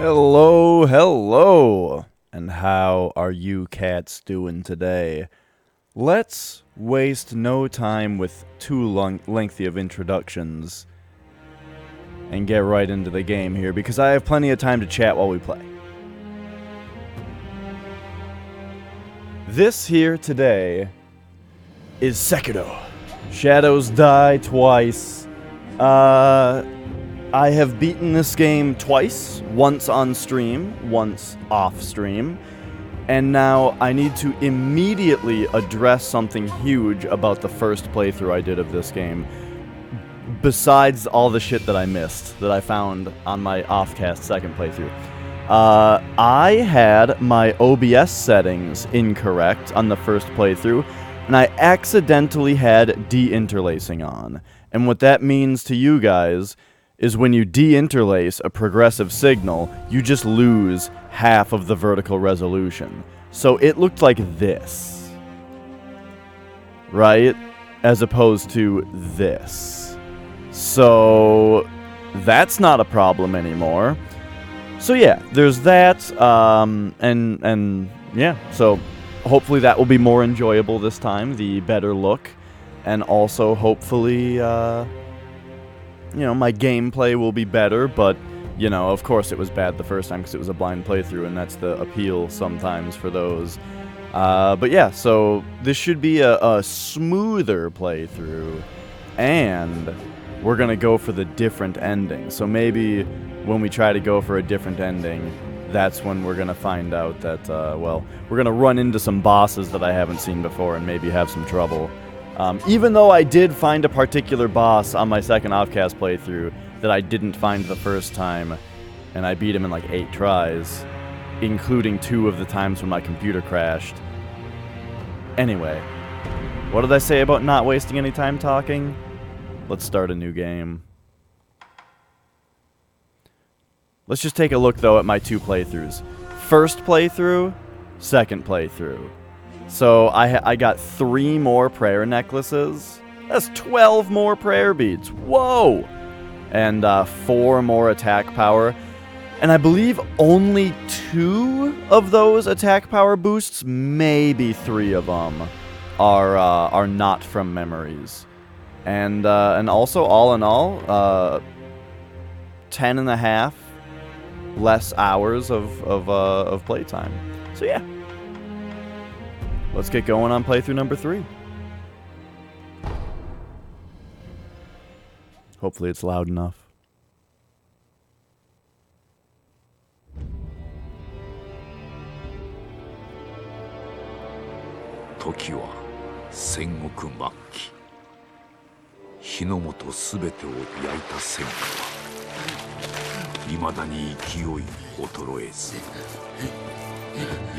Hello, hello, and how are you cats doing today? Let's waste no time with too lengthy of introductions and get right into the game here, because I have plenty of time to chat while we play. This here today is Sekiro. Shadows die twice. I have beaten this game twice, once on stream, once off stream, and now I need to immediately address something huge about the first playthrough I did of this game, besides all the shit that I missed, that I found on my offcast second playthrough. I had my OBS settings incorrect on the first playthrough, and I accidentally had de-interlacing on. And what that means to you guys is when you de-interlace a progressive signal, you just lose half of the vertical resolution. So it looked like this, right? As opposed to this. So that's not a problem anymore. So yeah, there's that, and yeah, so hopefully that will be more enjoyable this time, the better look, and also hopefully, you know, my gameplay will be better, but, you know, of course it was bad the first time because it was a blind playthrough, and that's the appeal sometimes for those. But yeah, so this should be a smoother playthrough, and we're gonna go for the different ending. So maybe when we try to go for a different ending, that's when we're gonna find out that, well, we're gonna run into some bosses that I haven't seen before and maybe have some trouble. Even though I did find a particular boss on my second offcast playthrough that I didn't find the first time, and I beat him in like 8 tries, including 2 of the times when my computer crashed. Anyway, what did I say about not wasting any time talking? Let's start a new game. Let's just take a look, though, at my 2 playthroughs. First playthrough, second playthrough. So I got 3 more prayer necklaces. That's 12 more prayer beads. Whoa! And 4 more attack power. And I believe only 2 of those attack power boosts, maybe 3 of them, are not from memories. And also, all in all, 10 and a half less hours of playtime. So yeah. Let's get going on playthrough number 3. Hopefully it's loud enough. Toki wa Sengoku Makki. 日の本すべてを焼いた戦火はいまだに勢い衰えず、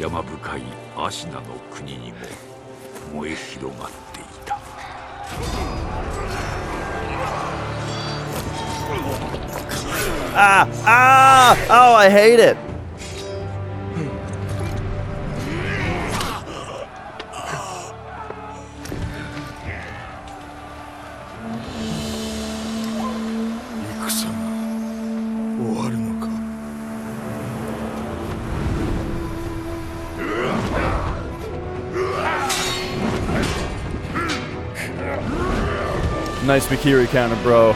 山深いアシナの国にも燃え広がっていた。Ah! Ah! Oh, I hate it! Nice Mikiri counter, bro.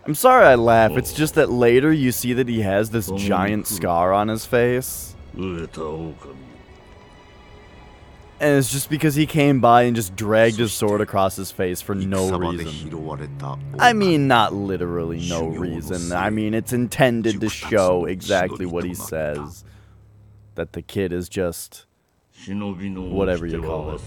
I'm sorry I laugh, it's just that later you see that he has this giant scar on his face. And it's just because he came by and just dragged his sword across his face for no reason. I mean, not literally no reason. I mean, it's intended to show exactly what he says. That the kid is just whatever you call it.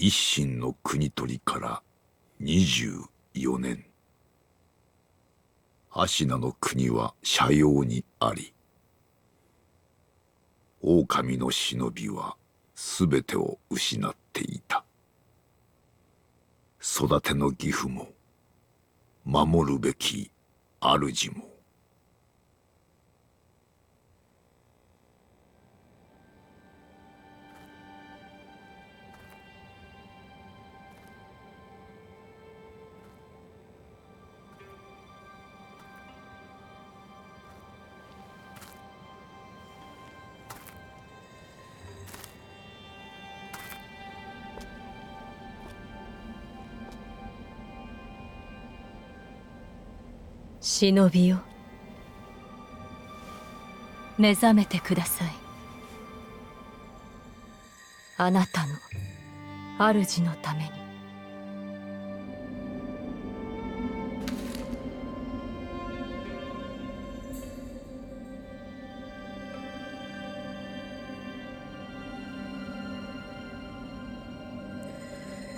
一心の国取りから24年。芦名の国は斜陽にあり、狼の忍びはすべてを失っていた。育ての義父も、守るべき主も。忍びよ、目覚めてください。あなたの主のために。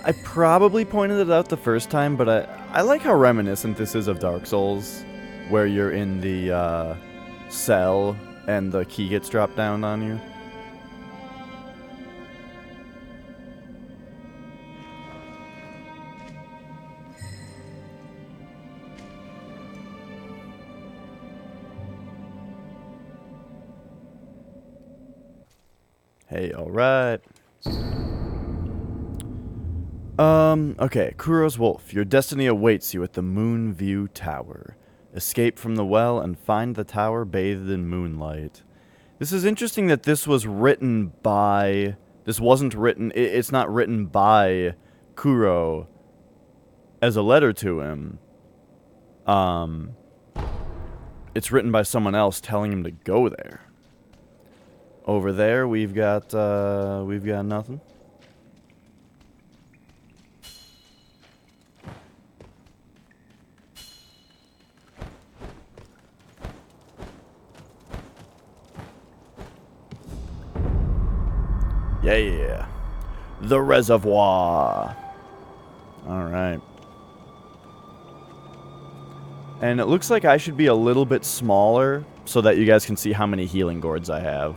I probably pointed it out the first time, but I like how reminiscent this is of Dark Souls, where you're in the cell and the key gets dropped down on you. Hey, alright. Okay, Kuro's Wolf, your destiny awaits you at the Moonview Tower. Escape from the well and find the tower bathed in moonlight. This is interesting that this was written by... This wasn't written... It's not written by Kuro as a letter to him. It's written by someone else telling him to go there. Over there, we've got nothing. Yeah. The reservoir. Alright. And it looks like I should be a little bit smaller so that you guys can see how many healing gourds I have.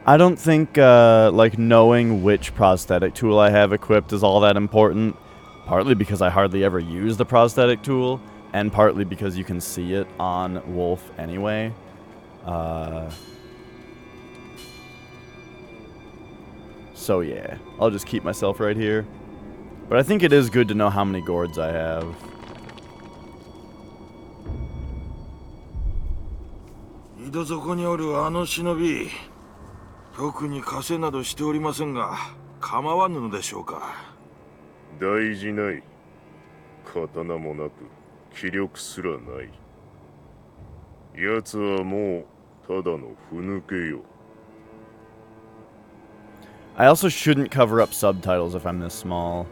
I don't think, like, knowing which prosthetic tool I have equipped is all that important. Partly because I hardly ever use the prosthetic tool, and partly because you can see it on Wolf anyway. So yeah, I'll just keep myself right here. But I think it is good to know how many gourds I have. I also shouldn't cover up subtitles if I'm this small.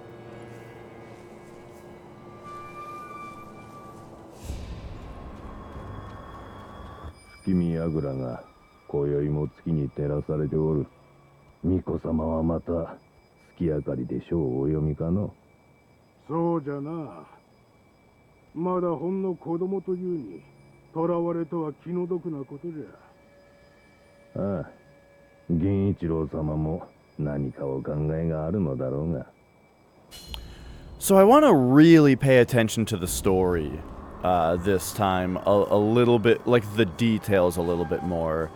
見櫓が今宵も月に照らされておる。巫女様はまた月明かりで書をお読みかの。そうじゃな。まだほんの子供というに、囚われとは気の毒なことじゃ。ああ、銀一郎様も何かお考えがあるのだろうが。So I want to really pay attention to the story this time a little bit, like the details a little bit more.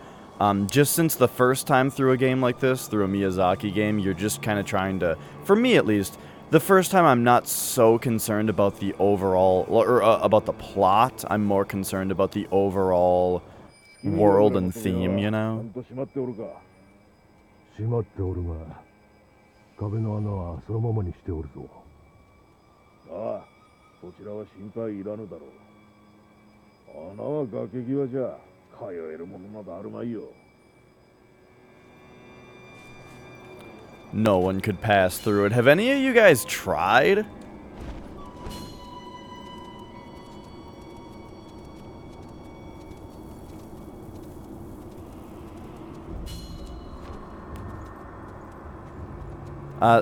Just since the first time through a game like this, through a Miyazaki game, you're just kind of trying to, for me at least, the first time I'm not so concerned about the overall, or about the plot. I'm more concerned about the overall world and theme, you know? 閉まっておるが、壁の穴はそのままにしておるぞ。ああ、そちらは心配いらぬだろう。穴は崖際じゃ、通えるものなどあるまいよ。No one could pass through it. Have any of you guys tried?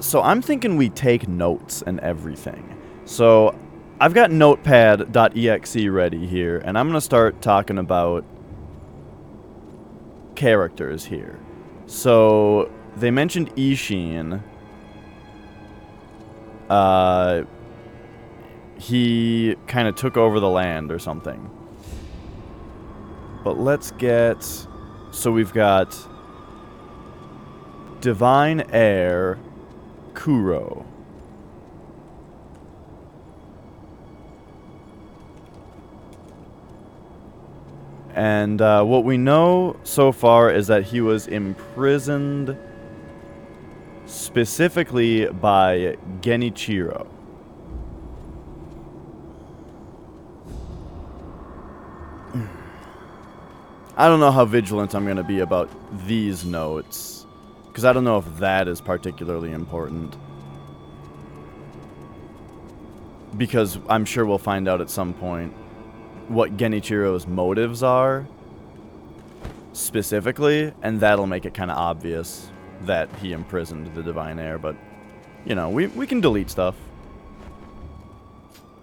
So I'm thinking we take notes and everything. So I've got notepad.exe ready here, and I'm going to start talking about characters here. So they mentioned Ishin. He kind of took over the land or something. But let's get... So we've got Divine Heir Kuro. And what we know so far is that he was imprisoned specifically by Genichiro. I don't know how vigilant I'm going to be about these notes, because I don't know if that is particularly important. Because I'm sure we'll find out at some point what Genichiro's motives are, specifically, and that'll make it kind of obvious that he imprisoned the Divine Heir, but, you know, we can delete stuff.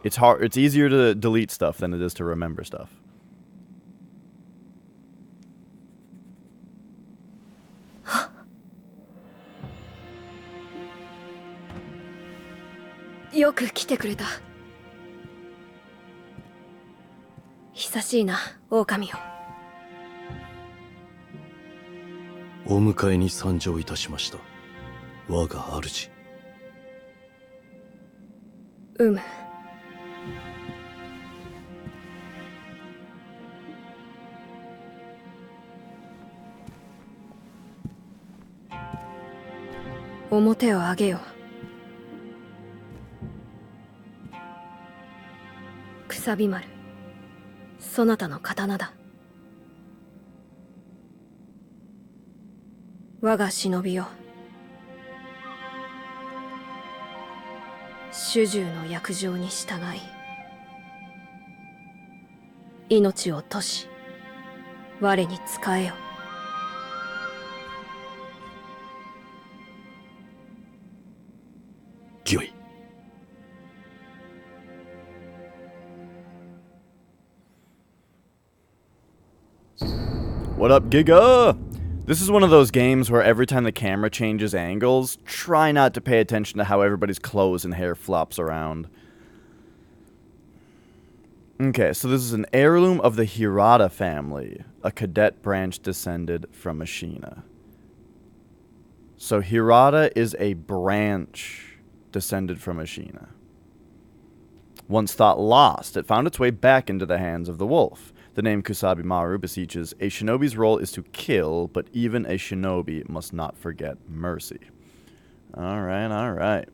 It's easier to delete stuff than it is to remember stuff. Yoく来てくれた。久しいな、狼よ。お迎えに参上いたしました。我が主。む。表を上げよ。くさび丸。そなたの刀だ。我が忍びよ。主従の約定に従い、命を賭し、我に仕えよ。御意。What up, Giga? This is one of those games where every time the camera changes angles, try not to pay attention to how everybody's clothes and hair flops around. Okay, so this is an heirloom of the Hirata family, a cadet branch descended from Ashina. So Hirata is a branch descended from Ashina. Once thought lost, it found its way back into the hands of the wolf. The name Kusabi Maru beseeches, a shinobi's role is to kill, but even a shinobi must not forget mercy. Alright, alright.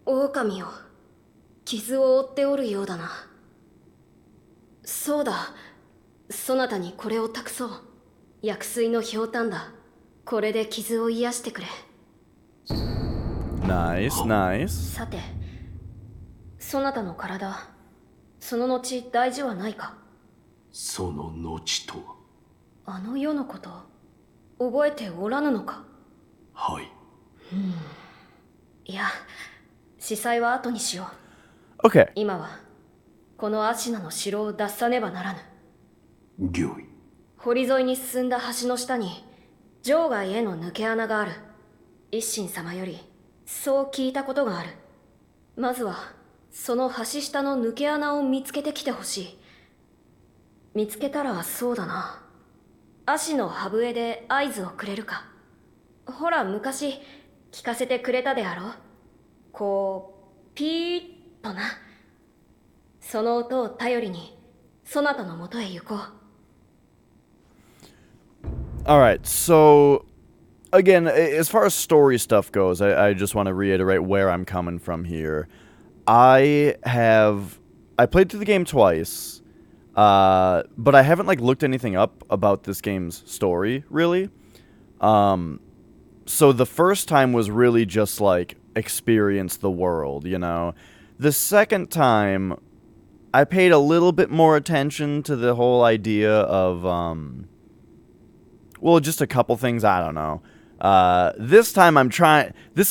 Okamiよ、傷を負っておるようだな。そうだ、そなたにこれを託そう。薬水のひょうたんだ。これで傷を癒してくれ。 Nice, nice. さて、そなたの体、その後大事はないか？その後とは。あの世のこと、覚えておらぬのか？はい。いや、司祭は後にしよう。 Okay. 今は、このアシナの城を脱さねばならぬ。御意。堀沿いに進んだ橋の下に、場外への抜け穴がある。一心様より、そう聞いたことがある。まずは、その橋下の抜け穴を見つけてきてほしい。見つけたらそうだな。足の歯笛で合図をくれるか。ほら、昔、聞かせてくれたであろう。こう、ピーッとな。その音を頼りに、そなたのもとへ行こう。Alright, so again, as far as story stuff goes, I just want to reiterate where I'm coming from here. I played through the game twice, but I haven't like looked anything up about this game's story, really. So the first time was really just like experience the world, you know. The second time, I paid a little bit more attention to the whole idea of, well, just a couple things, I don't know. This is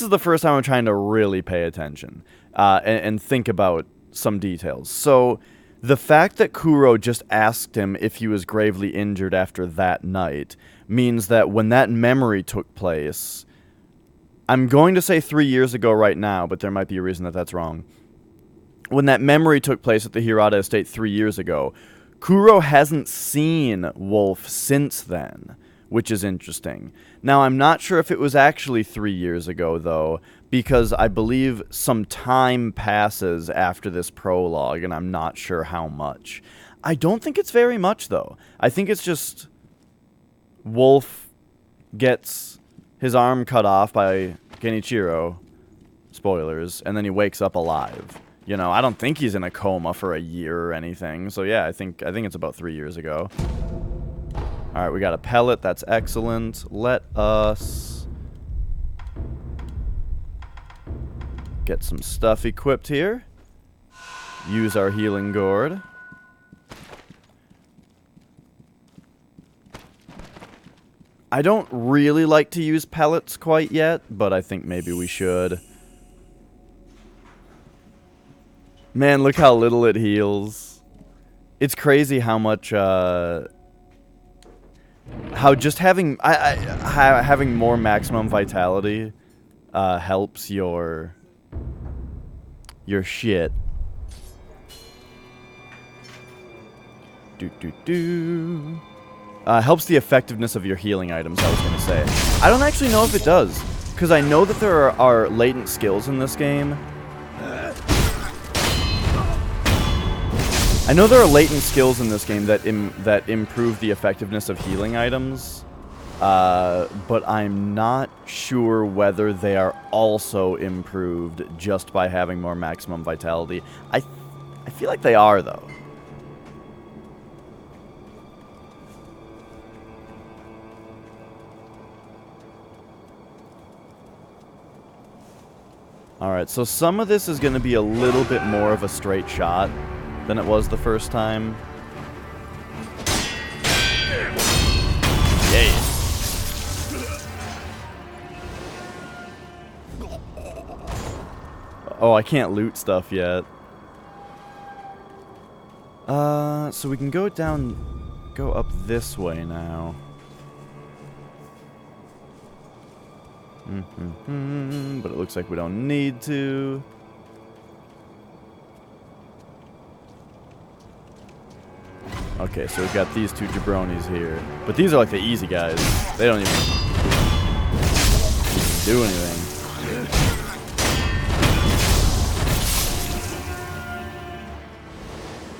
the first time I'm trying to really pay attention, and think about some details. So, the fact that Kuro just asked him if he was gravely injured after that night means that when that memory took place, I'm going to say 3 years ago right now, but there might be a reason that that's wrong. When that memory took place at the Hirata estate 3 years ago, Kuro hasn't seen Wolf since then, which is interesting. Now, I'm not sure if it was actually 3 years ago, though, because I believe some time passes after this prologue, and I'm not sure how much. I don't think it's very much, though. I think it's just Wolf gets his arm cut off by Genichiro, spoilers, and then he wakes up alive. You know, I don't think he's in a coma for a year or anything, so yeah, I think it's about 3 years ago. Alright, we got a pellet. That's excellent. Let us get some stuff equipped here. Use our healing gourd. I don't really like to use pellets quite yet, but I think maybe we should. Man, look how little it heals. It's crazy how much, how just having having more maximum vitality helps your shit. Helps the effectiveness of your healing items, I was gonna say. I don't actually know if it does, because I know that there are latent skills in this game. I know there are latent skills in this game that improve the effectiveness of healing items, but I'm not sure whether they are also improved just by having more maximum vitality. I feel like they are, though. Alright, so some of this is going to be a little bit more of a straight shot than it was the first time. Yeah. Oh, I can't loot stuff yet. So we can go up this way now. But it looks like we don't need to. Okay, so we've got these two jabronis here. But these are like the easy guys. They don't even do anything.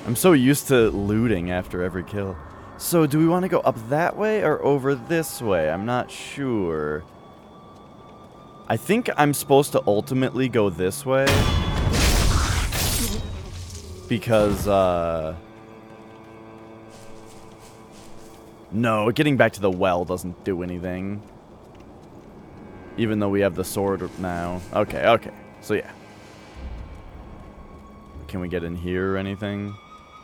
I'm so used to looting after every kill. So do we want to go up that way or over this way? I'm not sure. I think I'm supposed to ultimately go this way. Because, no, getting back to the well doesn't do anything. Even though we have the sword now. Okay, okay. So yeah. Can we get in here or anything?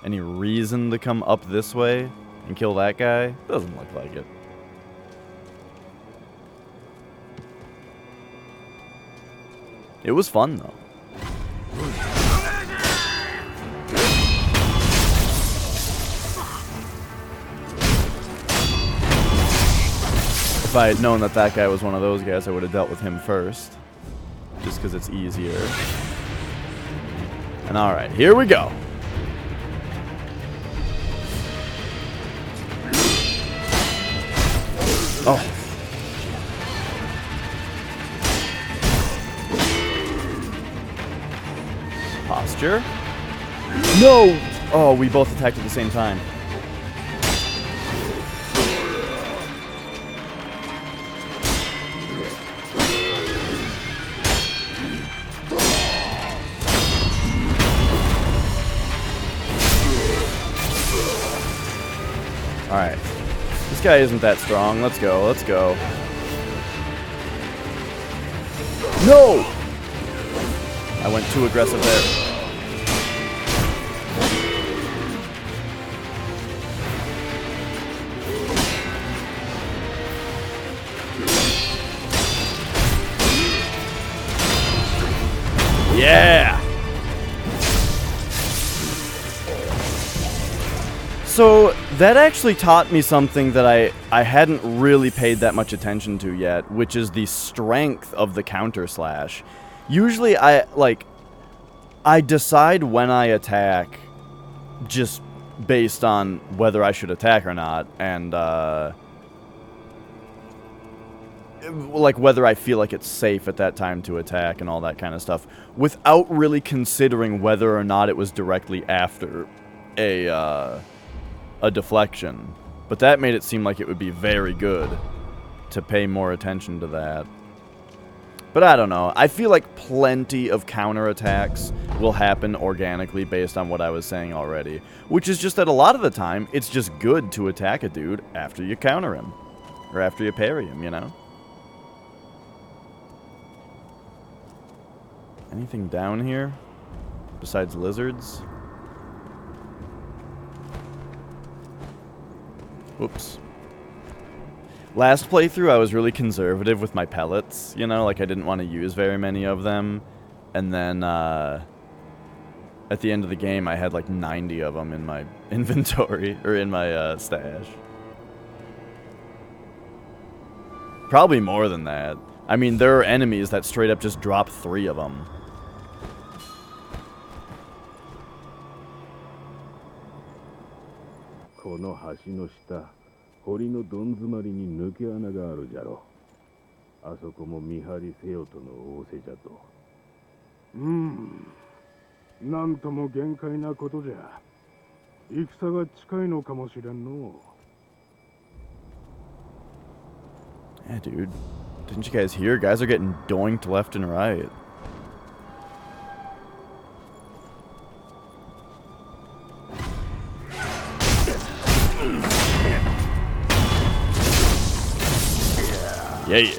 Any reason to come up this way and kill that guy? Doesn't look like it. It was fun, though. If I had known that that guy was one of those guys, I would have dealt with him first. Just because it's easier. And alright, here we go. Oh. Posture. No! Oh, we both attacked at the same time. Alright. This guy isn't that strong. Let's go, let's go. No! I went too aggressive there. Yeah! So, that actually taught me something that I hadn't really paid that much attention to yet, which is the strength of the counter slash. Usually I decide when I attack just based on whether I should attack or not, and like whether I feel like it's safe at that time to attack and all that kind of stuff, without really considering whether or not it was directly after a deflection. But that made it seem like it would be very good to pay more attention to that. But I don't know. I feel like plenty of counterattacks will happen organically based on what I was saying already. Which is just that a lot of the time, it's just good to attack a dude after you counter him. Or after you parry him, you know? Anything down here? Besides lizards? Whoops. Last playthrough, I was really conservative with my pellets, you know, like I didn't want to use very many of them. And then, at the end of the game, I had like 90 of them in my inventory, or in my stash. Probably more than that. I mean, there are enemies that straight up just drop 3 of them. Kono hashi no shita, hori no don zumari ni nuke ana ga aru jaro. Asoko mo mihari seyo to no oose ja to. なんとも限界なことじゃ。戦が近いのかもしれんの。Yeah, dude. Didn't you guys hear? Guys are getting doinked left and right. Yeah.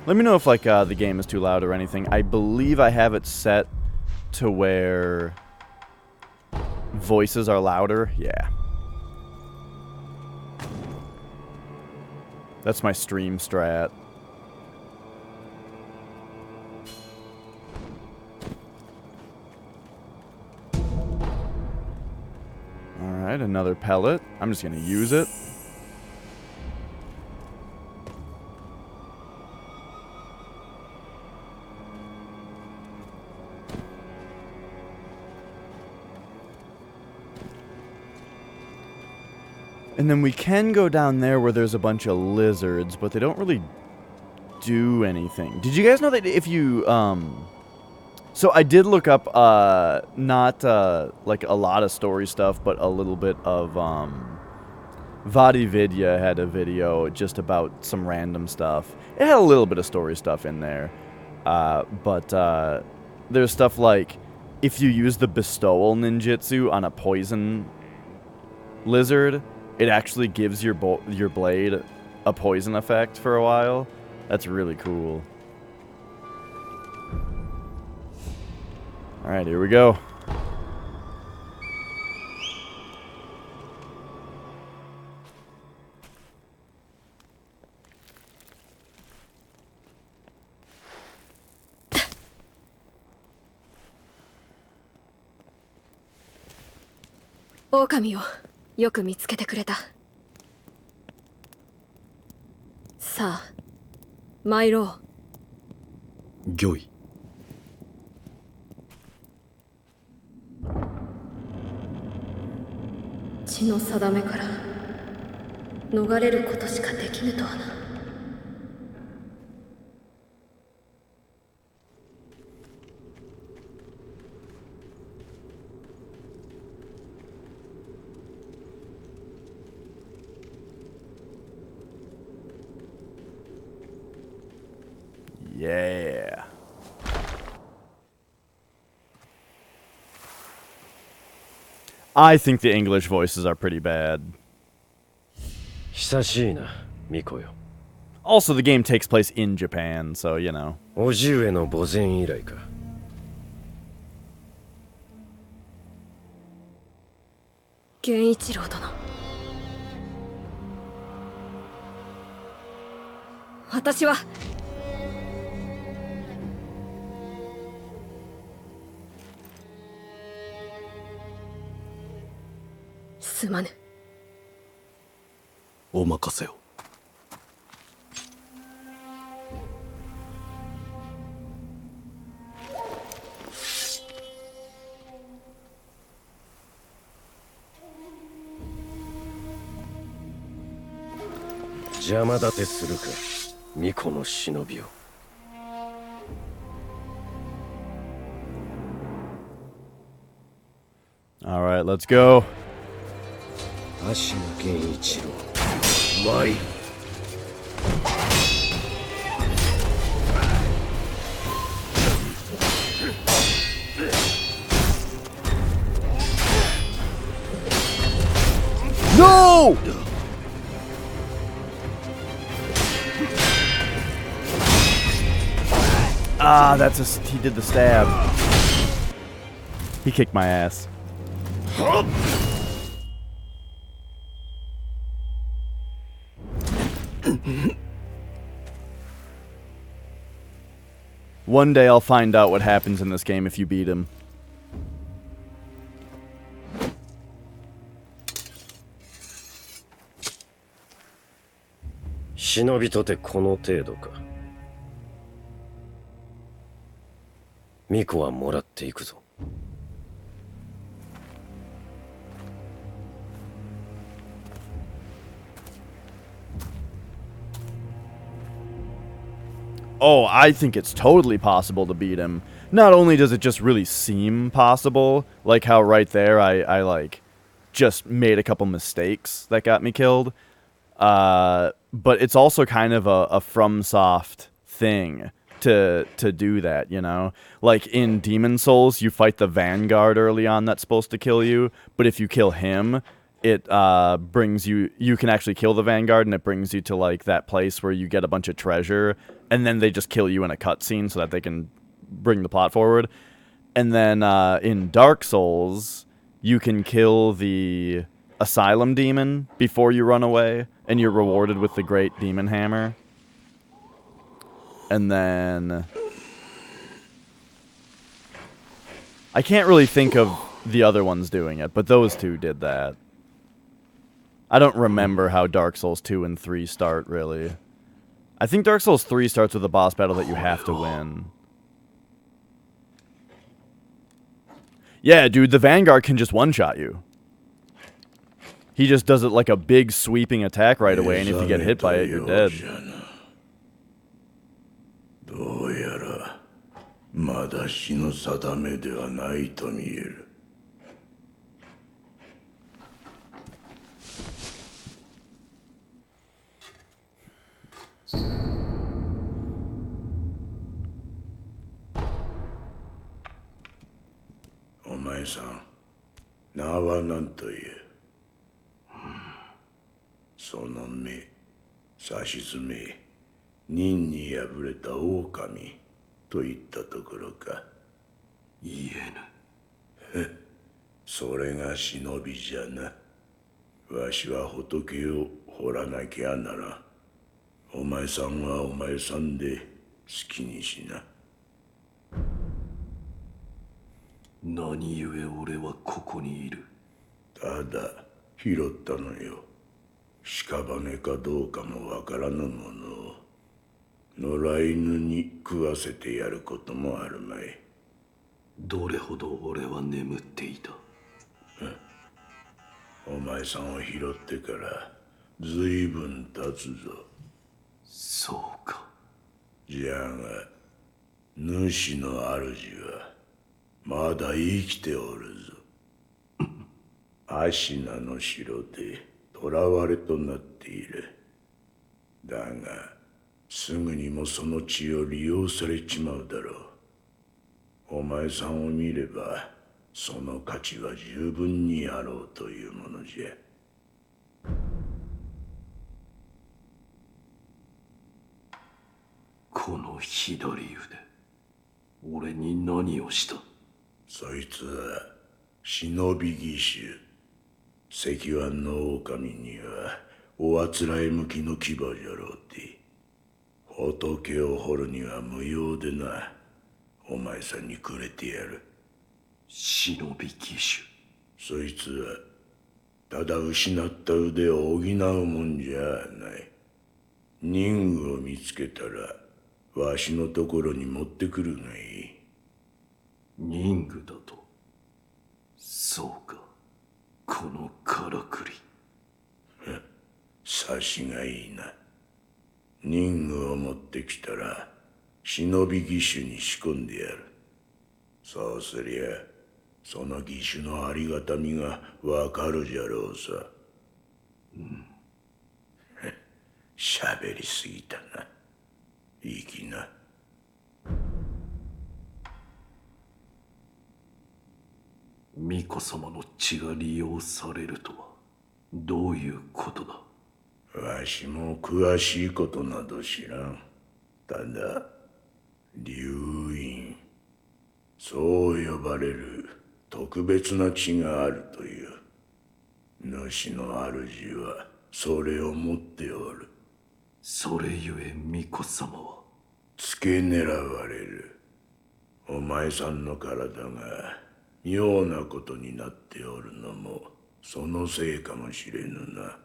Let me know if, like, the game is too loud or anything. I believe I have it set to where voices are louder. Yeah. That's my stream strat. Alright, another pellet. I'm just gonna use it. And then we can go down there where there's a bunch of lizards, but they don't really do anything. Did you guys know that if you, So I did look up, not, like, a lot of story stuff, but a little bit of, VodiVidya had a video just about some random stuff. It had a little bit of story stuff in there. But there's stuff like, if you use the bestowal ninjutsu on a poison lizard, it actually gives your blade a poison effect for a while. That's really cool. Alright, here we go.狼をよく見つけてくれた。さあ、参ろう。御意。血の定めから逃れることしかできぬとはな。Yeah. I think the English voices are pretty bad. 久しいな、ミコよ。Also, the game takes place in Japan, so, you know. 叔父上の墓前以来か。源一郎殿。私はすまぬ。お任せを。邪魔立てするか、巫女の忍びを。Alright, let's go. 足野源一郎、参る。No! Ah, he did the stab. He kicked my ass. One day I'll find out what happens in this game if you beat him. 忍びとてこの程度か。巫女はもらっていくぞ。Oh, I think it's totally possible to beat him. Not only does it just really seem possible, like how right there I like just made a couple mistakes that got me killed, but it's also kind of a FromSoft thing to do that, you know? Like in Demon Souls, you fight the Vanguard early on that's supposed to kill you, but if you kill him, it brings you can actually kill the Vanguard, and it brings you to like that place where you get a bunch of treasure, and then they just kill you in a cutscene so that they can bring the plot forward. And then in Dark Souls, you can kill the Asylum Demon before you run away, and you're rewarded with the Great Demon Hammer. And then I can't really think of the other ones doing it, but those two did that. I don't remember how Dark Souls 2 and 3 start, really. I think Dark Souls 3 starts with a boss battle that you have to win. Yeah, dude, the Vanguard can just one-shot you. He just does it like a big sweeping attack right away, and if you get hit by it, you're dead. どうやらまだ日の定めではないと見える。お前さん、名は何という？その目、さしずめ、任に敗れた狼といったところか。言えぬ。それが忍びじゃな。わしは仏を掘らなきゃならん。お前さんはお前さんで好きにしな。何故俺はここにいる？ただ拾ったのよ。屍かどうかもわからぬものを野良犬に食わせてやることもあるまい。どれほど俺は眠っていた？お前さんを拾ってからずいぶん経つぞ。そうか。じゃが主の主はまだ生きておるぞ。アシナの城で囚われとなっている。だがすぐにもその血を利用されちまうだろう。お前さんを見ればその価値は十分にあろうというものじゃ。この左腕、俺に何をした？そいつは忍び義手。石腕の狼にはおあつらえ向きの牙じゃろうて。仏を掘るには無用でな。お前さんにくれてやる。忍び義手。そいつはただ失った腕を補うもんじゃない。任務を見つけたらわしのところに持ってくるがいい。任具だと？そうか。このからくり。察しがいいな。任具を持ってきたら忍び義手に仕込んでやる。そうすりゃその義手のありがたみがわかるじゃろうさ。喋りすぎたな。いい気な。巫女様の血が利用されるとはどういうことだ？わしも詳しいことなど知らん。ただ流院、そう呼ばれる特別な血があるという。主の主はそれを持っておる。それゆえ巫女様は付け狙われる。お前さんの体が妙なことになっておるのもそのせいかもしれぬな。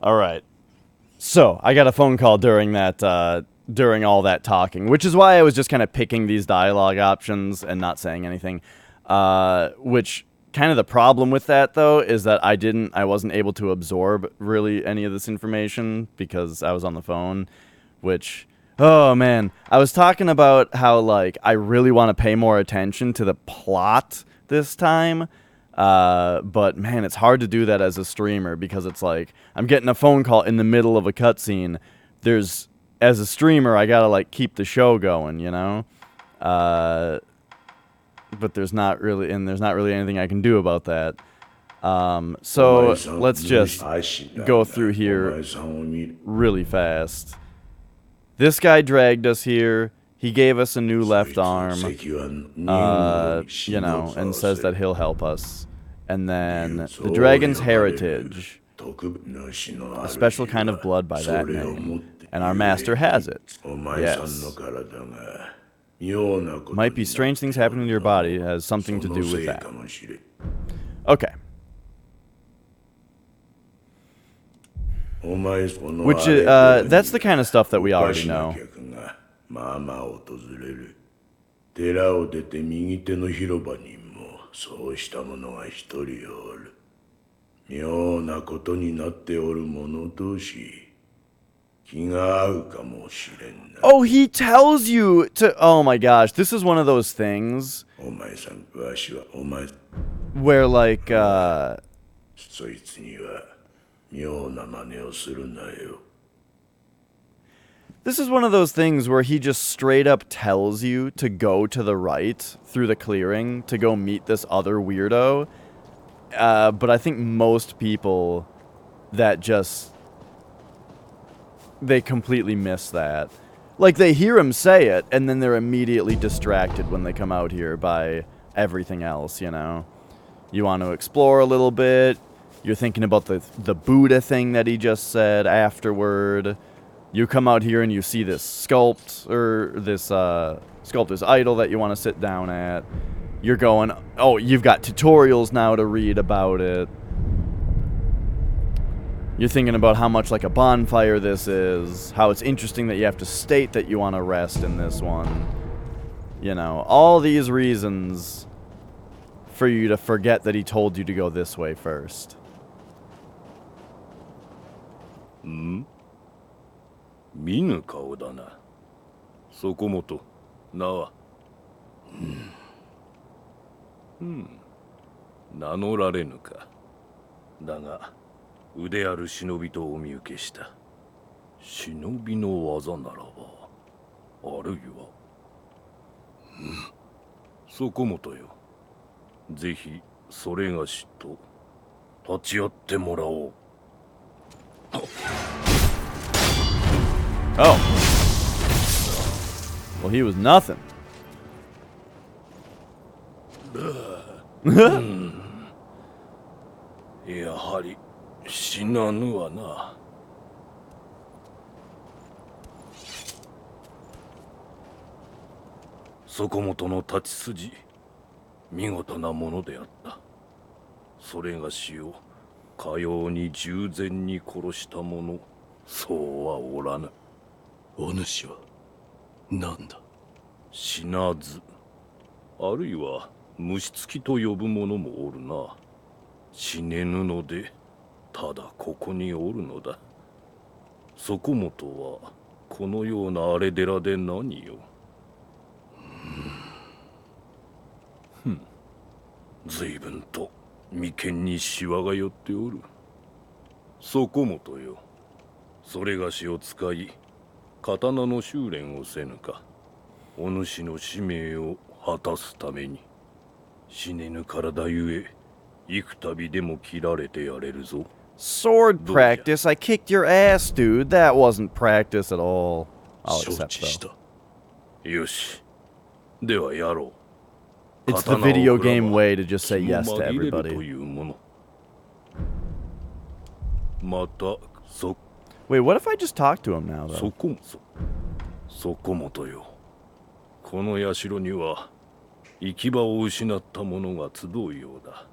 All right. So I got a phone call during that, during all that talking, which is why I was just kind of picking these dialogue options and not saying anything. Which kind of the problem with that though is that I wasn't able to absorb really any of this information because I was on the phone, which, oh man, I was talking about how like I really want to pay more attention to the plot this time. But man, it's hard to do that as a streamer because it's like I'm getting a phone call in the middle of a cutscene. As a streamer, I gotta like keep the show going, you know. But there's not really anything I can do about that. So let's just go through here really fast. This guy dragged us here. He gave us a new left arm, you know, and says that he'll help us. And then the dragon's heritage, a special kind of blood by that name. And our master has it. Yes. Might be strange things happening to your body has something to do with that. Okay. Which, that's the kind of stuff that we already know. まあまあ訪れる。寺を出て右手の広場にもそうした者が一人おる。妙なことになっておる者同士、気が合うかもしれんな。Oh, he tells you to. Oh my gosh, this is one of those things お前さん、わしはお前。 where, like, そいつには妙な真似をするなよ。 This is one of those things where he just straight up tells you to go to the right through the clearing to go meet this other weirdo. But I think most people that just... they completely miss that. Like, they hear him say it, and then they're immediately distracted when they come out here by everything else, you know? You want to explore a little bit. You're thinking about the Buddha thing that he just said afterward. You come out here and you see this sculptor's idol that you want to sit down at. You're going, oh, you've got tutorials now to read about it. You're thinking about how much like a bonfire this is, how it's interesting that you have to state that you want to rest in this one. You know, all these reasons for you to forget that he told you to go this way first. 見ぬ顔だな。そこもと名は。名乗られぬか。だが腕ある忍びとお見受けした。忍びの技ならば、あるいは。そこもとよ。ぜひそれがしと立ち会ってもらおう。 Oh. Well, he was nothing. やはり死なぬわな。そこもとの立ち筋、見事なものであった。それがしをかように従前に殺した者、そうはおらぬ。 お主は何だ。死なず、あるいは虫つきと呼ぶ者もおるな。死ねぬのでただここにおるのだ。そこもとはこのような荒れ寺で何よ。随分と眉間にシワが寄っておる。そこもとよ。それがしを使い 刀の修練をせぬか。お主の使命を果たすために。死ねぬ体ゆえ、幾度でも切られてやれるぞ。Sword practice? I kicked your ass, dude. That wasn't practice at all. I'll accept though. よし。ではやろう。 It's the video game way to just say yes to everybody. また、Wait, what if I just talk to him now, though? そこもとよ。この社には行き場を失った者が集うようだ。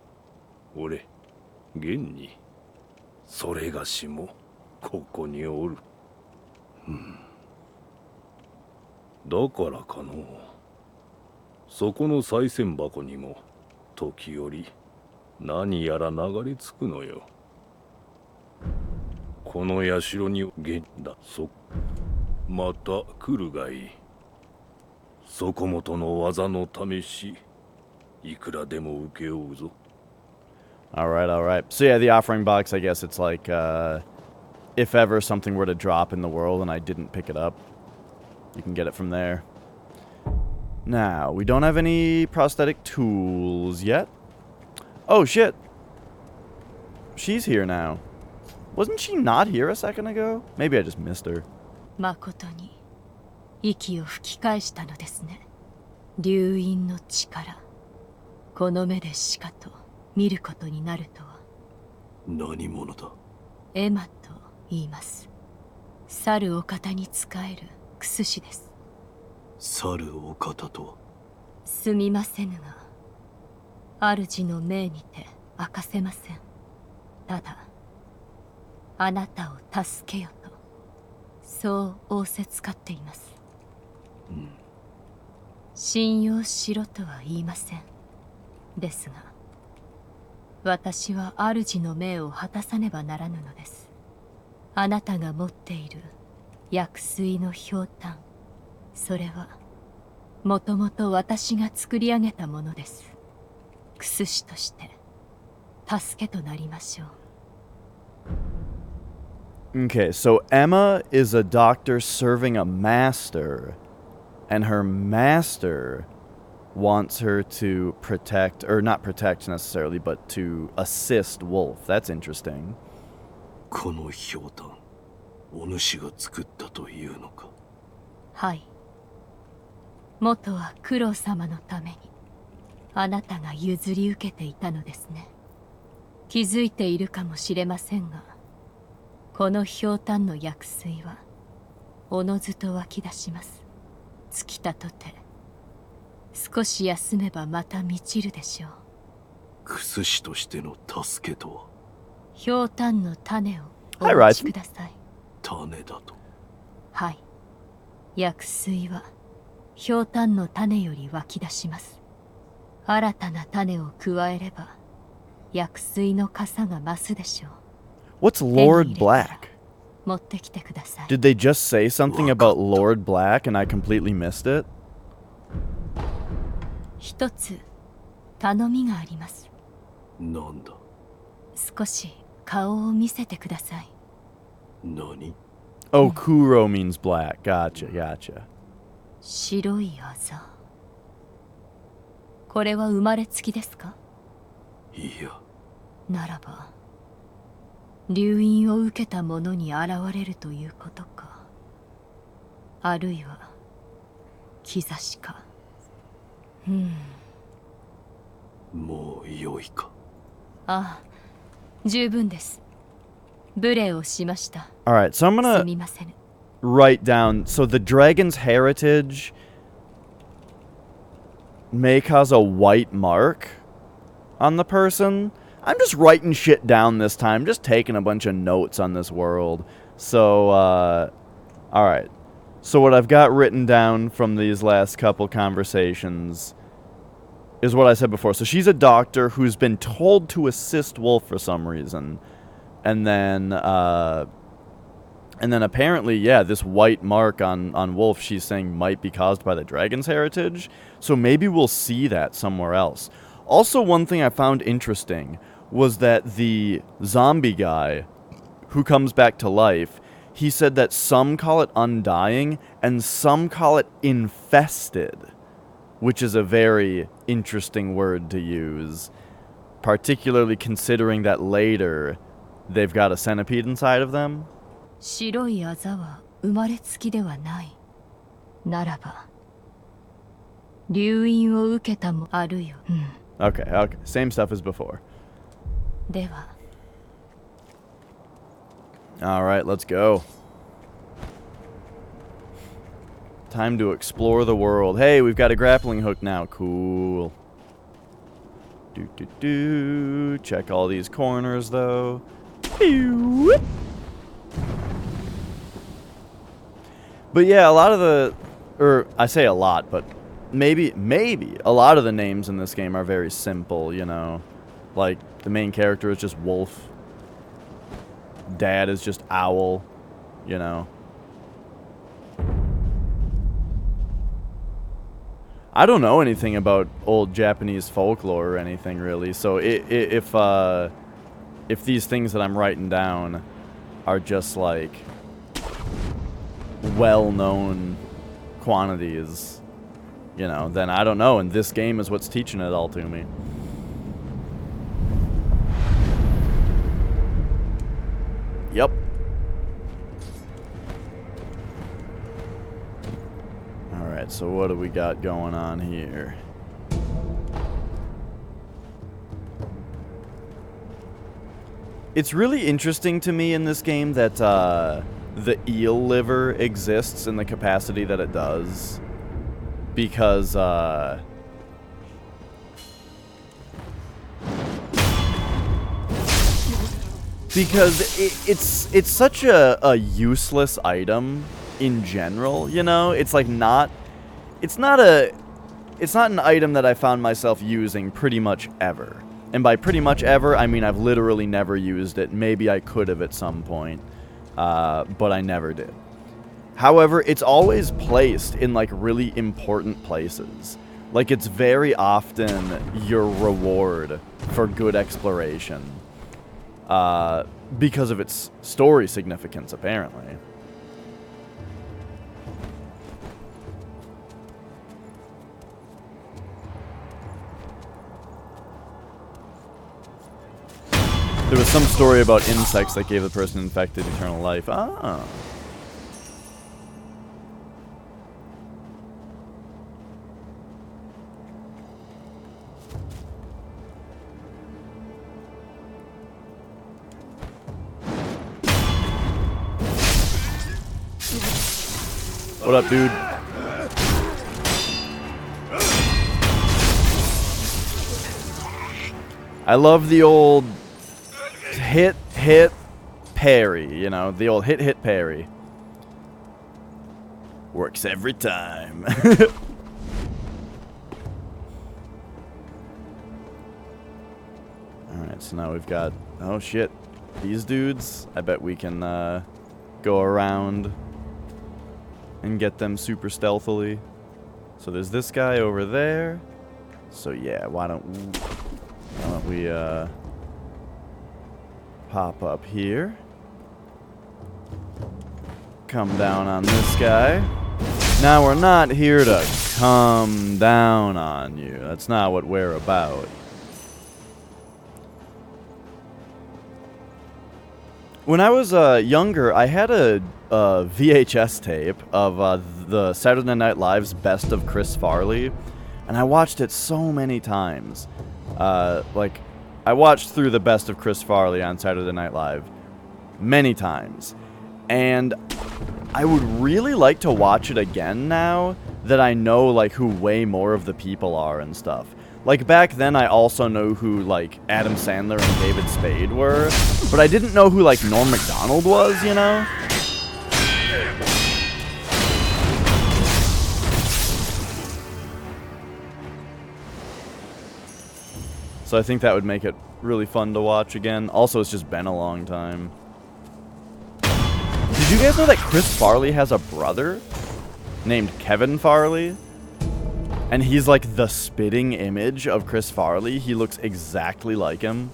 俺、現にそれがしもここにおる。だからかの。そこの賽銭箱にも時折何やら流れ着くのよ。 この社に現だ。また来るがいい。そこもとの技の試し、いくらでも請け負うぞ。Alright, alright. So yeah, the offering box, I guess it's like, if ever something were to drop in the world and I didn't pick it up, you can get it from there. Now, we don't have any prosthetic tools yet. Oh, shit. She's here now. Wasn't she not here a second ago? Maybe I just missed her. 誠に息を吹き返したのですね。流因の力、この目でしかと見ることになるとは。何者だ？エマと言います。猿お方に仕えるクス氏です。猿お方とは？すみませぬが、主の命にて明かせません。ただ、あなたを助けよと、そう仰せつかっています。信用しろとは言いません。ですが、私は主の命を果たさねばならぬのです。あなたが持っている薬水のひょうたん、それはもともと私が作り上げたものです。クス師として助けとなりましょう。Okay, so Emma is a doctor serving a master, and her master wants her to protect, or not protect necessarily, but to assist Wolf. That's interesting. このひょうたん、お主が作ったというのか？はい。元はクロウ様のためにあなたが譲り受けていたのですね。気づいているかもしれませんが、このひょうたんの薬水はおのずと湧き出します。尽きたとて少し休めばまた満ちるでしょう。クス師としての助けとは？ひょうたんの種をお持ちください。種だと？はい。薬水はひょうたんの種より湧き出します。新たな種を加えれば薬水の傘が増すでしょう。What's Lord Black? 持ってきてください。Did they just say something about Lord Black and I completely missed it? 一つ頼みがあります。なんだ？少し顔を見せてください。何？ Oh, Kuro means black. Gotcha, gotcha. 白いあざ。これは生まれつきですか？いや。ならば流因を受けた者に現れるということか、あるいは兆しか。もう良いか？ああ、十分です。無礼をしました。Alright, so I'm す gonna みません。 write down, so the dragon's heritage may cause a white mark on the person. I'm just writing shit down this time, just taking a bunch of notes on this world. So, alright. So what I've got written down from these last couple conversations is what I said before. So she's a doctor who's been told to assist Wolf for some reason. And then apparently, yeah, this white mark on Wolf, she's saying might be caused by the dragon's heritage. So maybe we'll see that somewhere else. Also, one thing I found interesting was that the zombie guy who comes back to life, he said that some call it undying and some call it infested, which is a very interesting word to use, particularly considering that later they've got a centipede inside of them. 白いあざは生まれつきではない。ならば流因を受けたもあるよ。Okay, okay. Same stuff as before. では。Alright, let's go. Time to explore the world. Hey, we've got a grappling hook now. Cool. Check all these corners, though. But yeah, a lot of the... Or, I say a lot, but maybe a lot of the names in this game are very simple, you know? Like, the main character is just Wolf. Dad is just Owl, you know? I don't know anything about old Japanese folklore or anything, really, so if these things that I'm writing down are just, like, well-known quantities, you know, then I don't know, and this game is what's teaching it all to me. Yep. Alright, so what do we got going on here? It's really interesting to me in this game that the eel liver exists in the capacity that it does. Because, it's such a useless item in general, you know? It's like it's not an item that I found myself using pretty much ever. And by pretty much ever, I mean I've literally never used it. Maybe I could have at some point, but I never did. However, it's always placed in like really important places. Like it's very often your reward for good exploration. Because of its story significance, apparently. There was some story about insects that gave the person infected eternal life. Ah. What up, dude? I love the old hit, parry, you know, the old hit, parry. Works every time. Alright, so now we've got, oh shit, these dudes. I bet we can go around and get them super stealthily. So there's this guy over there. So yeah, why don't we pop up here. Come down on this guy. Now we're not here to come down on you. That's not what we're about. When I was younger, I had a VHS tape of the Saturday Night Live's Best of Chris Farley, and I watched it so many times. Like, I watched through the Best of Chris Farley on Saturday Night Live many times, and I would really like to watch it again now that I know, like, who way more of the people are and stuff. Like, back then, I also know who, like, Adam Sandler and David Spade were, but I didn't know who, like, Norm Macdonald was, you know? So I think that would make it really fun to watch again. Also, it's just been a long time. Did you guys know that Chris Farley has a brother named Kevin Farley? And he's like the spitting image of Chris Farley. He looks exactly like him.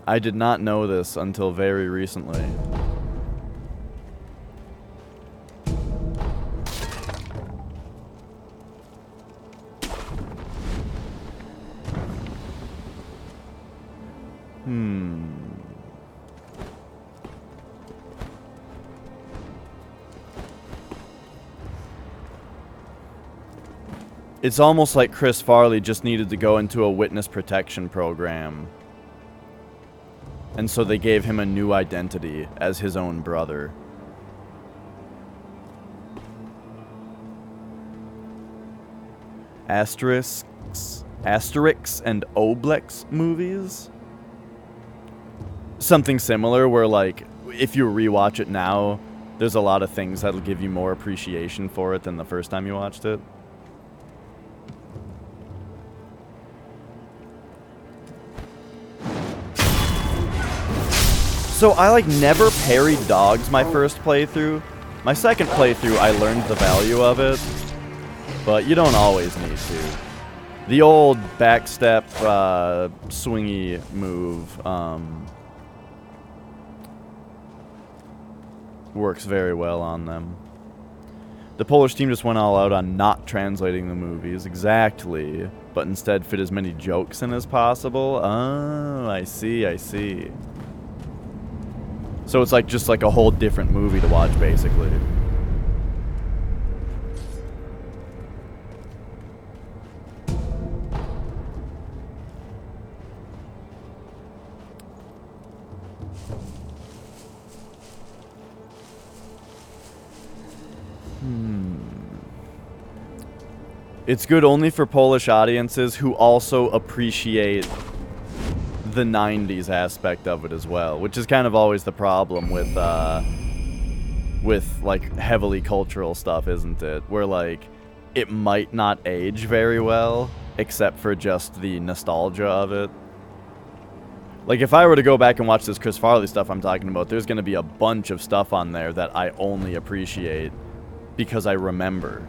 I did not know this until very recently. It's almost like Chris Farley just needed to go into a witness protection program. And so they gave him a new identity as his own brother. Asterix and Obelix movies? Something similar where, like, if you rewatch it now, there's a lot of things that'll give you more appreciation for it than the first time you watched it. So I, like, never parried dogs my first playthrough. My second playthrough, I learned the value of it. But you don't always need to. The old backstep, swingy move, works very well on them. The Polish team just went all out on not translating the movies. Exactly. but instead fit as many jokes in as possible. Oh, I see, I see. So it's like just like a whole different movie to watch, basically. It's good only for Polish audiences who also appreciate the 90s aspect of it as well, which is kind of always the problem with like heavily cultural stuff, isn't it? Where like it might not age very well except for just the nostalgia of it. Like if I were to go back and watch this Chris Farley stuff I'm talking about, there's going to be a bunch of stuff on there that I only appreciate because I remember.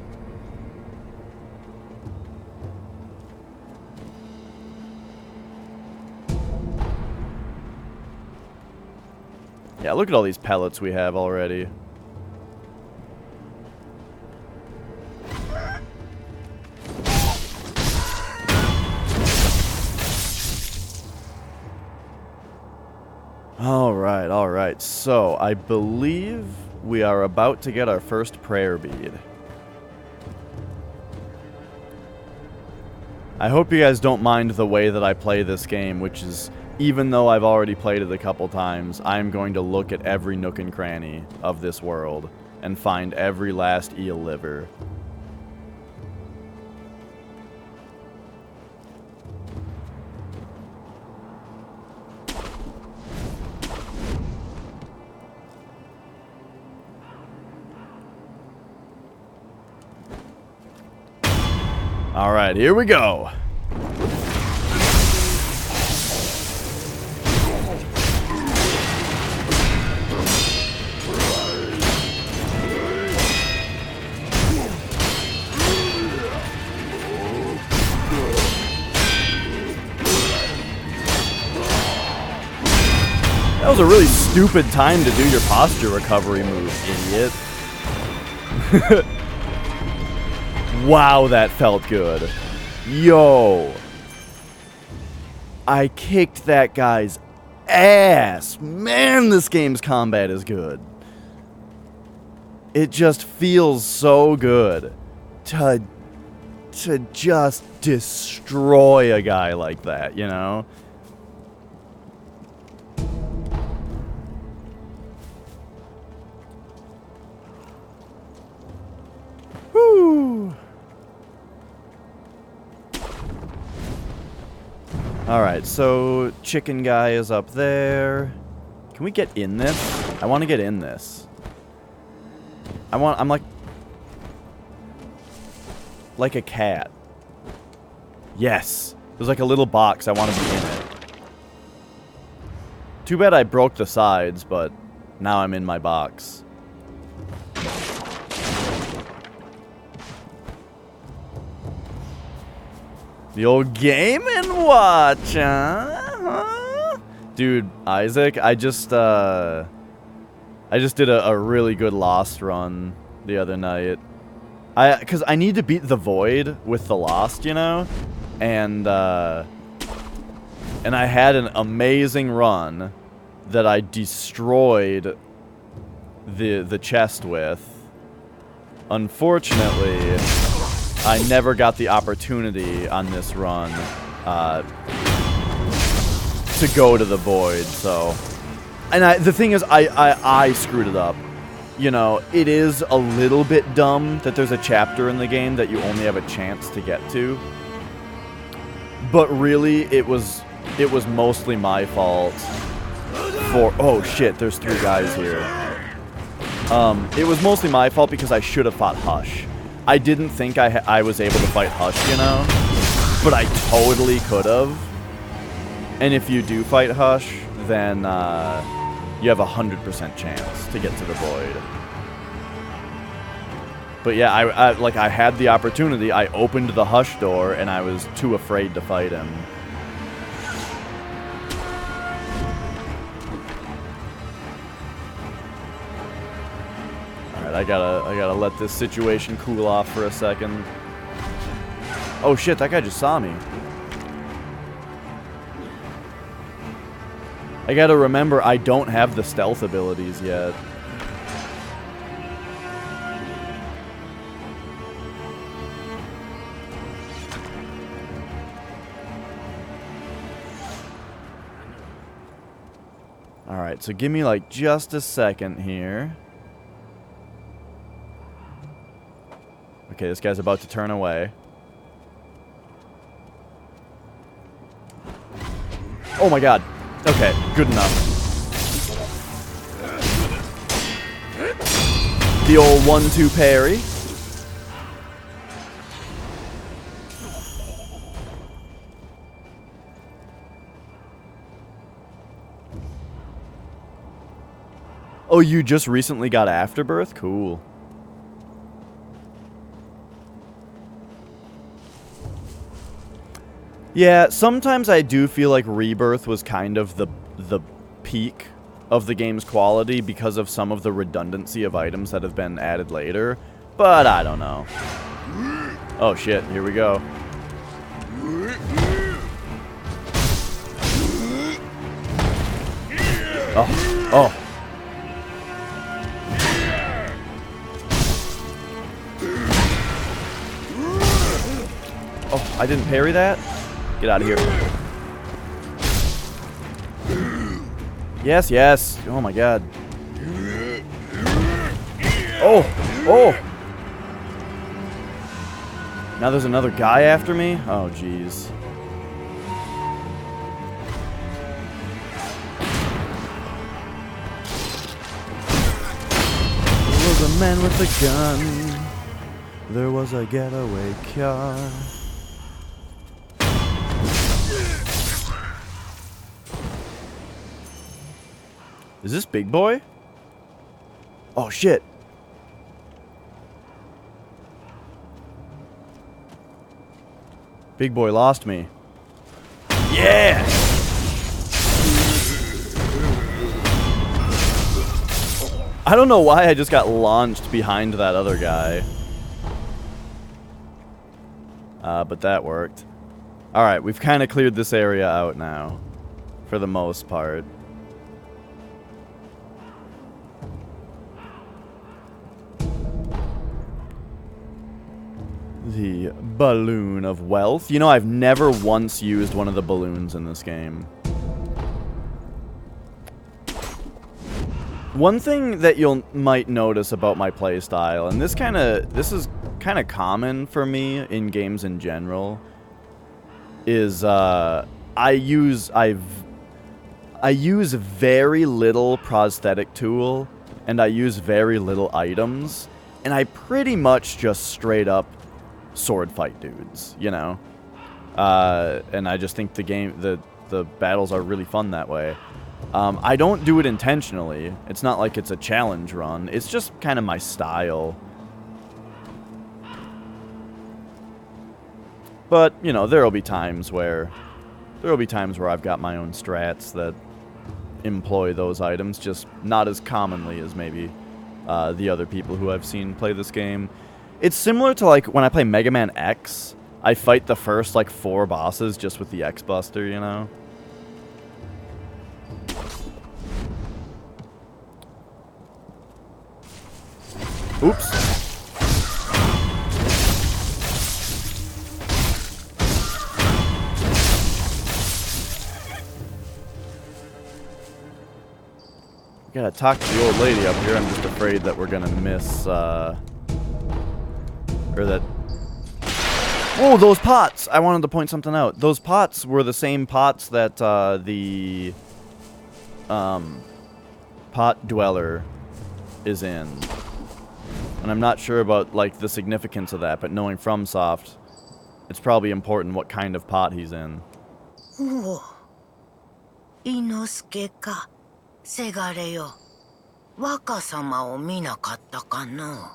Yeah, look at all these pellets we have already. Alright, alright. So, I believe we are about to get our first prayer bead. I hope you guys don't mind the way that I play this game, which is, even though I've already played it a couple times, I'm going to look at every nook and cranny of this world and find every last eel liver. Alright, here we go. That was a really stupid time to do your posture recovery move, idiot. Wow, that felt good. Yo. I kicked that guy's ass. Man, this game's combat is good. It just feels so good to just destroy a guy like that, you know? Whew. Alright, so chicken guy is up there. Can we get in this? I want to get in this. I'm like a cat. Yes. There's like a little box. I want to be in it. Too bad I broke the sides, but now I'm in my box. The old Game & Watch, huh? Dude, Isaac, I just did a really good Lost run the other night. Because I need to beat the Void with the Lost, you know? And I had an amazing run that I destroyed the chest with. Unfortunately, I never got the opportunity on this run to go to the Void, so... And the thing is, I screwed it up. You know, it is a little bit dumb that there's a chapter in the game that you only have a chance to get to. But really, it was mostly my fault for... Oh shit, there's 3 guys here. It was mostly my fault because I should have fought Hush. I didn't think I was able to fight Hush, you know? But I totally could have. And if you do fight Hush, then you have a 100% chance to get to the Void. But yeah, I had the opportunity. I opened the Hush door, and I was too afraid to fight him. I gotta let this situation cool off for a second. Oh shit, that guy just saw me. I gotta remember, I don't have the stealth abilities yet. Alright, so give me like just a second here. Okay, this guy's about to turn away. Oh my god. Okay, good enough. The old 1-2 parry. Oh, you just recently got Afterbirth? Cool. Yeah, sometimes I do feel like Rebirth was kind of the peak of the game's quality because of some of the redundancy of items that have been added later, but I don't know. Oh shit, here we go. Oh, oh. Oh, I didn't parry that? Get out of here. Yes, yes. Oh my god. Oh, oh. Now there's another guy after me? Oh, jeez. There was a man with a gun. There was a getaway car. Is this Big Boy? Oh, shit. Big Boy lost me. Yeah! I don't know why I just got launched behind that other guy. But that worked. Alright, we've kind of cleared this area out now. For the most part. The balloon of wealth. You know, I've never once used one of the balloons in this game. One thing that might notice about my playstyle, and this is kind of common for me in games in general, is I use very little prosthetic tool, and I use very little items, and I pretty much just straight up sword fight dudes, you know? And I just think the battles are really fun that way. I don't do it intentionally. It's not like it's a challenge run. It's just kind of my style. But, you know, there'll be times where I've got my own strats that employ those items, just not as commonly as maybe the other people who I've seen play this game. It's similar to, like, when I play Mega Man X, I fight the first, like, 4 bosses just with the X-Buster, you know? Oops. Gotta talk to the old lady up here. I'm just afraid that we're gonna miss, or that... Whoa, those pots! I wanted to point something out. Those pots were the same pots that, the... pot dweller is in. And I'm not sure about, like, the significance of that, but knowing FromSoft, it's probably important what kind of pot he's in. Inosuke ka, segare yo. Waka-sama o minakatta ka no?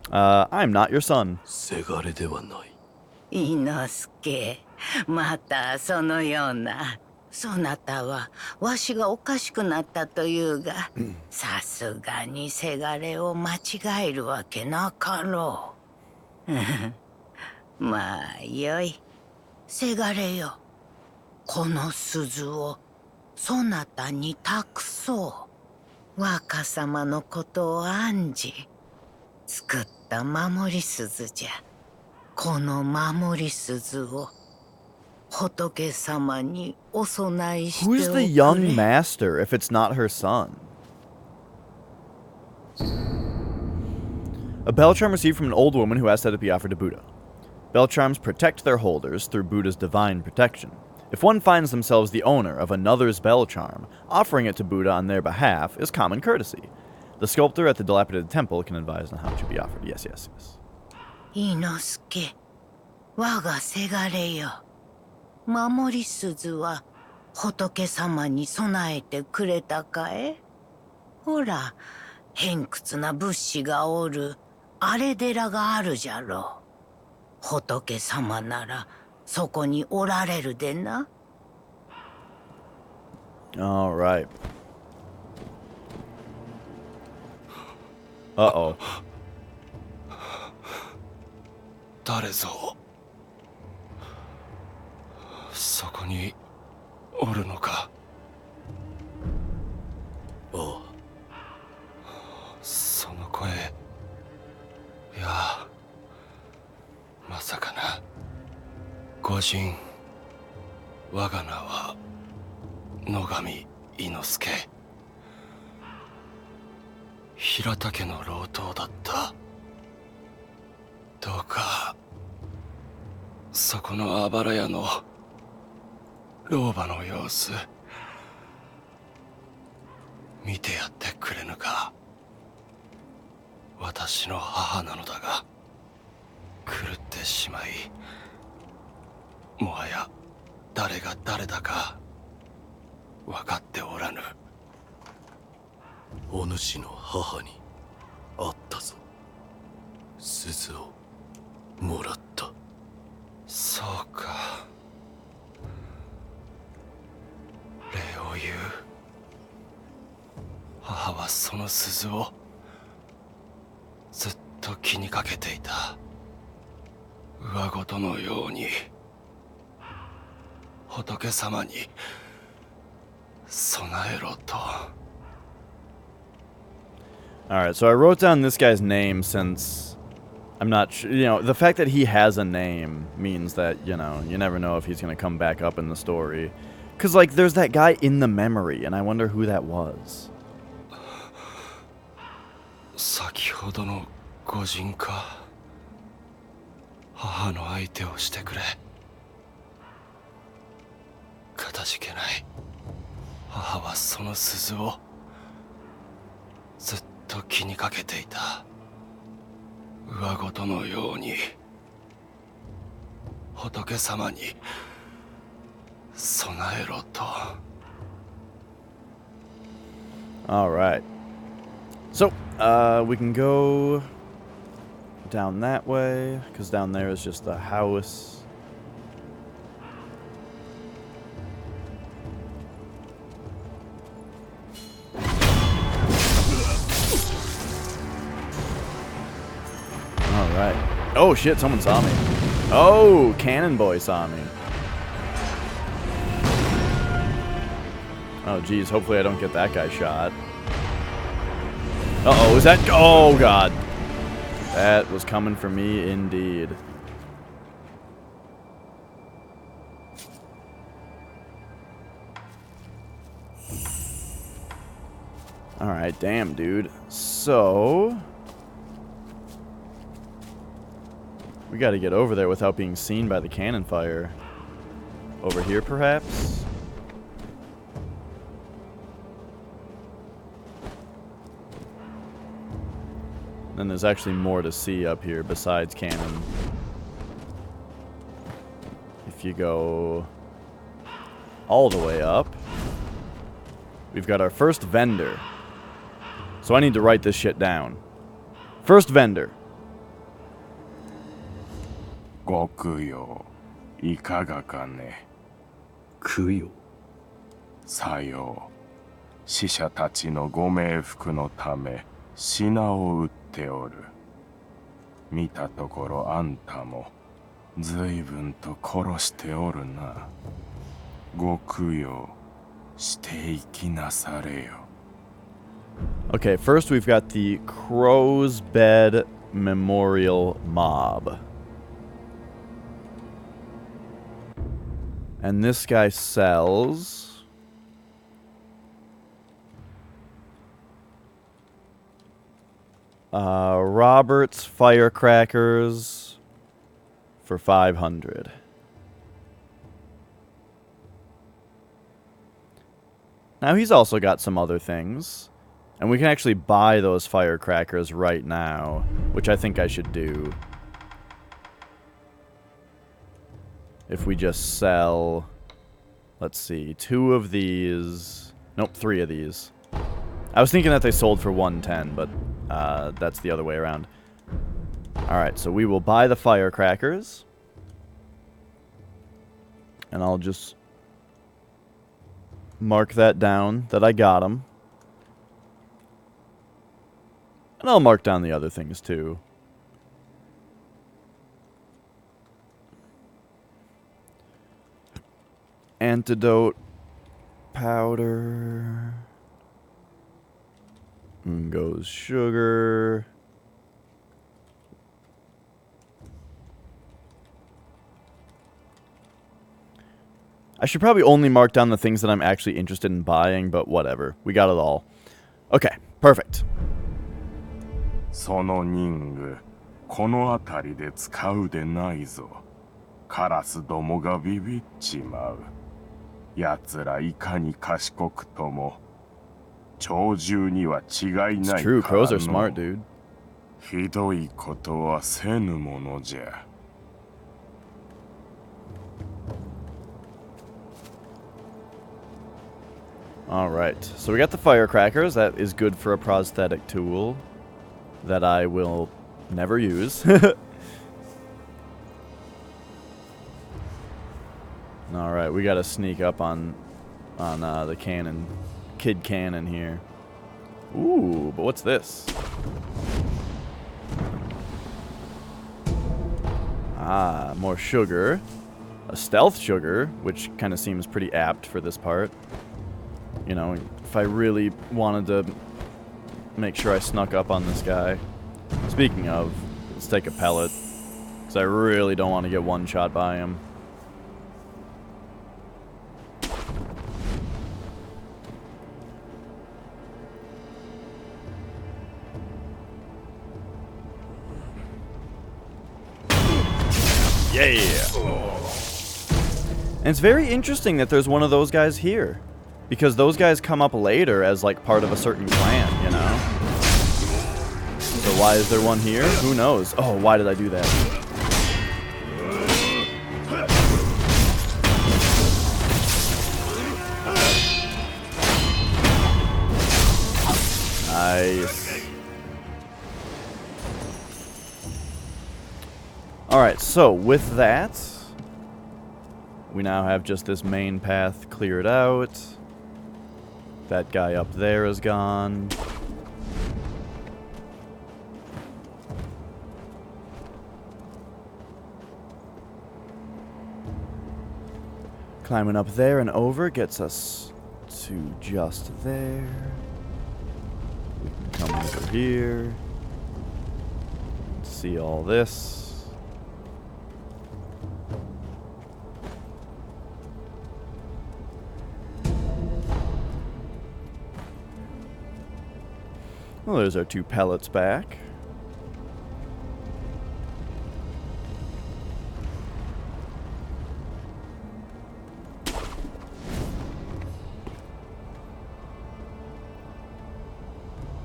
I'm not your son. せがれではない。Inosuke, またそのような。そなたはわしがおかしくなったというが、さすがにせがれを間違えるわけなかろう。まあよい。せがれよ。この鈴をそなたに託そう。若様のことを案じ作った守り鈴じゃ。この守り鈴を仏様にお供えしておくれ。 Who's the young master if it's not her son? A bell charm received from an old woman who asked that it be offered to Buddha. Bell charms protect their holders through Buddha's divine protection. If one finds themselves the owner of another's bell charm, offering it to Buddha on their behalf is common courtesy. The sculptor at the dilapidated temple can advise on how it should be offered. Yes, yes, yes. 伊之助、我がせがれよ。守り鈴は仏様に備えてくれたかえ？ほら、偏屈な仏師がおるあれ寺があるじゃろう。仏様ならそこにおられるでな。All right. Uh-oh. 誰ぞそこにおるのか。ああ、その声、いやまさかな。御神、我が名は野上伊之助。平田家の老頭だった。どうかそこのあばら屋の老婆の様子見てやってくれぬか。私の母なのだが狂ってしまい、もはや誰が誰だか分かっておらぬ。お主の母に会ったぞ。鈴をもらった。そうか。礼を言う。母はその鈴をずっと気にかけていた。上事のように仏様に備えろと。Alright, so I wrote down this guy's name since I'm not sure, you know, the fact that he has a name means that, you know, you never know if he's going to come back up in the story. Because, like, there's that guy in the memory, and I wonder who that was. 先ほどの御神か。母の相手をしてくれ。かたじけない。母はその鈴をずっと気にかけていた。上事のように仏様に備えろと。Alright. So, we can go down that way, because down there is just the house. Alright. Oh shit, someone saw me. Oh, Cannon Boy saw me. Oh geez, hopefully I don't get that guy shot. Uh-oh, is that... Oh god. That was coming for me indeed. Alright, damn dude. So... we gotta get over there without being seen by the cannon fire. Over here, perhaps? Then there's actually more to see up here besides cannon. If you go all the way up, we've got our first vendor. So I need to write this shit down. First vendor. ご供養いかがかね。供養。さよう。死者たちのご冥福のため品を売っておる。見たところあんたも随分と殺しておるな。ご供養していきなされよ。Okay, first we've got the Crow's Bed Memorial Mob. And this guy sells... Robert's Firecrackers for 500. Now he's also got some other things. And we can actually buy those firecrackers right now, which I think I should do. If we just sell, let's see, 2 of these. Nope, 3 of these. I was thinking that they sold for 110, but that's the other way around. Alright, so we will buy the firecrackers. And I'll just mark that down, that I got them. And I'll mark down the other things too. Antidote powder. And goes sugar. I should probably only mark down the things that I'm actually interested in buying, but whatever. We got it all. Okay, perfect. その人具、この辺りで使うでないぞ。カラスどもがビビっちまう。奴らいかに賢くとも、鳥獣には違いないからの。 It's true, crows are smart, dude. ひどいことはせぬものじゃ。Alright, so we got the firecrackers. That is good for a prosthetic tool that I will never use. Alright, we gotta sneak up on the cannon, kid cannon here. Ooh, but what's this? Ah, more sugar. A stealth sugar, which kind of seems pretty apt for this part. You know, if I really wanted to make sure I snuck up on this guy. Speaking of, let's take a pellet, because I really don't want to get one shot by him. Yeah! And it's very interesting that there's one of those guys here. Because those guys come up later as, like, part of a certain clan, you know? So why is there one here? Who knows? Oh, why did I do that? Nice. Alright, so with that, we now have just this main path cleared out. That guy up there is gone. Climbing up there and over gets us to just there. We can come over here. See all this. Well, there's our 2 pellets back.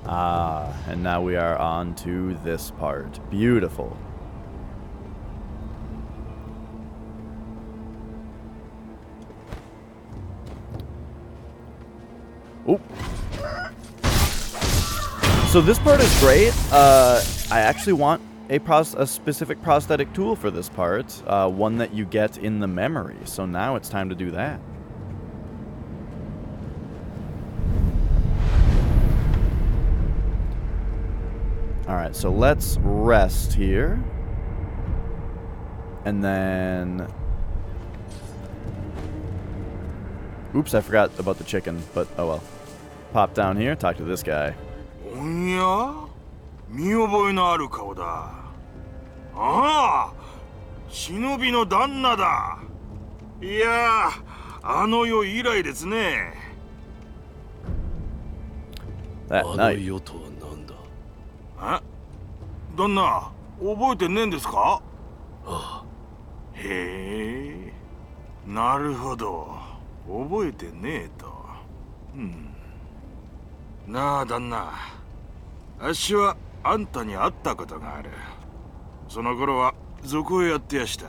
Ah, and now we are on to this part. Beautiful. Oh. So this part is great. I actually want a specific prosthetic tool for this part. One that you get in the memory. So now it's time to do that. Alright, so let's rest here. And then... Oops, I forgot about the chicken, but oh well. Pop down here, talk to this guy. おや見覚えのある顔だ。ああ忍びの旦那だ。いやあの世以来ですね。 That あの night. 世とは何だ。旦那覚えてねえんですか。ああ、へえなるほど覚えてねえと。なあ旦那、あっしはあんたに会ったことがある。その頃は賊をやってやした。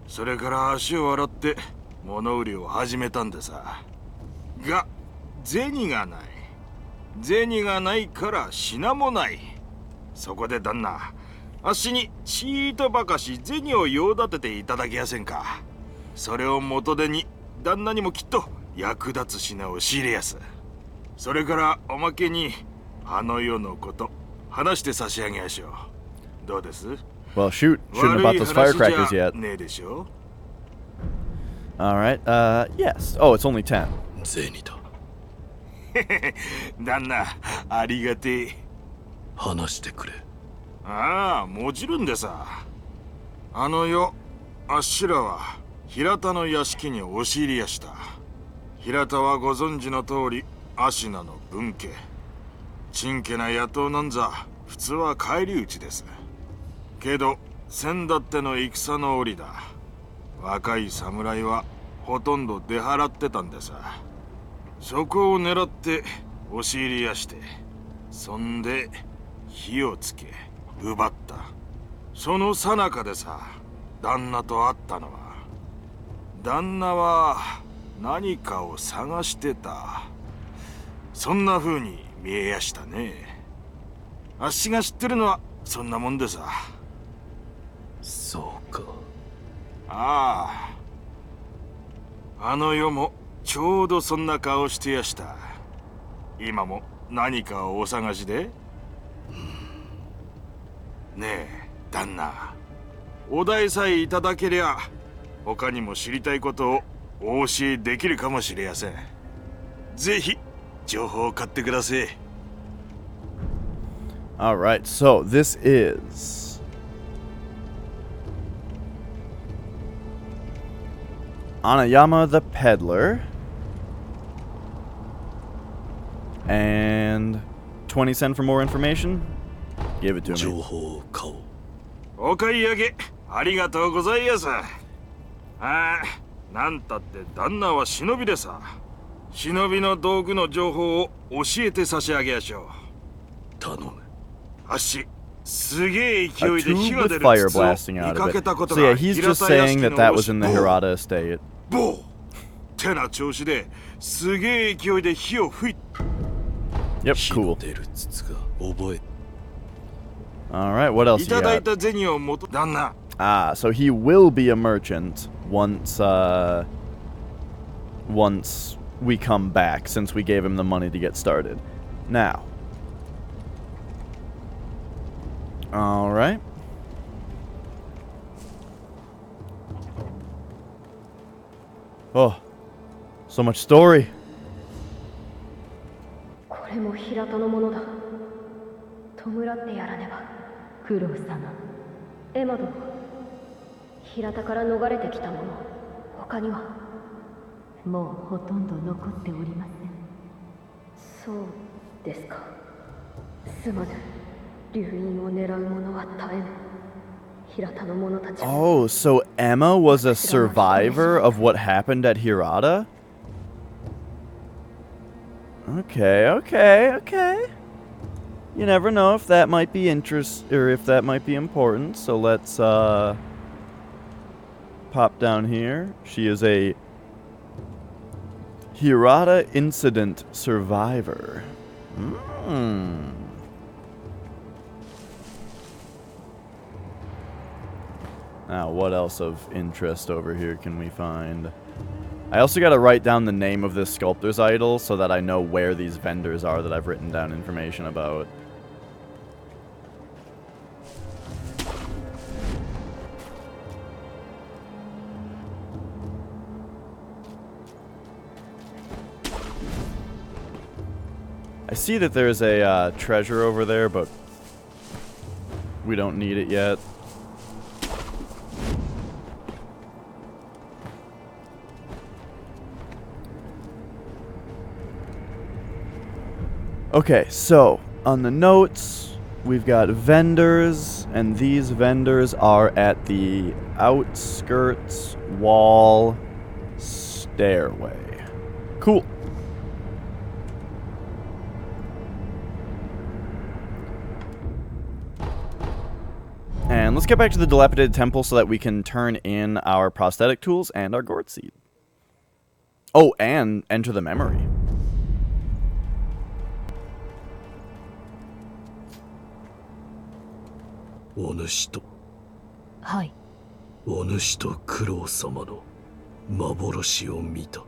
それから足を洗って物売りを始めたんでさ。が銭がない。銭がないから品もない。そこで旦那、あっしにちーとばかし銭を用立てていただけやせんか。それを元手に旦那にもきっと役立つ品を仕入れやす。それからおまけにあの世のこと話して差し上げやしょう。どうです？ Well, shoot. Shouldn't have bought those firecrackers yet. ねえでしょ。 Alright, yes. Oh, it's only 10. 銭だ。旦那、ありがてえ。話してくれ。ああ、もちろんでさ。あの世、あっしらは平田の屋敷に押し入りやした。平田はご存知の通り、芦名の分家。ちんけな野党なんざ、普通は返り討ちです。けど、先だっての戦の折だ。若い侍はほとんど出払ってたんでさ。そこを狙って押し入りやして、そんで火をつけ奪った。その最中でさ、旦那と会ったのは。旦那は何かを探してた。そんな風に見えやしたね。あっしが知ってるのはそんなもんでさ。そうか。ああ、あの世もちょうどそんな顔してやした。今も何かをお探しで？ねえ旦那、お題さえいただけりゃ他にも知りたいことをお教えできるかもしれやせん。ぜひ情報を買ってください。 Alright, so this is... Anayama the Peddler. And 20 cents for more information? Give it to 情 me. 報を買おう。お買い上げありがとうございやす。ああ、なんたって旦那は忍びでさ。忍びの道具の情報を教えて差し上げやしょう。頼む。あっし、すげえ A 勢いで火 tube が with 出る fire 筒を blasting 見 out か of けた it. こと So が yeah, he's just saying that that was in the Hirata estate. ボーってな調子ですげえ勢いで火を吹い Yep, 火の cool. 出る筒が覚え。Alright, what else い you ただい got? た銭を元旦那。 Ah, so he will be a merchant once we come back, since we gave him the money to get started. Now. Alright. Oh, so much story. これも平田のものだ。弔ってやらねば。九郎様。エマ殿、平田から逃れてきた者、他には？もうほとんど残っておりません。そうですか。すまぬ。流飲を狙う者は絶えぬ。平田の者たちは。 Oh, so Emma was a survivor of what happened at Hirata? Okay, okay, okay. You never know if that might be or if that might be important. So let's pop down here. She is a Hirata incident survivor. Now, what else of interest over here can we find? I also got to write down the name of this sculptor's idol so that I know where these vendors are that I've written down information about. I see that there's a treasure over there, but we don't need it yet. Okay, so on the notes, we've got vendors, and these vendors are at the outskirts wall stairway. Cool. And let's get back to the dilapidated temple so that we can turn in our prosthetic tools and our gourd seed. Oh, and enter the memory. Hi. お主と九郎様の幻を見た。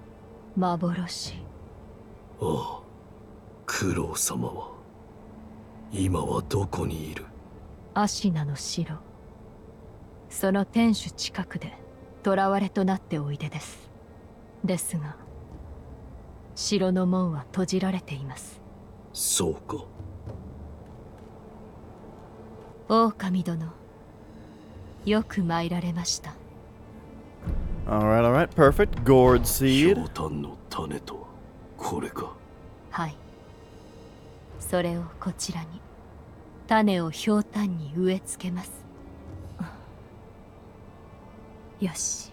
幻。ああ、九郎様は今はどこにいる？アシナの城。その天守近くで囚われとなっておいでです。ですが、城の門は閉じられています。そうか。狼殿、よく参られました。Alright, alright, perfect. Gourd seed. ひょうたんの種とはこれか。はい。それをこちらに。種をひょうたんに植え付けます。よし。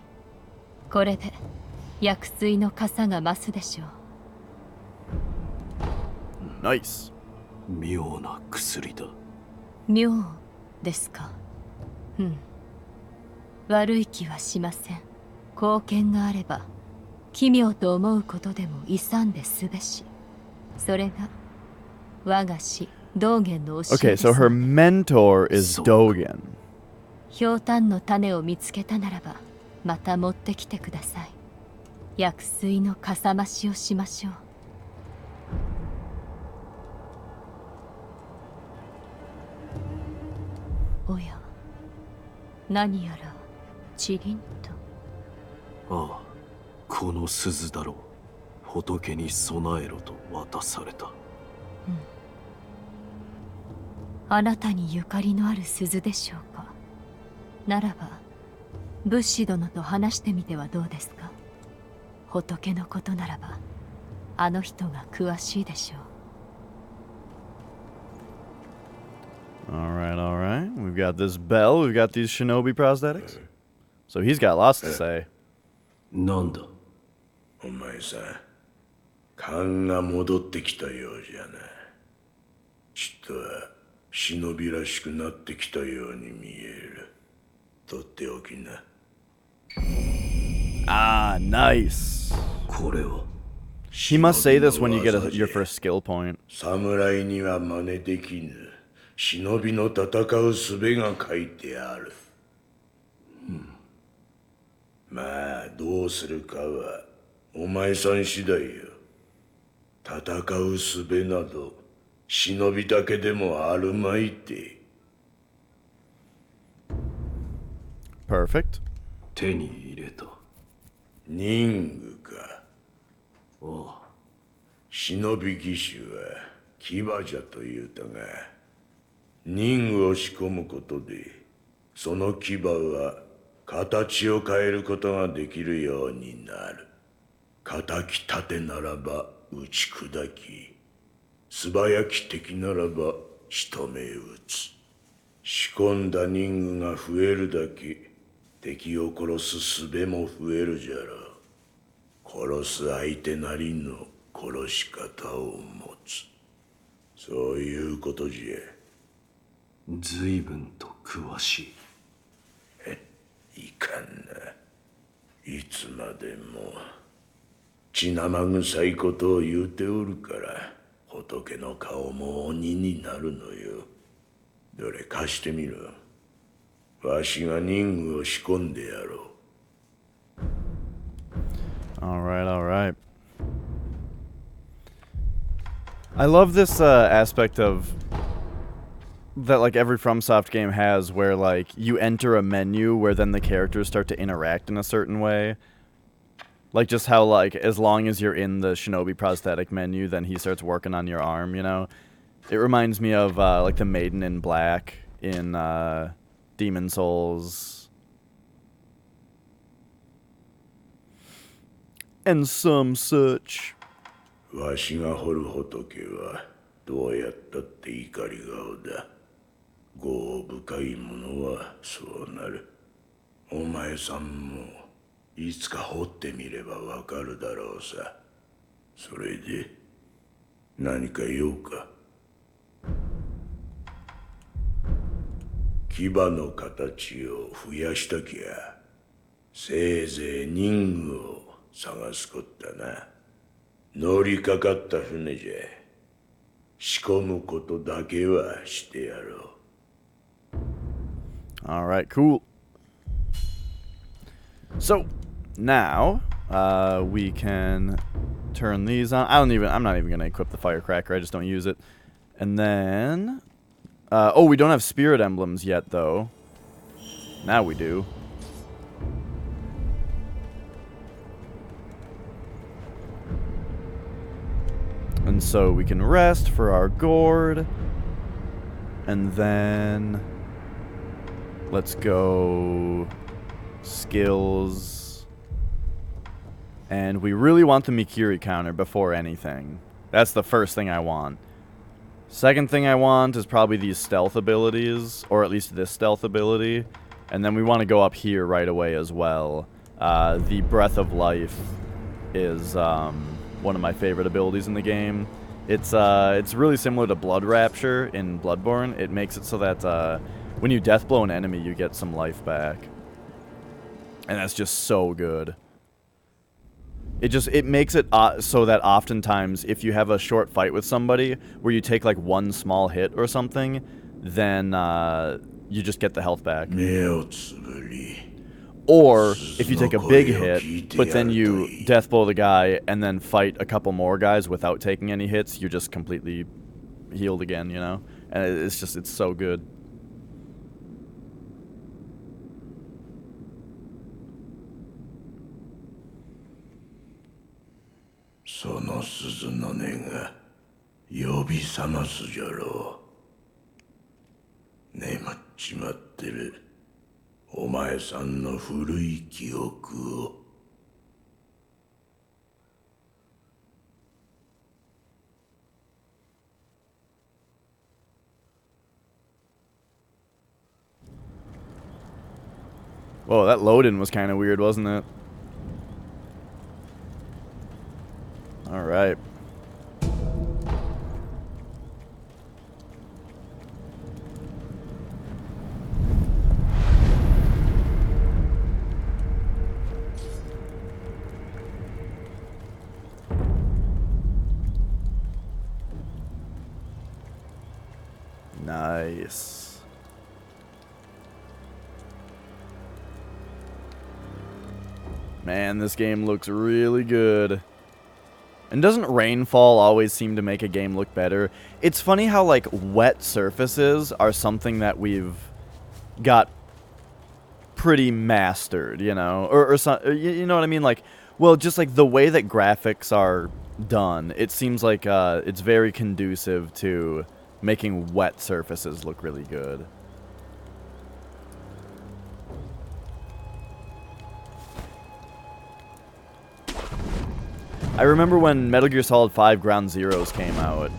これで薬水の傘が増すでしょう。ナイス。妙な薬だ。妙ですか。うん。悪い気はしません。貢献があれば奇妙と思うことでも勇んですべし。それが我が師道元の教えです。Okay, so her mentor is Dogen. ひょうたんの種を見つけたならばまた持ってきてください。薬水のかさ増しをしましょう。おや、何やらチリンと。ああ、この鈴だろう。仏に備えろと渡された。うん。あなたにゆかりのある鈴でしょうか。ならば仏師殿と話してみてはどうですか。仏のことならばあの人が詳しいでしょう。Alright, alright. We've got this bell, we've got these shinobi prosthetics. So he's got lots to say. なんだ。お前さん、勘が戻ってきたようじゃな。ちっとは忍びらしくなってきたように見える。とっておきな。Ah, nice. これは。He must say this when you get your first skill point. 侍には真似できぬ。忍びの戦う術が書いてある。まあどうするかはお前さん次第よ。戦う術など忍びだけでもあるまいて。Perfect. 手に入れた。任具か。ああ。忍び義手は牙じゃと言うたが、任具を仕込むことでその牙は形を変えることができるようになる。敵立てならば打ち砕き、素早き敵ならば仕留め撃つ。仕込んだ任具が増えるだけ敵を殺す術も増えるじゃろう。殺す相手なりの殺し方を持つ。そういうことじゃ。随分と詳しい。いかんな。いつまでも血生臭いことを言うておるから仏の顔も鬼になるのよ。どれ貸してみろ。わしが任具を仕込んでやろう。Alright, alright. I love this aspect of that like every FromSoft game has, where like you enter a menu where then the characters start to interact in a certain way. Like, just how, like, as long as you're in the shinobi prosthetic menu, then he starts working on your arm, you know? It reminds me of, like, the Maiden in Black in, Demon Souls. And some such. わしが掘る仏はどうやったって怒り顔だ。業深いものはそうなる。お前さんもいつか掘ってみればわかるだろうさ。それで何か用か。牙の形を増やしたきゃせいぜい人具を探すこったな。乗りかかった船じゃ仕込むことだけはしてやろう。Alright, cool. So, now, we can turn these on. I'm not even going to equip the firecracker, I just don't use it. And then, oh, we don't have spirit emblems yet, though. Now we do. And so we can rest for our gourd. And then let's go skills. And we really want the Mikiri counter before anything. That's the first thing I want. Second thing I want is probably these stealth abilities, or at least this stealth ability. And then we want to go up here right away as well. The Breath of Life is one of my favorite abilities in the game. It's really similar to Blood Rapture in Bloodborne. It makes it so that when you death blow an enemy, you get some life back. And that's just so good. It makes it so that oftentimes if you have a short fight with somebody where you take like one small hit or something, then you just get the health back. Or if you take a big hit, but then you death blow the guy and then fight a couple more guys without taking any hits, you're just completely healed again, you know? And it's so good. Whoa, that load-in was kind of weird, wasn't it? Alright. Nice. Man, this game looks really good. And doesn't rainfall always seem to make a game look better? It's funny how, like, wet surfaces are something that we've got pretty mastered, you know? Or you know what I mean? Like, well, just, like, the way that graphics are done, it seems like it's very conducive to making wet surfaces look really good. I remember when Metal Gear Solid 5 Ground Zeroes came out.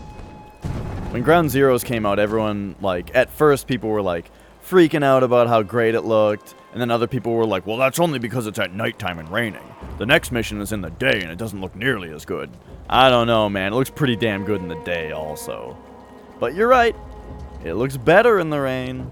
When Ground Zeroes came out, everyone, like, at first people were, like, freaking out about how great it looked, and then other people were like, well, that's only because it's at nighttime and raining. The next mission is in the day, and it doesn't look nearly as good. I don't know, man. It looks pretty damn good in the day, also. But you're right. It looks better in the rain.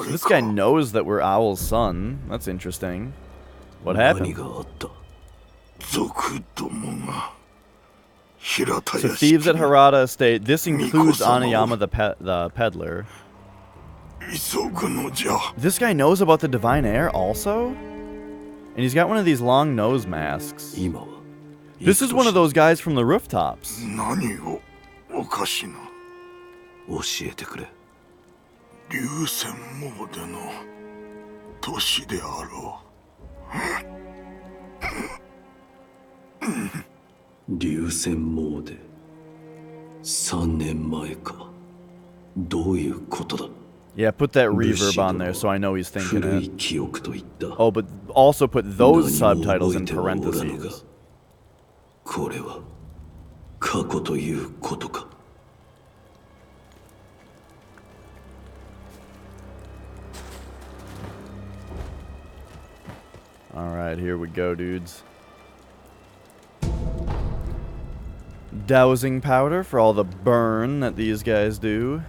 This guy knows that we're Owl's son. That's interesting. What happened? So thieves at Harada Estate. This includes Anayama the peddler. This guy knows about the divine heir also? And he's got one of these long nose masks. This is one of those guys from the rooftops. 何をおかしな。教えてくれ。流線モーデの年であろう。流線モーデ。3年前か。どういうことだ。 Yeah, put that reverb on there so I know he's thinking 古い it. 記憶と言った。Oh, but also put those 何も subtitles 覚 in えてはおらぬが parentheses. これは過去ということか。Alright, here we go, dudes. Dowsing powder for all the burn that these guys do.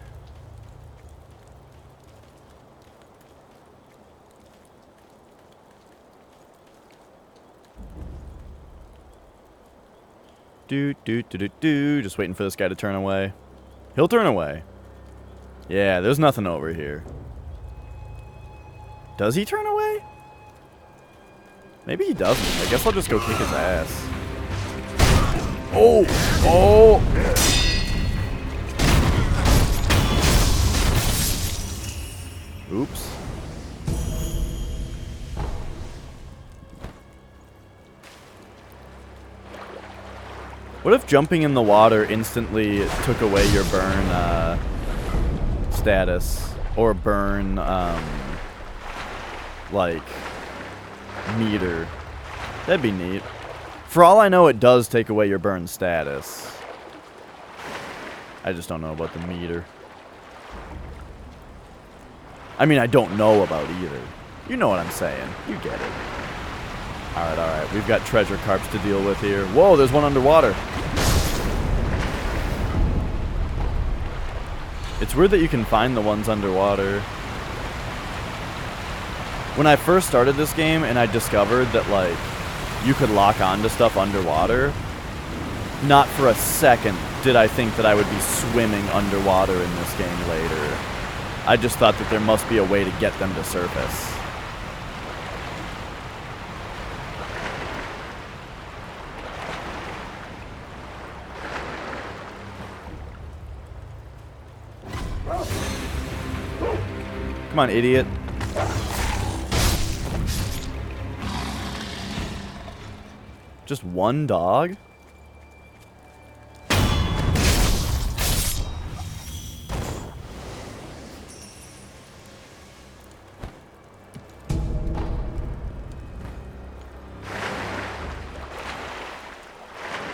Just waiting for this guy to turn away. He'll turn away. Yeah, there's nothing over here. Does he turn away? Maybe he doesn't. I guess I'll just go kick his ass. Oh! Oh! Oops. What if jumping in the water instantly took away your burn status? Or burn, like, meter? That'd be neat. For all I know, it does take away your burn status. I just don't know about the meter. I mean, I don't know about either. You know what I'm saying. You get it. Alright, alright. We've got treasure carps to deal with here. Whoa, there's one underwater. It's weird that you can find the ones underwater. When I first started this game and I discovered that, like, you could lock onto stuff underwater, not for a second did I think that I would be swimming underwater in this game later. I just thought that there must be a way to get them to surface. Come on, idiot. Just one dog?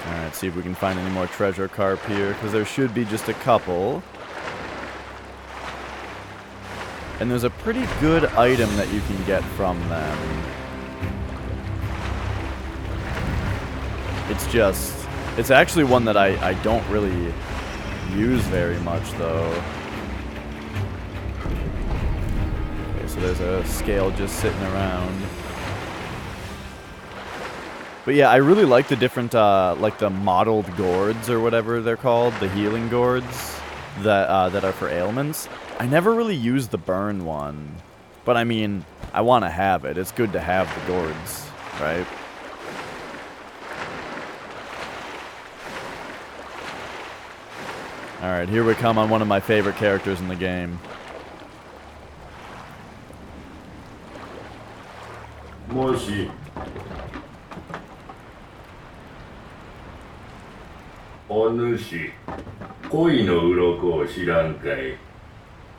Alright, see if we can find any more treasure carp here, because there should be just a couple. And there's a pretty good item that you can get from them. It's actually one that I don't really use very much, though. Okay, so there's a scale just sitting around. But yeah, I really like the different, like the modeled gourds or whatever they're called, the healing gourds that are for ailments. I never really used the burn one, but I mean, I want to have it. It's good to have the gourds, right? Alright, here we come on one of my favorite characters in the game. Moshi. お主、恋の鱗を知らんかい。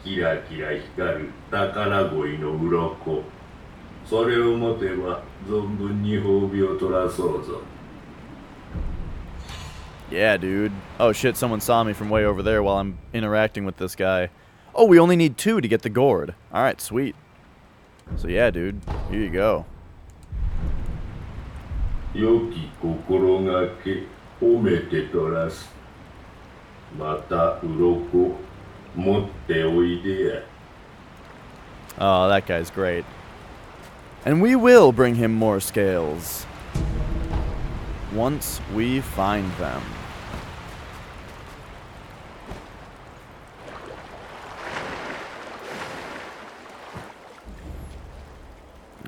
キラキラ光る宝鯉の鱗。それを持てば存分に褒美を取らそうぞ。 Yeah, dude. Oh shit, someone saw me from way over there while I'm interacting with this guy. Oh, we only need 2 to get the gourd. Alright, sweet. So yeah, dude. Here you go. 良き心がけ褒めて取らす。また鱗持っておいでや。 Oh, that guy's great. And we will bring him more scales. Once we find them.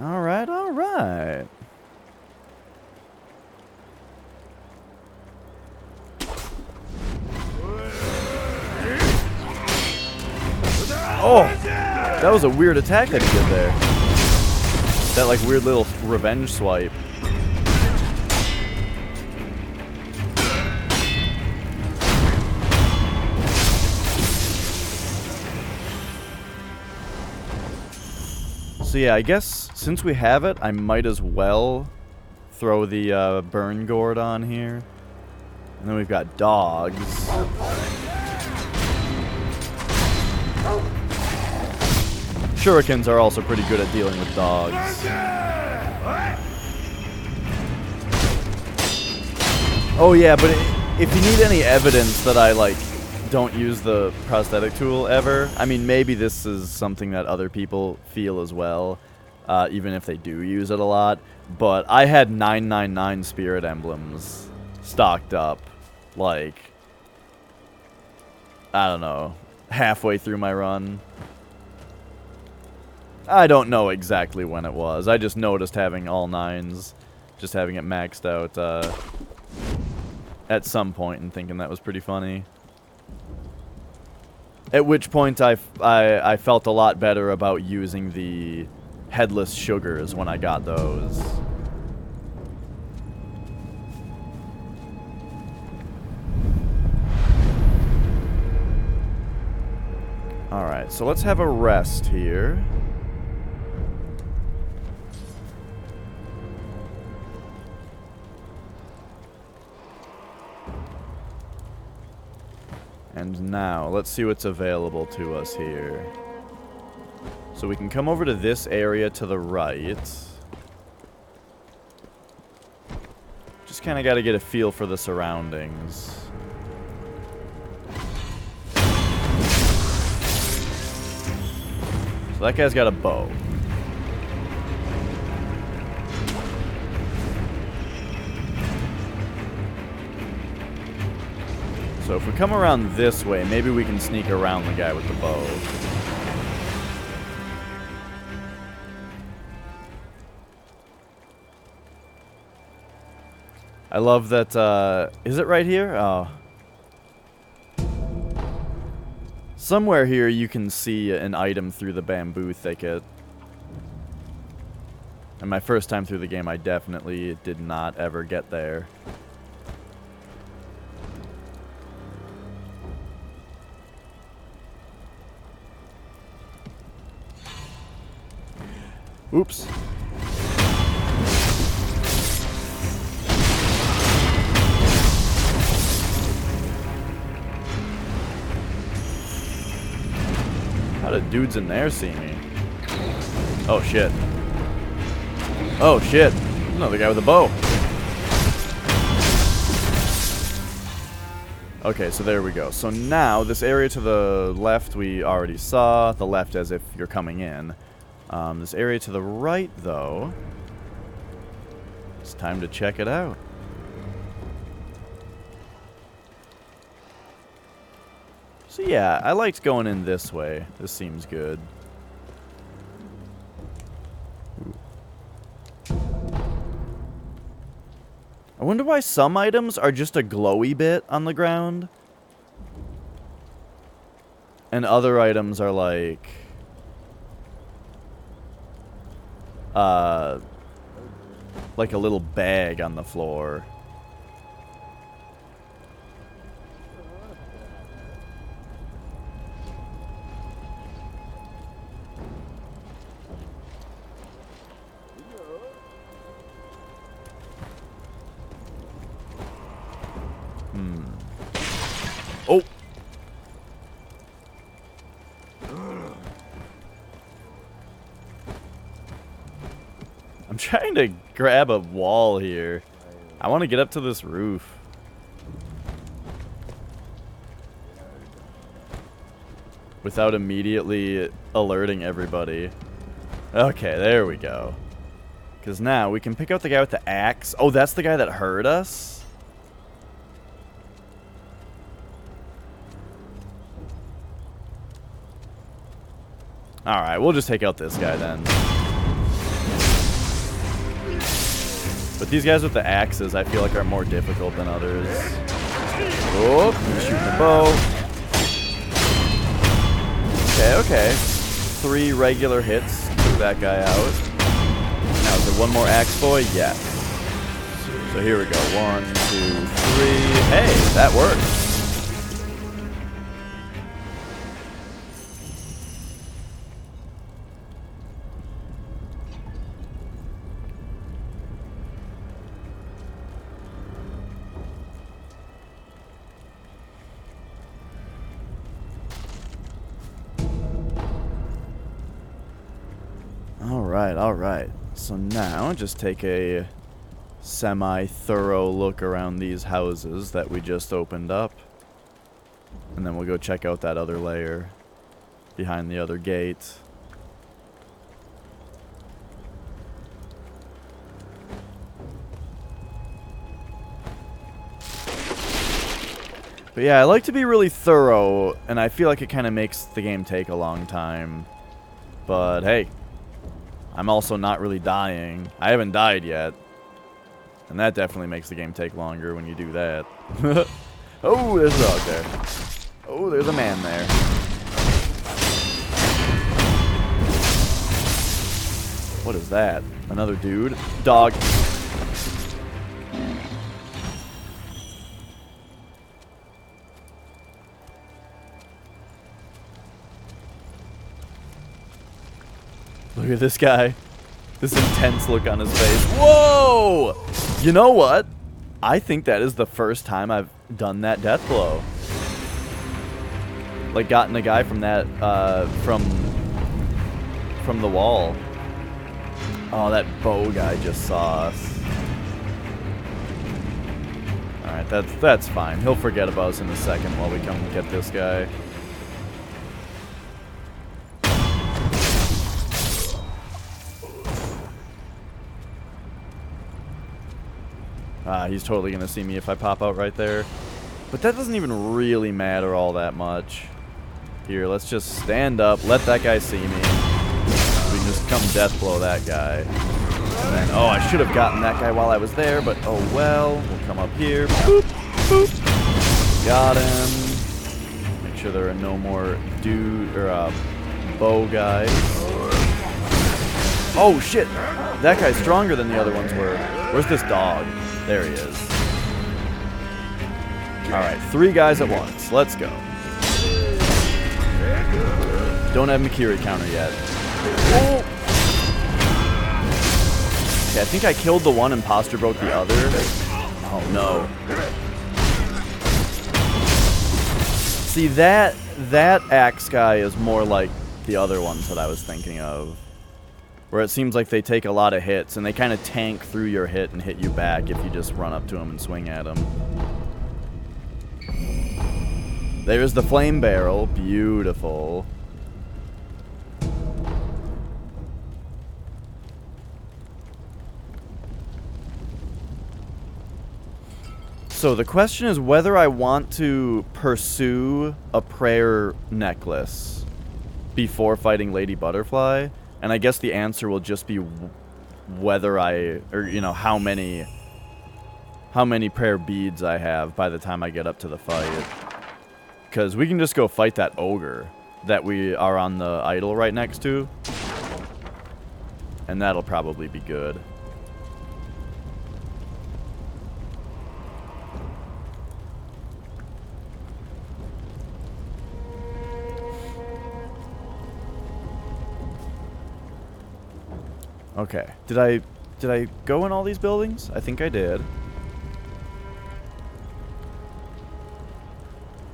Alright, alright. Oh! That was a weird attack that he did there. That like weird little revenge swipe. So yeah, I guess since we have it, I might as well throw the burn gourd on here. And then we've got dogs. Shurikens are also pretty good at dealing with dogs. Oh yeah, but if you need any evidence that I like don't use the prosthetic tool ever, I mean maybe this is something that other people feel as well, even if they do use it a lot. But I had 999 spirit emblems stocked up, like, I don't know, halfway through my run. I don't know exactly when it was. I just noticed having all 9s, just having it maxed out at some point and thinking that was pretty funny. At which point I felt a lot better about using the headless sugars when I got those. Alright, so let's have a rest here. And now, let's see what's available to us here. So we can come over to this area to the right. Just kind of got to get a feel for the surroundings. So that guy's got a bow. So if we come around this way, maybe we can sneak around the guy with the bow. I love that, is it right here? Oh. Somewhere here you can see an item through the bamboo thicket. And my first time through the game, I definitely did not ever get there. Oops. How did dudes in there see me? Oh shit. Oh shit. Another guy with a bow. Okay, so there we go. So now, this area to the left we already saw. The left as if you're coming in. This area to the right, though, it's time to check it out. So yeah, I liked going in this way. This seems good. I wonder why some items are just a glowy bit on the ground. And other items are like... like a little bag on the floor. Oh! I'm trying to grab a wall here. I want to get up to this roof. Without immediately alerting everybody. Okay, there we go. Because now we can pick out the guy with the axe. Oh, that's the guy that hurt us? Alright, we'll just take out this guy then. But these guys with the axes, I feel like, are more difficult than others. Oh, shooting the bow. okay. 3 regular hits. Took that guy out. Now, is there one more axe boy? Yes. So here we go. 1, 2, 3. Hey, that works. Alright. So now, just take a semi-thorough look around these houses that we just opened up. And then we'll go check out that other layer behind the other gate. But yeah, I like to be really thorough, and I feel like it kind of makes the game take a long time. But hey, I'm also not really dying. I haven't died yet. And that definitely makes the game take longer when you do that. Oh, there's a dog there. Oh, there's a man there. What is that? Another dude? Dog. Look at this guy. This intense look on his face. Whoa! You know what? I think that is the first time I've done that death blow. Like, gotten a guy from that, from the wall. Oh, that bow guy just saw us. Alright, that's fine. He'll forget about us in a second while we come get this guy. He's totally going to see me if I pop out right there. But that doesn't even really matter all that much. Here, let's just stand up, let that guy see me. We can just come death blow that guy. And then, oh, I should have gotten that guy while I was there, but oh well. We'll come up here. Boop, boop. Got him. Make sure there are no more bow guys. Oh, shit. That guy's stronger than the other ones were. Where's this dog? There he is. Alright, 3 guys at once. Let's go. Don't have Mikiri counter yet. Oh. Okay, I think I killed the one and posture broke the other. Oh no. See, that axe guy is more like the other ones that I was thinking of. Where it seems like they take a lot of hits, and they kind of tank through your hit and hit you back if you just run up to them and swing at them. There's the flame barrel. Beautiful. So the question is whether I want to pursue a prayer necklace before fighting Lady Butterfly. And I guess the answer will just be whether how many prayer beads I have by the time I get up to the fight. Because we can just go fight that ogre that we are on the idol right next to. And that'll probably be good. Okay. Did I go in all these buildings? I think I did.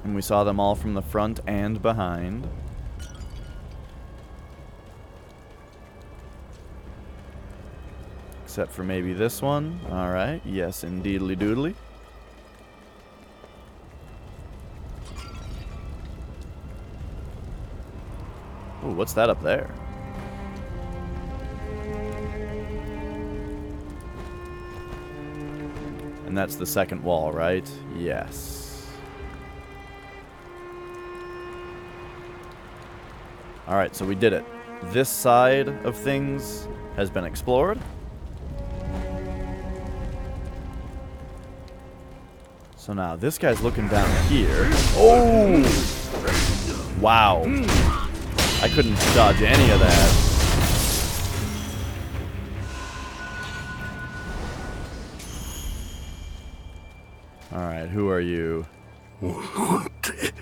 And we saw them all from the front and behind. Except for maybe this one. Alright. Yes, indeedly doodly. Ooh, what's that up there? And that's the second wall, right? Yes. Alright, so we did it. This side of things has been explored. So now, this guy's looking down here. Oh! Wow. I I couldn't dodge any of that. Alright, who are you? なんて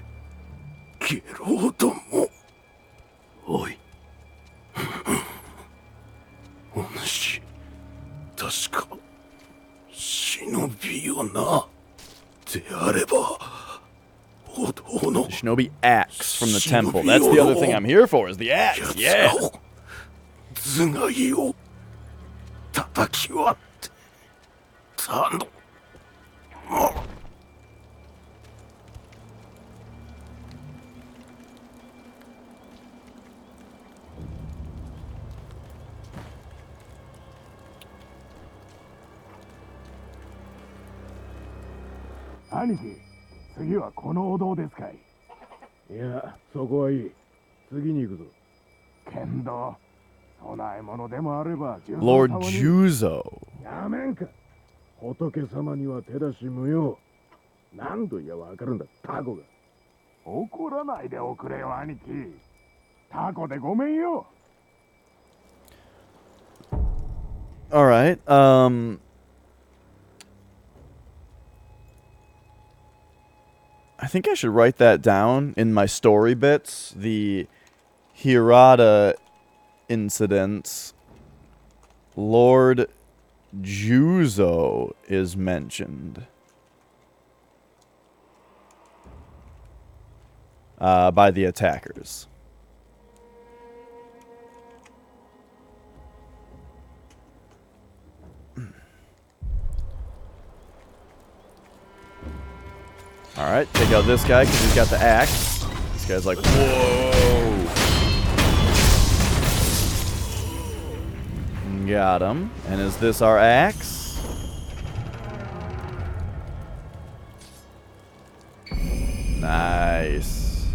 ゲロども。おい。お主確か忍びよな。であればお堂の Shinobi axe from the temple. That's the other thing I'm here for, is the axe. Yeah. 頭蓋を叩き割って頼む。兄貴、次はこのお堂ですかい。いや、そこはいい。次に行くぞ。けんど、供え物でもあれば、Lord Juzo. やめんか。仏様には手出し無用。何度言やわかるんだ、タコが。怒らないでおくれよ、兄貴。タコでごめんよ。Alright, I think I should write that down in my story bits. The Hirata incidents. Lord Juzo is mentioned. By the attackers. Alright, take out this guy because he's got the axe. This guy's like, whoa! Got him. And is this our axe? Nice.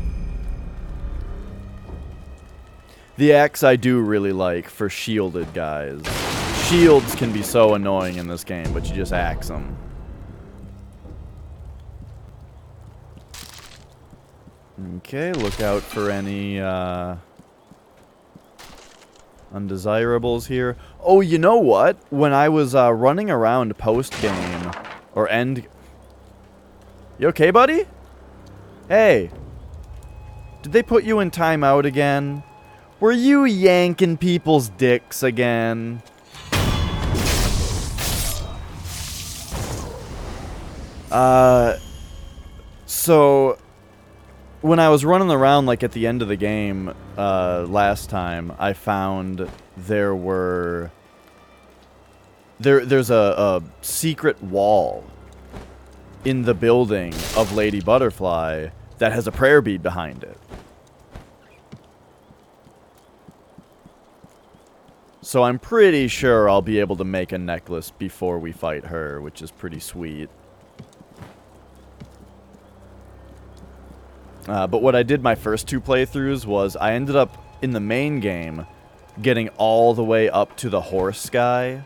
The axe I do really like for shielded guys. Shields can be so annoying in this game, but you just axe them. Okay, look out for any undesirables here. Oh, you know what? When I was running around post-game, or end... You okay, buddy? Hey. Did they put you in timeout again? Were you yanking people's dicks again? So... When I was running around, like, at the end of the game, last time, I found there were... There's a secret wall in the building of Lady Butterfly that has a prayer bead behind it. So I'm pretty sure I'll be able to make a necklace before we fight her, which is pretty sweet. But what I did my first two playthroughs was I ended up in the main game getting all the way up to the horse guy.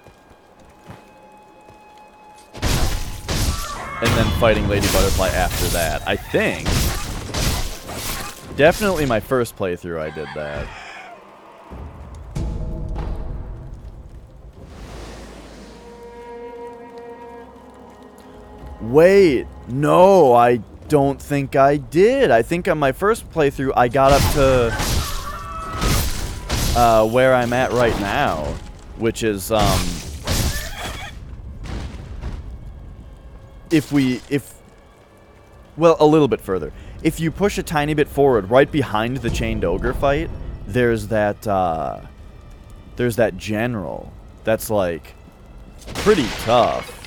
And then fighting Lady Butterfly after that. I think. Definitely my first playthrough I did that. Wait, no, I don't think I did. I think on my first playthrough I got up to where I'm at right now, which is well, a little bit further. If you push a tiny bit forward, right behind the chained ogre fight, there's that general that's like pretty tough.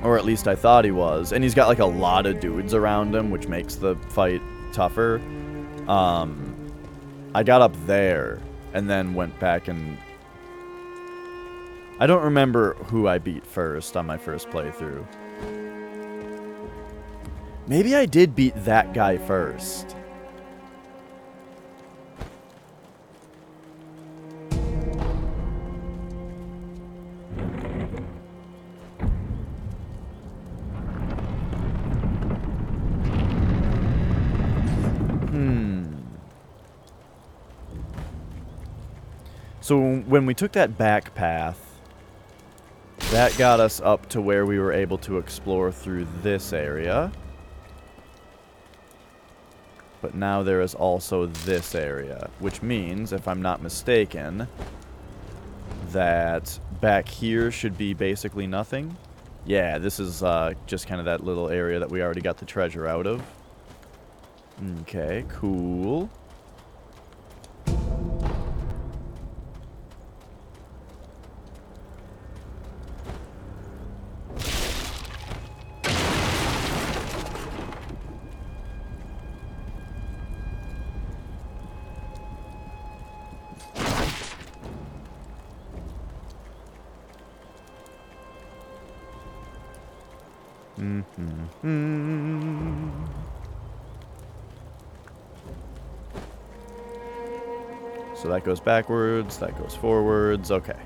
Or at least I thought he was. And he's got like a lot of dudes around him, which makes the fight tougher. I got up there and then went back and... I don't remember who I beat first on my first playthrough. Maybe I did beat that guy first. So when we took that back path, that got us up to where we were able to explore through this area. But now there is also this area, which means, if I'm not mistaken, that back here should be basically nothing. Yeah, this is just kind of that little area that we already got the treasure out of. Okay, cool. So that goes backwards, that goes forwards, okay.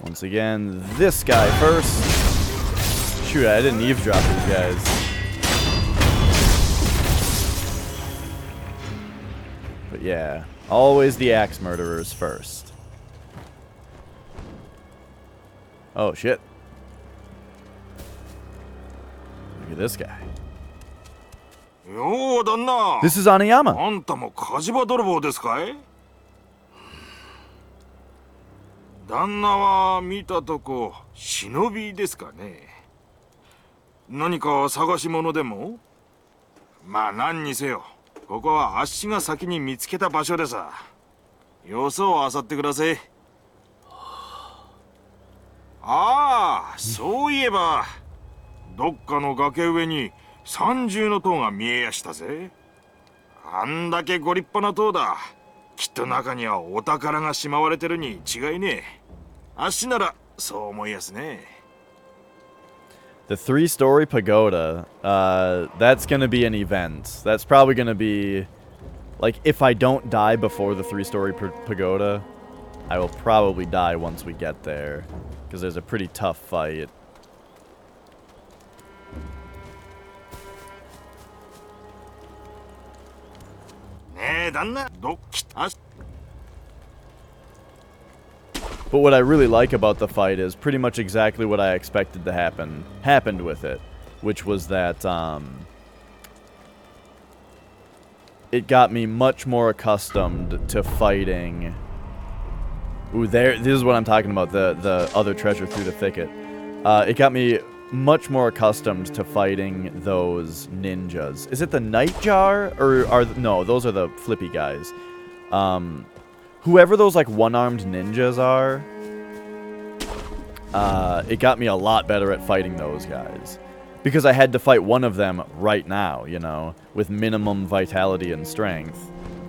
Once again, this guy first. Shoot, I didn't eavesdrop these guys. But yeah, always the axe murderers first. Oh, shit. Look at this guy. This is Aniyama. あんたも火事場泥棒ですかい？旦那は見たとこ忍びですかね。何か探し物でも？まあ何にせよ、ここはあっしが先に見つけた場所でさ。よそを漁ってください。ああ、そういえばどっかの崖上に三重の塔が見えやしたぜ。あんだけご立派な塔だ。きっと中にはお宝がしまわれてるに違いねえ。あっしならそう思いやすね。The 3-story pagoda, that's gonna be an event. That's probably gonna be, like, if I don't die before the 3-story pagoda, I will probably die once we get there, because there's a pretty tough fight. But what I really like about the fight is pretty much exactly what I expected to happen happened with it, which was that it got me much more accustomed to fighting. Ooh, this is what I'm talking about, the other treasure through the thicket. It got me much more accustomed to fighting those ninjas. Is it the Nightjar? Or no, those are the flippy guys. Whoever those, like, one-armed ninjas are, it got me a lot better at fighting those guys. Because I had to fight one of them right now, you know, with minimum vitality and strength,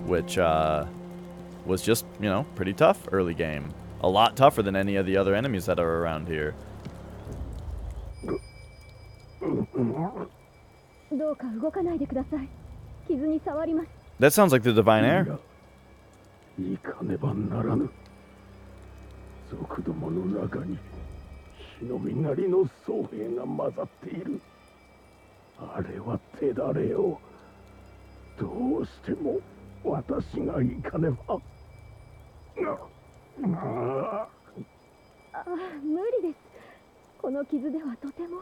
which was just, you know, pretty tough early game. A lot tougher than any of the other enemies that are around here. That sounds like the Divine Air. 行かねばならぬ。族どもの中に忍びなりの僧兵が混ざっている。あれは手だれよ。どうしても私が行かねば。ああ、無理です。この傷ではとても。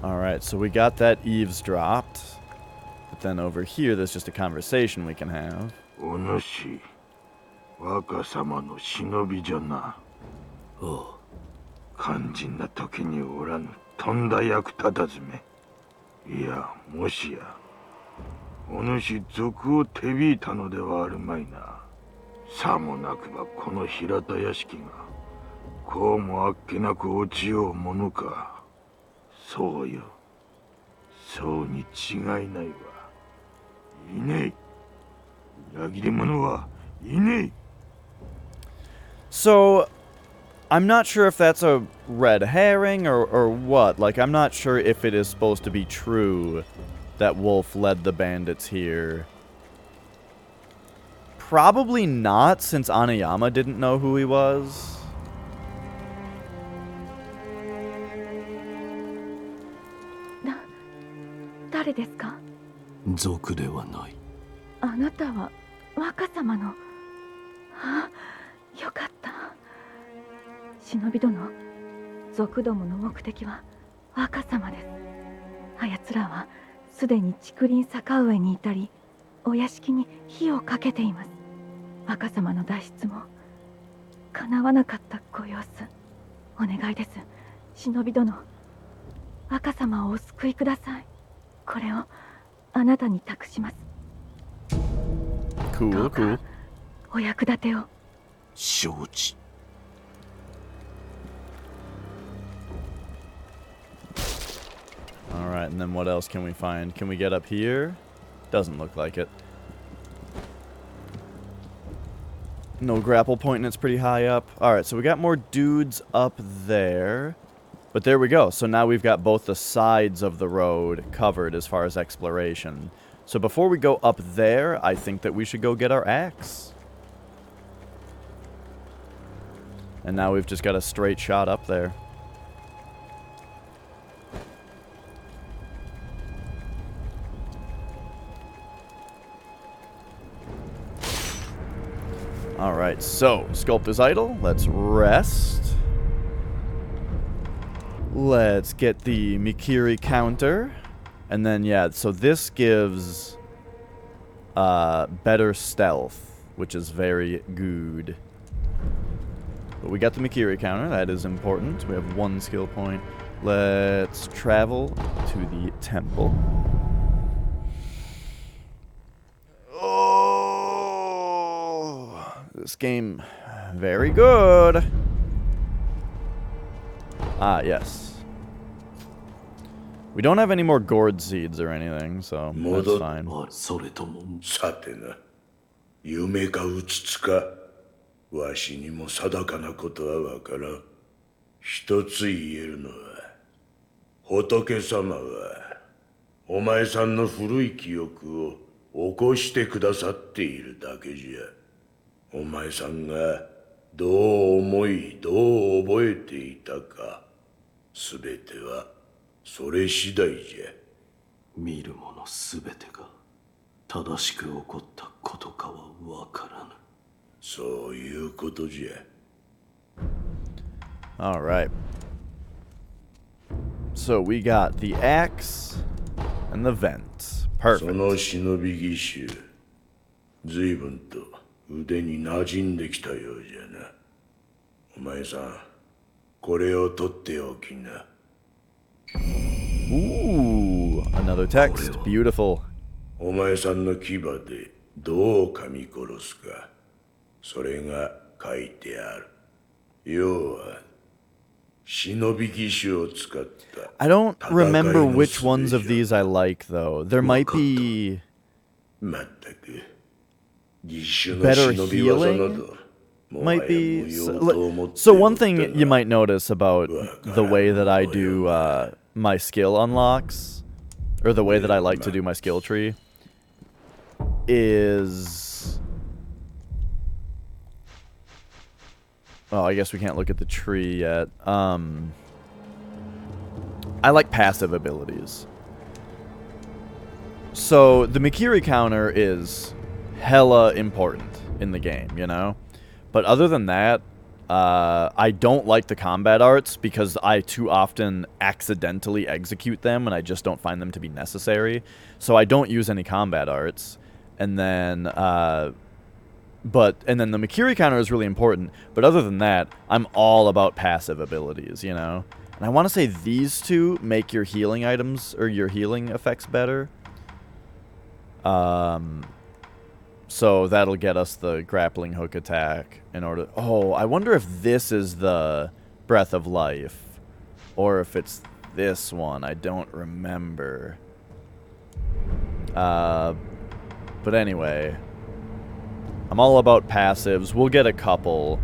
Alright, so we got that eavesdropped. But then over here, there's just a conversation we can have. お主、若様の忍びじゃな。おう。肝心な時におらぬ、とんだ役立たずめ。いや、もしや、お主賊を手引いたのではあるまいな。さもなくばこの平田屋敷が、こうもあっけなく落ちようものか。そうよ。そうに違いないわ。いねえ。裏切り者はいねえ。So, I'm not sure if that's a red herring or what. Like, I'm not sure if it is supposed to be true that Wolf led the bandits here. Probably not, since Aniyama didn't know who he was. 誰ですか？族ではない。あなたは若様の。あ、よかった。忍び殿、族どもの目的は若様です。あやつらはすでに竹林坂上にいたり、お屋敷に火をかけています。若様の脱出も叶わなかったご様子。お願いです、忍び殿。若様をお救いください。これをあなたに託します。Cool, cool. お役立てを。承知。Alright, and then what else can we find? Can we get up here? Doesn't look like it. No grapple point, and it's pretty high up. Alright, so we got more dudes up there. But there we go. So now we've got both the sides of the road covered as far as exploration. So before we go up there, I think that we should go get our axe. And now we've just got a straight shot up there. Alright, so, Sculptor's Idol, let's rest. Let's get the Mikiri counter. And then, yeah, so this gives better stealth, which is very good. But we got the Mikiri counter, that is important. We have 1 skill point. Let's travel to the temple. This game, very good. Ah, yes. We don't have any more gourd seeds or anything, so that's fine. さてな、夢かうつつか、わしにも定かなことはわからん。一つ言えるのは、仏様は、お前さんの古い記憶を起こしてくださっているだけじゃ。お前さんがどう思いどう覚えていたか、すべてはそれ次第じゃ。見るものすべてが正しく起こったことかはわからぬ。そういうことじゃ。Alright. So we got the axe and the vent. そ Perfect. の忍び義手、随分と腕に馴染んできたようじゃな。お前さん、これを取っておきな。Ooh, another text. Beautiful. お前さんの牙でどう噛み殺すか、それが書いてある。要は、忍び義手を使った。 I don't remember which ones of these I like, though. There might be better healing. Might be. So one thing you might notice about the way that I do my skill unlocks, or the way that I like to do my skill tree, is... Oh, I guess we can't look at the tree yet. I like passive abilities. So, the Mikiri counter is hella important in the game, you know? But other than that, I don't like the combat arts because I too often accidentally execute them and I just don't find them to be necessary. So I don't use any combat arts. And then, and then the Mikiri counter is really important. But other than that, I'm all about passive abilities, you know? And I want to say these two make your healing items, or your healing effects better. So that'll get us the grappling hook attack in order... Oh, I wonder if this is the Breath of Life. Or if it's this one. I don't remember. But anyway. I'm all about passives. We'll get a couple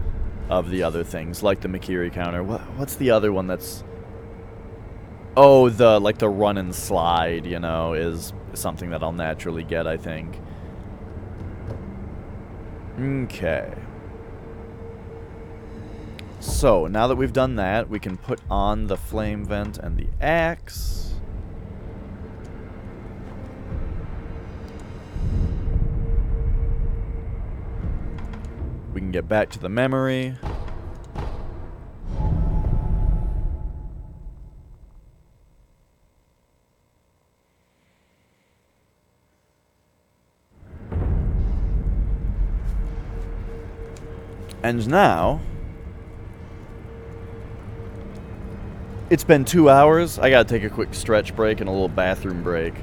of the other things, like the Mikiri counter. What's the other one that's... Oh, the run and slide, you know, is something that I'll naturally get, I think. Okay. So, now that we've done that, we can put on the flame vent and the axe. can get back to the memory. And now, it's been 2 hours. I gotta take a quick stretch break and a little bathroom break.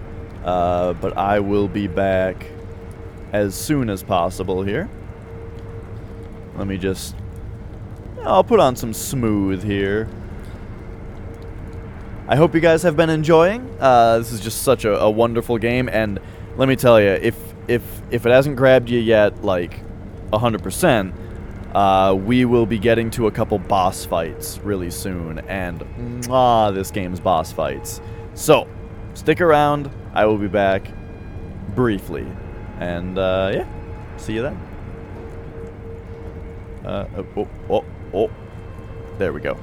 But I will be back as soon as possible here. Let me just... I'll put on some smooth here. I hope you guys have been enjoying. This is just such a wonderful game, and let me tell you, if it hasn't grabbed you yet, like 100%, we will be getting to a couple boss fights really soon, and this game's boss fights. So, stick around. I will be back briefly, and yeah, see you then. There we go.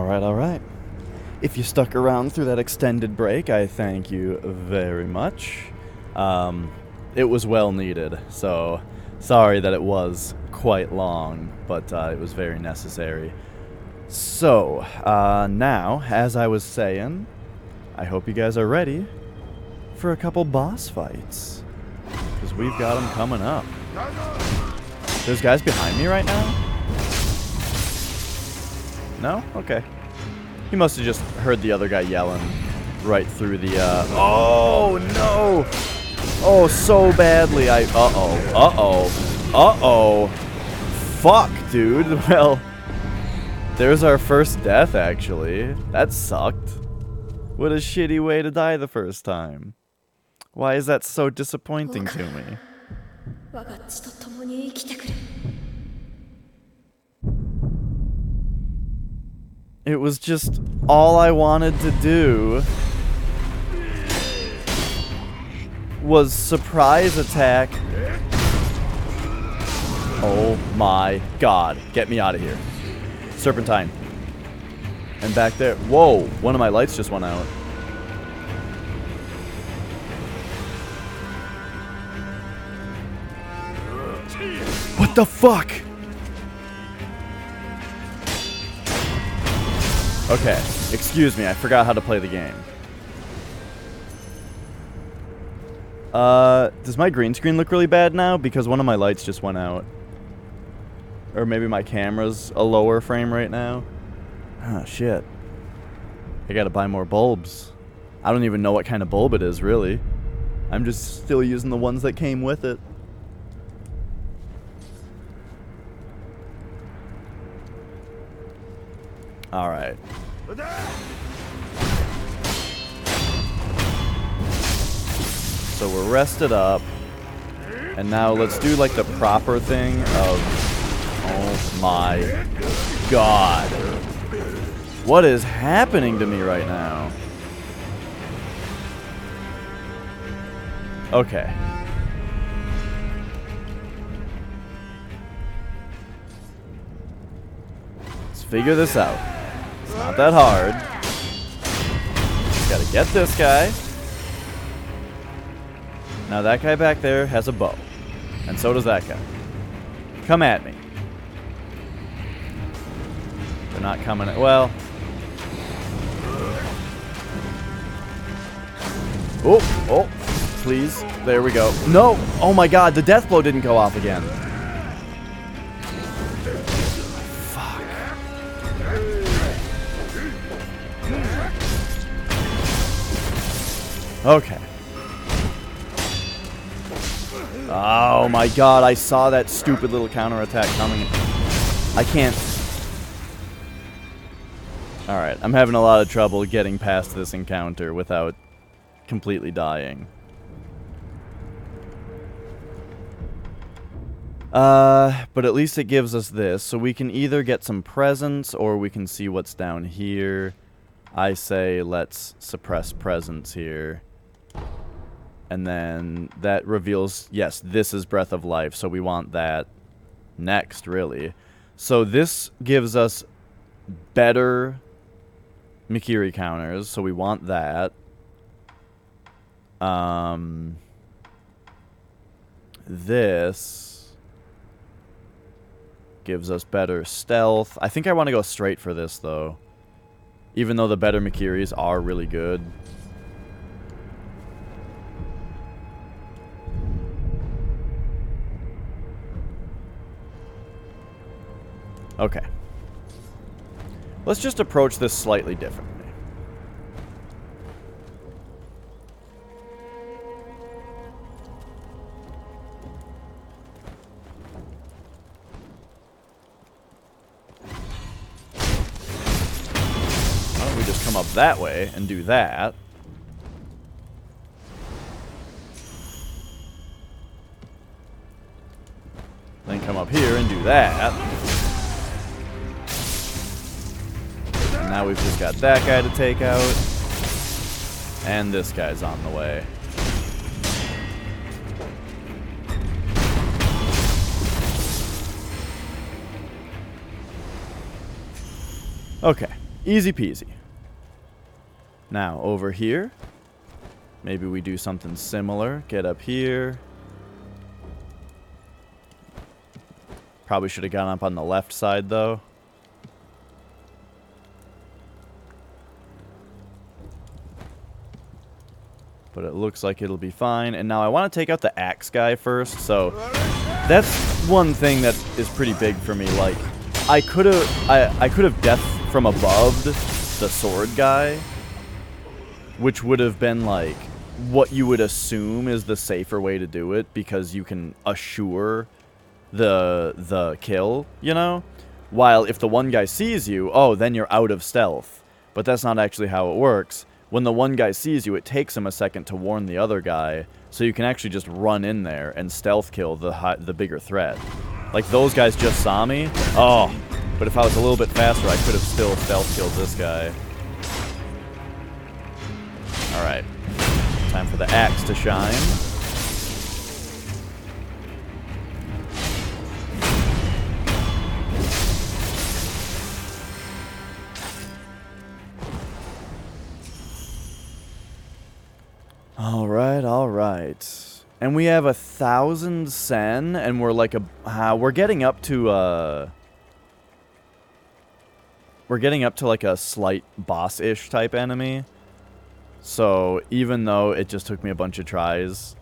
Alright, alright. If you stuck around through that extended break, I thank you very much. It was well needed, so sorry that it was quite long, but it was very necessary. So, now, as I was saying, I hope you guys are ready for a couple boss fights, because we've got them coming up. There's guys behind me right now? No? Okay. He must have just heard the other guy yelling right through the, Oh, no! Oh, so badly. Uh-oh. Fuck, dude. Well, there's our first death, actually. That sucked. What a shitty way to die the first time. Why is that so disappointing to me? It was just all I wanted to do was surprise attack. Oh my god. Get me out of here. Serpentine. And back there. Whoa. One of my lights just went out. What the fuck? Okay, excuse me, I forgot how to play the game. Does my green screen look really bad now? Because one of my lights just went out. Or maybe my camera's a lower frame rate now. Ah, shit. I gotta buy more bulbs. I don't even know what kind of bulb it is, really. I'm just still using the ones that came with it. Alright. So we're rested up. And now let's do like the proper thing of... Oh my god. What is happening to me right now? Okay. Let's figure this out. It's not that hard. Just gotta get this guy. Now that guy back there has a bow. And so does that guy. Come at me. They're not coming at... Well... Oh! Please. There we go. No! Oh my god, the death blow didn't go off again. Fuck. Okay. Oh my god, I saw that stupid little counterattack coming. I can't... Alright, I'm having a lot of trouble getting past this encounter without completely dying. But at least it gives us this, so we can either get some presents or we can see what's down here. I say let's suppress presence here. And then that reveals, yes, this is Breath of Life, so we want that next, really. So this gives us better Mikiri counters, so we want that. This gives us better stealth. I think I want to go straight for this, though. Even though the better Mikiris are really good. Okay. Let's just approach this slightly differently. Why don't we just come up that way and do that? Then come up here and do that. And now we've just got that guy to take out. And this guy's on the way. Okay. Easy peasy. Now, over here. Maybe we do something similar. Get up here. Probably should have gone up on the left side, though. But it looks like it'll be fine. And now I want to take out the axe guy first. So that's one thing that is pretty big for me. Like, I could have death from above the sword guy, which would have been like what you would assume is the safer way to do it, because you can assure the kill, you know? While if the one guy sees you, oh, then you're out of stealth. But that's not actually how it works. When the one guy sees you, it takes him a second to warn the other guy, so you can actually just run in there and stealth kill the bigger threat. Like, those guys just saw me. Oh, but if I was a little bit faster, I could have still stealth killed this guy. Alright. Time for the axe to shine. Alright, alright. And we have 1,000 sen, and we're like we're getting up to like a slight boss-ish type enemy. So even though it just took me a bunch of tries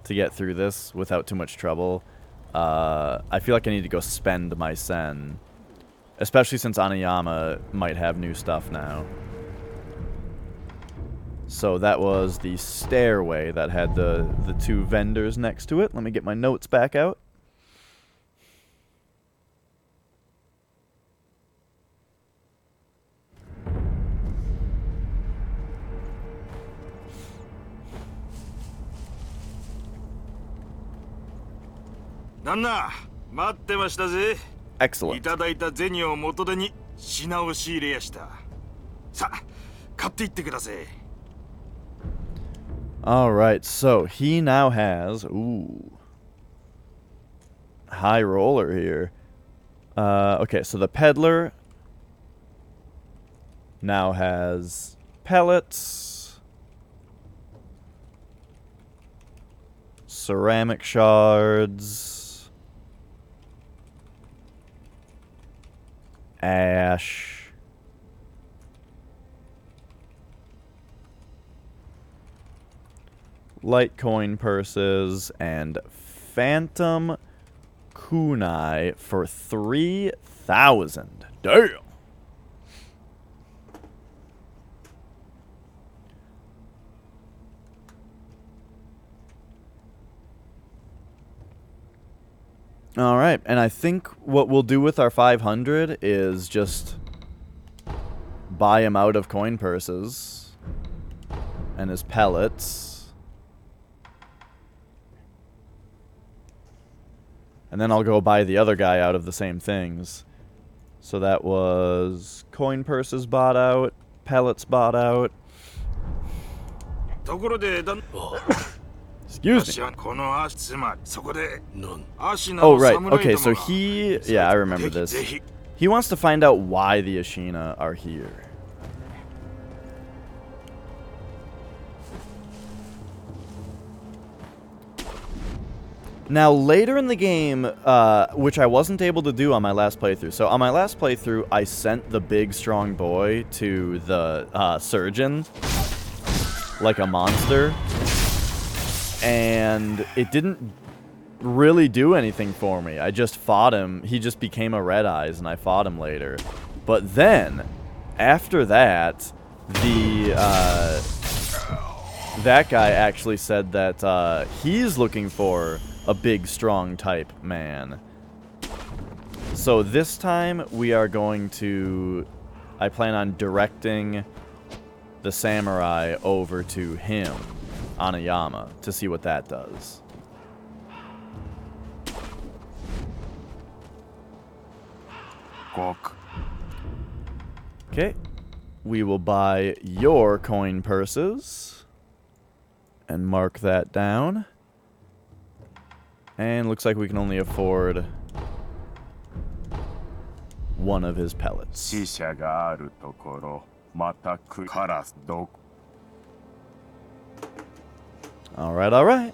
to get through this without too much trouble, I feel like I need to go spend my sen. Especially since Anayama might have new stuff now. So that was the stairway that had the two vendors next to it. Let me get my notes back out. Nanna, 待ってましたぜ。 Excellent. いただいた銭を元手に品を仕入れやした。さあ、買っていってください。 Alright, so he now has... Ooh. High roller here. Okay, so the peddler now has pellets, ceramic shards, ash, light coin purses, and phantom kunai for 3,000. Damn! Alright, and I think what we'll do with our 500 is just buy him out of coin purses and his pellets. And then I'll go buy the other guy out of the same things. So that was coin purses bought out, pellets bought out. Excuse me. Oh, right. Okay, so he... Yeah, I remember this. He wants to find out why the Ashina are here. Now, later in the game, which I wasn't able to do on my last playthrough. So, on my last playthrough, I sent the big, strong boy to the surgeon, like a monster. And it didn't really do anything for me. I just fought him. He just became a Red Eyes, and I fought him later. But then, after that, that guy actually said that he's looking for a big, strong type man. So this time we are going to... I plan on directing the samurai over to him, Anayama, to see what that does. Okay. We will buy your coin purses and mark that down. And looks like we can only afford one of his pellets. 死者があるところ、またカラスどこ Alright, alright.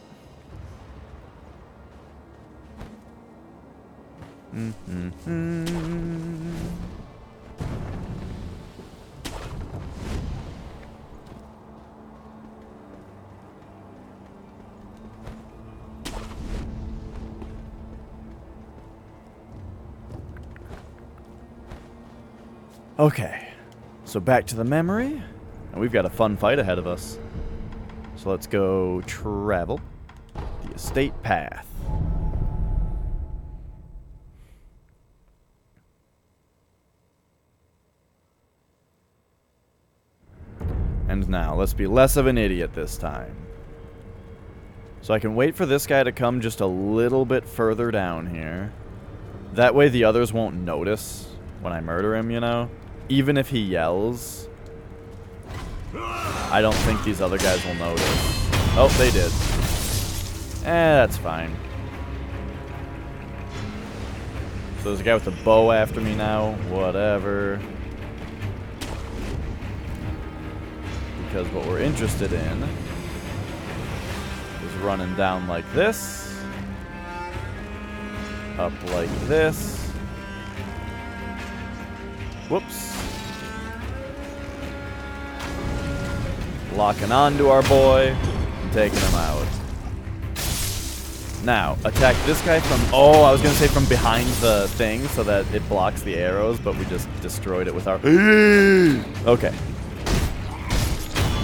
Okay, so back to the memory, and we've got a fun fight ahead of us. So let's go travel the estate path. And now, let's be less of an idiot this time. So I can wait for this guy to come just a little bit further down here. That way the others won't notice when I murder him, you know? Even if he yells, I don't think these other guys will notice. Oh, they did. That's fine. So there's a guy with a bow after me now. Whatever. Because what we're interested in is running down like this. Up like this. Whoops. Locking onto our boy and taking him out. Now, attack this guy from... Oh, I was going to say from behind the thing so that it blocks the arrows, but we just destroyed it with our... Okay.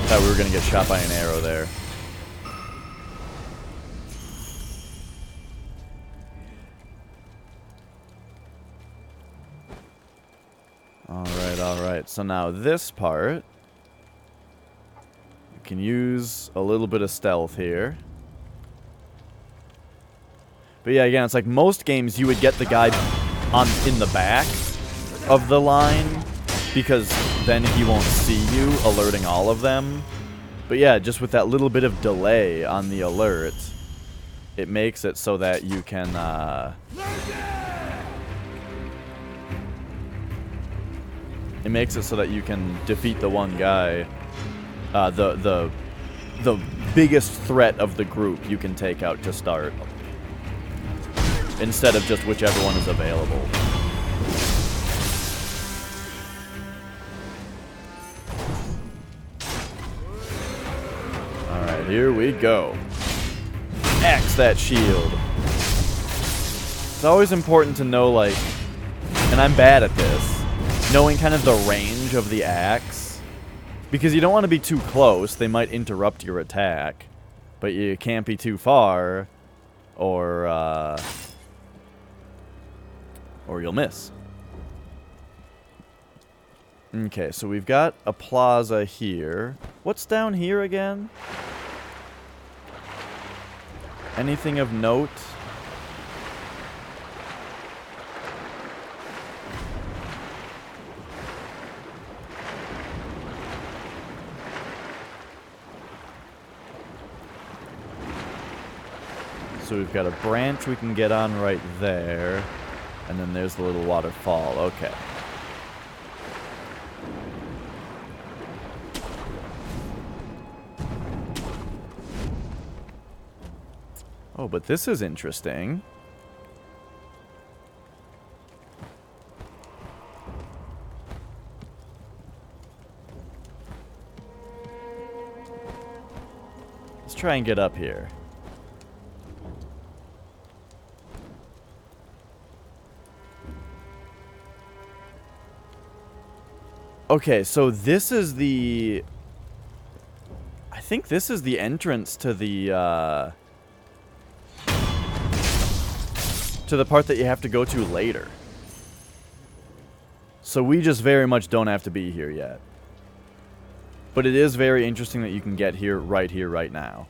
Thought we were going to get shot by an arrow there. Alright, alright. So now this part... we can use a little bit of stealth here. But yeah, again, it's like most games you would get the guy in the back of the line because then he won't see you, alerting all of them. But yeah, just with that little bit of delay on the alert, it makes it so that you can, it makes it so that you can defeat the one guy, the biggest threat of the group you can take out to start. Instead of just whichever one is available. Alright, here we go. Axe that shield. It's always important to know, like, and I'm bad at this, knowing kind of the range of the axe. Because you don't want to be too close, they might interrupt your attack. But you can't be too far, or you'll miss. Okay, so we've got a plaza here. What's down here again? Anything of note? So we've got a branch we can get on right there. And then there's the little waterfall. Okay. Oh, but this is interesting. Let's try and get up here. Okay, so this is the... I think this is the entrance to the part that you have to go to later. So we just very much don't have to be here yet. But it is very interesting that you can get here, right now.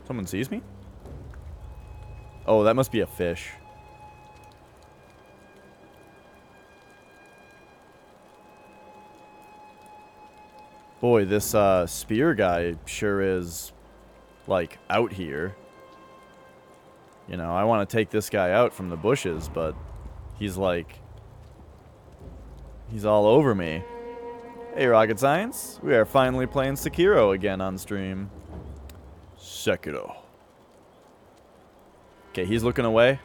Someone sees me? Oh, that must be a fish. Boy, this spear guy sure is, like, out here. You know, I want to take this guy out from the bushes, but he's like... he's all over me. Hey, Rocket Science. We are finally playing Sekiro again on stream. Sekiro. Okay, he's looking away.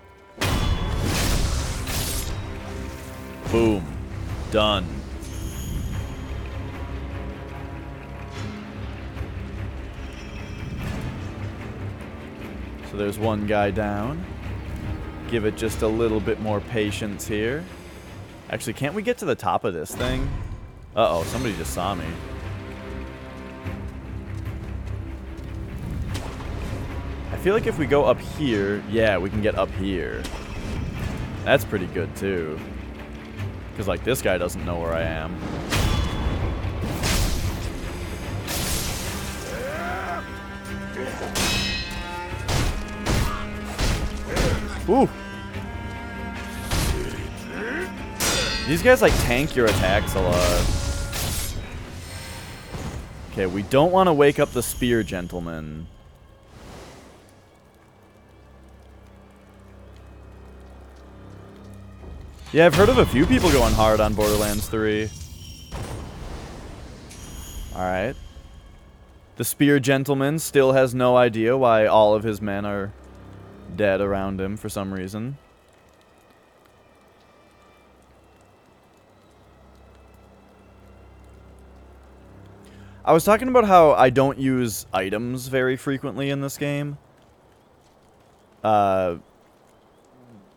Boom. Done. So there's one guy down. Give it just a little bit more patience here. Actually, can't we get to the top of this thing? Uh-oh, somebody just saw me. I feel like if we go up here, yeah, we can get up here. That's pretty good, too. Because, like, this guy doesn't know where I am. Ooh. These guys, like, tank your attacks a lot. Okay, we don't want to wake up the spear gentleman. Yeah, I've heard of a few people going hard on Borderlands 3. Alright. The spear gentleman still has no idea why all of his men are dead around him for some reason. I was talking about how I don't use items very frequently in this game.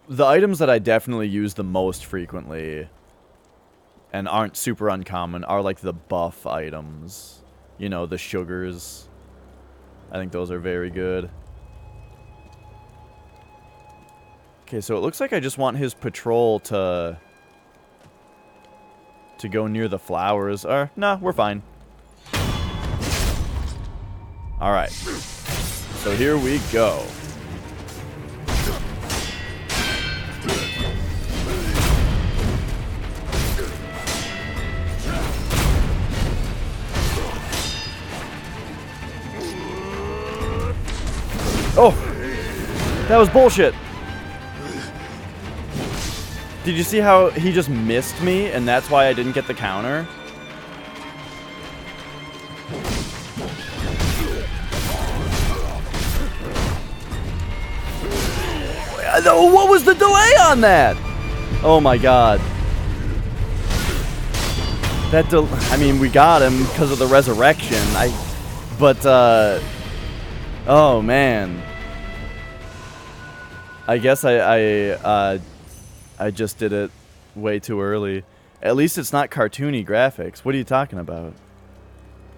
The items that I definitely use the most frequently and aren't super uncommon are like the buff items. You know, the sugars. I think those are very good. Okay, so it looks like I just want his patrol to go near the flowers. Or, nah, we're fine. Alright. So here we go. Oh! That was bullshit! Did you see how he just missed me, and that's why I didn't get the counter? What was the delay on that? Oh my god. I mean, we got him because of the resurrection. Oh man. I guess I just did it way too early. At least it's not cartoony graphics. What are you talking about?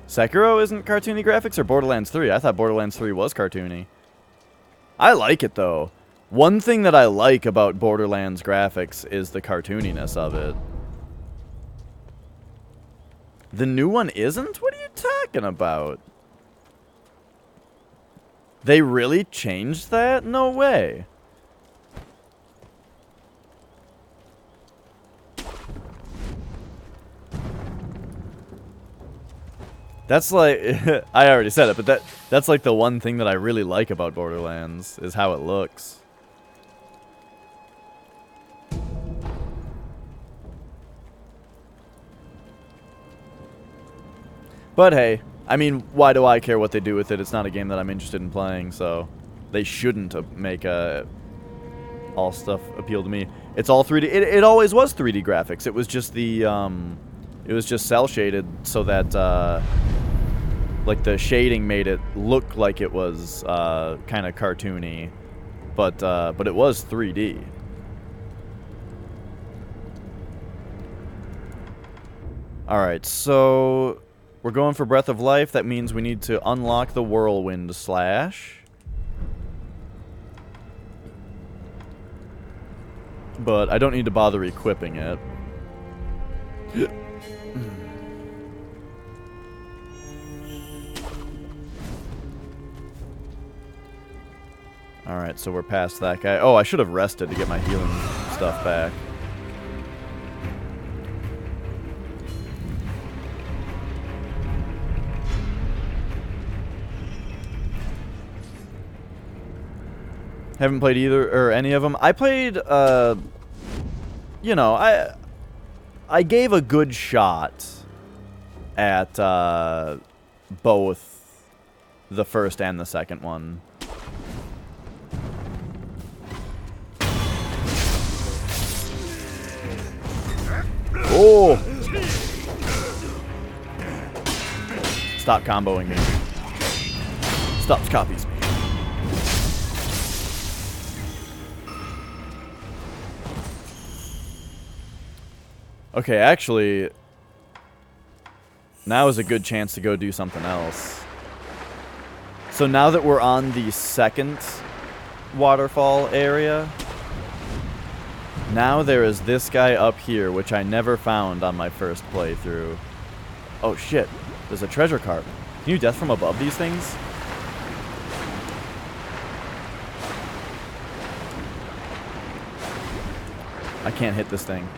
Sekiro isn't cartoony graphics, or Borderlands 3? I thought Borderlands 3 was cartoony. I like it though. One thing that I like about Borderlands graphics is the cartooniness of it. The new one isn't? What are you talking about? They really changed that? No way. That's like, I already said it, but that's like the one thing that I really like about Borderlands, is how it looks. But hey, I mean, why do I care what they do with it? It's not a game that I'm interested in playing, so they shouldn't make all stuff appeal to me. It's all 3D. It always was 3D graphics. It was just the it was just cell shaded so that like the shading made it look like it was kind of cartoony, but it was 3D. All right, so we're going for Breath of Life. That means we need to unlock the Whirlwind Slash. But I don't need to bother equipping it. Alright, so we're past that guy. Oh, I should have rested to get my healing stuff back. Haven't played either or any of them. I played, you know, I gave a good shot at both the first and the second one. Oh! Stop comboing me. Stop copies me. Okay, actually, now is a good chance to go do something else. So now that we're on the second waterfall area, now there is this guy up here, which I never found on my first playthrough. Oh shit, there's a treasure cart. Can you death from above these things? I can't hit this thing.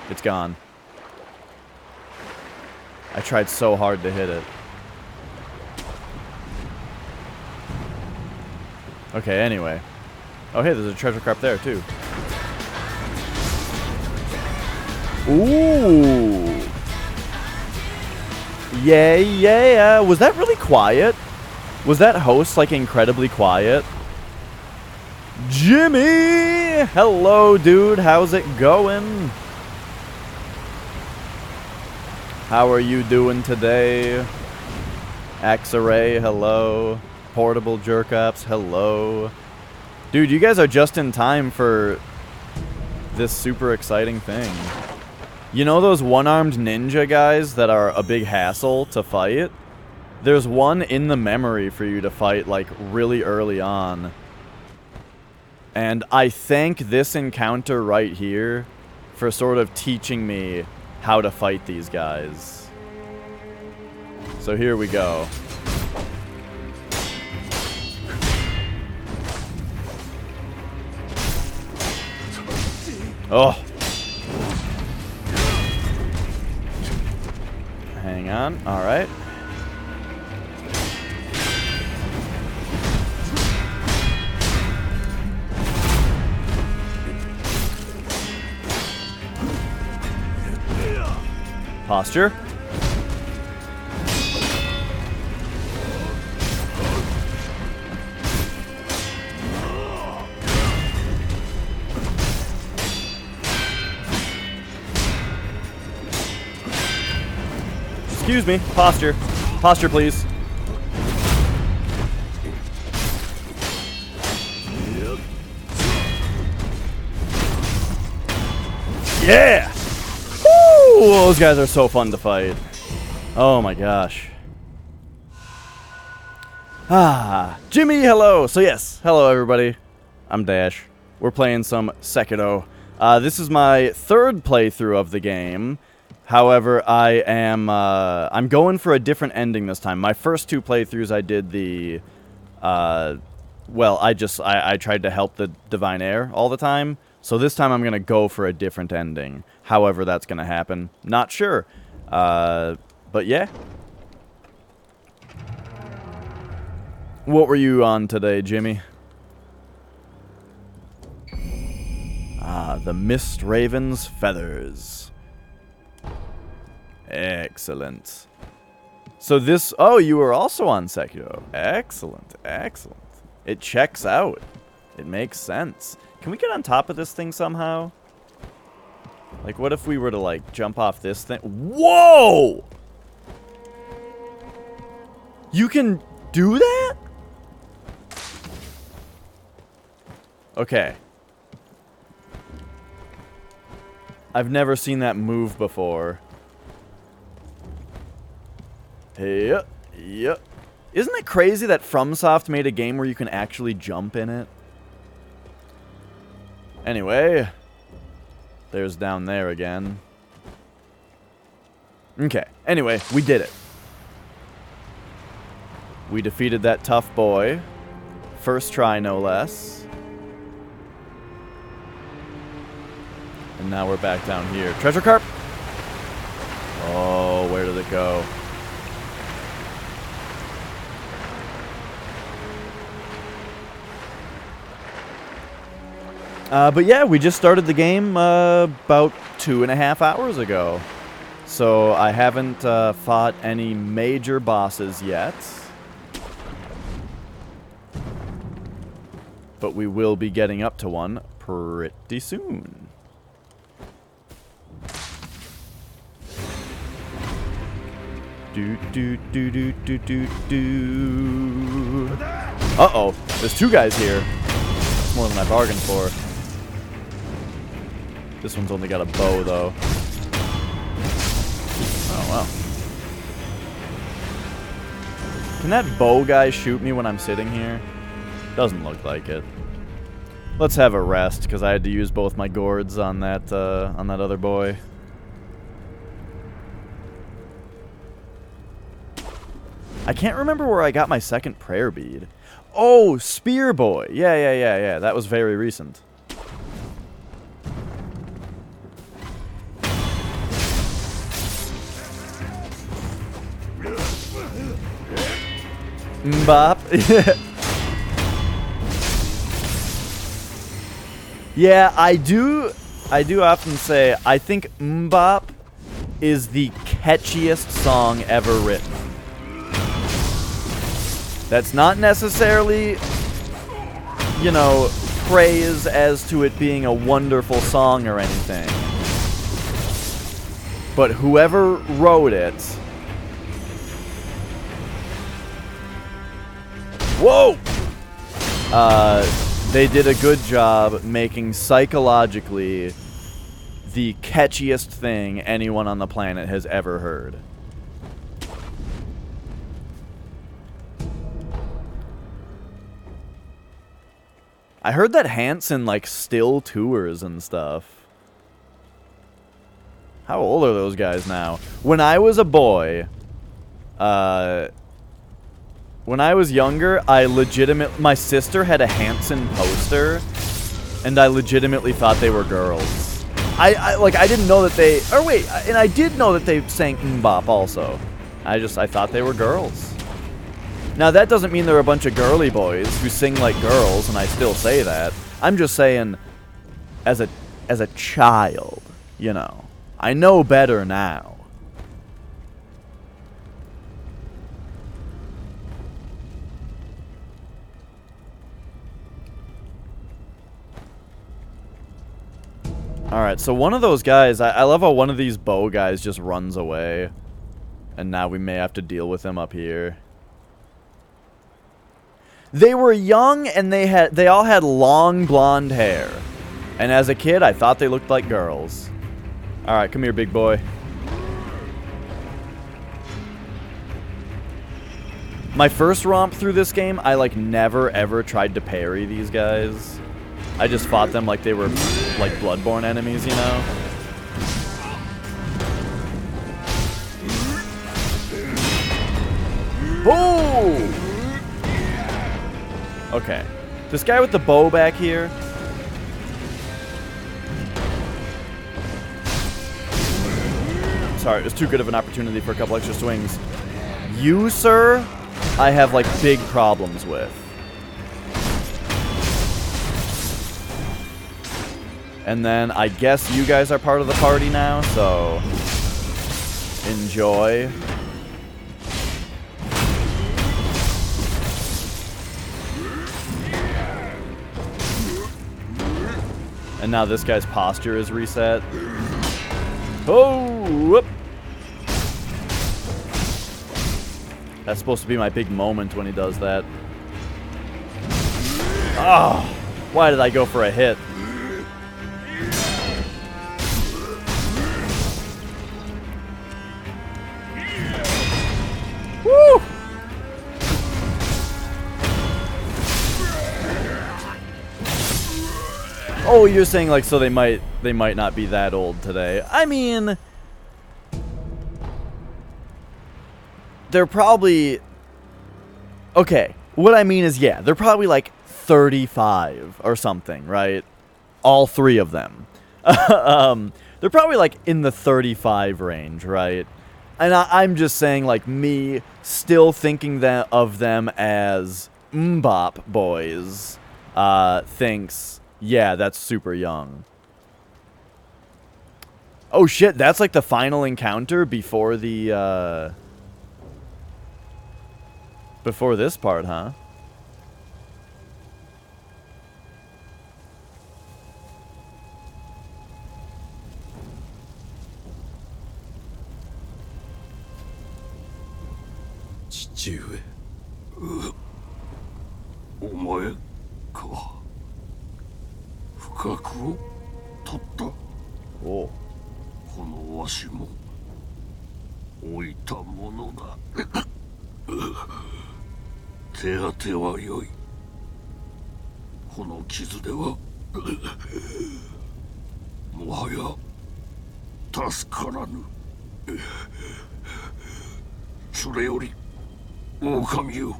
It's gone. I tried so hard to hit it. Okay, anyway. Oh, hey, there's a treasure cart there, too. Ooh. Yeah, yeah. Was that really quiet? Was that host, like, incredibly quiet? Jimmy! Hello, dude. How's it going? How are you doing today? Axaray, hello. Portable Jerkops, hello. Dude, you guys are just in time for this super exciting thing. You know those one-armed ninja guys that are a big hassle to fight? There's one in the memory for you to fight, like, really early on. And I thank this encounter right here for sort of teaching me how to fight these guys. So here we go. Oh. Hang on. All right. Posture. Excuse me. Posture. Posture, please. Yeah! Woo! Those guys are so fun to fight. Oh my gosh. Ah, Jimmy, hello. So yes, hello everybody. I'm Dash. We're playing some Sekiro. This is my third playthrough of the game. However, I'm going for a different ending this time. My first two playthroughs, I did the, well, I tried to help the Divine Heir all the time. So this time I'm going to go for a different ending. However that's going to happen, not sure. But yeah. What were you on today, Jimmy? Ah, the Mist Raven's Feathers. Excellent. So this... Oh, you were also on Sekiro. Excellent, excellent. It checks out. It makes sense. Can we get on top of this thing somehow? Like, what if we were to, like, jump off this thing? Whoa! You can do that? Okay. I've never seen that move before. Hey, yep. Isn't it crazy that FromSoft made a game where you can actually jump in it? Anyway, there's down there again. Okay, anyway, we did it. We defeated that tough boy. First try, no less. And now we're back down here. Treasure carp! Oh, where did it go? But yeah, we just started the game about 2.5 hours ago. So I haven't fought any major bosses yet. But we will be getting up to one pretty soon. Uh-oh, there's 2 guys here. That's more than I bargained for. This one's only got a bow, though. Oh, wow. Can that bow guy shoot me when I'm sitting here? Doesn't look like it. Let's have a rest, because I had to use both my gourds on that other boy. I can't remember where I got my second prayer bead. Oh, Spear Boy. Yeah. That was very recent. Mbop. Yeah, I do often say I think Mbop is the catchiest song ever written. That's not necessarily, you know, praise as to it being a wonderful song or anything. But whoever wrote it... Whoa! They did a good job making psychologically the catchiest thing anyone on the planet has ever heard. I heard that Hanson, like, still tours and stuff. How old are those guys now? When I was a boy, when I was younger, my sister had a Hanson poster, and I legitimately thought they were girls. I didn't know that they, or wait, and I did know that they sang Mbop also. I thought they were girls. Now, that doesn't mean they're a bunch of girly boys who sing like girls, and I still say that. I'm just saying, as a child, you know. I know better now. Alright, so one of those guys, I love how one of these bow guys just runs away. And now we may have to deal with him up here. They were young and they all had long blonde hair. And as a kid, I thought they looked like girls. Alright, come here, big boy. My first romp through this game, I like never ever tried to parry these guys. I just fought them like they were like Bloodborne enemies, you know? Oh! Okay. This guy with the bow back here. Sorry, it was too good of an opportunity for a couple extra swings. You, sir, I have like big problems with. And then I guess you guys are part of the party now, so enjoy. And now this guy's posture is reset. Oh, whoop. That's supposed to be my big moment when he does that. Oh, why did I go for a hit? Woo! Oh, you're saying like so they might not be that old today. I mean, they're probably okay. what I mean is, yeah, they're probably like 35 or something, right? All 3 of them. They're probably like in the 35 range, right? And I'm just saying, like, me still thinking that of them as Mbop boys thinks, yeah, that's super young. Oh shit, that's like the final encounter before the before this part, huh? Chief. お前か。不覚を取った。お。このわしも置いたものだ。手当ては良い。この傷ではもはや助からぬ。それより狼よ、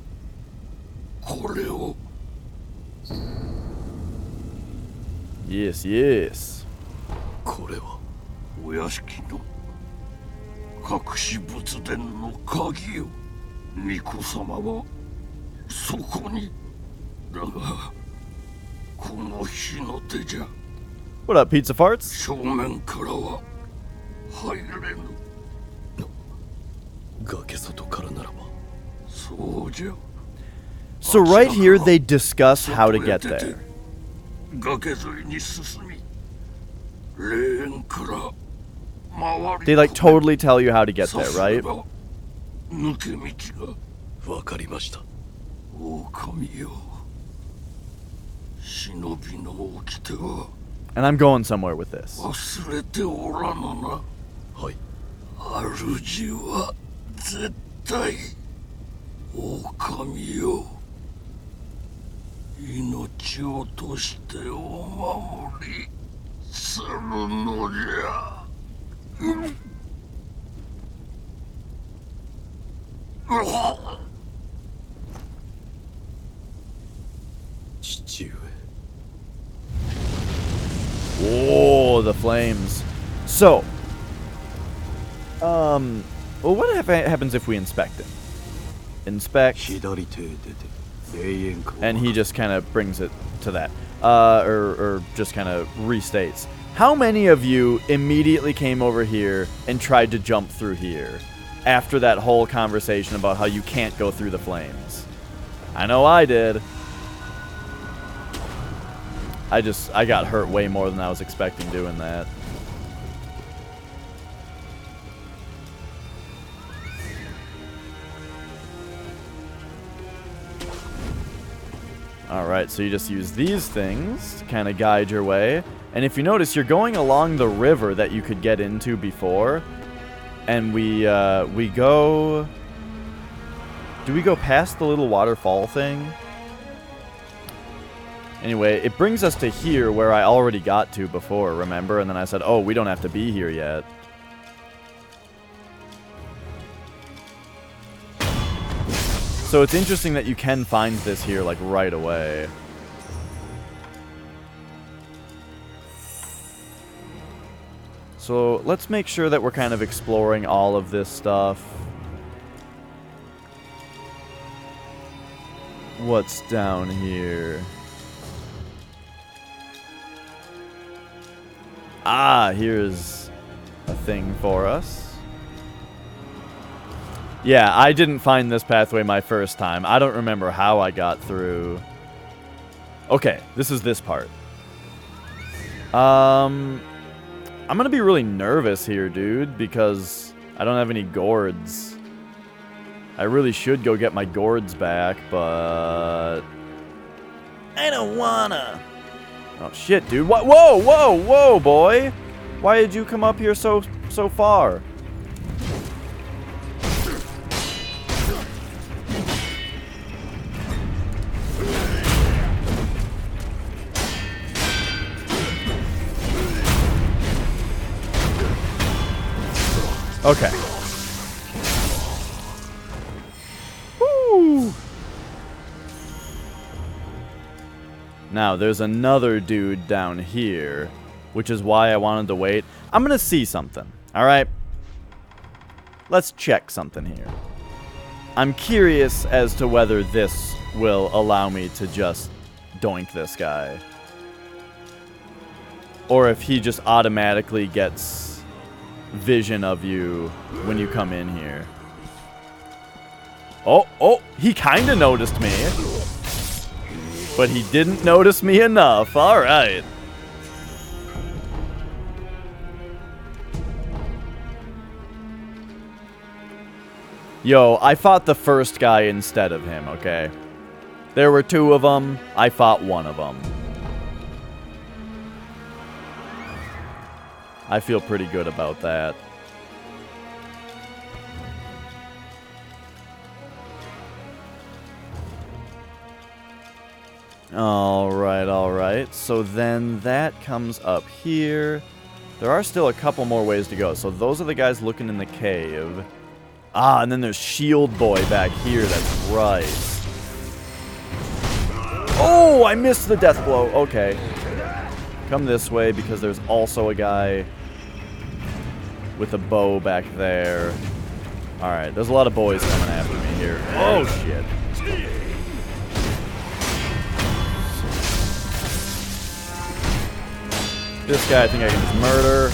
これを。Yes, yes. これはお屋敷の隠し仏殿の鍵よ。巫女様はそこに。だがこの火の手じゃ。What up, pizza farts? 正面からは入れぬ。崖外からならば。そうじゃ。So right here they discuss how to get there. 崖沿いに進み、霊園から回り。 They like totally tell you how to get there, right? 抜け道がわかりました。狼よ、忍びの掟は。And I'm going somewhere with this. 忘れておらぬな。はい。主は絶対狼よ。命を落としてお守りするのじゃ。父上。 Oh, the flames. So, well, what happens if we inspect it? Inspect. And he just kind of brings it to that. Or just kind of restates. How many of you immediately came over here and tried to jump through here after that whole conversation about how you can't go through the flames? I know I did. I got hurt way more than I was expecting doing that. Alright, so you just use these things to kind of guide your way. And if you notice, you're going along the river that you could get into before. And we go... Do we go past the little waterfall thing? Anyway, it brings us to here where I already got to before, remember? And then I said, oh, we don't have to be here yet. So it's interesting that you can find this here, like, right away. So let's make sure that we're kind of exploring all of this stuff. What's down here? Ah, here's a thing for us. Yeah, I didn't find this pathway my first time. I don't remember how I got through. Okay, this is this part. I'm gonna be really nervous here, dude, because I don't have any gourds. I really should go get my gourds back, but I don't wanna. Oh shit, dude! What? Whoa, whoa, whoa, boy! Why did you come up here so far? Okay. Woo! Now, there's another dude down here, which is why I wanted to wait. I'm going to see something, alright? Let's check something here. I'm curious as to whether this will allow me to just doink this guy. Or if he just automatically gets vision of you when you come in here. Oh, he kind of noticed me. But he didn't notice me enough. All right. Yo, I fought the first guy instead of him, okay? There were two of them. I fought one of them. I feel pretty good about that. Alright. So then that comes up here. There are still a couple more ways to go. So those are the guys looking in the cave. Ah, and then there's Shield Boy back here. That's right. Oh, I missed the death blow. Okay. Come this way because there's also a guy with a bow back there. Alright, there's a lot of boys coming after me here. Oh, shit. This guy I think I can just murder.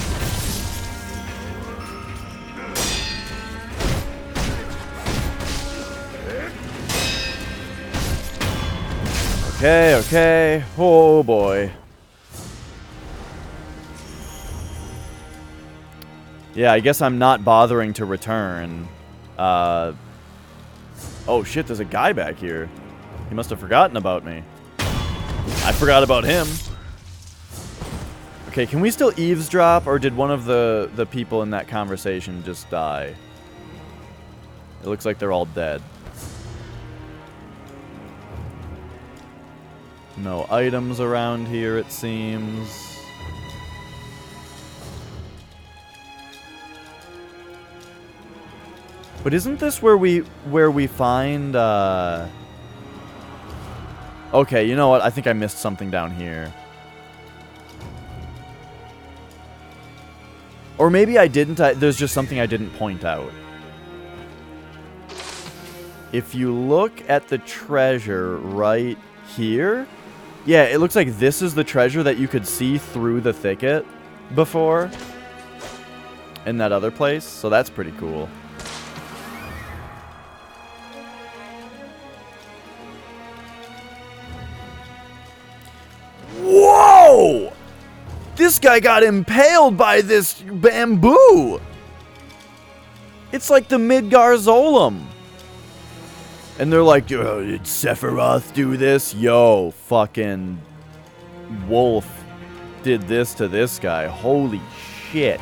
Okay. Oh, boy. Yeah, I guess I'm not bothering to return. Oh, shit, there's a guy back here. He must have forgotten about me. I forgot about him. Okay, can we still eavesdrop, or did one of the people in that conversation just die? It looks like they're all dead. No items around here, it seems. But isn't this where we find Okay, you know what? I think I missed something down here. Or maybe I didn't. There's just something I didn't point out. If you look at the treasure right here, yeah, it looks like this is the treasure that you could see through the thicket before in that other place. So that's pretty cool. Whoa! This guy got impaled by this bamboo! It's like the Midgar Zolom. And they're like, oh, did Sephiroth do this? Yo, fucking Wolf did this to this guy. Holy shit.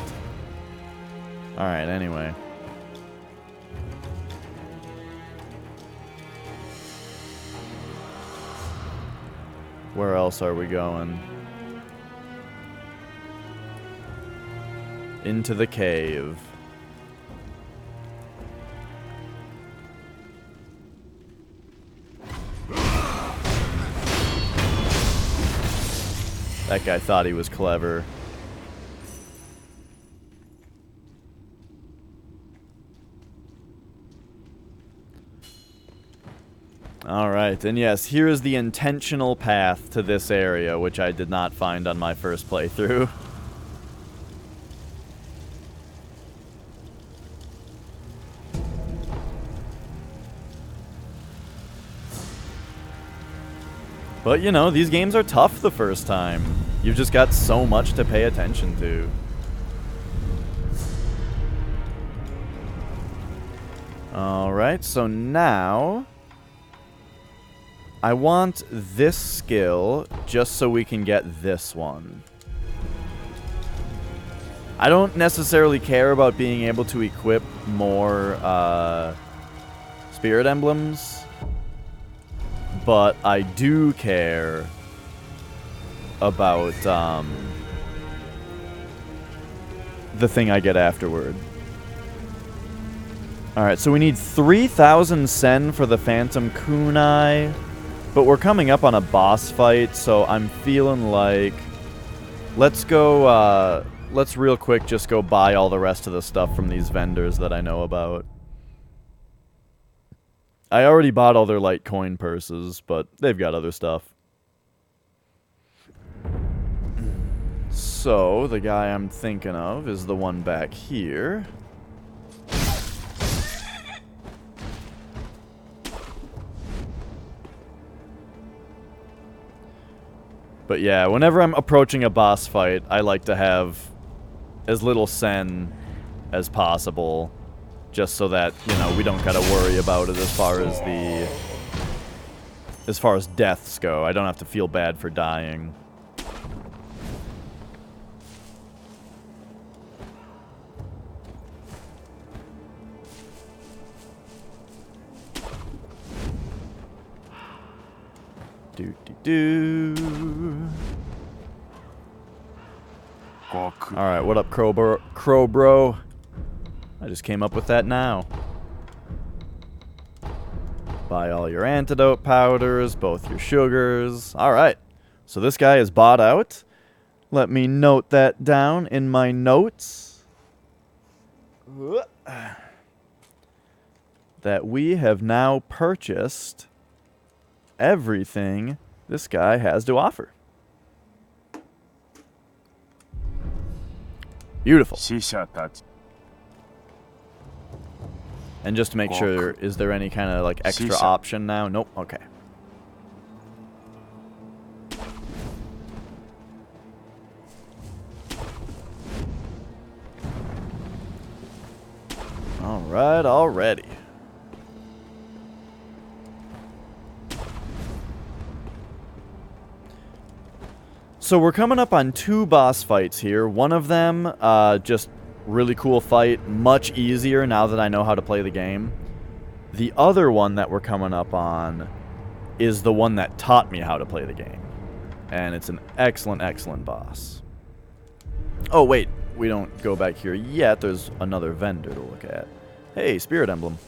Alright, anyway. Where else are we going? Into the cave. That guy thought he was clever. Alright, and yes, here is the intentional path to this area, which I did not find on my first playthrough. But, you know, these games are tough the first time. You've just got so much to pay attention to. Alright, so now I want this skill just so we can get this one. I don't necessarily care about being able to equip more spirit emblems. But I do care about the thing I get afterward. Alright, so we need 3,000 sen for the Phantom Kunai. But we're coming up on a boss fight, so I'm feeling like... Let's go, let's real quick just go buy all the rest of the stuff from these vendors that I know about. I already bought all their Litecoin purses, but they've got other stuff. So, the guy I'm thinking of is the one back here. But yeah, whenever I'm approaching a boss fight, I like to have as little sen as possible, just so that, you know, we don't gotta worry about it as far as deaths go. I don't have to feel bad for dying. Alright, what up, Crow Bro? I just came up with that now. Buy all your antidote powders, both your sugars. Alright, so this guy is bought out. Let me note that down in my notes. That we have now purchased everything this guy has to offer. Beautiful. And just to make sure, is there any kind of like extra option now? Nope. Okay. All right, already. So we're coming up on 2 boss fights here. One of them, just really cool fight, much easier now that I know how to play the game. The other one that we're coming up on is the one that taught me how to play the game. And it's an excellent, excellent boss. Oh, wait. We don't go back here yet. There's another vendor to look at. Hey, Spirit Emblem.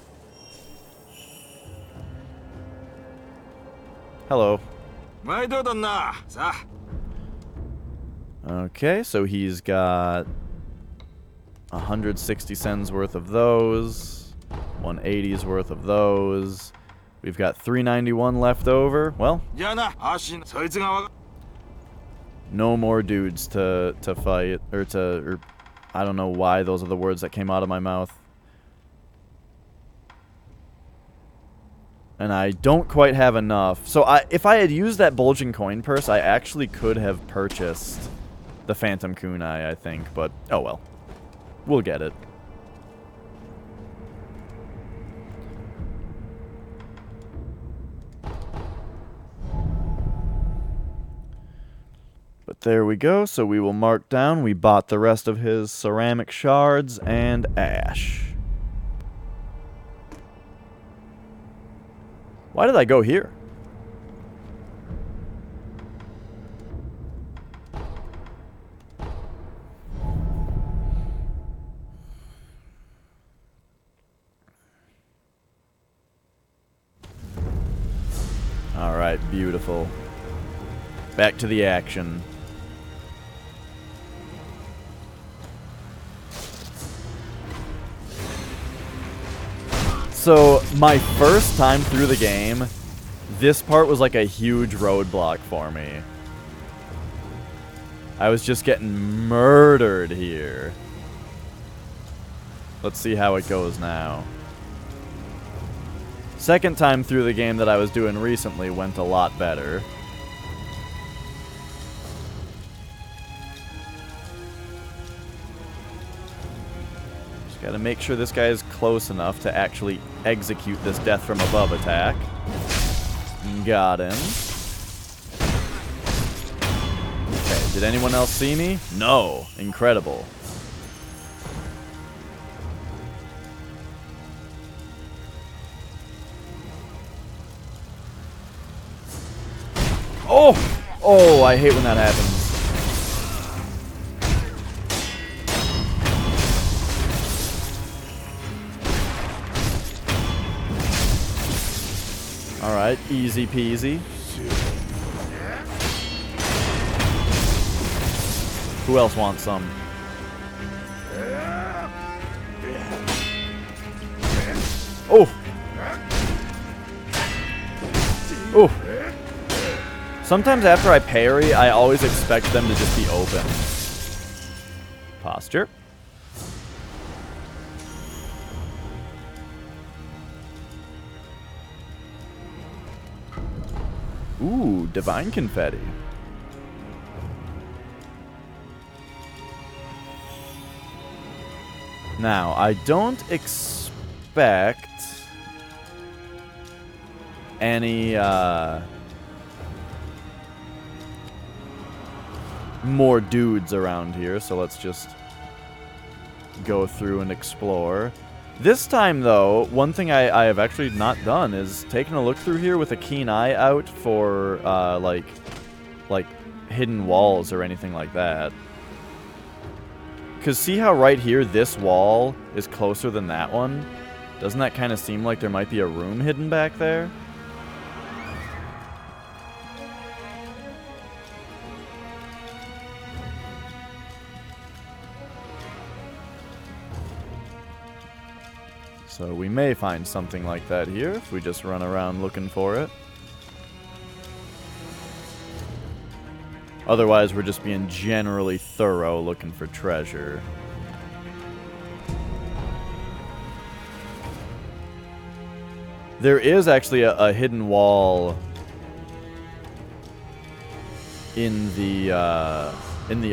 Hello. Okay, so he's got 160 cents worth of those, 180's worth of those. We've got 391 left over. Well, no more dudes to fight, or I don't know why those are the words that came out of my mouth. And I don't quite have enough. So if I had used that bulging coin purse, I actually could have purchased the Phantom Kunai, I think, but oh well. We'll get it. But there we go, so we will mark down we bought the rest of his ceramic shards and ash. Why did I go here? Alright, beautiful. Back to the action. So, my first time through the game, this part was like a huge roadblock for me. I was just getting murdered here. Let's see how it goes now. Second time through the game that I was doing recently went a lot better. Just gotta make sure this guy is close enough to actually execute this death from above attack. Got him. Okay, did anyone else see me? No. Incredible. Oh! Oh, I hate when that happens. Alright, easy peasy. Who else wants some? Oh! Oh! Sometimes after I parry, I always expect them to just be open. Posture. Ooh, divine confetti. Now, I don't expect any more dudes around here, so let's just go through and explore. This time, though, one thing I have actually not done is taken a look through here with a keen eye out for, like hidden walls or anything like that. Because see how right here this wall is closer than that one? Doesn't that kind of seem like there might be a room hidden back there? So we may find something like that here if we just run around looking for it. Otherwise, we're just being generally thorough looking for treasure. There is actually a hidden wall in the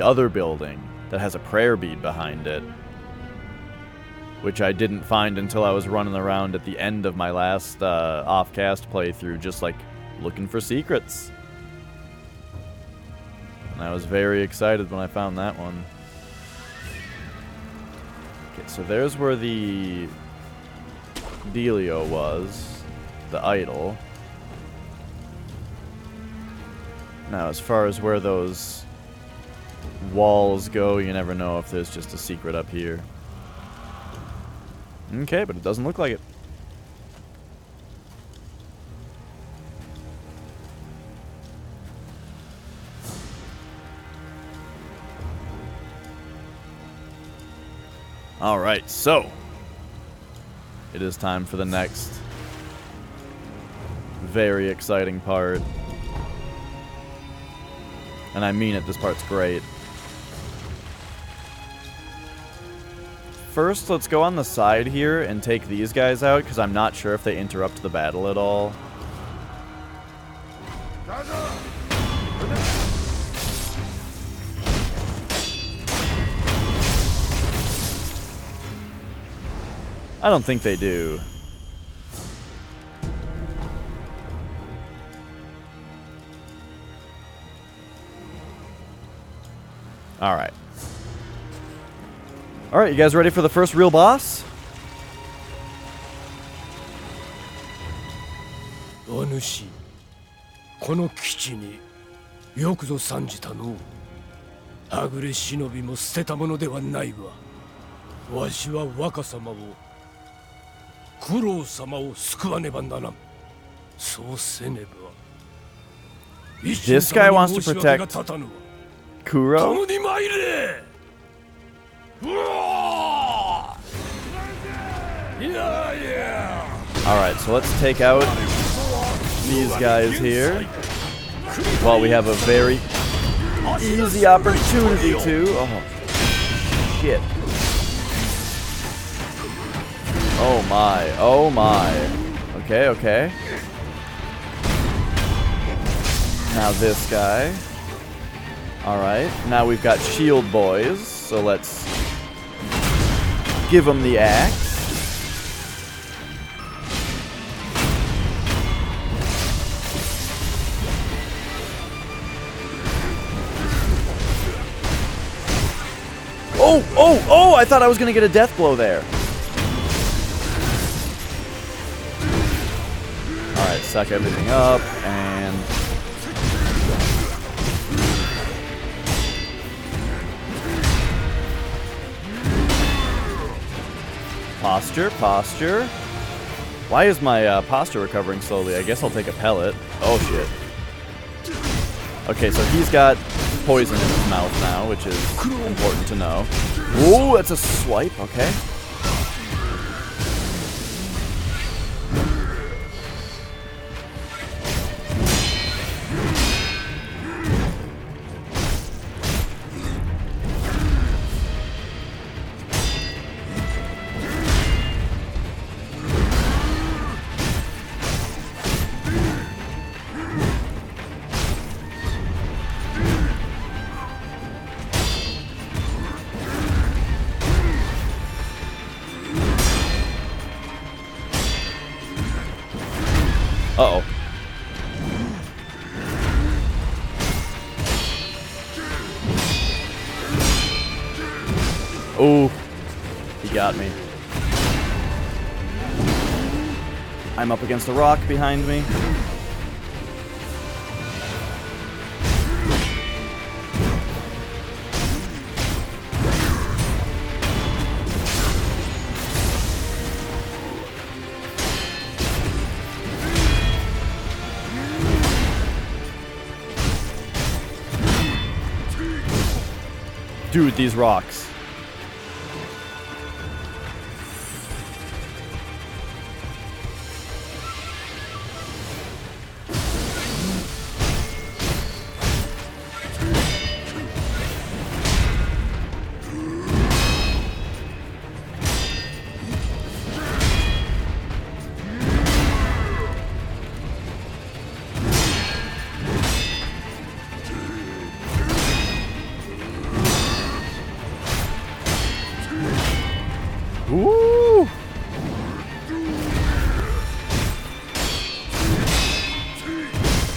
other building that has a prayer bead behind it, which I didn't find until I was running around at the end of my last off-cast playthrough, just like looking for secrets. And I was very excited when I found that one. Okay, so there's where the dealio was, the idol. Now, as far as where those walls go, you never know if there's just a secret up here. Okay, but it doesn't look like it. Alright, so it is time for the next very exciting part. And I mean it, this part's great. First, let's go on the side here and take these guys out, because I'm not sure if they interrupt the battle at all. I don't think they do. Alright. Alright, you guys ready for the first real boss? O主、この基地によくぞ参じたの。はぐれ忍びも捨てたものではないわ。わしは若様を、九郎様を救わねばならん。そうせねば。This guy wants to protect Kuro? 共に参れ。Alright, so let's take out these guys here. Well, we have a very easy opportunity to. Oh, shit. Oh my, oh my. Okay, okay. Now this guy. Alright, now we've got shield boys, so let's give them the axe. Oh, oh, oh! I thought I was going to get a death blow there. Alright, suck everything up, and... Posture, posture. Why is my posture recovering slowly? I guess I'll take a pellet. Oh, shit. Okay, so he's got poison in his mouth now, which is important to know. Ooh, that's a swipe, okay. Uh-oh. Oh, he got me. I'm up against a rock behind me. Dude, these rocks. Ooh!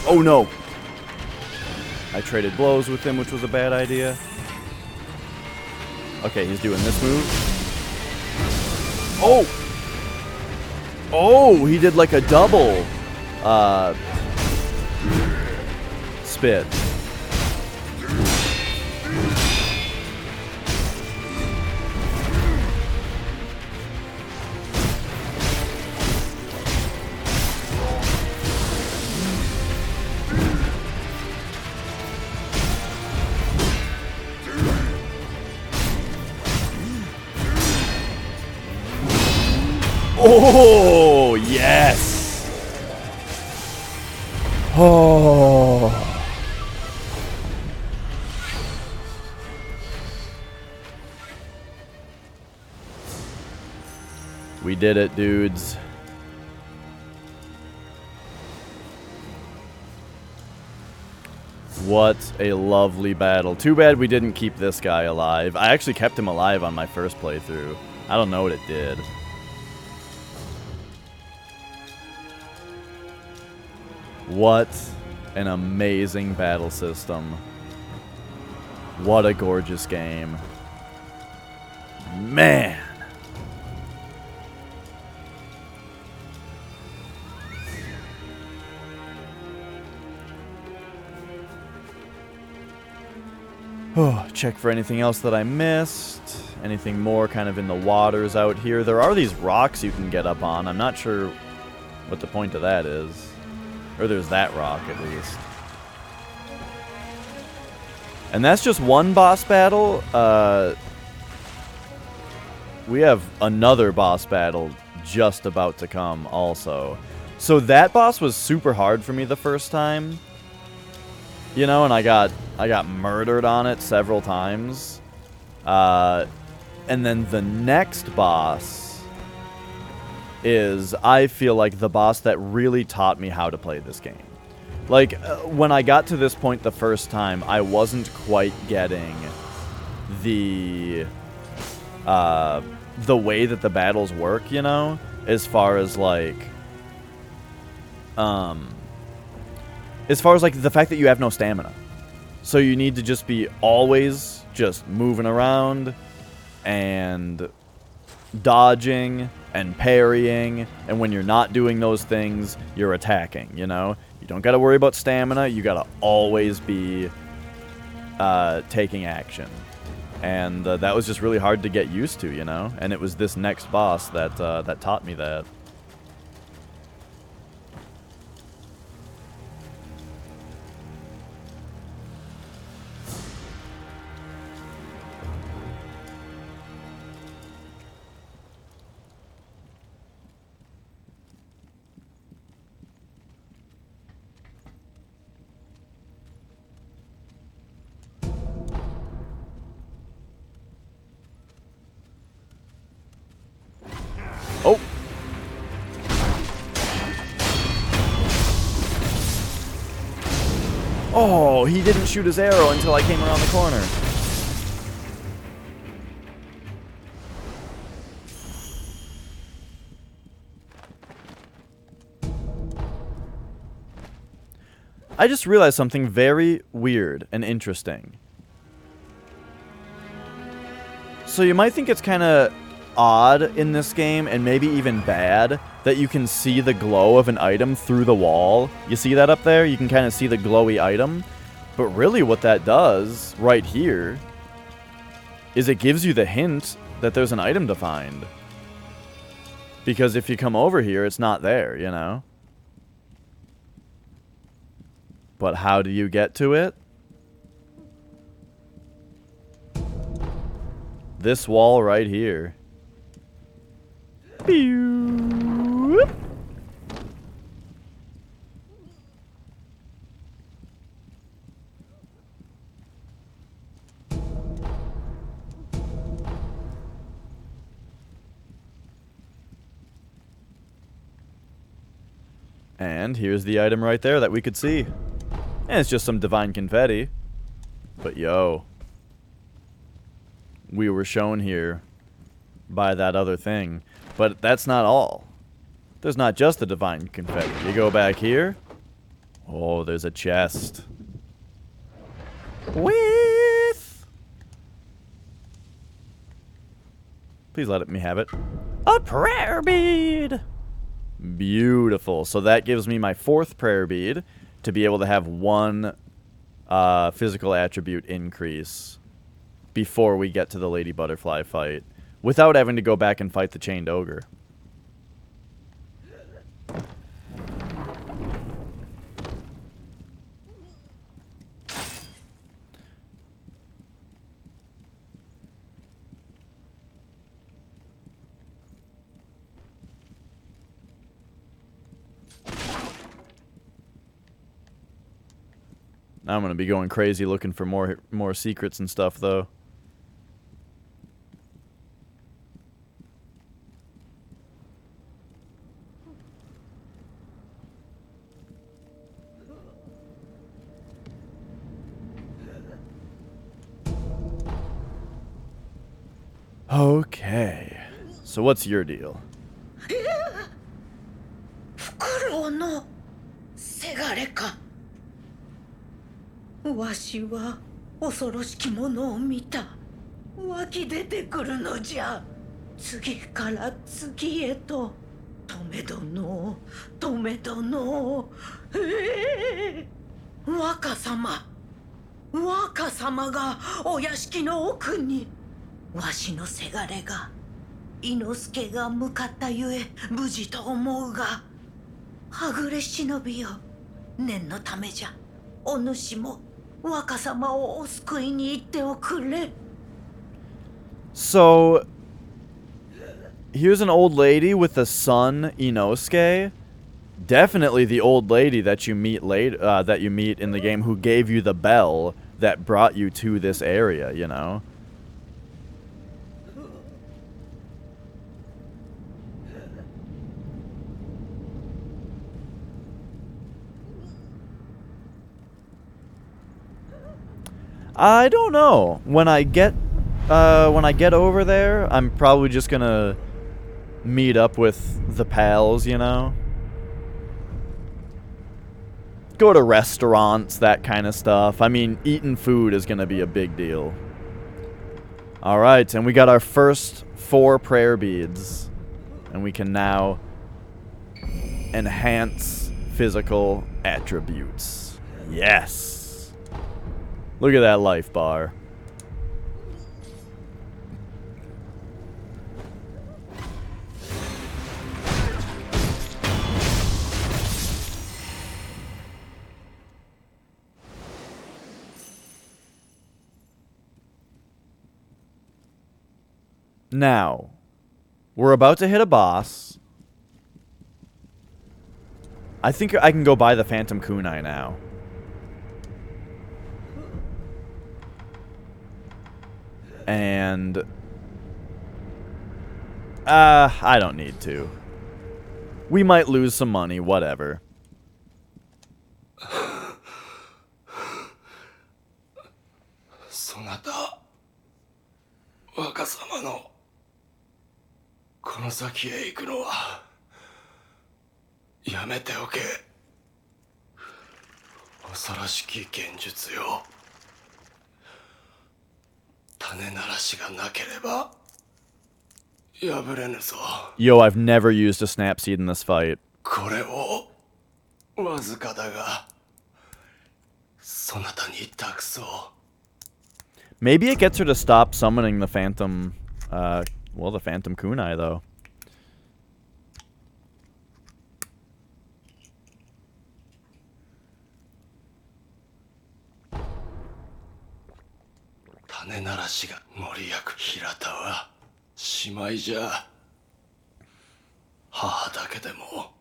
Oh no! I traded blows with him, which was a bad idea. Okay, he's doing this move. Oh! Oh, he did like a double spit. Oh, yes! Oh. We did it, dudes. What a lovely battle. Too bad we didn't keep this guy alive. I actually kept him alive on my first playthrough. I don't know what it did. What an amazing battle system. What a gorgeous game. Man. Oh, check for anything else that I missed. Anything more kind of in the waters out here. There are these rocks you can get up on. I'm not sure what the point of that is. Or there's that rock, at least. And that's just one boss battle. We have another boss battle just about to come also. So that boss was super hard for me the first time. You know, and I got murdered on it several times. And then the next boss is, I feel like, the boss that really taught me how to play this game. Like, when I got to this point the first time, I wasn't quite getting the way that the battles work, you know? As far as, like, the fact that you have no stamina. So you need to just be always just moving around and dodging and parrying, and when you're not doing those things, you're attacking, you know? You don't gotta worry about stamina, you gotta always be taking action. And that was just really hard to get used to, you know? And it was this next boss that, that taught me that. Oh, he didn't shoot his arrow until I came around the corner. I just realized something very weird and interesting. So you might think it's kind of odd in this game, and maybe even bad, that you can see the glow of an item through the wall. You see that up there? You can kind of see the glowy item. But really what that does, right here, is it gives you the hint that there's an item to find. Because if you come over here, it's not there, you know? But how do you get to it? This wall right here. Pew! And here's the item right there that we could see. And it's just some divine confetti. But yo, we were shown here by that other thing. But that's not all. There's not just the divine confetti. You go back here. Oh, there's a chest. With... Please let me have it. A prayer bead! Beautiful. So that gives me my 4th prayer bead to be able to have 1 physical attribute increase before we get to the Lady Butterfly fight, without having to go back and fight the Chained Ogre. I'm gonna be going crazy looking for more secrets and stuff, though. Okay. So what's your deal? フクロウのせがれか。わしは恐ろしきものを見た。湧き出てくるのじゃ。次から次へと。止め殿、止め殿。若様、若様がお屋敷の奥に。わしのせがれが、伊之助が向かったゆえ無事と思うが、はぐれ忍びよ。念のためじゃ。お主も若様をお救いに行っておくれ。So, here's an old lady with a son, Inosuke. Definitely the old lady that you meet that you meet in the game, who gave you the bell that brought you to this area, you know? I don't know. When I get over there, I'm probably just gonna meet up with the pals, you know? Go to restaurants, that kind of stuff. I mean, eating food is gonna be a big deal. Alright, and we got our first 4 prayer beads. And we can now enhance physical attributes. Yes! Look at that life bar. Now, we're about to hit a boss. I think I can go buy the Phantom Kunai now. And I don't need to. We might lose some money, whatever. 若様のこの先へ行くのはやめておけ。恐ろしき現実よ。種ならしがなければ破れぬぞ。 Yo, I've never used a snap seed in this fight. これをわずかだがそなたに託そう。 Maybe it gets her to stop summoning the Phantom, well, the Phantom Kunai, though. 種ならしが森役平田は姉妹じゃ。母だけでも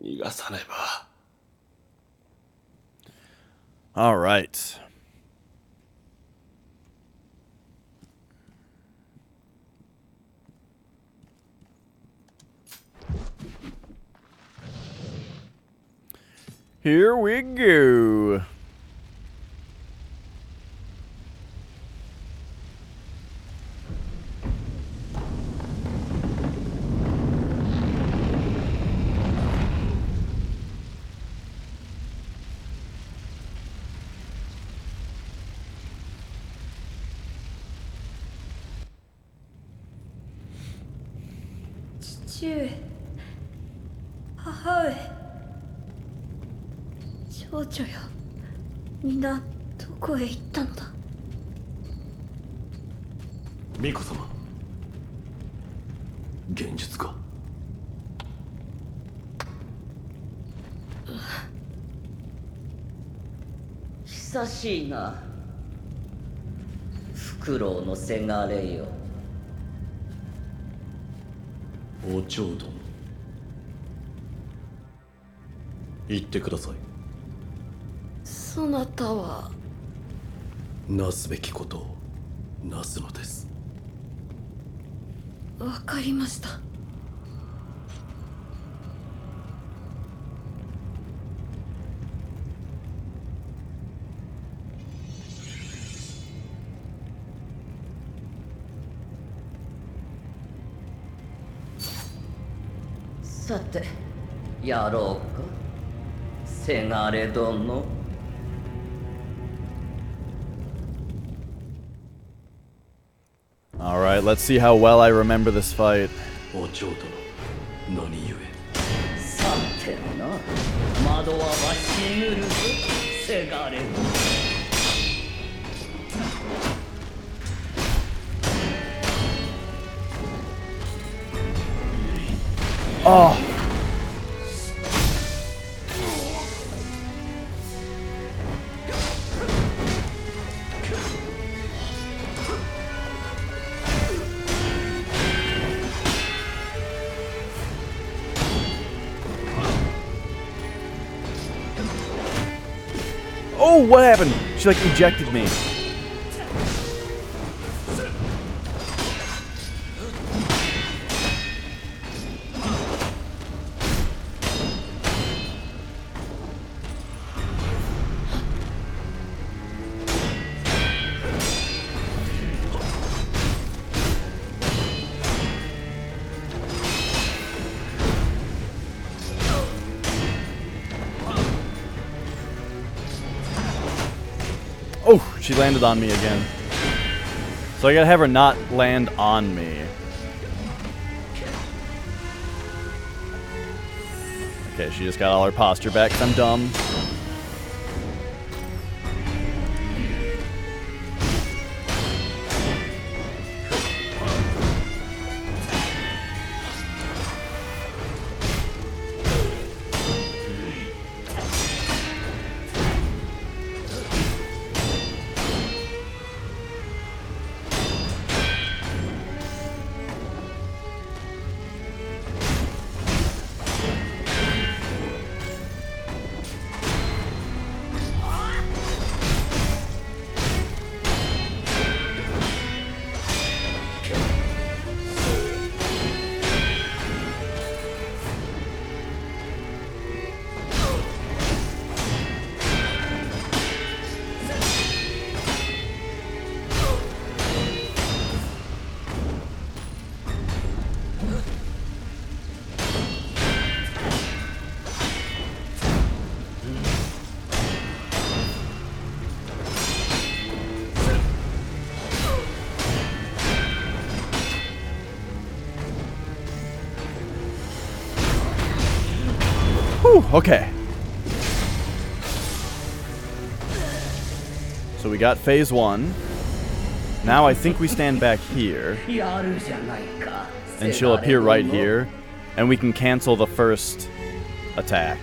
逃がさねば。 All right. Here we go.巫女様、現実か。久しいな、フクロウのせがれよ。お嬢殿、言ってください。そなたはなすべきことをなすのです。わかりました。さて、やろうか、せがれ殿。All right, let's see how well I remember this fight. お嬢殿、何故。さてな、惑わばしぬるぞ、せがれ。Oh. Oh, what happened? She like ejected me. Oh, she landed on me again. So I gotta have her not land on me. Okay, she just got all her posture back 'cause I'm dumb. Whew, okay. So we got phase 1. Now I think we stand back here. And she'll appear right here. And we can cancel the first attack.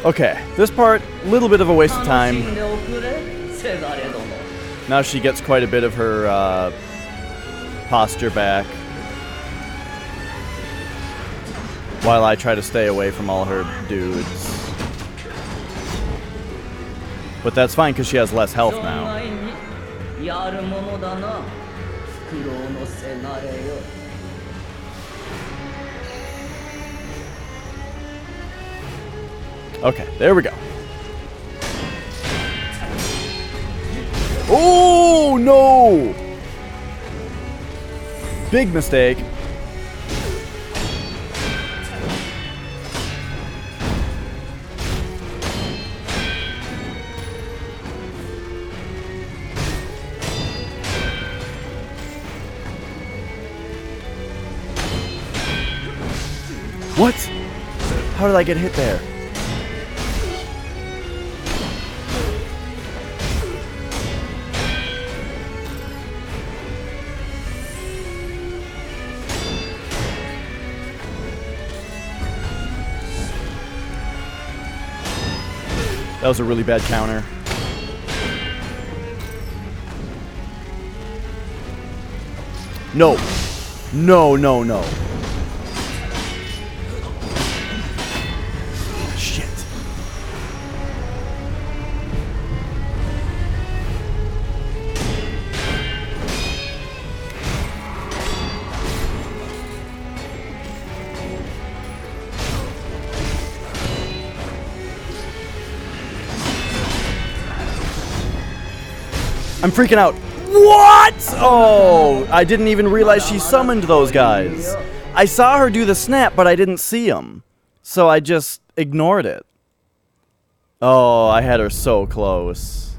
Okay, this part, a little bit of a waste of time. Now she gets quite a bit of her posture back. While I try to stay away from all her dudes. But that's fine because she has less health now. Okay, there we go. Oh, no! Big mistake. What? How did I get hit there? That was a really bad counter. No. No, no, no. Shit. I'm freaking out. What? Oh, I didn't even realize she summoned those guys. I saw her do the snap, but I didn't see them. So I just ignored it. Oh, I had her so close.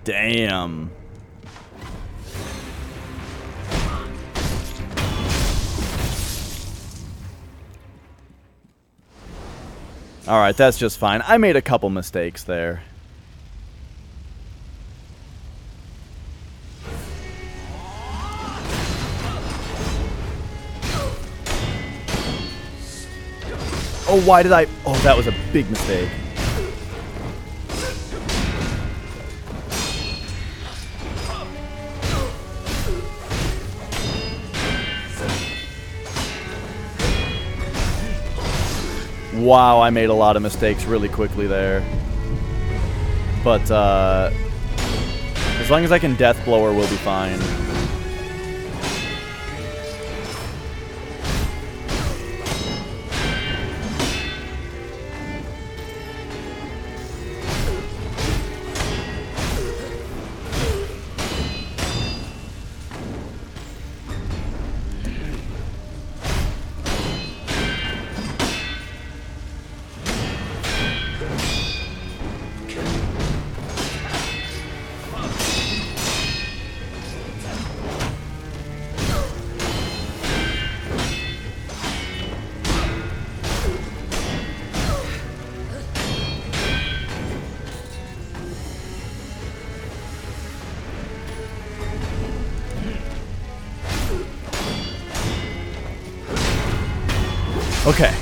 Damn. Alright, that's just fine. I made a couple mistakes there. Oh, why did I... Oh, that was a big mistake. Wow, I made a lot of mistakes really quickly there. But, as long as I can death blow her, we'll be fine. Okay.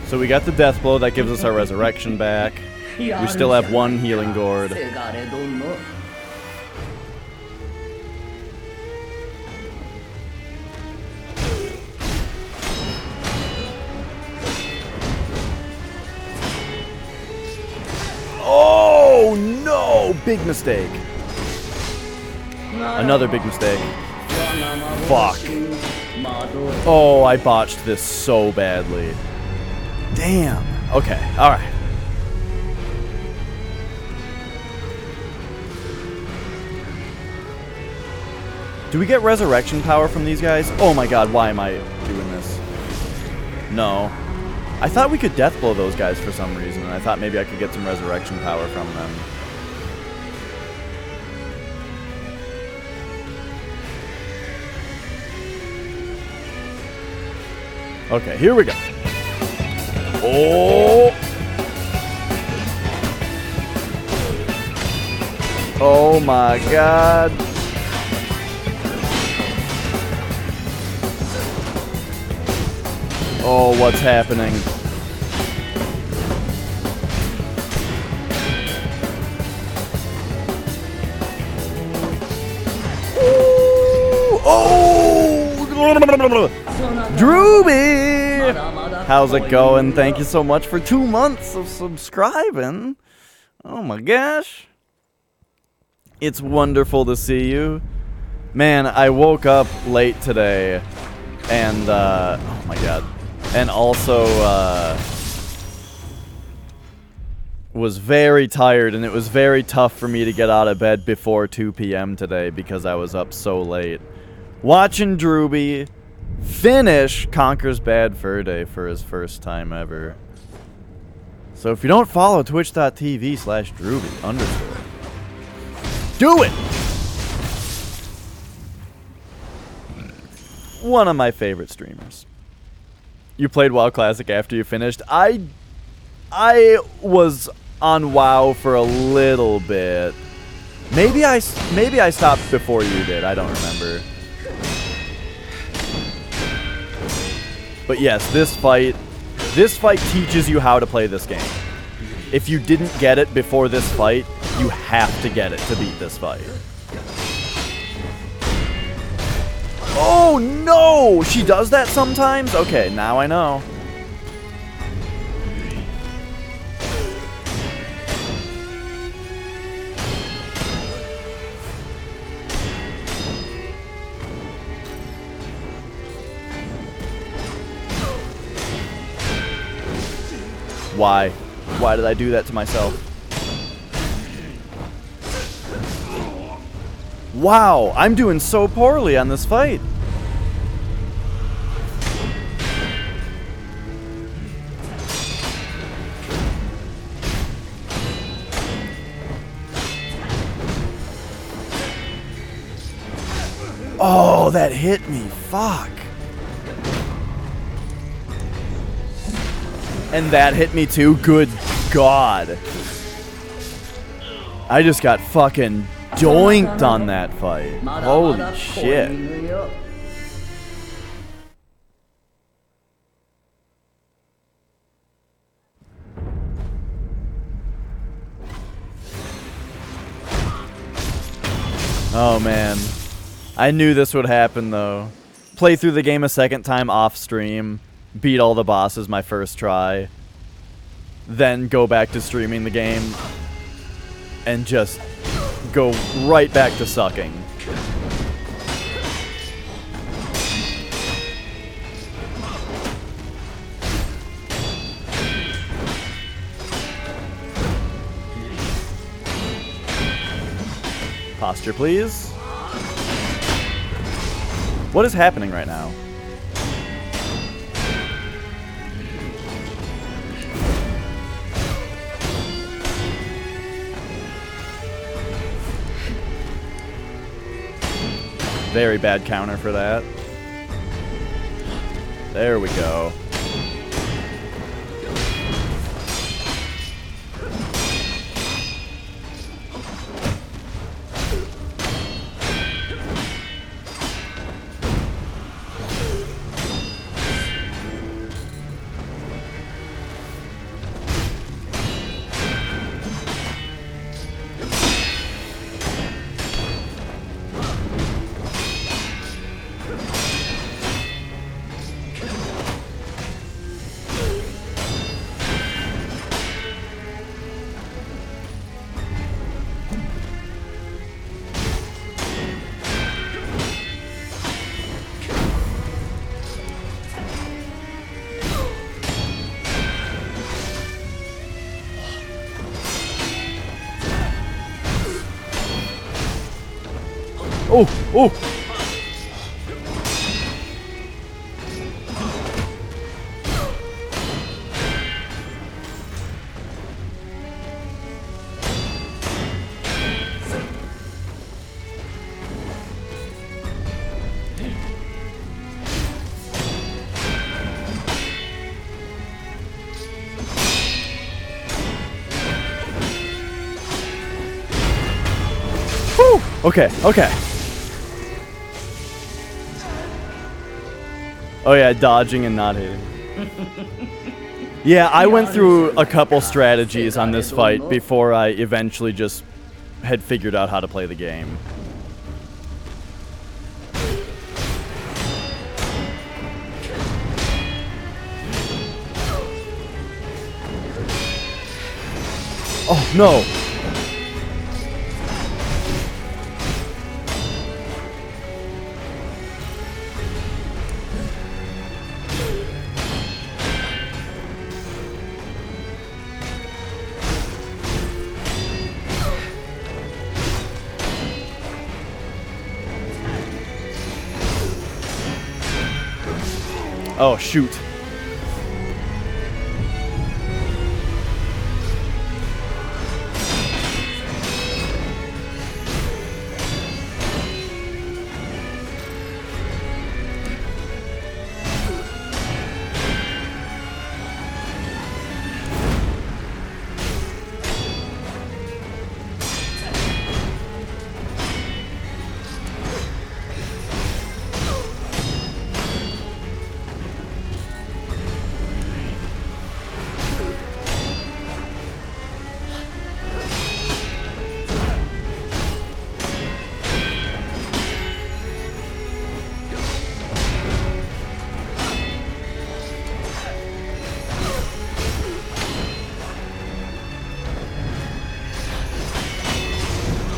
So we got the death blow, that gives us our resurrection back. We still have one healing gourd. Big mistake. Another big mistake. Fuck. Oh, I botched this so badly. Damn. Okay, alright. Do we get resurrection power from these guys? Oh my god, why am I doing this? No. I thought we could death blow those guys for some reason, and I thought maybe I could get some resurrection power from them. Okay, here we go. Oh! Oh my god. Oh, what's happening? Oh! Drooby! How's it going? Thank you so much for 2 months of subscribing. Oh my gosh. It's wonderful to see you. Man, I woke up late today and, oh my god. And also, was very tired, and it was very tough for me to get out of bed before 2 p.m. today because I was up so late. Watching Drooby finish Conker's Bad Fur Day for his first time ever. So if you don't follow twitch.tv/Drooby_, do it! One of my favorite streamers. You played WoW Classic after you finished? I was on WoW for a little bit. Maybe I stopped before you did. I don't remember. But yes, this fight teaches you how to play this game. If you didn't get it before this fight, you have to get it to beat this fight. Oh no! She does that sometimes? Okay, now I know. Why? Why did I do that to myself? Wow, I'm doing so poorly on this fight. Oh, that hit me. Fuck. And that hit me too? Good God. I just got fucking doinked on that fight. Holy shit. Oh man. I knew this would happen though. Play through the game a second time off stream. Beat all the bosses my first try. Then go back to streaming the game. And just go right back to sucking. Posture, please. What is happening right now? Very bad counter for that. There we go. Oh, oh. Whew. Okay, okay. Oh yeah, dodging and not hitting. Yeah, I went through a couple strategies on this fight before I eventually just had figured out how to play the game. Oh, no! Oh, shoot.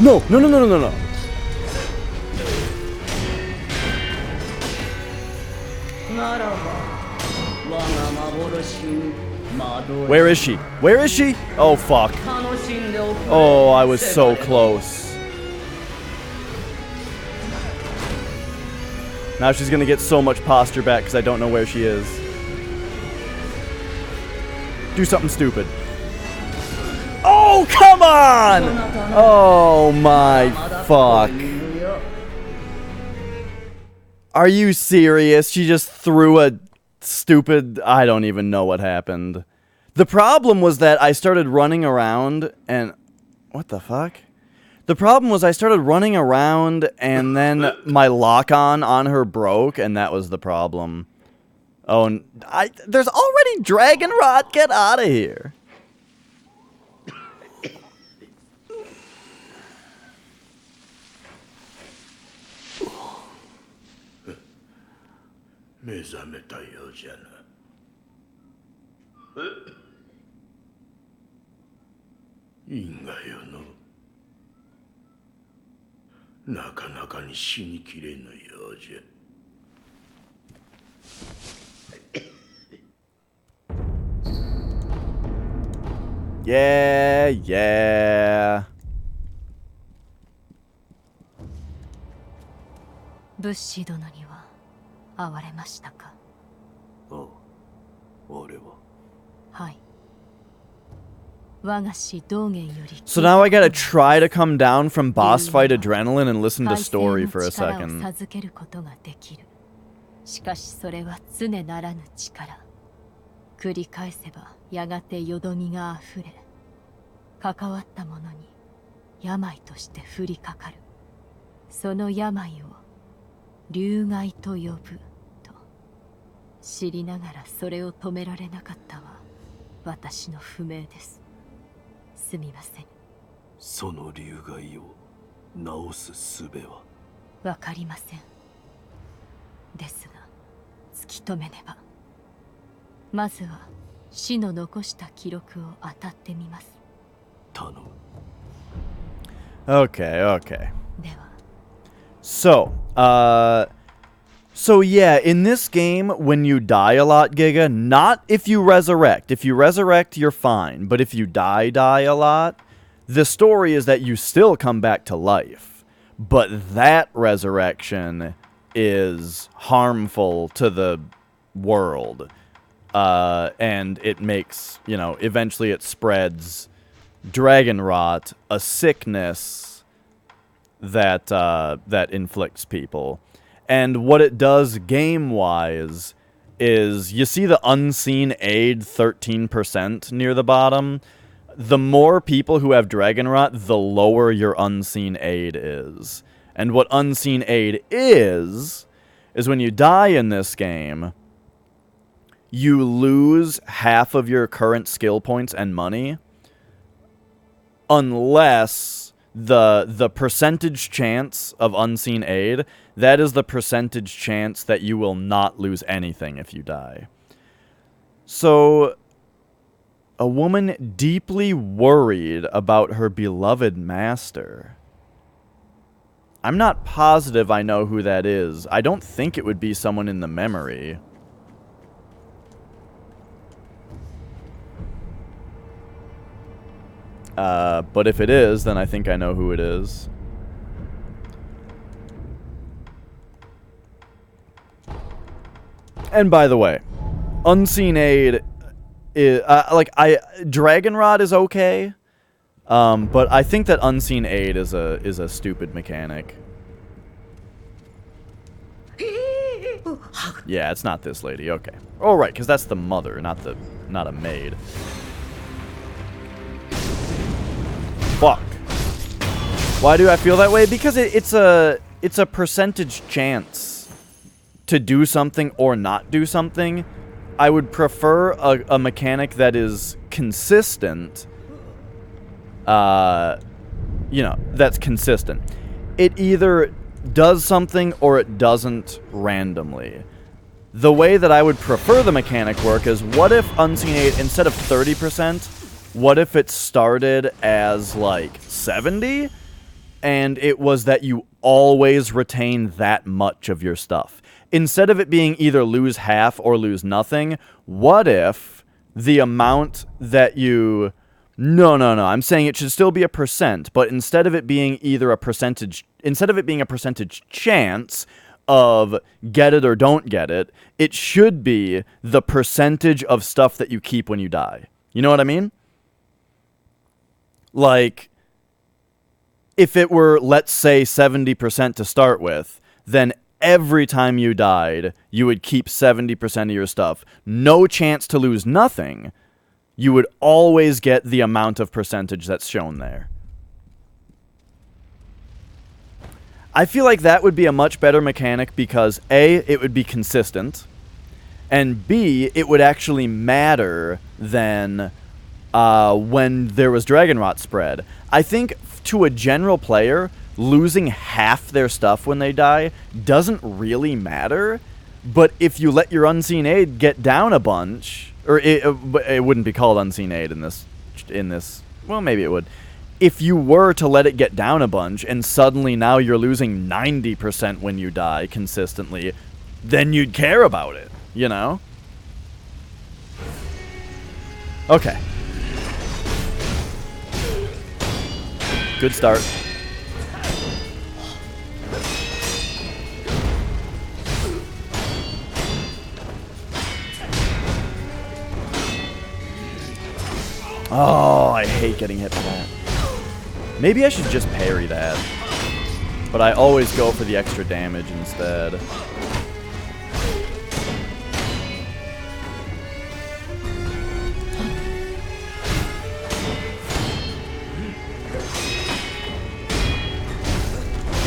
No, no, no, no, no, no, no. Where is she? Where is she? Oh, fuck. Oh, I was so close. Now she's gonna get so much posture back because I don't know where she is. Do something stupid. Oh, come on! Oh, my fuck. Are you serious? She just threw a stupid... I don't even know what happened. The problem was that I started running around and... What the fuck? The problem was I started running around and then my lock-on on her broke and that was the problem. Oh, and there's already Dragon Rot. Get out of here. Yeah, yeah. 物資殿には会われましたか？ああ、俺は。はい。我が師道元より。So now I gotta try to come down from boss fight adrenaline and listen to story for a second. 授けることができる。しかしそれは常ならぬ力。繰り返せばやがてよどみがあふれ、関わった者に病として降りかかる。その病を流害と呼ぶと知りながらそれを止められなかったは私の不明です。すみません。その流害を治す術はわかりません。ですが突き止めねば。まずは死の残した記録を当たってみます。頼む。Okay, okay. では。So, so yeah, in this game, when you die a lot, Giga, not if you resurrect. If you resurrect, you're fine. But if you die a lot, the story is that you still come back to life. but that resurrection is harmful to the world. And it makes, you know, eventually it spreads dragon rot, a sickness that that inflicts people. And what it does game-wise is, you see the unseen aid 13% near the bottom? The more people who have dragon rot, the lower your unseen aid is. And what unseen aid is when you die in this game, you lose half of your current skill points and money, unless the percentage chance of unseen aid, that is the percentage chance that you will not lose anything if you die. So, a woman deeply worried about her beloved master. I'm not positive I know who that is. I don't think it would be someone in the memory. But if it is, then I think I know who it is. And by the way, unseen aid is, Dragon Rod is okay, but I think that unseen aid is a stupid mechanic. Yeah, it's not this lady. Okay. Oh, right, because that's the mother, not a maid. Fuck. Why do I feel that way? Because it's a percentage chance to do something or not do something. I would prefer a mechanic that is consistent. You know, that's consistent. It either does something or it doesn't randomly. The way that I would prefer the mechanic work is, what if Unseen Aid, instead of 30%, what if it started as like 70? And it was that you always retain that much of your stuff. Instead of it being either lose half or lose nothing, what if the amount that you... No, I'm saying it should still be a percent, but instead of it being either a percentage... Instead of it being a percentage chance of get it or don't get it, it should be the percentage of stuff that you keep when you die. You know what I mean? Like, if it were, let's say, 70% to start with, then every time you died, you would keep 70% of your stuff. No chance to lose nothing. You would always get the amount of percentage that's shown there. I feel like that would be a much better mechanic because, A, it would be consistent, and B, it would actually matter than when there was Dragon Rot spread. I think to a general player, losing half their stuff when they die doesn't really matter, but if you let your Unseen Aid get down a bunch, or it wouldn't be called Unseen Aid in this, well, maybe it would. If you were to let it get down a bunch, and suddenly now you're losing 90% when you die consistently, then you'd care about it, you know? Okay. Good start. Oh, I hate getting hit by that. Maybe I should just parry that. But I always go for the extra damage instead.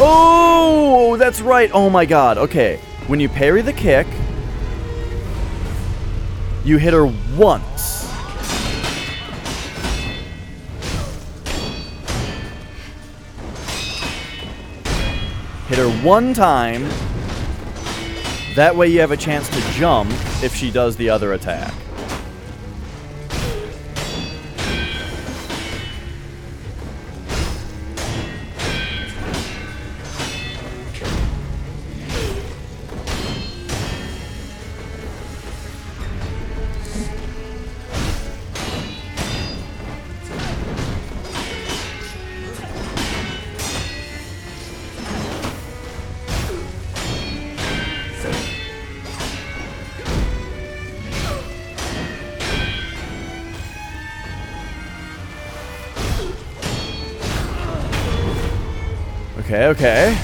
Oh, that's right. Oh my god. Okay. When you parry the kick, you hit her once. Hit her one time. That way you have a chance to jump if she does the other attack. Okay, okay.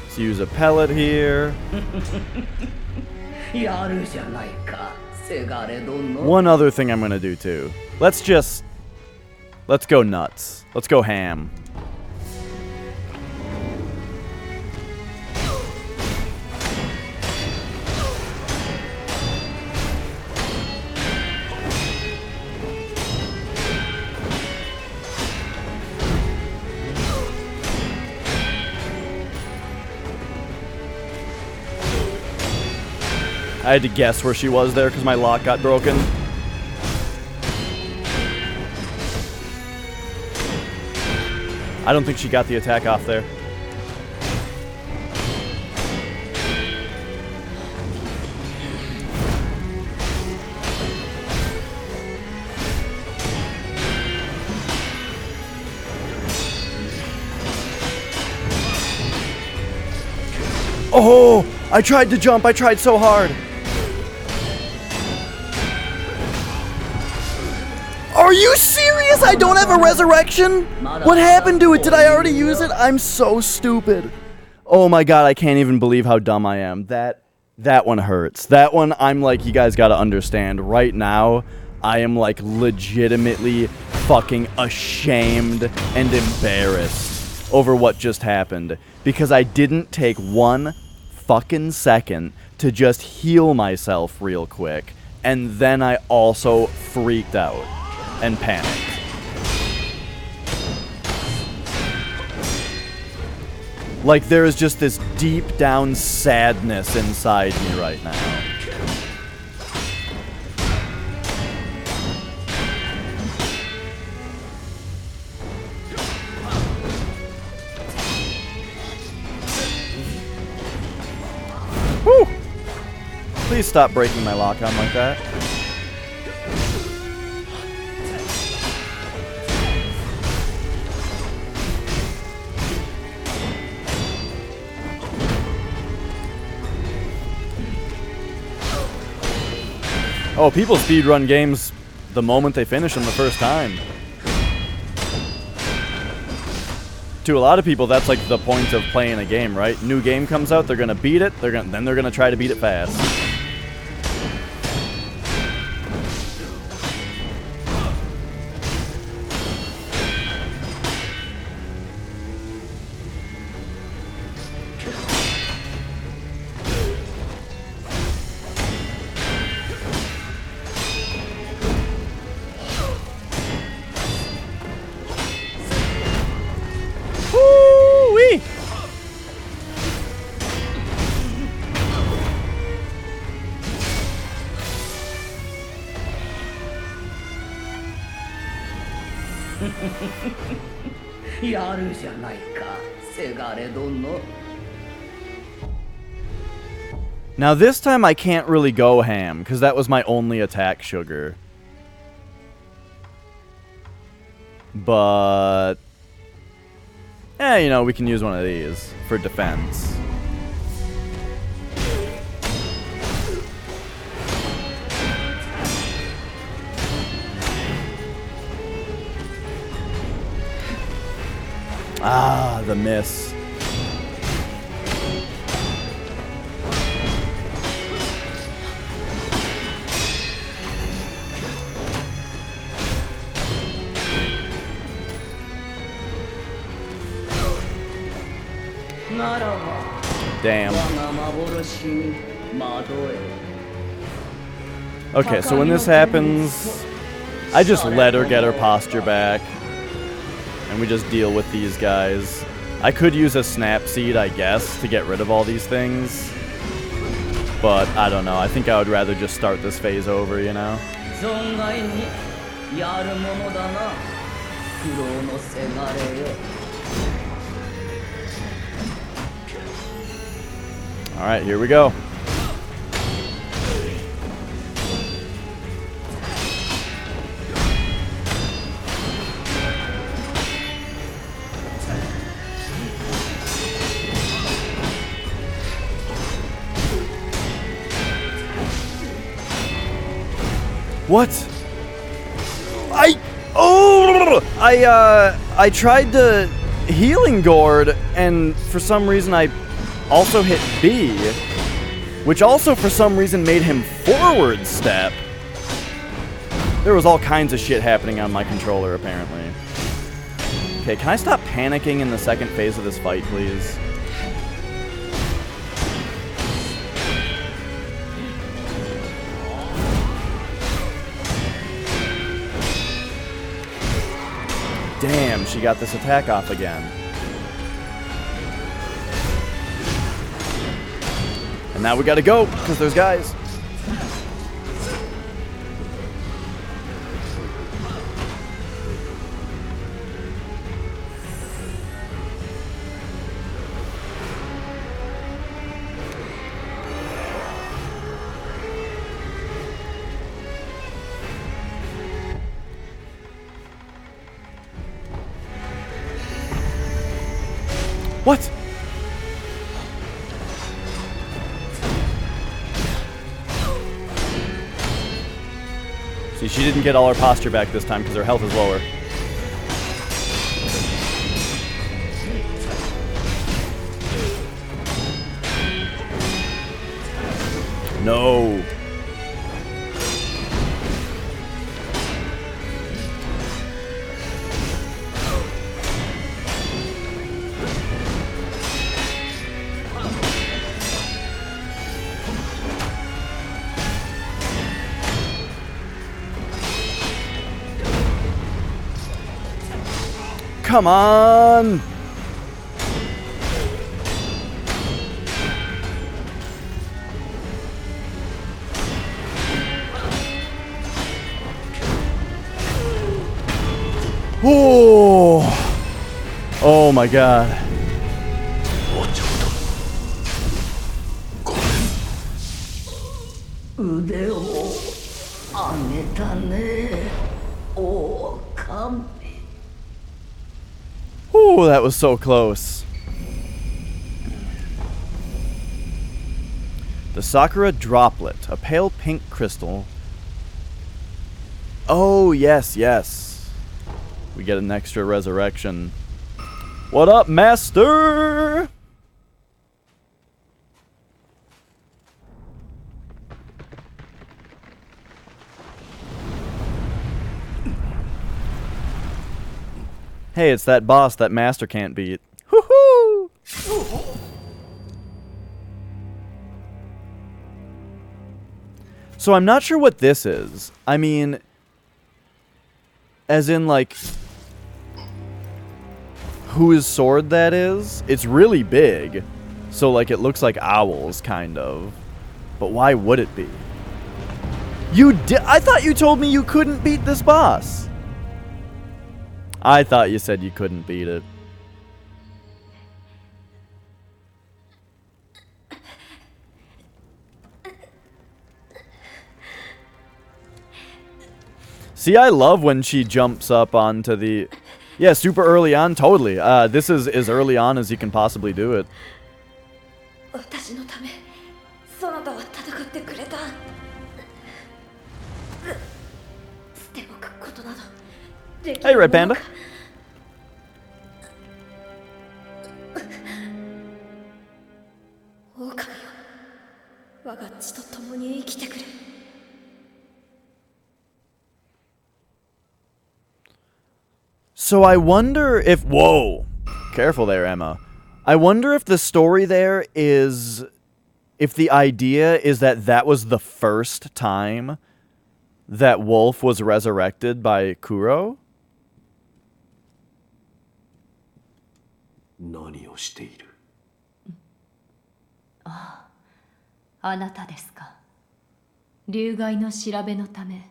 Let's use a pellet here. One other thing I'm gonna do too. Let's go nuts. Let's go ham. I had to guess where she was there because my lock got broken. I don't think she got the attack off there. Oh! I tried to jump. I tried so hard. Are you serious? I don't have a resurrection? What happened to it? Did I already use it? I'm so stupid. Oh my god, I can't even believe how dumb I am. That one hurts. That one, I'm like, you guys gotta understand. Right now, I am like legitimately fucking ashamed and embarrassed over what just happened. Because I didn't take one fucking second to just heal myself real quick. And then I also freaked out and panicked. Like there is just this deep down sadness inside me right now. Whew! Please stop breaking my lock-on like that. Oh, people speedrun games the moment they finish them the first time. To a lot of people, that's like the point of playing a game, right? New game comes out, they're gonna beat it, then they're gonna try to beat it fast. Now this time I can't really go ham, because that was my only attack sugar. But... you know, we can use one of these for defense. Ah, the miss. Damn. Okay, so when this happens, I just let her get her posture back. And we just deal with these guys. I could use a snap seed, I guess, to get rid of all these things. But I don't know. I think I would rather just start this phase over, you know? Alright, here we go. What? Oh! I tried the healing gourd, and for some reason I also hit B, which also for some reason made him forward step. There was all kinds of shit happening on my controller, apparently. Okay, can I stop panicking in the second phase of this fight, please? Damn, she got this attack off again. And now we gotta go, because there's guys. What? See, she didn't get all her posture back this time because her health is lower. No. Come on! Oh! Oh my god. Oh, that was so close. The Sakura Droplet, a pale pink crystal. Oh, yes, yes. We get an extra resurrection. What up, master? Hey, it's that boss that master can't beat. Woohoo! So I'm not sure what this is. I mean, as in like whose sword that is. It's really big. So like it looks like owls kind of. But why would it be? I thought you told me you couldn't beat this boss. I thought you said you couldn't beat it. See, I love when she jumps up onto the... Yeah, super early on, totally. This is as early on as you can possibly do it. Hey, Red Panda. So I wonder if... Whoa! Careful there, Emma. I wonder if the story there is... If the idea is that that was the first time that Wolf was resurrected by Kuro? 何をしている? ああ、あなたですか。流害の調べのため、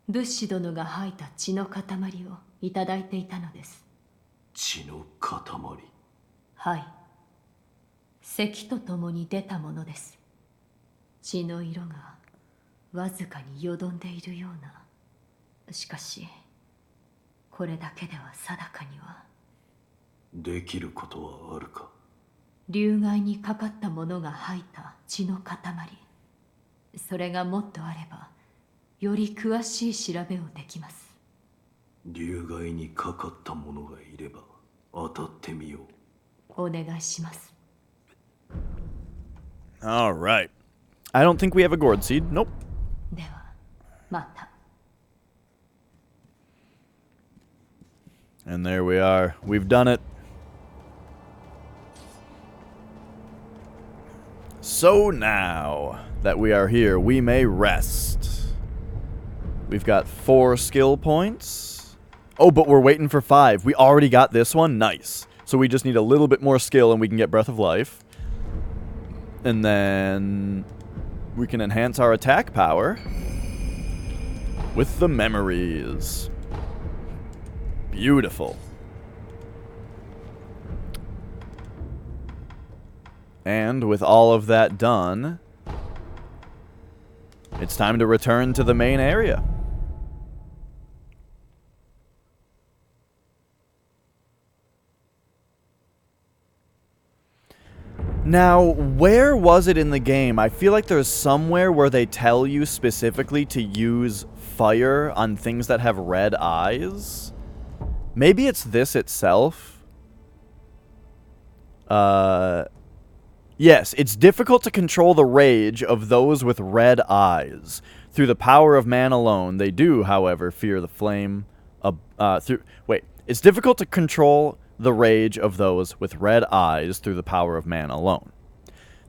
仏師殿が吐いた血の塊をいただいていたのです。血の塊? はい。咳とともに出たものです。血の色がわずかによどんでいるような。しかし、これだけでは定かには。できることはあるか? 流害にかかった者が吐いた血の塊。それがもっとあれば、より詳しい調べをできます。竜害にかかった者がいれば当たってみよう。お願いします。 All right. I don't think we have a gourd seed. Nope. ではまた。 And there we are. We've done it. So now that we are here, we may rest. We've got 4 skill points. Oh, but we're waiting for 5. We already got this one. Nice. So we just need a little bit more skill and we can get Breath of Life. And then we can enhance our attack power with the memories. Beautiful. And with all of that done, it's time to return to the main area. Now, where was it in the game? I feel like there's somewhere where they tell you specifically to use fire on things that have red eyes. Maybe it's this itself. Yes, it's difficult to control the rage of those with red eyes. Through the power of man alone, they do, however, fear the flame. It's difficult to control the rage of those with red eyes through the power of man alone.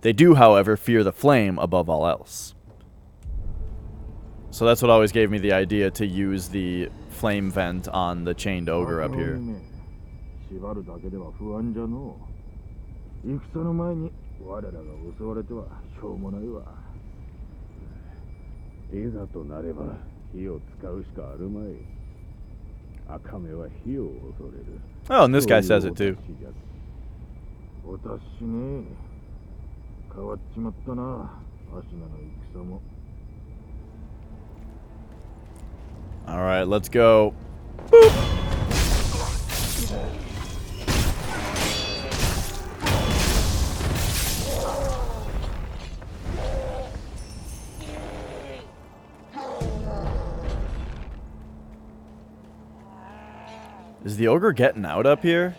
They do, however, fear the flame above all else. So that's what always gave me the idea to use the flame vent on the chained ogre up here. 戦の前に我らが襲われてはしょうもないわ。いざとなれば火を使うしかあるまい。赤目は火を恐れる。 Oh, and this guy says it too. 私ね、変わっちまったな、アシナの戦も。 All right, let's go. Boop. Is the ogre getting out up here?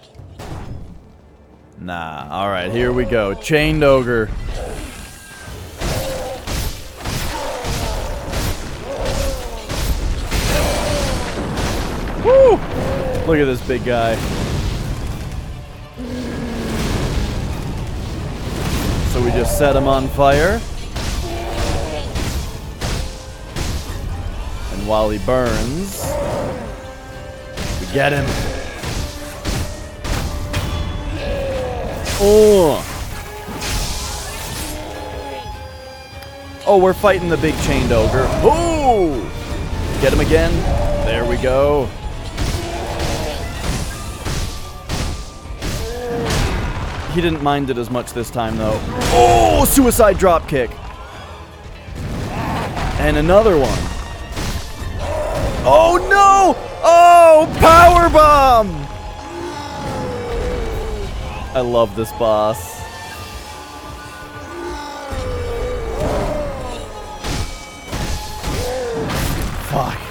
Nah. All right, here we go. Chained ogre. Woo! Look at this big guy. So we just set him on fire. And while he burns, we get him. Oh, we're fighting the big chained ogre. Oh! Get him again. There we go. He didn't mind it as much this time, though. Oh, suicide drop kick. And another one. Oh, no! Oh, power bomb! I love this boss. Fuck.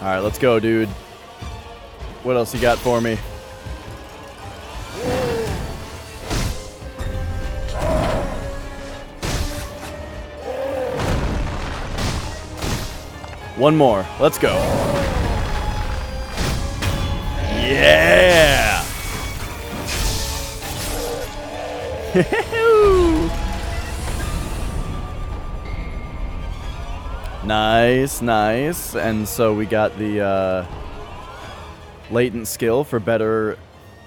Alright, let's go, dude. What else you got for me? One more. Let's go. Yeah! Nice, nice. And so we got the latent skill for better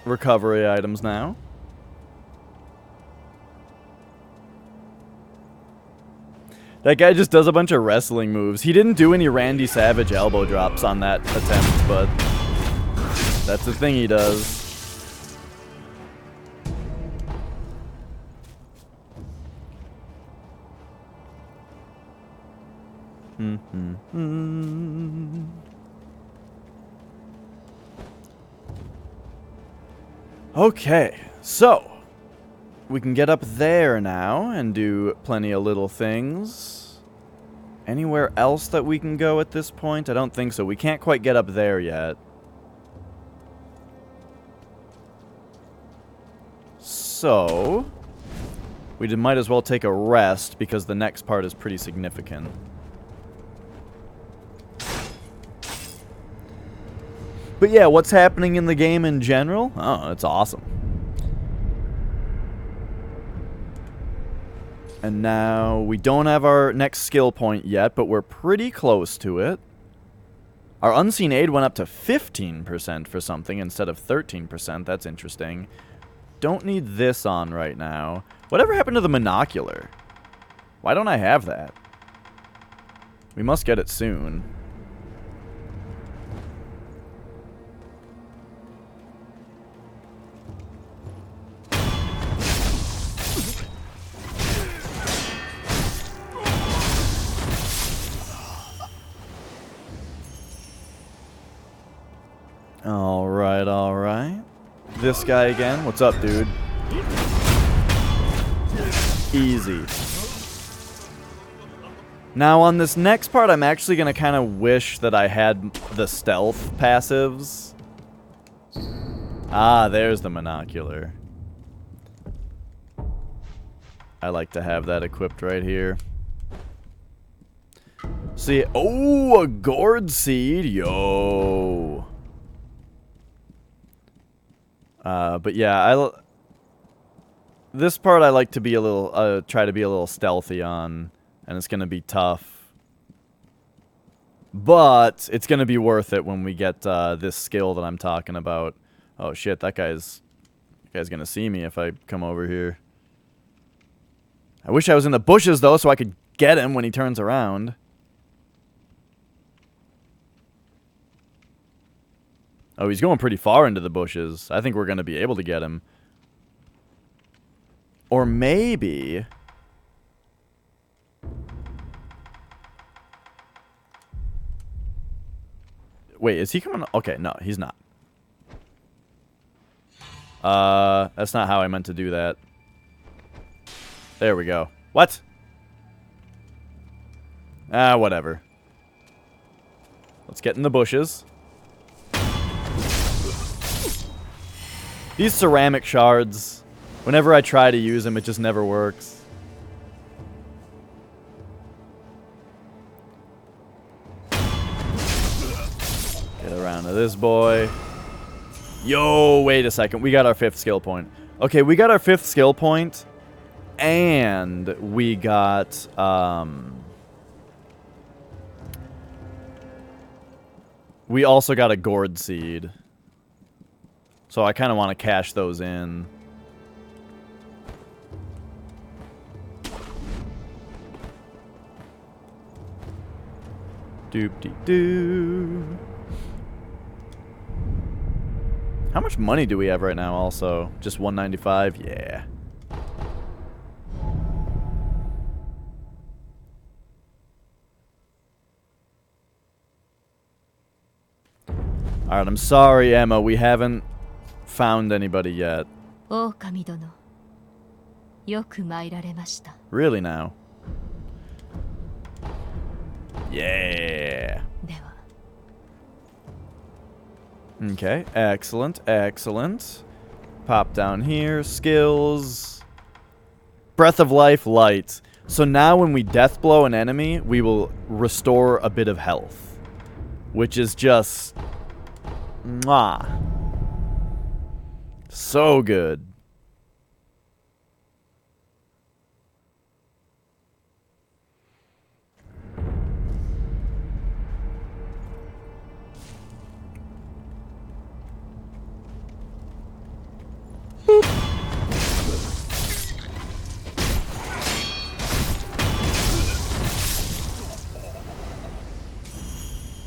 recovery items now. That guy just does a bunch of wrestling moves. He didn't do any Randy Savage elbow drops on that attempt, but that's the thing he does. Okay, so we can get up there now and do plenty of little things. Anywhere else that we can go at this point? I don't think so. We can't quite get up there yet. So we might as well take a rest because the next part is pretty significant. But yeah, what's happening in the game in general? Oh, it's awesome. And now we don't have our next skill point yet, but we're pretty close to it. Our unseen aid went up to 15% for something instead of 13%. That's interesting. Don't need this on right now. Whatever happened to the monocular? Why don't I have that? We must get it soon. Alright, alright. This guy again. What's up, dude? Easy. Now, on this next part, I'm actually going to kind of wish that I had the stealth passives. Ah, there's the monocular. I like to have that equipped right here. See, oh, a gourd seed. Yo. But yeah, this part I like to be a little, try to be a little stealthy on, and it's gonna be tough. But it's gonna be worth it when we get this skill that I'm talking about. Oh shit, that guy's gonna see me if I come over here. I wish I was in the bushes though, so I could get him when he turns around. Oh, he's going pretty far into the bushes. I think we're going to be able to get him. Or maybe... Wait, is he coming? Okay, no, he's not. That's not how I meant to do that. There we go. What? Ah, whatever. Let's get in the bushes. These ceramic shards, whenever I try to use them, it just never works. Get around to this boy. Yo, wait a second. We got our 5th skill point. Okay, we got our 5th skill point, and we got, we also got a gourd seed. So I kind of want to cash those in. Doop-de-doo. How much money do we have right now also? Just 195? Yeah. Alright, I'm sorry, Emma. We haven't found anybody yet. Really now? Yeah. Okay, excellent, excellent. Pop down here, skills. Breath of Life, light. So now when we death blow an enemy, we will restore a bit of health. Which is just... mwah. So good.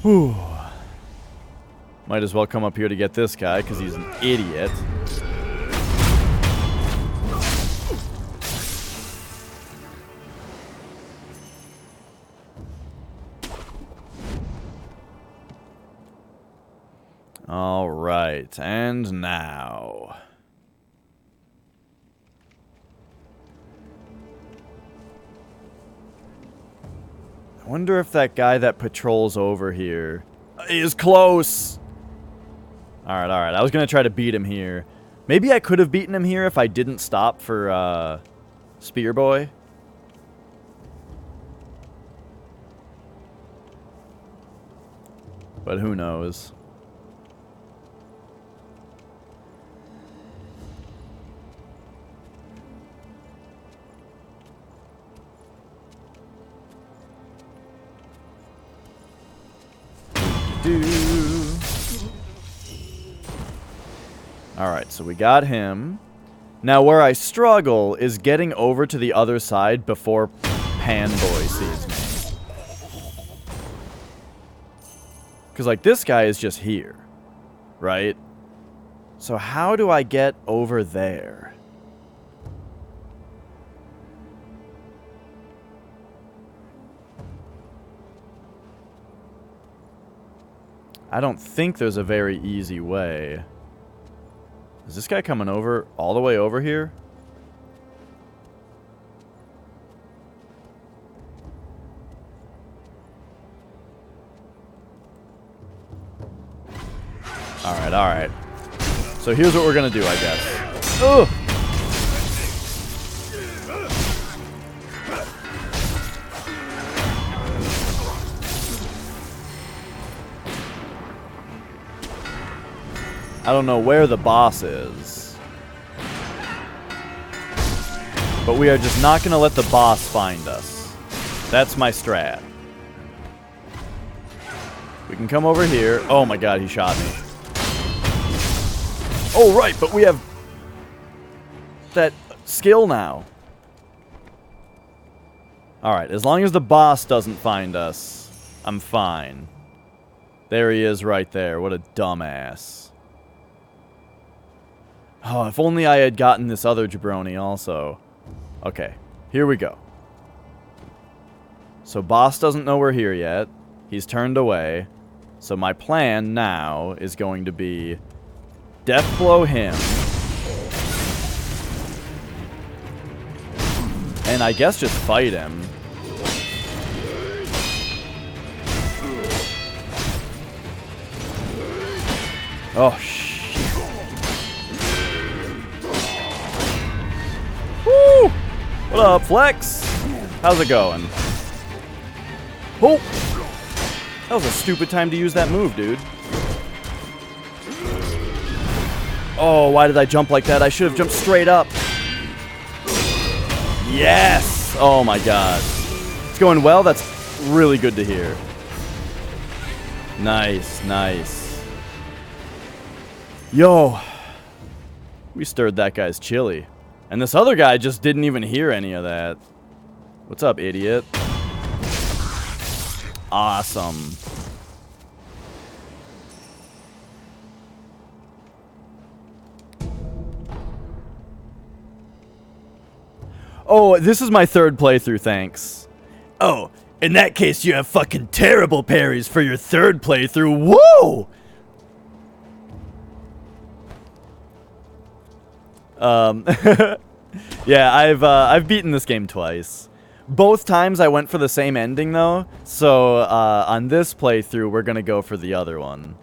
Whew. Might as well come up here to get this guy, because he's an idiot. Alright, and now... Wonder if that guy that patrols over here is close. Alright, alright. I was going to try to beat him here. Maybe I could have beaten him here if I didn't stop for Spear Boy. But who knows? Alright, so we got him. Now where I struggle is getting over to the other side before Panboy sees me. Because, like, this guy is just here. Right? So how do I get over there? I don't think there's a very easy way. Is this guy coming over all the way over here? Alright, alright. So here's what we're gonna do, I guess. Ugh! I don't know where the boss is. But we are just not going to let the boss find us. That's my strat. We can come over here. Oh my god, he shot me. Oh, right, but we have that skill now. Alright, as long as the boss doesn't find us, I'm fine. There he is right there. What a dumbass. Oh, if only I had gotten this other jabroni also. Okay, here we go. So boss doesn't know we're here yet. He's turned away. So my plan now is going to be death blow him. And I guess just fight him. Oh, shit. Woo! What up, Flex? How's it going? Oh! That was a stupid time to use that move, dude. Oh, why did I jump like that? I should have jumped straight up. Yes! Oh my god. It's going well? That's really good to hear. Nice, nice. Yo. We stirred that guy's chili. And this other guy just didn't even hear any of that. What's up, idiot? Awesome. Oh, this is my third playthrough, thanks. Oh, in that case, you have fucking terrible parries for your third playthrough. Whoa! Yeah, I've beaten this game twice. Both times I went for the same ending though, so on this playthrough we're gonna go for the other one.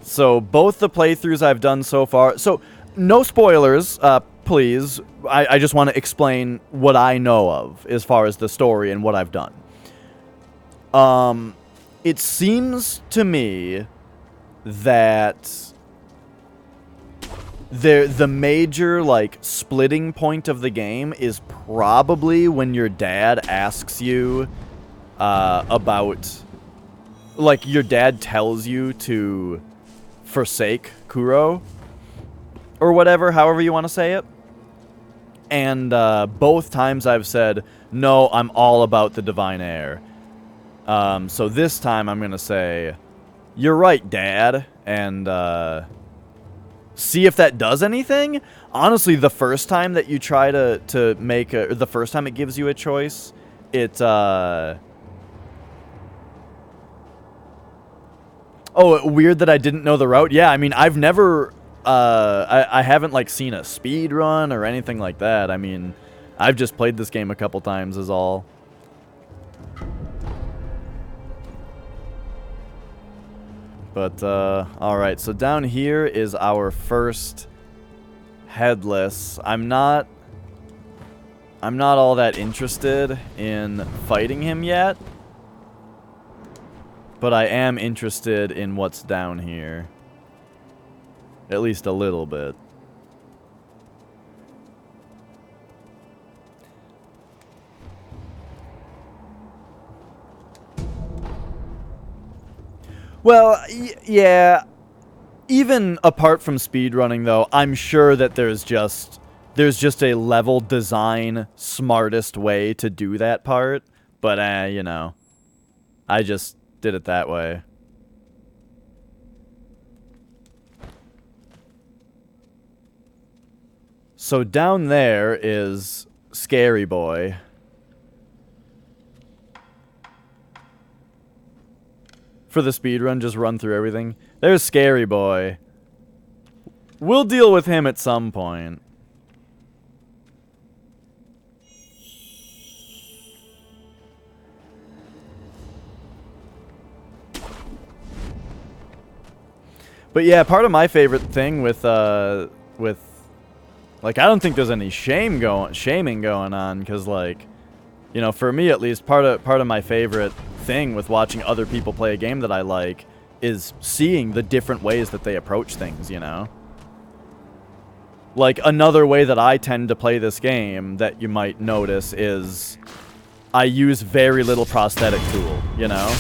So both the playthroughs I've done so far, so no spoilers, please. I just want to explain what I know of as far as the story and what I've done. It seems to me that the major, like, splitting point of the game is probably when your dad asks you about, like, your dad tells you to forsake Kuro, or whatever, however you want to say it. And both times I've said, no, I'm all about the divine heir. So this time I'm going to say, you're right, Dad, and see if that does anything. Honestly, the first time that you try to make a, the first time it gives you a choice, it oh, weird that I didn't know the route. Yeah, I mean, I've never I haven't like seen a speed run or anything like that. I mean, I've just played this game a couple times is all. But, alright, so down here is our first headless. I'm not all that interested in fighting him yet. But I am interested in what's down here. At least a little bit. Well, yeah. Even apart from speedrunning, though, I'm sure that there's just a level design smartest way to do that part. But, you know, I just did it that way. So down there is Scary Boy. For the speedrun, just run through everything. There's Scary Boy. We'll deal with him at some point. But yeah, part of my favorite thing with like, I don't think there's any shaming going on, because, like, you know, for me at least, part of my favorite thing with watching other people play a game that I like is seeing the different ways that they approach things, you know? Like, another way that I tend to play this game that you might notice is I use very little prosthetic tool, you know?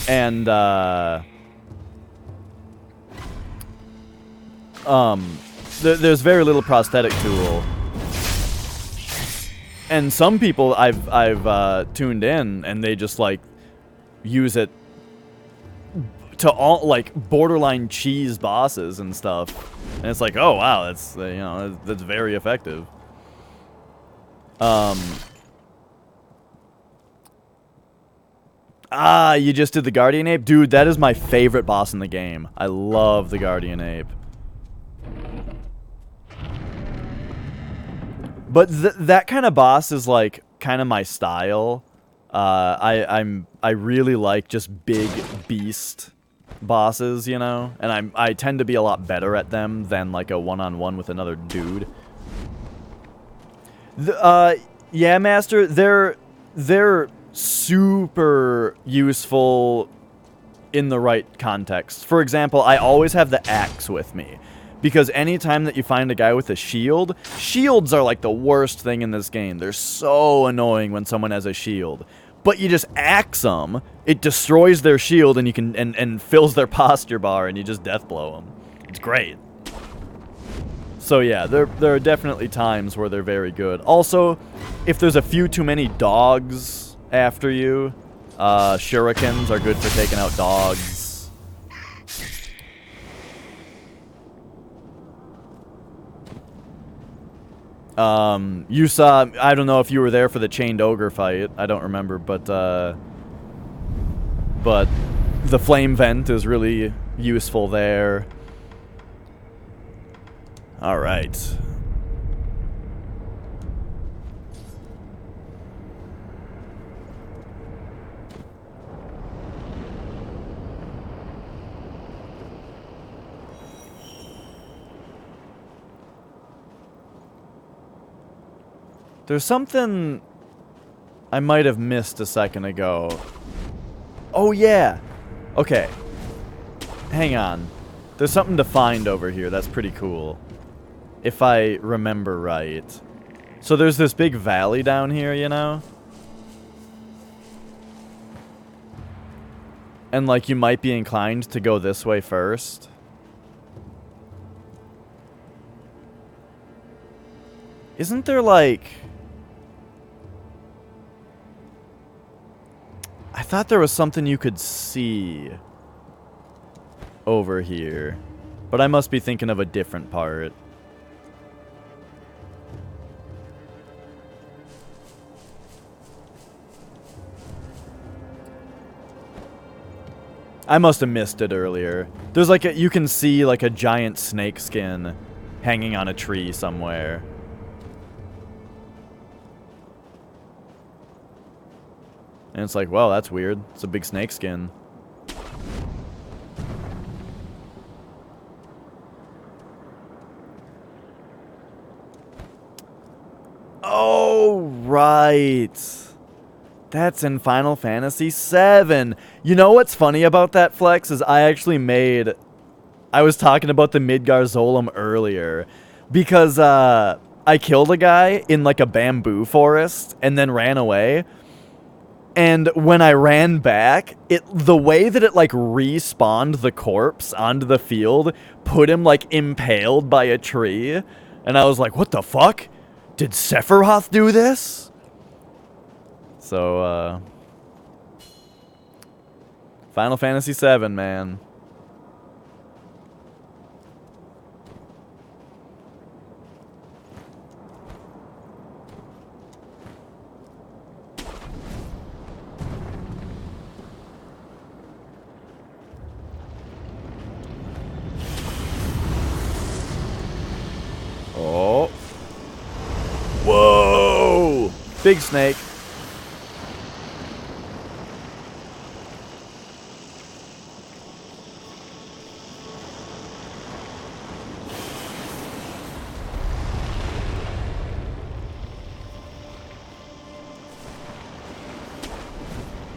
And, there's very little prosthetic tool. And some people I've tuned in, and they just, like, use it to all, like, borderline cheese bosses and stuff. And it's like, oh wow, that's, you know, that's very effective. You just did the Guardian Ape? Dude, that is my favorite boss in the game. I love the Guardian Ape. But that kind of boss is, like, kind of my style. I really like just big beast bosses, you know? And I tend to be a lot better at them than, like, a one-on-one with another dude. Yeah, Master, they're super useful in the right context. For example, I always have the axe with me. Because anytime that you find a guy with a shield, shields are like the worst thing in this game. They're so annoying when someone has a shield. But you just axe them, it destroys their shield, and you can and fills their posture bar, and you just death blow them. It's great. So yeah, there are definitely times where they're very good. Also, if there's a few too many dogs after you, shurikens are good for taking out dogs. You saw, I don't know if you were there for the chained ogre fight. I don't remember, but the flame vent is really useful there. All right. There's something I might have missed a second ago. Oh, yeah. Okay. Hang on. There's something to find over here that's pretty cool. If I remember right. So there's this big valley down here, you know? And, like, you might be inclined to go this way first. Isn't there, like... I thought there was something you could see over here. But I must be thinking of a different part. I must have missed it earlier. There's like you can see like a giant snake skin hanging on a tree somewhere. And it's like, well, that's weird. It's a big snake skin. Oh, right. That's in Final Fantasy VII. You know what's funny about that, Flex, is I was talking about the Midgar Zolom earlier. Because, I killed a guy in, like, a bamboo forest and then ran away. And when I ran back, the way that it, like, respawned the corpse onto the field put him, like, impaled by a tree. And I was like, what the fuck? Did Sephiroth do this? So, Final Fantasy VII, man. Oh. Whoa! Big snake.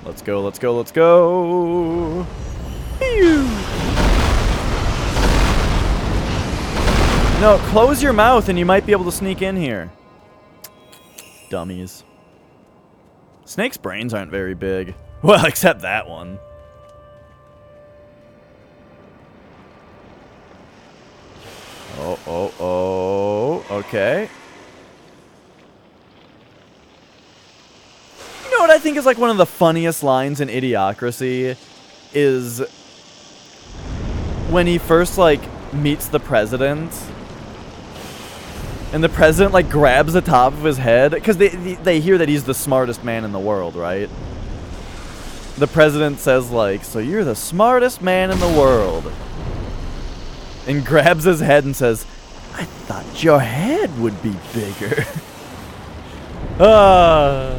Let's go, let's go, let's go! Phew. No, close your mouth and you might be able to sneak in here. Dummies. Snake's brains aren't very big. Well, except that one. Oh, oh, oh. Okay. You know what I think is like one of the funniest lines in Idiocracy is when he first like meets the president. And the president, like, grabs the top of his head. Because they hear that he's the smartest man in the world, right? The president says, like, so you're the smartest man in the world. And grabs his head and says, I thought your head would be bigger. Ah.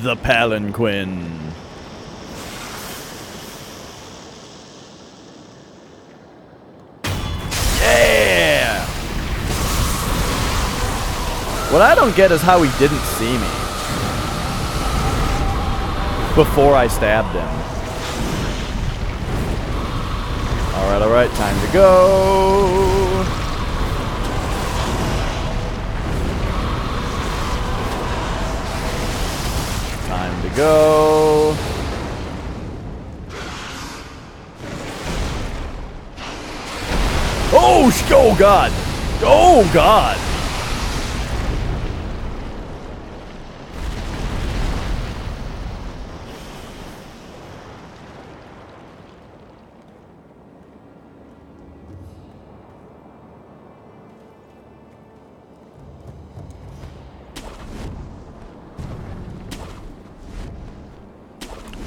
The palanquin. Yeah! What I don't get is how he didn't see me before I stabbed him. Alright, time to go. Time to go. Oh God. Oh God.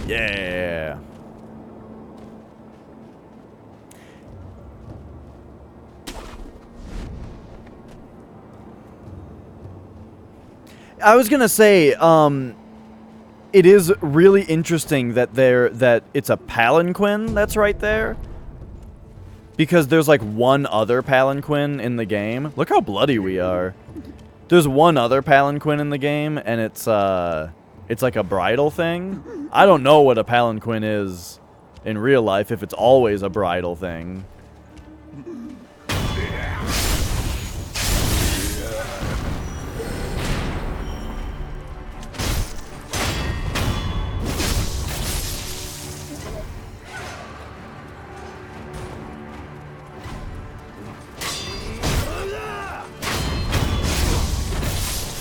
Yeah. I was gonna say, it is really interesting that it's a palanquin that's right there. Because there's like one other palanquin in the game. Look how bloody we are. There's one other palanquin in the game, and it's like a bridal thing. I don't know what a palanquin is in real life, if it's always a bridal thing.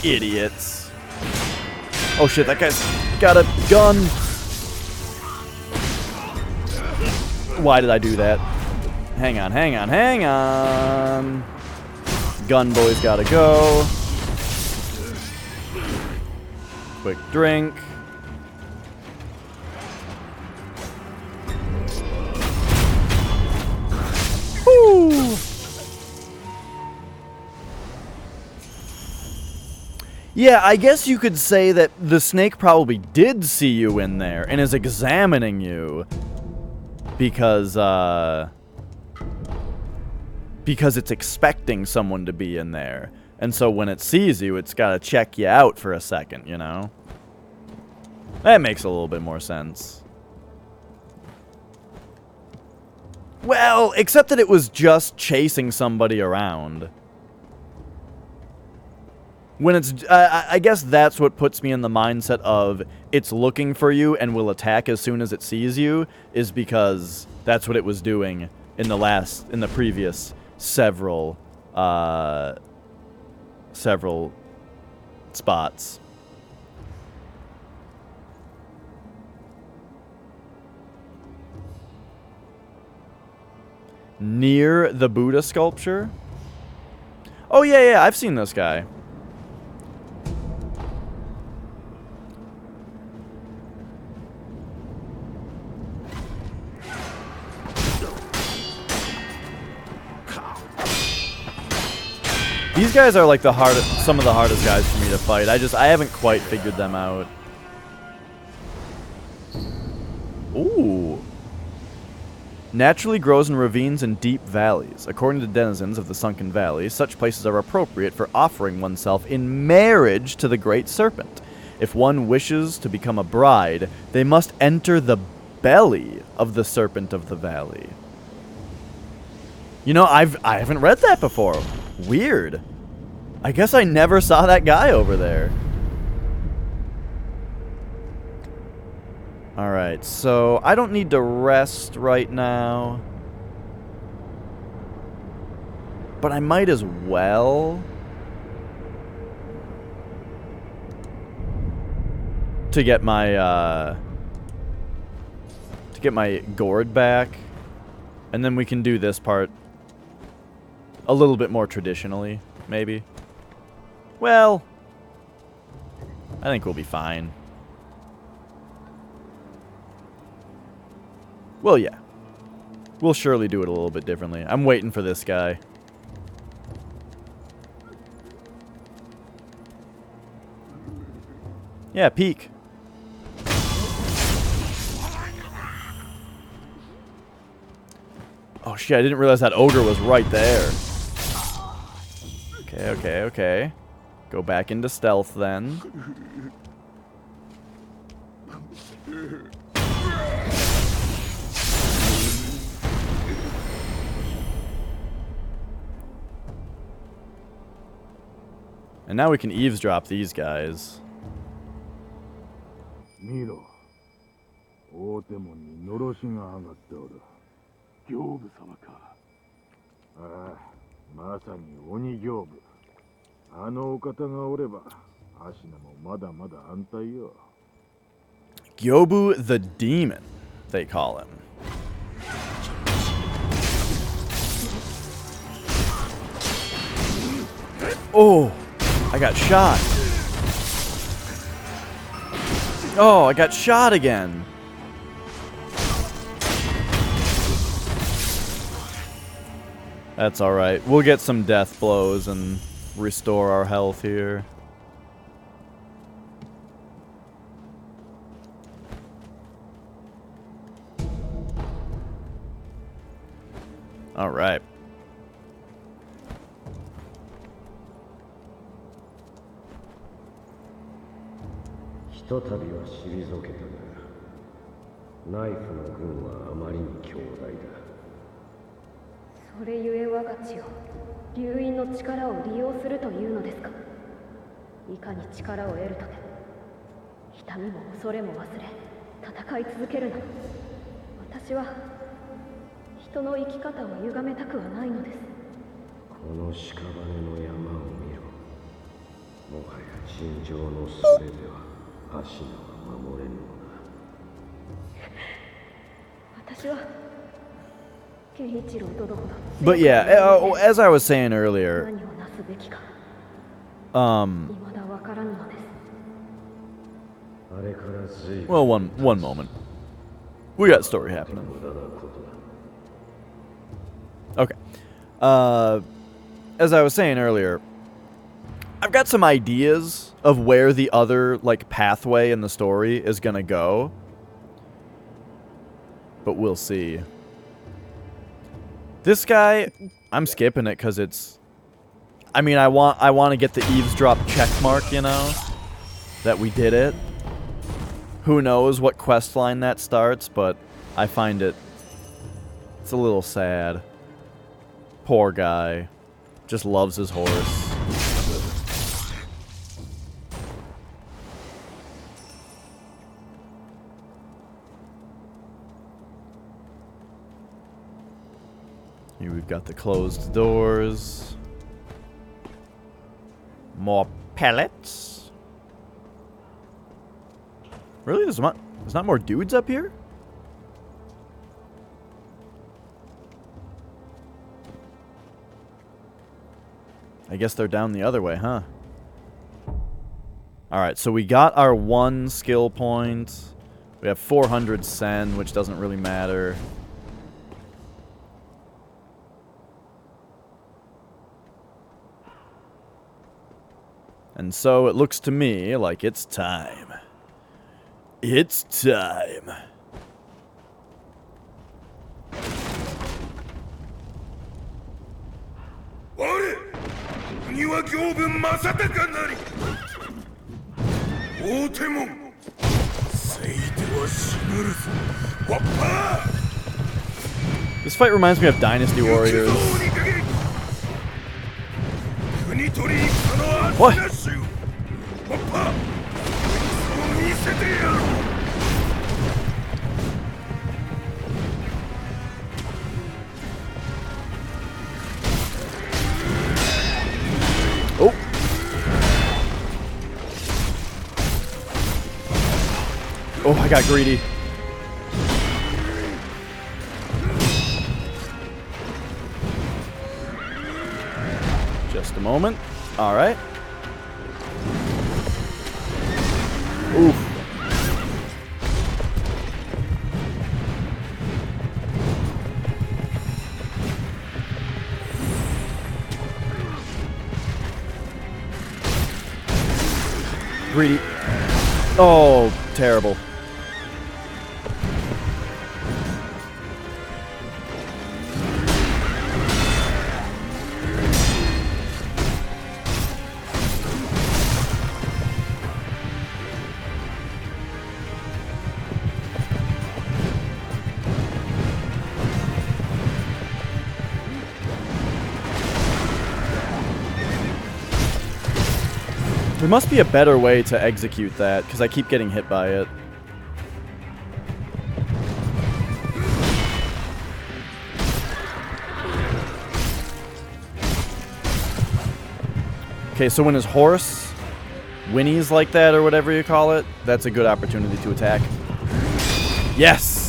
Idiots. Oh shit, that guy's got a gun. Why did I do that? Hang on, hang on, hang on. Gun boy's gotta go. Quick drink. Woo! Yeah, I guess you could say that the snake probably did see you in there and is examining you because it's expecting someone to be in there. And so when it sees you, it's got to check you out for a second, you know? That makes a little bit more sense. Well, except that it was just chasing somebody around. When it's, I guess that's what puts me in the mindset of it's looking for you and will attack as soon as it sees you, is because that's what it was doing in the previous several spots. Near the Buddha sculpture? Oh, yeah, I've seen this guy. These guys are like some of the hardest guys for me to fight. I haven't quite figured them out. Ooh. Naturally grows in ravines and deep valleys. According to denizens of the sunken valley, such places are appropriate for offering oneself in marriage to the great serpent. If one wishes to become a bride, they must enter the belly of the serpent of the valley. You know, I haven't read that before. Weird. I guess I never saw that guy over there. Alright, so I don't need to rest right now. But I might as well. To get my gourd back. And then we can do this part a little bit more traditionally, maybe. Well, I think we'll be fine. Well, yeah. We'll surely do it a little bit differently. I'm waiting for this guy. Yeah, peek. Oh shit, I didn't realize that ogre was right there. Okay. Go back into stealth then. And now we can eavesdrop these guys. Miro, 大手門にのろしが上がっておる。行部様か。ああ、まさに鬼行部。あのお方がおれば、アシナもまだまだ安泰よ。Gyobu the Demon, they call him. Oh, I got shot. Oh, I got shot again. That's alright. We'll get some death blows and restore our health here. Alright.ひとたびは退けたが、ナイフの軍はあまりに強大だ。それゆえ我が血を流因の力を利用するというのですか。いかに力を得るとても痛みも恐れも忘れ戦い続けるな。私は人の生き方を歪めたくはないのです。この屍の山を見ろ。もはや尋常のそれでは足名は守れぬのだ。私はBut yeah, as I was saying earlier, well, one moment. We got story happening. Okay. As I was saying earlier, I've got some ideas of where the other, like, pathway in the story is gonna go. But we'll see. This guy, I'm skipping it because it's... I mean, I want to get the eavesdrop check mark, you know? That we did it. Who knows what quest line that starts, but I find it... It's a little sad. Poor guy. Just loves his horse. Here we've got the closed doors. More pellets. Really? There's not more dudes up here? I guess they're down the other way, huh? Alright, so we got our 1 skill point. We have 400 sen, which doesn't really matter. And so it looks to me like it's time. It's time. This fight reminds me of Dynasty Warriors. What? Oh. Oh, I got greedy. Just a moment. All right. Oof. Greedy. Oh, terrible. There must be a better way to execute that, because I keep getting hit by it. Okay, so when his horse whinnies like that, or whatever you call it, that's a good opportunity to attack. Yes!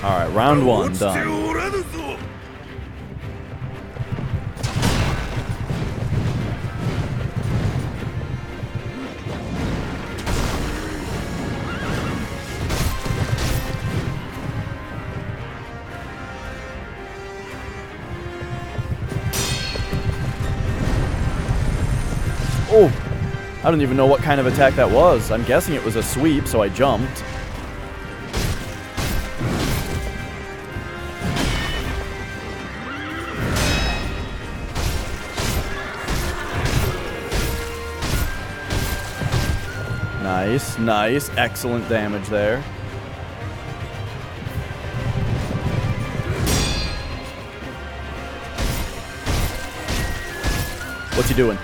Alright, round 1 done. Oh! I don't even know what kind of attack that was. I'm guessing it was a sweep, so I jumped. Nice, nice. Excellent damage there. What's he doing?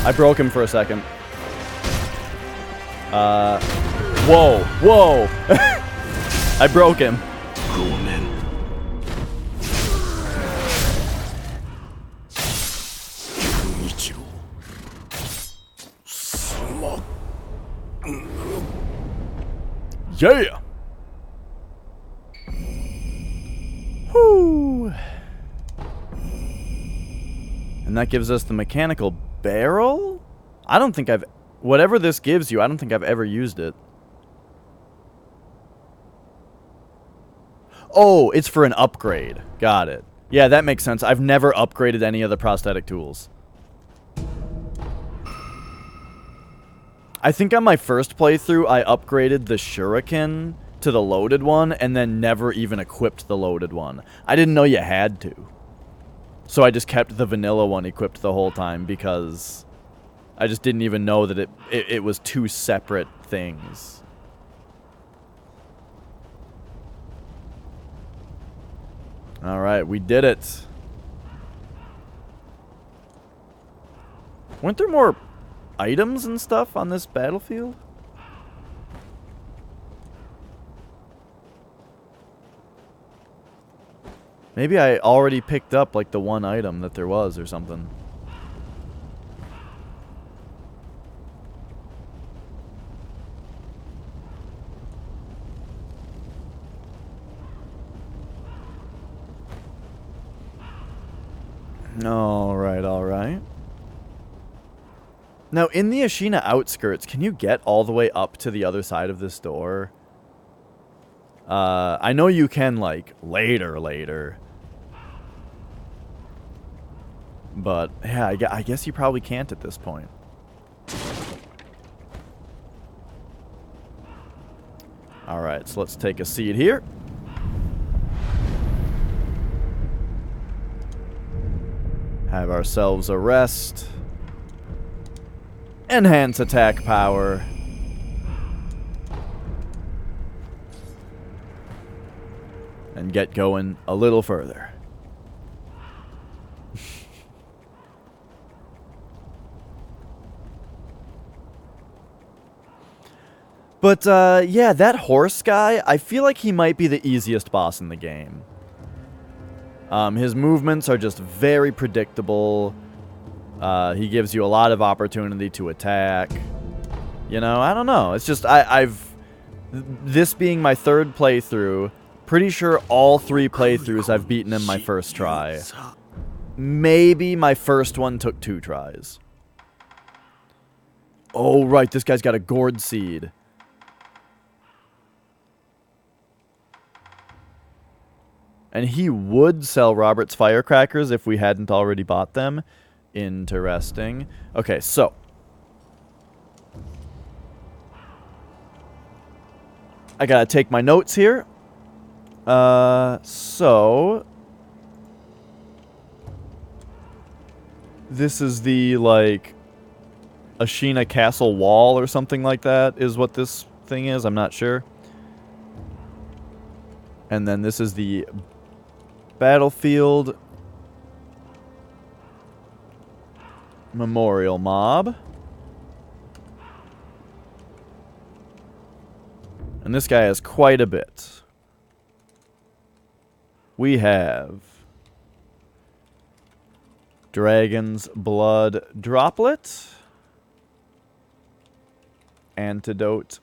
I broke him for a second. Whoa, whoa! I broke him. Yeah! Whoo! And that gives us the mechanical barrel? I don't think I've... Whatever this gives you, I don't think I've ever used it. Oh, it's for an upgrade. Got it. Yeah, that makes sense. I've never upgraded any of the prosthetic tools. I think on my first playthrough, I upgraded the shuriken to the loaded one and then never even equipped the loaded one. I didn't know you had to. So I just kept the vanilla one equipped the whole time because I just didn't even know that it was two separate things. Alright, we did it. Weren't there more items and stuff on this battlefield? Maybe I already picked up like the one item that there was or something. Alright, alright. Now, in the Ashina outskirts, can you get all the way up to the other side of this door? I know you can, like, later. But, yeah, I guess you probably can't at this point. Alright, so let's take a seat here. Have ourselves a rest. Enhance attack power. And get going a little further. But, yeah, that horse guy, I feel like he might be the easiest boss in the game. His movements are just very predictable. He gives you a lot of opportunity to attack. You know, I don't know. It's just, this being my third playthrough, pretty sure all 3 playthroughs I've beaten in my first try. Maybe my first one took 2 tries. Oh, right, this guy's got a gourd seed. And he would sell Robert's firecrackers if we hadn't already bought them. Interesting. Okay, so. I gotta take my notes here. So. This is the, like, Ashina Castle wall or something like that is what this thing is. I'm not sure. And then this is the battlefield memorial mob. And this guy has quite a bit. We have Dragon's Blood Droplet, Antidote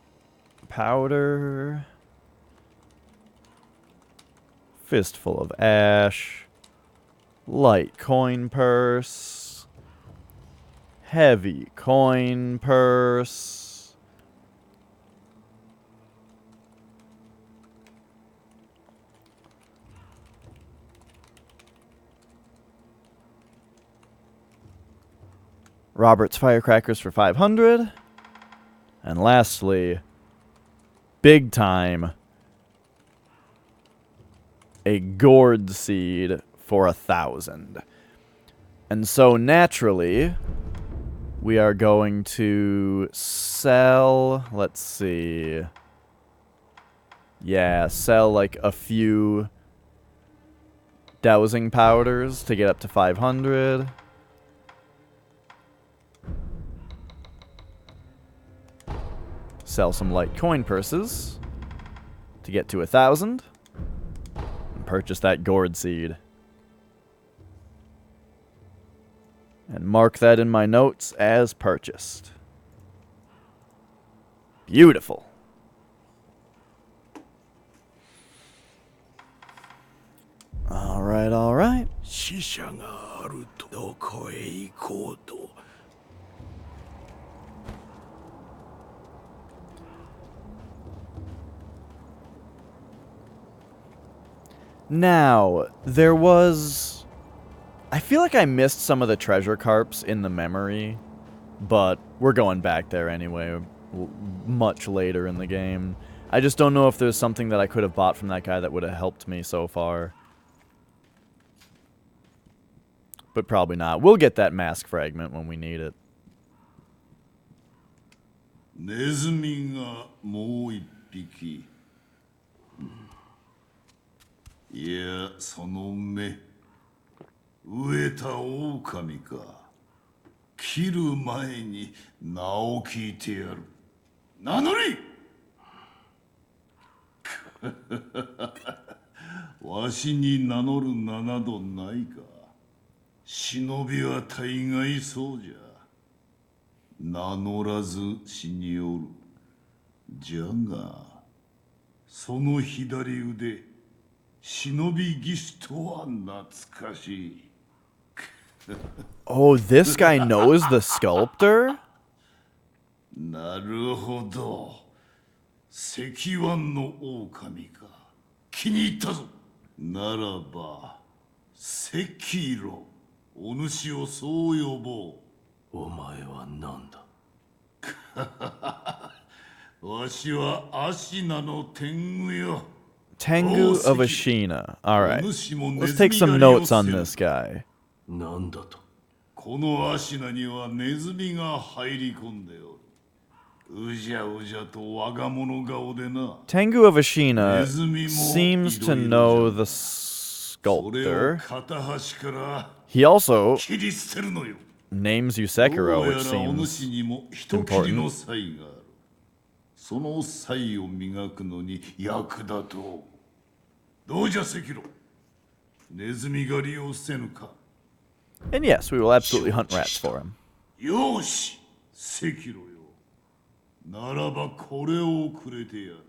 Powder, Fistful of Ash, Light Coin Purse, Heavy Coin Purse, Robert's Firecrackers for 500, and lastly, big time, a gourd seed for 1,000. And so naturally, we are going to sell, let's see. Yeah, sell like a few dowsing powders to get up to 500. Sell some light coin purses to get to 1,000. Purchase that gourd seed. And mark that in my notes as purchased. Beautiful. Alright, alright. Now, there was... I feel like I missed some of the treasure carps in the memory, but we're going back there anyway, much later in the game. I just don't know if there's something that I could have bought from that guy that would have helped me so far. But probably not. We'll get that mask fragment when we need it. ネズミがもう一匹。いや、その目。飢えた狼か。切る前に名を聞いてやる。名乗りわしに名乗る名などないか。忍びは大概そうじゃ。名乗らず死におる。じゃが、その左腕、忍び技師とは懐かしい。Oh, this guy knows the sculptor? なるほど。石腕の狼か。気に入ったぞ。ならば、Sekiro。お主をそう呼ぼう。お前は何だ。わしはアシナの天狗よ。Tengu of Ashina. Alright. Let's take some notes on this guy. 何だと。このアシナにはネズミが入り込んでおる。うじゃうじゃと我が物顔でな。Tengu of Ashina seems to know the sculptor. He also names you Sekiro, which seems important. その才を磨くのに役立とう。どうじゃ、セキロ。ネズミ狩りをせぬか。And yes, we will absolutely hunt rats for him. よし、セキロよ。ならばこれをくれてやる。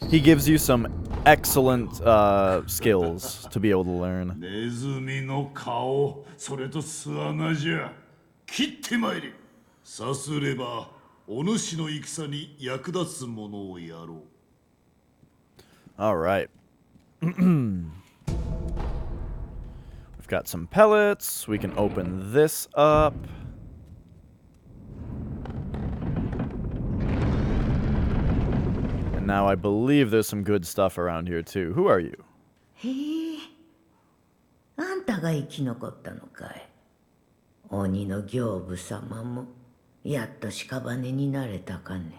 He gives you some excellent skills to be able to learn. ネズミの顔、それと巣穴じゃ。切ってまいれ。さすれば、お主の戦に役立つものをやろう。All right. We've got some pellets. We can open this up. And now I believe there's some good stuff around here too. Who are you? へえ、あんたが生き残ったのかい。鬼の行部様もやっと屍になれたかね。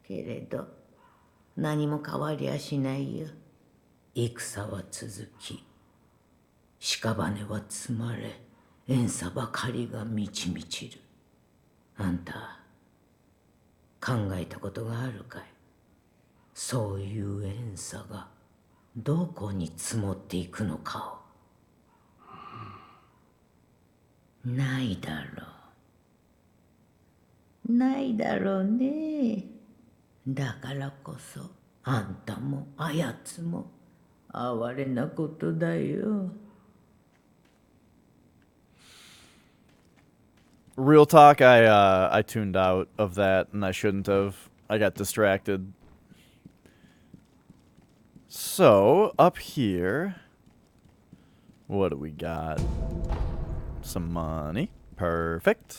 けれど何も変わりゃしないよ。戦は続き、屍は積まれ、怨嗟ばかりが満ち満ちる。あんた考えたことがあるかい。そういう怨嗟がどこに積もっていくのかを。ないだろう。ないだろうね。だからこそあんたもあやつも哀れなことだよ。Real talk, I tuned out of that, and I shouldn't have. I got distracted. So, up here, what do we got? Some money. Perfect.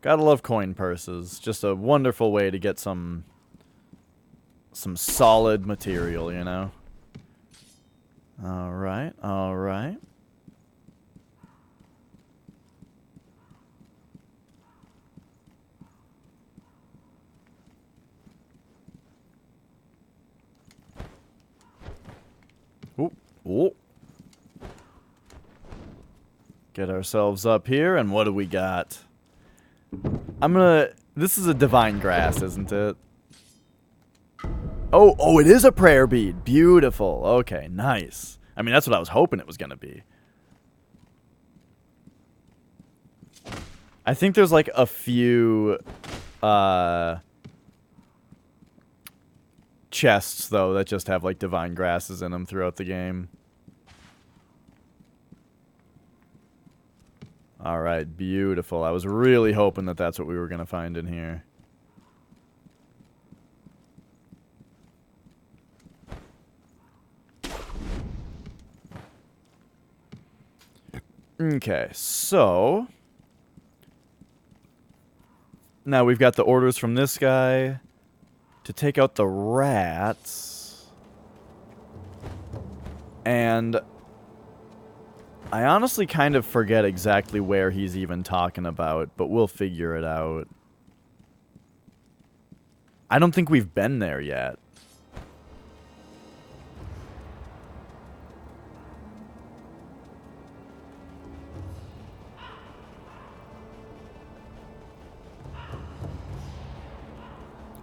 Gotta love coin purses. Just a wonderful way to get some solid material, you know? Alright, alright. Oh. Get ourselves up here, and what do we got? This is a divine grass, isn't it? Oh, it is a prayer bead. Beautiful. Okay, nice. I mean, that's what I was hoping it was going to be. I think there's like a few chests, though, that just have like divine grasses in them throughout the game. Alright, beautiful. I was really hoping that that's what we were going to find in here. Okay, so now we've got the orders from this guy to take out the rats. And I honestly kind of forget exactly where he's even talking about, but we'll figure it out. I don't think we've been there yet.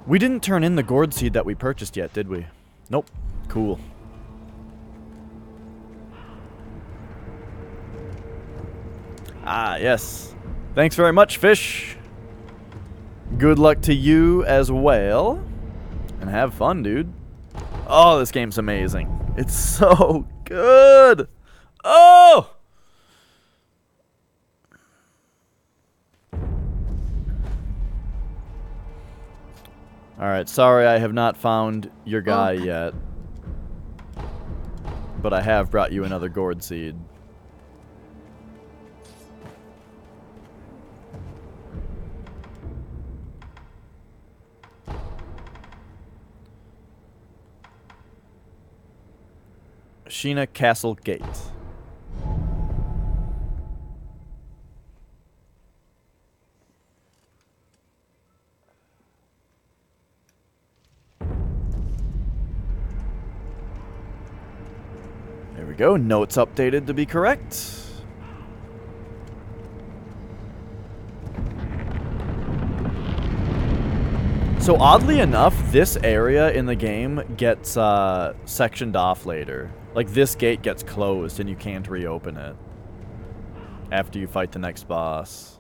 We didn't turn in the gourd seed that we purchased yet, did we? Nope. Cool. Ah, yes. Thanks very much, fish. Good luck to you as well. And have fun, dude. Oh, this game's amazing. It's so good. Oh! Alright, sorry I have not found your guy yet. But I have brought you another gourd seed. Sheena Castle Gate. There we go. Notes updated to be correct. So oddly enough, this area in the game gets sectioned off later. Like this gate gets closed and you can't reopen it after you fight the next boss.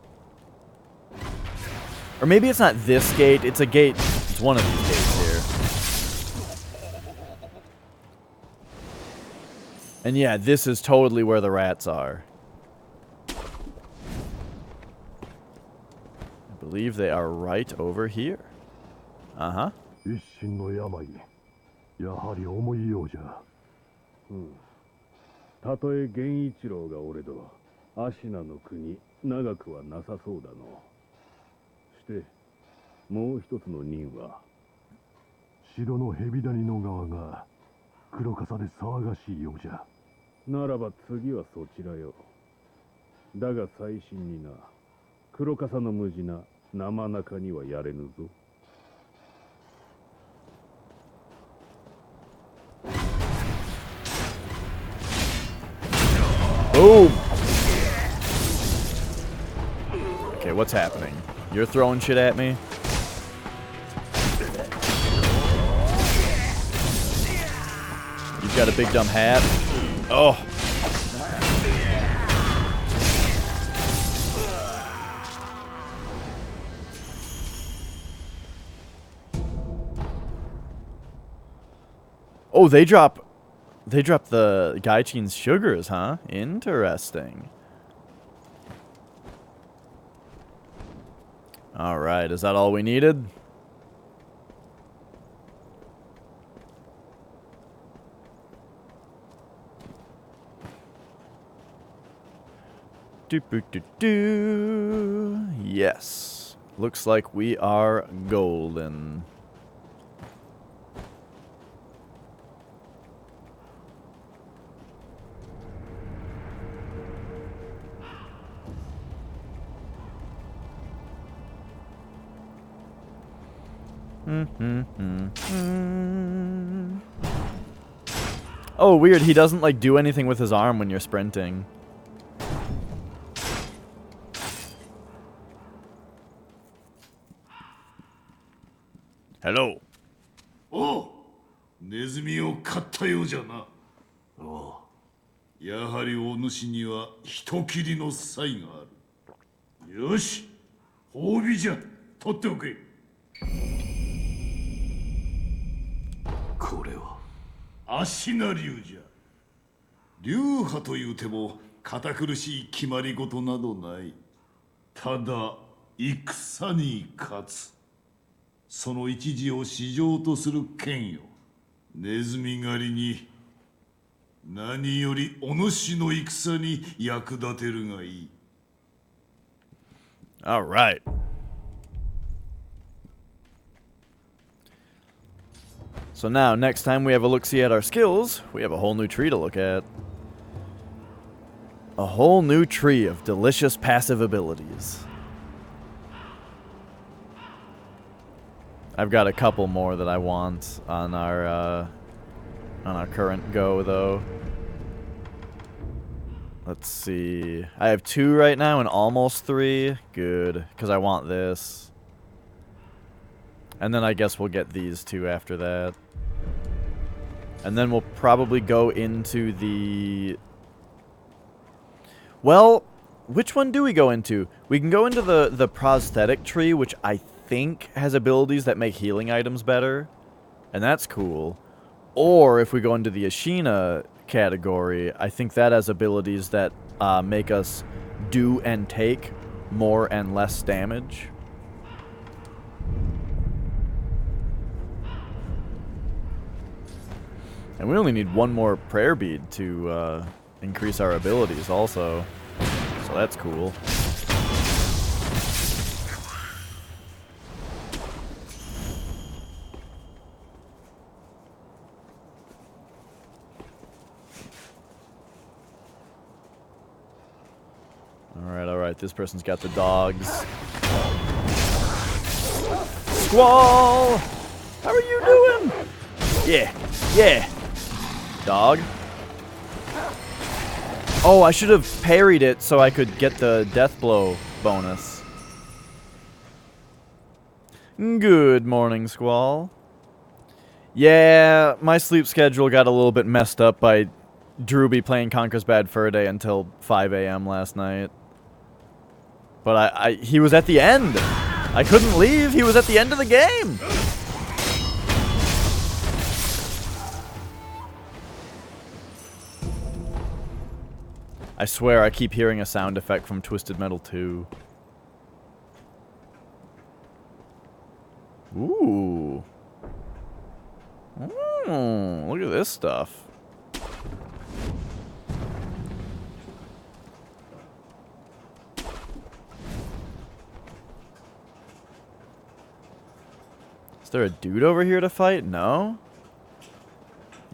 Or maybe it's not this gate, it's a gate, it's one of these gates here. And yeah, this is totally where the rats are. I believe they are right over here. Uh-huh. 一心の病、やはり重いようじゃ。たとえ源一郎がおれど、芦名の国長くはなさそうだの。してもう一つの任は、城の蛇谷の側が黒笠で騒がしいようじゃ。ならば次はそちらよ。だが最新にな、黒笠の無事な生中にはやれぬぞ。Boom! Okay, what's happening? You're throwing shit at me? You've got a big dumb hat? Oh! Oh, they drop the Gaichin's sugars, huh? Interesting. Alright, is that all we needed? Do. Yes. Looks like we are golden. Oh, weird. He doesn't, like, do anything with his arm when you're sprinting. Hello. おう、ネズミを飼ったようじゃな。おう、やはりお主には人斬りの才がある。よし、褒美じゃ。取っておけ。これは芦名流じゃ。流派というても堅苦しい決まり事などない。ただ戦に勝つ、その一時を市場とする剣よ。ネズミ狩りに何よりお主の戦に役立てるがいい。All right. So now, next time we have a look-see at our skills, we have a whole new tree to look at. A whole new tree of delicious passive abilities. I've got a couple more that I want on our current go, though. Let's see. I have 2 right now and almost 3. Good, because I want this. And then I guess we'll get these 2 after that. And then we'll probably go into the... Well, which one do we go into? We can go into the prosthetic tree, which I think has abilities that make healing items better. And that's cool. Or if we go into the Ashina category, I think that has abilities that make us do and take more and less damage. And we only need 1 more prayer bead to increase our abilities also. So that's cool. Alright, this person's got the dogs. Squall! How are you doing? Yeah. Dog. Oh, I should have parried it so I could get the death blow bonus. Good morning, Squall. Yeah, my sleep schedule got a little bit messed up by Drewby playing Conker's Bad Fur Day until 5 a.m. last night. But he was at the end. I couldn't leave. He was at the end of the game. I swear I keep hearing a sound effect from Twisted Metal 2. Ooh. Look at this stuff. Is there a dude over here to fight? No?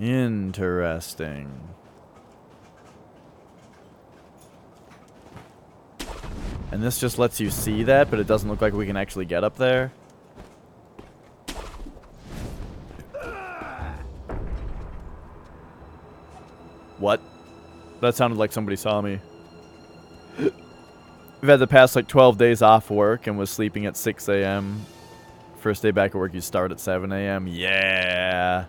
Interesting. And this just lets you see that, but it doesn't look like we can actually get up there. What? That sounded like somebody saw me. We've had the past like 12 days off work and was sleeping at 6 a.m. First day back at work, you start at 7 a.m. Yeah.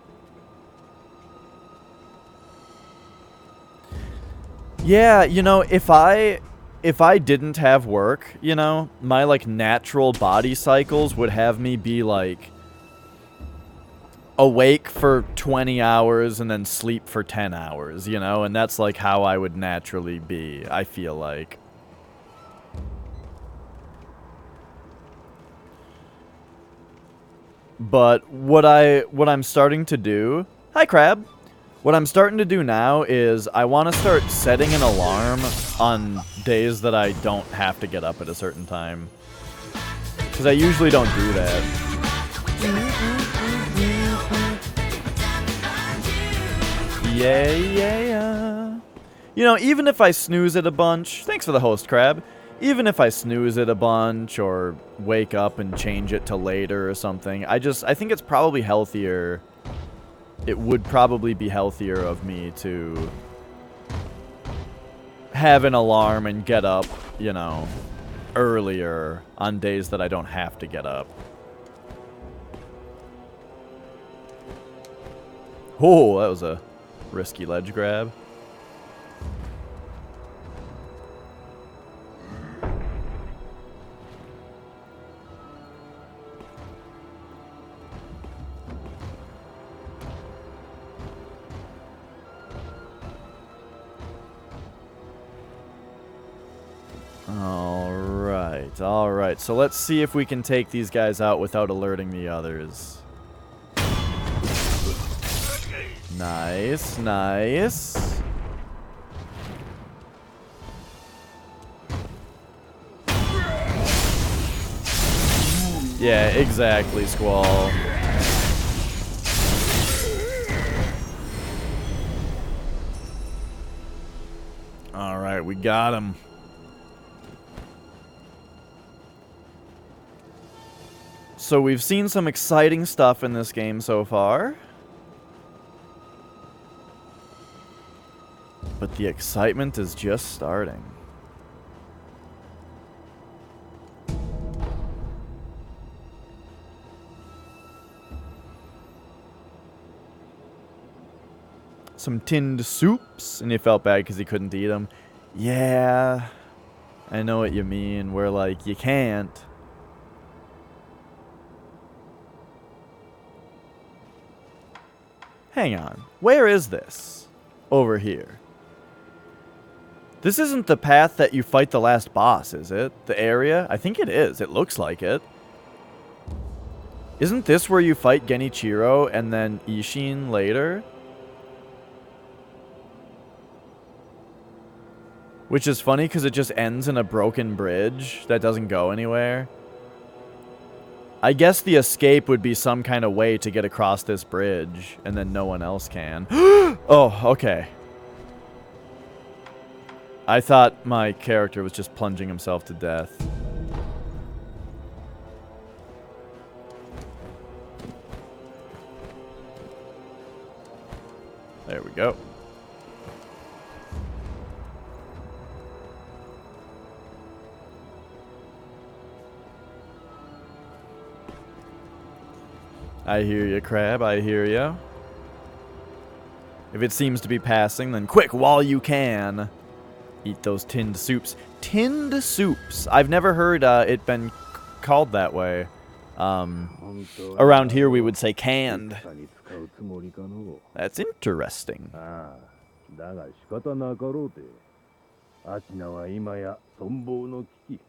Yeah, you know, if I didn't have work, you know, my like natural body cycles would have me be like awake for 20 hours and then sleep for 10 hours, you know, and that's like how I would naturally be, I feel like. But what I'm starting to do... Hi, Crab! What I'm starting to do now is I want to start setting an alarm on days that I don't have to get up at a certain time. Because I usually don't do that. Yeah. You know, even if I snooze it a bunch... Thanks for the host, Crab. Even if I snooze it a bunch or wake up and change it to later or something, I think it's probably healthier. It would probably be healthier of me to have an alarm and get up, you know, earlier on days that I don't have to get up. Oh, that was a risky ledge grab. Alright, so let's see if we can take these guys out without alerting the others. Nice. Yeah, exactly, Squall. Alright, we got him. So we've seen some exciting stuff in this game so far. But the excitement is just starting. Some tinned soups, and he felt bad because he couldn't eat them. Yeah, I know what you mean. Where, like, you can't. Hang on. Where is this? Over here. This isn't the path that you fight the last boss, is it? The area? I think it is. It looks like it. Isn't this where you fight Genichiro and then Ishin later? Which is funny because it just ends in a broken bridge that doesn't go anywhere. I guess the escape would be some kind of way to get across this bridge, and then no one else can. Oh, okay. I thought my character was just plunging himself to death. There we go. I hear you, Crab. I hear you. If it seems to be passing, then quick, while you can. Eat those tinned soups. Tinned soups. I've never heard it been called that way. Around here, we would say canned. That's interesting. だが仕方なかろうて。アシナは今や存亡の危機。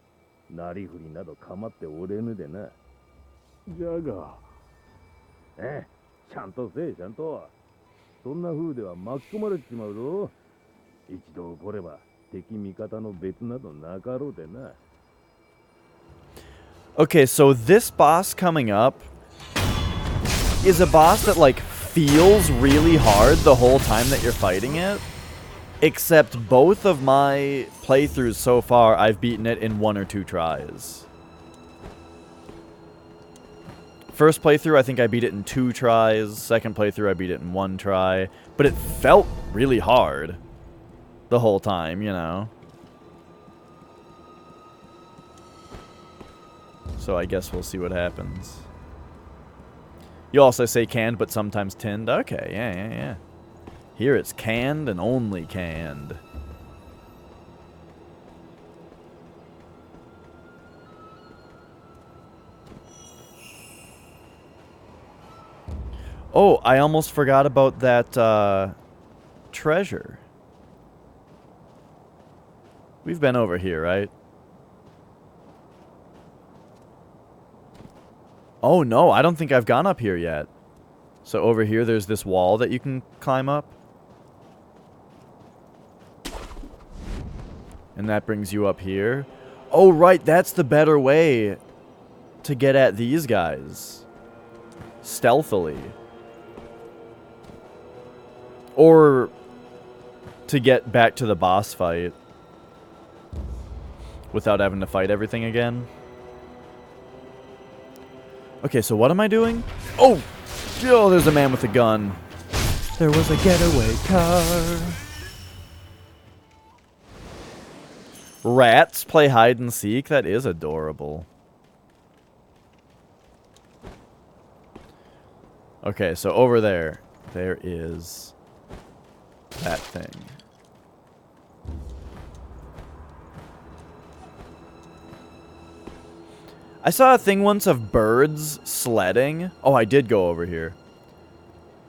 なりふりなど構っておれぬでな。じゃが。ちゃんとせえ、ちゃんと。そんな風では巻き込まれちまうぞ。一度起これば敵味方の別などなかろうでな。Okay, so this boss coming up is a boss that, like, feels really hard the whole time that you're fighting it. Except both of my playthroughs so far, I've beaten it in 1 or 2 tries. First playthrough, I think I beat it in 2 tries. Second playthrough, I beat it in 1 try. But it felt really hard the whole time, you know. So I guess we'll see what happens. You also say canned, but sometimes tinned. Okay, yeah. Here it's canned and only canned. Oh, I almost forgot about that treasure. We've been over here, right? Oh, no, I don't think I've gone up here yet. So over here, there's this wall that you can climb up. And that brings you up here. Oh, right, that's the better way to get at these guys. Stealthily. Or to get back to the boss fight without having to fight everything again. Okay, so what am I doing? Oh, there's a man with a gun. There was a getaway car. Rats play hide and seek. That is adorable. Okay, so over there is that thing. I saw a thing once of birds sledding. Oh, I did go over here.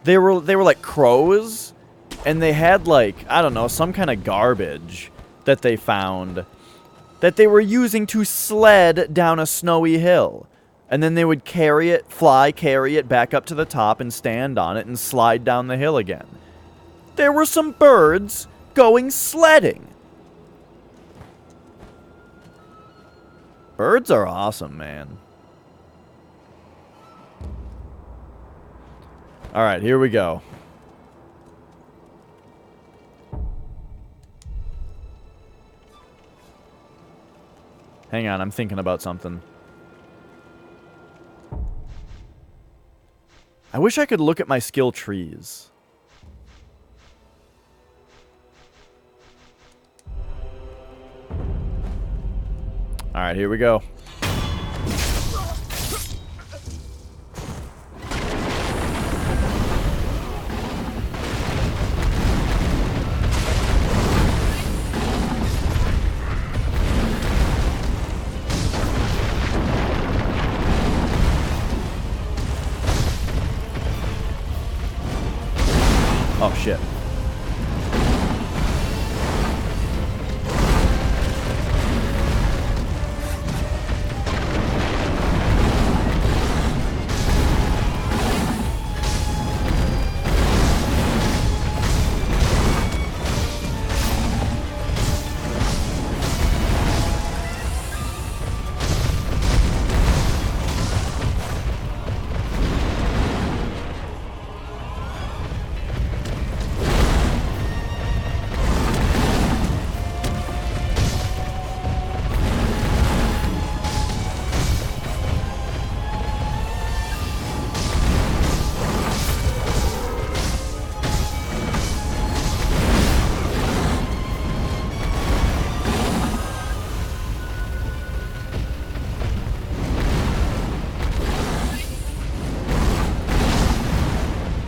They were like crows, and they had, like, I don't know, some kind of garbage that they found that they were using to sled down a snowy hill. And then they would carry it back up to the top and stand on it and slide down the hill again. There were some birds going sledding. Birds are awesome, man. Alright, here we go. Hang on, I'm thinking about something. I wish I could look at my skill trees. Alright, here we go. Oh, shit.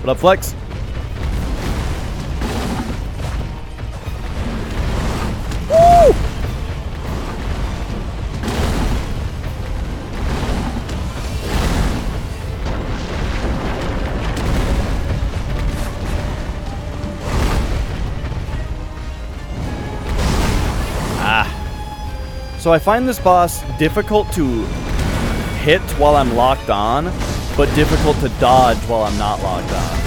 What up, Flex? Woo! So I find this boss difficult to hit while I'm locked on, but difficult to dodge while I'm not locked on.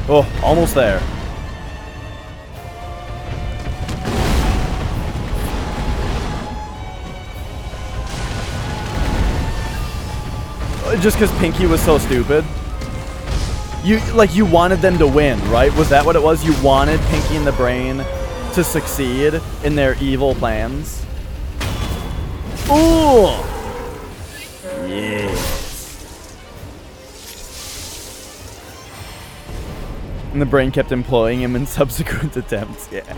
Oh, almost there. Just because Pinky was so stupid. You wanted them to win, right? Was that what it was? You wanted Pinky and the Brain to succeed in their evil plans? Ooh! Yes. And the Brain kept employing him in subsequent attempts. Yeah.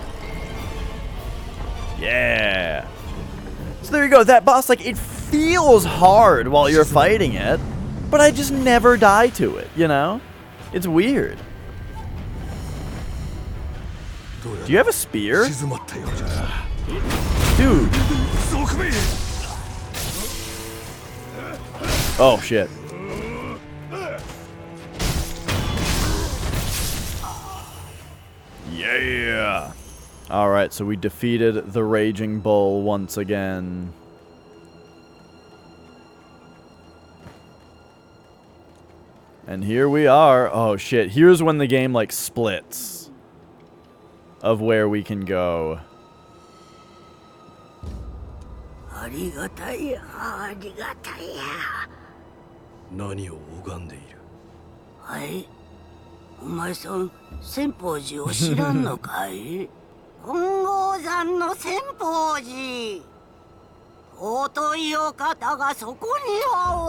Yeah. So there you go. That boss, like, it feels hard while you're fighting it, but I just never die to it, you know? It's weird. Do you have a spear? Dude. Oh, shit. Yeah. Alright, so we defeated the Raging Bull once again. And here we are. Oh, shit. Here's when the game, like, splits of where we can go.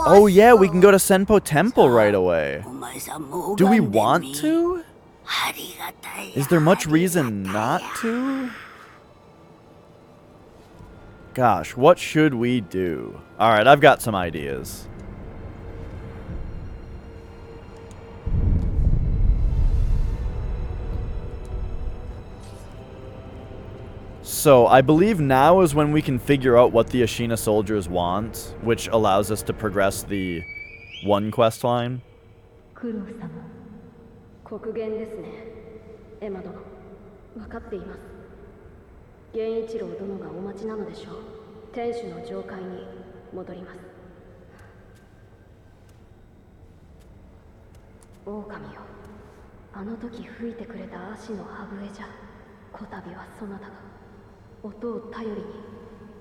Oh yeah, we can go to Senpo Temple right away. Do we want to? Is there much reason not to? Gosh, what should we do? Alright, I've got some ideas. So, I believe now is when we can figure out what the Ashina soldiers want, which allows us to progress the one quest line. 国元ですね、エマ殿。分かっています。源一郎殿がお待ちなのでしょう。天守の上階に戻ります。狼よ、あの時吹いてくれた足の歯笛じゃ、こたびはそなたが。音を頼りに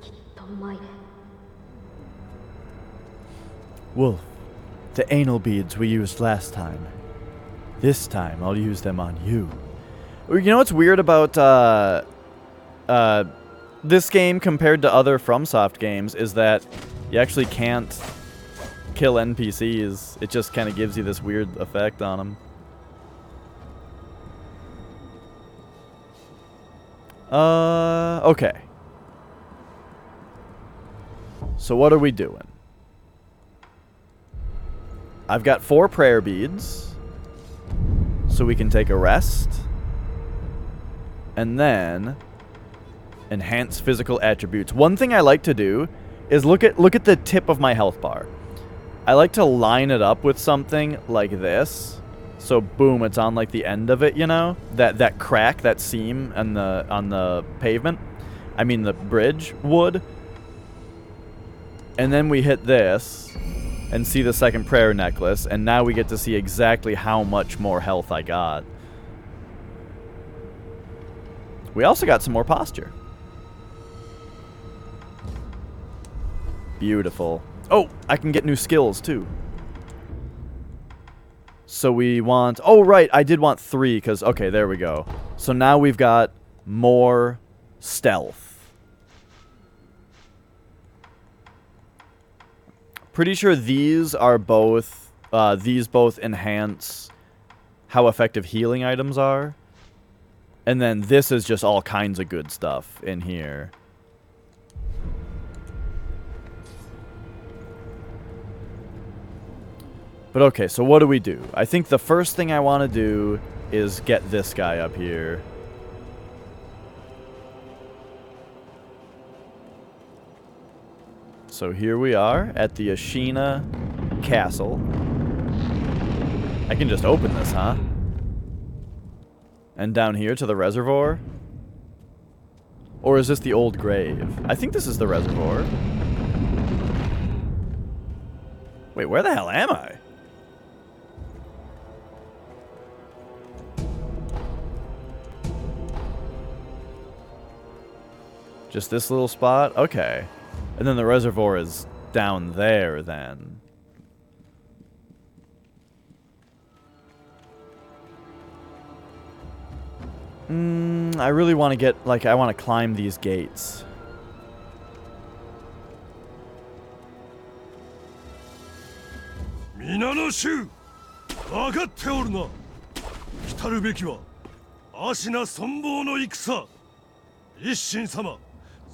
きっと参れ。 Wolf, the anal beads we used last time. This time I'll use them on you. You know what's weird about this game compared to other FromSoft games is that you actually can't kill NPCs. It just kind of gives you this weird effect on them. Okay. So what are we doing? I've got 4 prayer beads, so we can take a rest, and then enhance physical attributes. One thing I like to do is look at the tip of my health bar. I like to line it up with something like this, so boom, it's on like the end of it, you know, that crack, that seam on the pavement. I mean the bridge wood, and then we hit this. And see the second prayer necklace, and now we get to see exactly how much more health I got. We also got some more posture. Beautiful. Oh, I can get new skills too. So we want... Oh, right, I did want 3, because... Okay, there we go. So now we've got more stealth. Pretty sure these are both, these both enhance how effective healing items are. And then this is just all kinds of good stuff in here. But okay, so what do we do? I think the first thing I want to do is get this guy up here. So here we are at the Ashina Castle. I can just open this, huh? And down here to the reservoir? Or is this the old grave? I think this is the reservoir. Wait, where the hell am I? Just this little spot? Okay. And then the reservoir is down there, then. I really want to get, like, I want to climb these gates. Minanoshū, わかっておるな。来るべきはアシナ存亡の戦。一神様。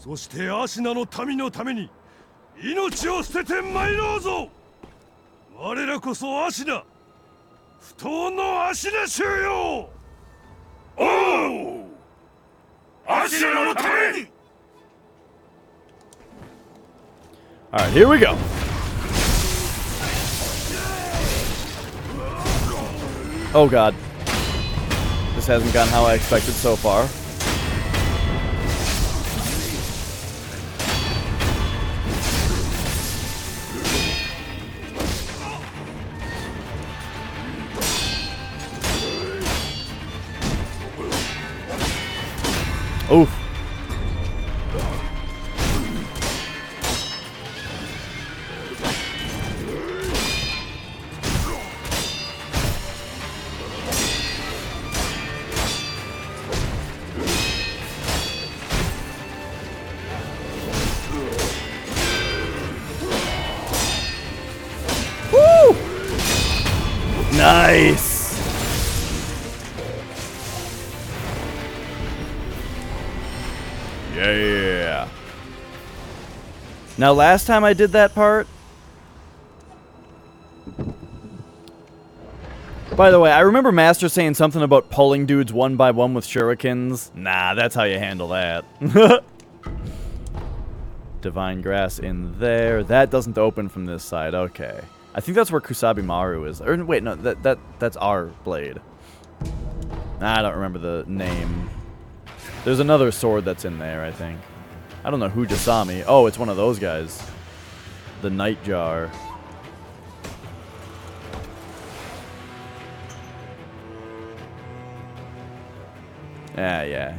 そしてアシナの民のために命を捨てて参ろうぞ。我らこそアシナ、不当のアシナ衆よ。おう、アシナのために。All right, here we go. Oh god. This hasn't gone how I expected so far. Oof. Woo! Nice. Yeah. Now, last time I did that part... By the way, I remember Master saying something about pulling dudes one by one with shurikens. Nah, that's how you handle that. Divine Grass in there. That doesn't open from this side. Okay. I think that's where Kusabi Maru is. Or, wait, no, that's our blade. I don't remember the name. There's another sword that's in there, I think. I don't know who just saw me. Oh, it's one of those guys. The Nightjar. Yeah.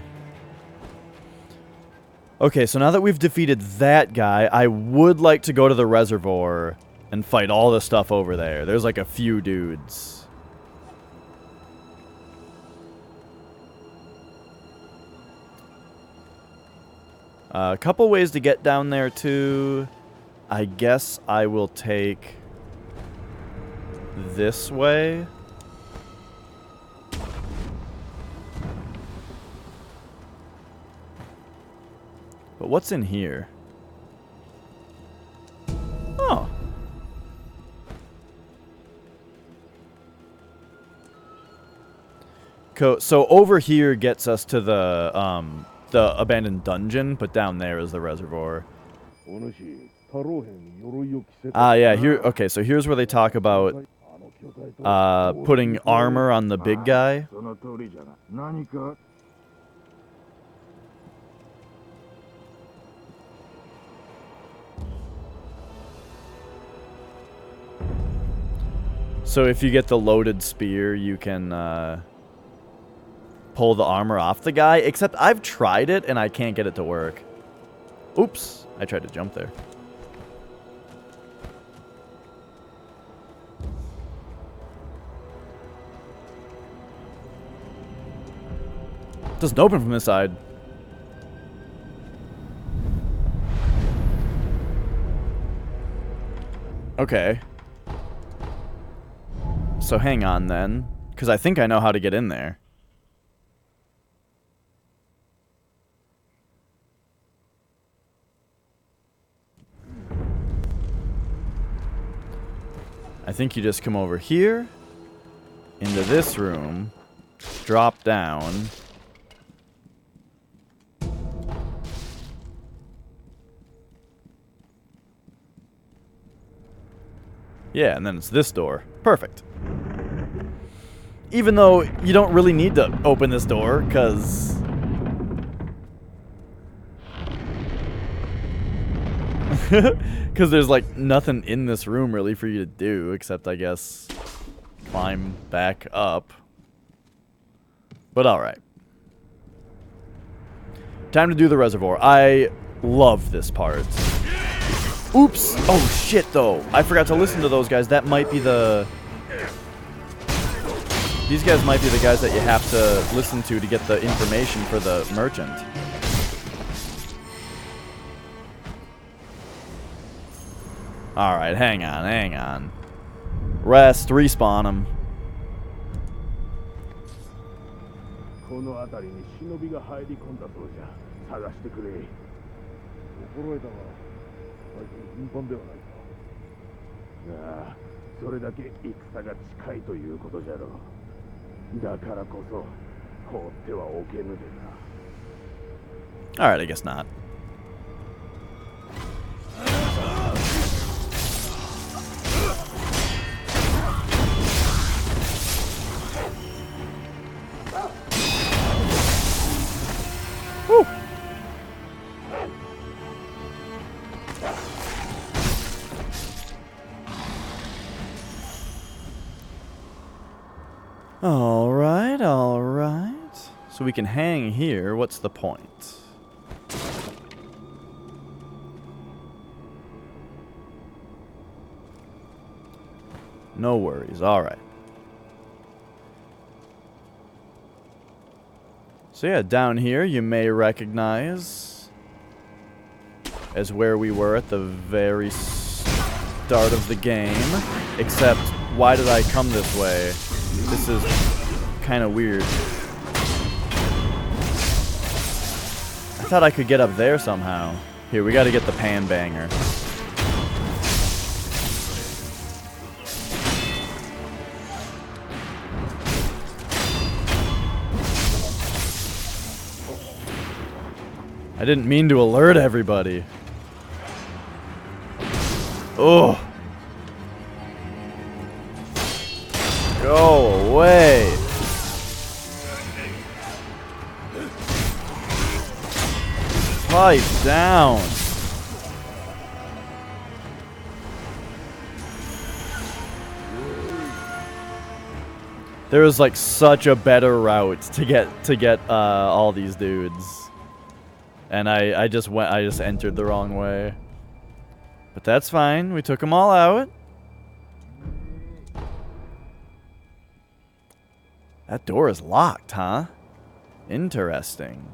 Okay, so now that we've defeated that guy, I would like to go to the reservoir and fight all the stuff over there. There's like a few dudes. A couple ways to get down there too. I guess I will take this way. But what's in here? Oh. So over here gets us to the abandoned dungeon, but down there is the reservoir. Ah, yeah, here, okay, so here's where they talk about putting armor on the big guy. So if you get the loaded spear, you can pull the armor off the guy, except I've tried it and I can't get it to work. Oops, I tried to jump there. Doesn't open from this side. Okay. So hang on then, because I think I know how to get in there. I think you just come over here, into this room, drop down. Yeah, and then it's this door. Perfect. Even though you don't really need to open this door, because... Because there's, like, nothing in this room, really, for you to do, except, I guess, climb back up. But alright. Time to do the reservoir. I love this part. Oops! Oh, shit, though. I forgot to listen to those guys. That might be the... These guys might be the guys that you have to listen to get the information for the merchant. Alright, hang on, hang on. Rest, respawn them. Alright, I guess not. Woo. Alright, alright. So we can hang here. What's the point? No worries. Alright. So yeah, down here you may recognize as where we were at the very start of the game. Except, why did I come this way? This is kind of weird. I thought I could get up there somehow. Here, we gotta get the pan banger. I didn't mean to alert everybody. Oh. Go away. Pipe down. There was like such a better route to get all these dudes. And I just entered the wrong way. But that's fine. We took them all out. That door is locked, huh? Interesting.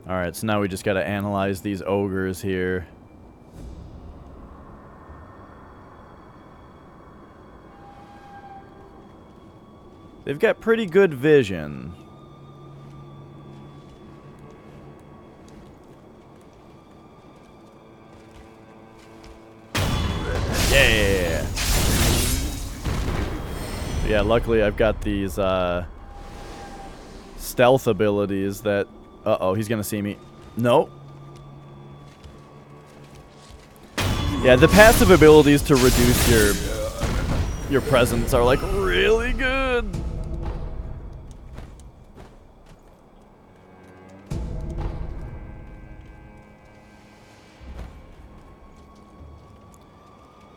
Alright, so now we just gotta analyze these ogres here. They've got pretty good vision. Yeah! Yeah, luckily I've got these stealth abilities that... Uh-oh, he's gonna see me. Nope. Yeah, the passive abilities to reduce your presence are like really good.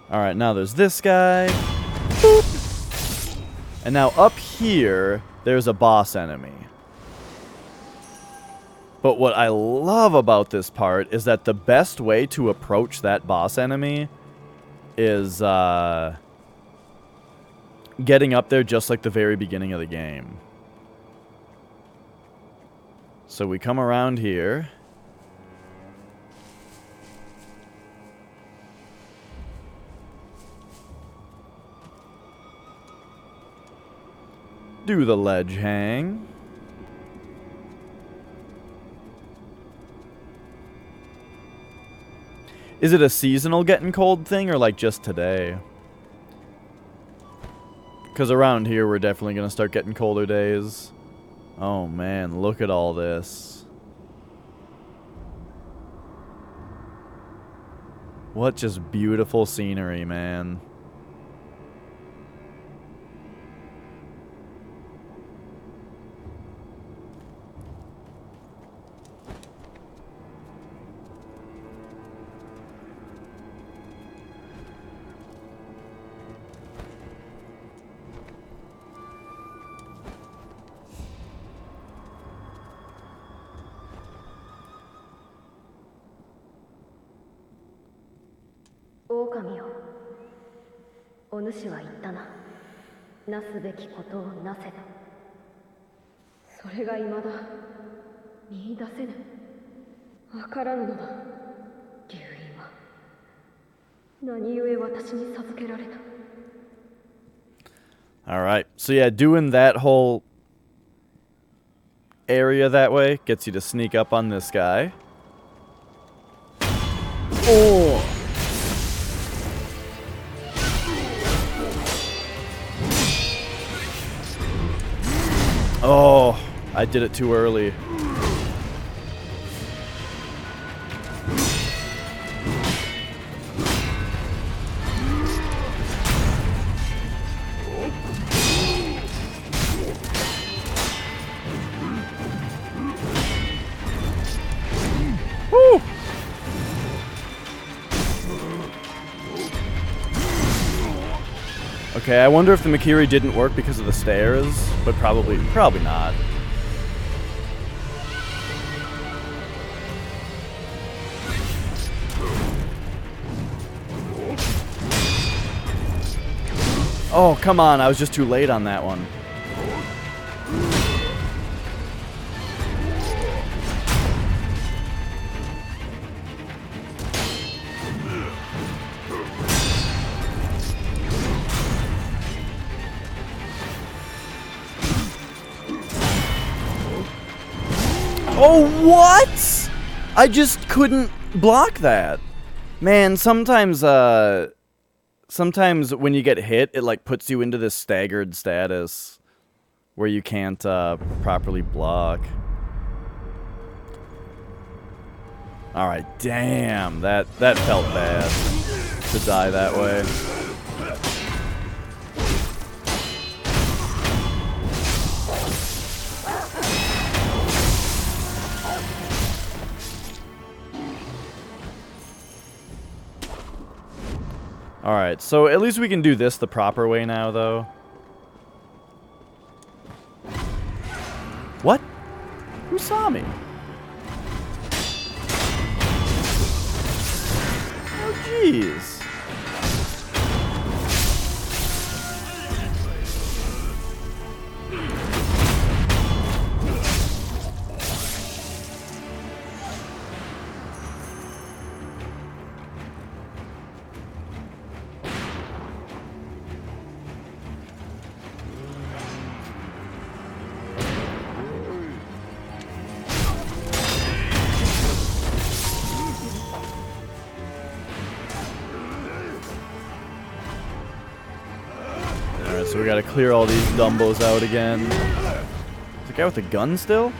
Alright, now there's this guy. Boop. And now up here, there's a boss enemy. But what I love about this part is that the best way to approach that boss enemy is getting up there just like the very beginning of the game. So we come around here. Do the ledge hang. Is it a seasonal getting cold thing or like just today? Because around here we're definitely going to start getting colder days. Oh man, look at all this. What just beautiful scenery, man.狼よ、お主は言ったな。なすべきことをなせと。それが未だ見出せぬ。わからぬのだ。龍院は何故私に授けられた。Alright, so yeah, doing that whole area that way gets you to sneak up on this guy. Oh! Oh, I did it too early. Woo! Okay, I wonder if the Makiri didn't work because of the stairs, but probably not. Oh, come on, I was just too late on that one. Oh, what? I just couldn't block that. Man, sometimes when you get hit, it like puts you into this staggered status where you can't properly block. Alright, damn, that felt bad to die that way. Alright, so at least we can do this the proper way now, though. What? Who saw me? Oh, jeez. So we gotta clear all these Dumbos out again. Is the guy with the gun still?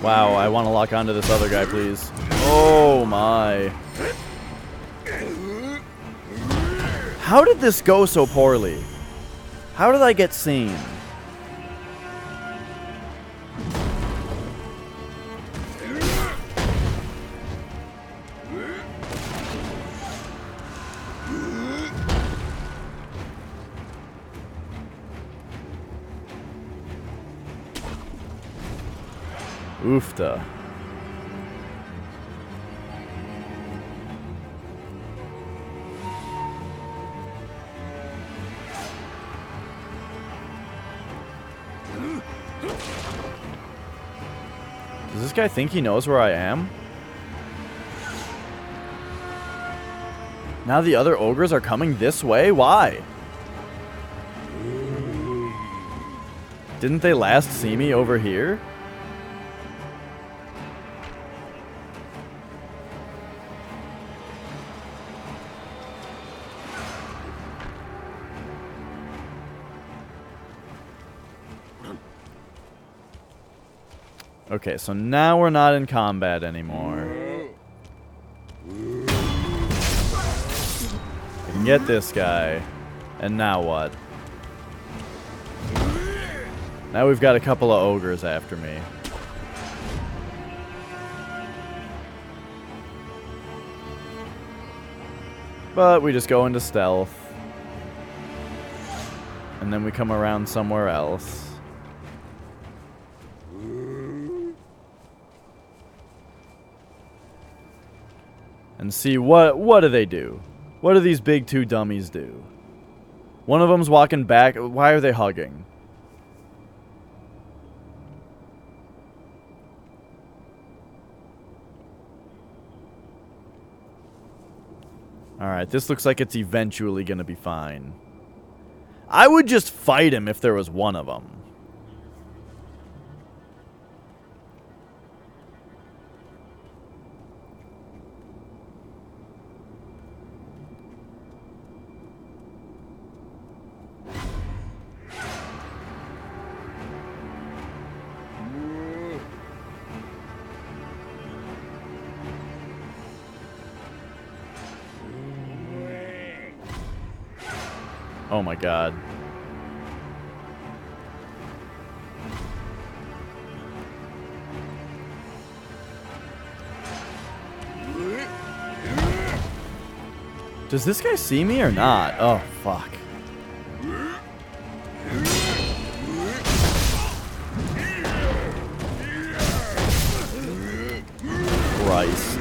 Wow, I want to lock onto this other guy, please. Oh my. How did this go so poorly? How did I get seen? Oofta. Does this guy think he knows where I am? Now the other ogres are coming this way? Why? Didn't they last see me over here? Okay, so now we're not in combat anymore. I can get this guy. And now what? Now we've got a couple of ogres after me. But we just go into stealth. And then we come around somewhere else. And see what do they do? What do these big two dummies do? One of them's walking back. Why are they hugging? Alright, this looks like it's eventually gonna be fine. I would just fight him if there was one of them. Oh my god. Does this guy see me or not? Oh, fuck. Christ.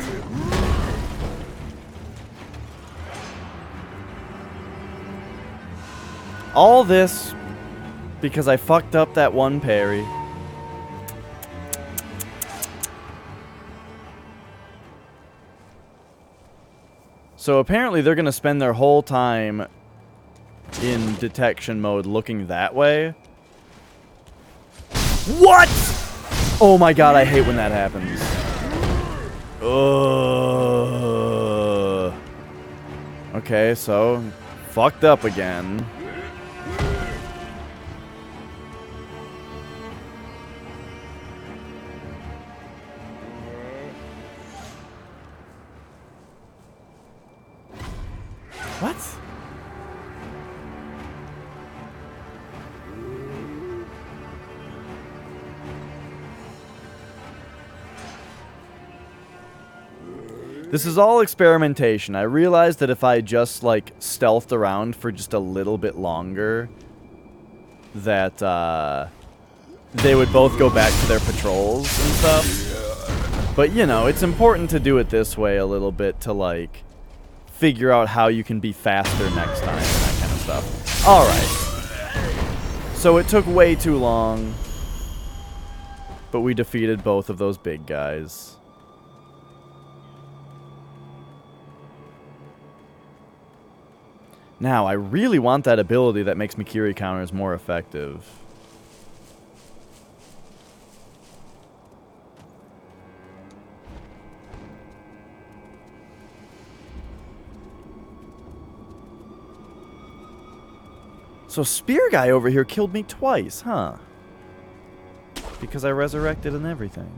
All this because I fucked up that one parry. So apparently they're going to spend their whole time in detection mode looking that way. What? Oh my god, I hate when that happens. Okay, so fucked up again. What? This is all experimentation. I realized that if I just, like, stealthed around for just a little bit longer, that, they would both go back to their patrols and stuff. But, you know, it's important to do it this way a little bit to, like, figure out how you can be faster next time and that kind of stuff. Alright. So it took way too long, but we defeated both of those big guys. Now, I really want that ability that makes Mikiri counters more effective. So Spear Guy over here killed me twice, huh? Because I resurrected and everything.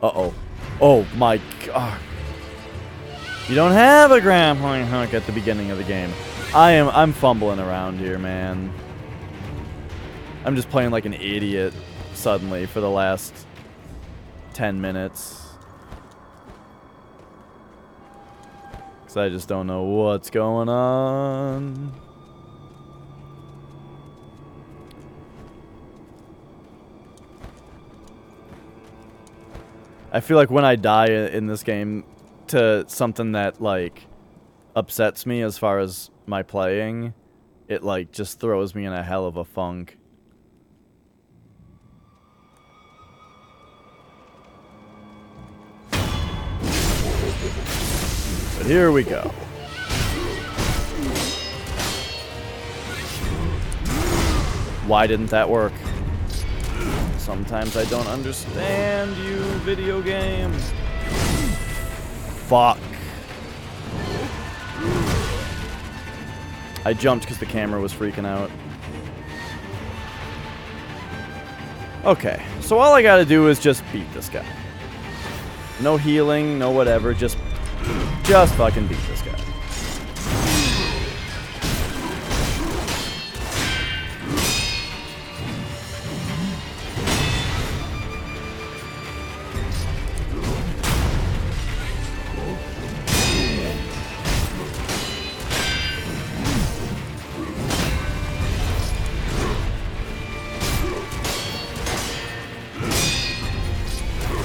Uh-oh. Oh my god. You don't have a grappling hook at the beginning of the game. I'm fumbling around here, man. I'm just playing like an idiot suddenly for the last 10 minutes. Because I just don't know what's going on. I feel like when I die in this game to something that, like, upsets me as far as my playing, it, like, just throws me in a hell of a funk. But here we go. Why didn't that work? Sometimes I don't understand you, video game. Fuck. I jumped because the camera was freaking out. Okay, so all I gotta do is just beat this guy. No healing, no whatever, just fucking beat this guy.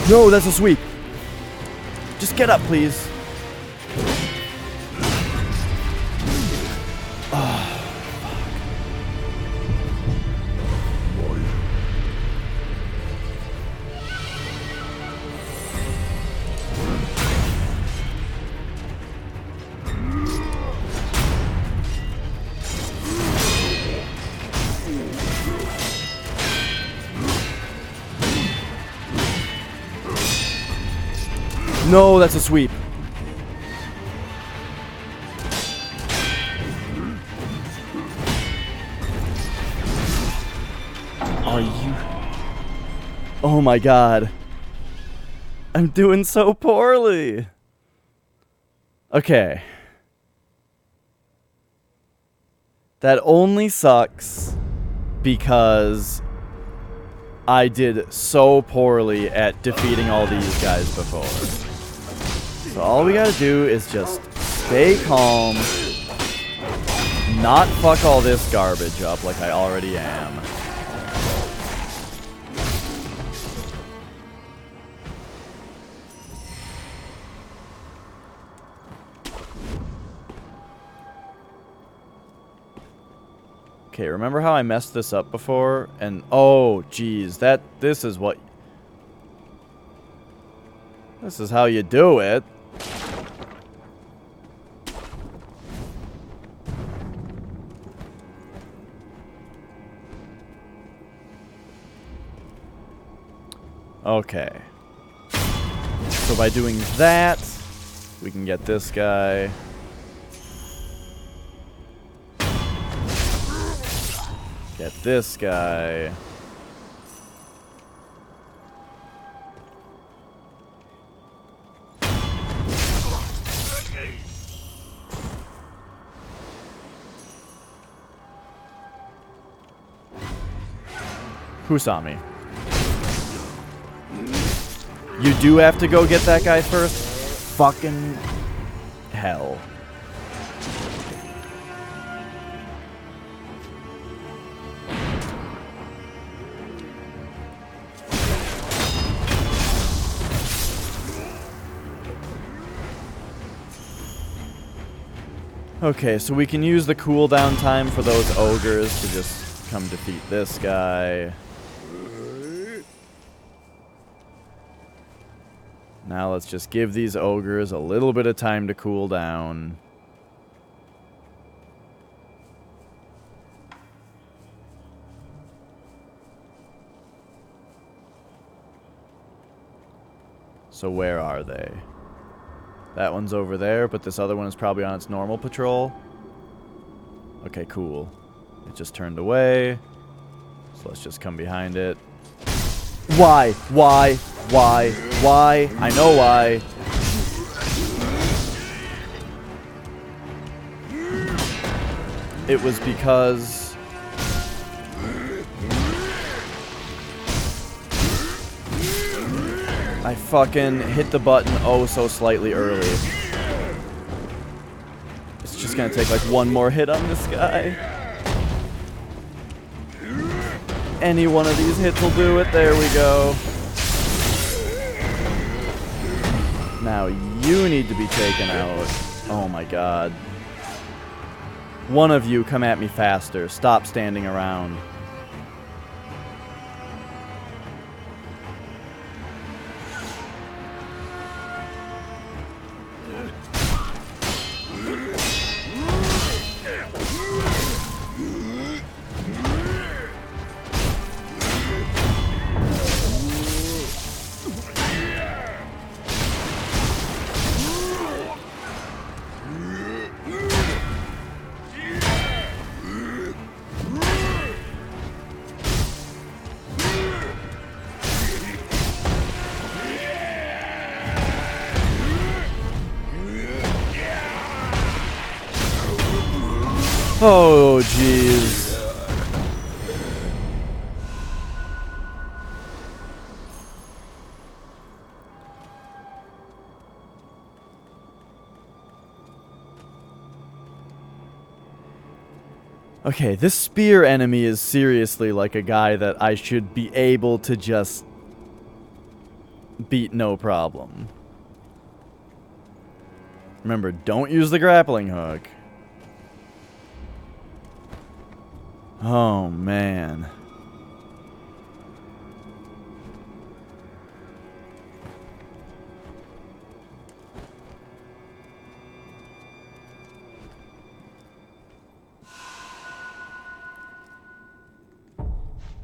No, that's a sweep. Just get up, please. No, that's a sweep. Are you... Oh my god. I'm doing so poorly. Okay. That only sucks because I did so poorly at defeating all these guys before. So all we gotta do is just stay calm, not fuck all this garbage up like I already am. Okay, remember how I messed this up before? And oh, geez, this is how you do it. Okay. So by doing that, we can get this guy. Get this guy. Who saw me? You do have to go get that guy first? Fucking hell. Okay, so we can use the cooldown time for those ogres to just come defeat this guy. Now let's just give these ogres a little bit of time to cool down. So where are they? That one's over there, but this other one is probably on its normal patrol. Okay, cool. It just turned away. So let's just come behind it. Why? Why? Why? Why? I know why. It was because... I fucking hit the button oh so slightly early. It's just gonna take like one more hit on this guy. Any one of these hits will do it. There we go. Now you need to be taken out. Oh my god. One of you come at me faster. Stop standing around. Oh, jeez. Okay, this spear enemy is seriously like a guy that I should be able to just beat no problem. Remember, don't use the grappling hook. Oh, man.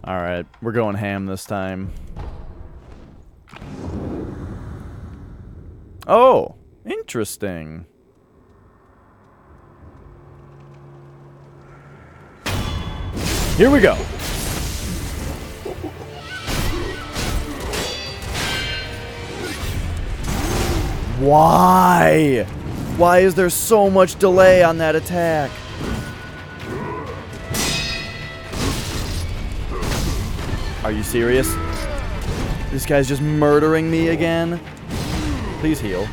Alright, we're going ham this time. Oh, interesting. Here we go. Why? Why is there so much delay on that attack? Are you serious? This guy's just murdering me again? Please heal.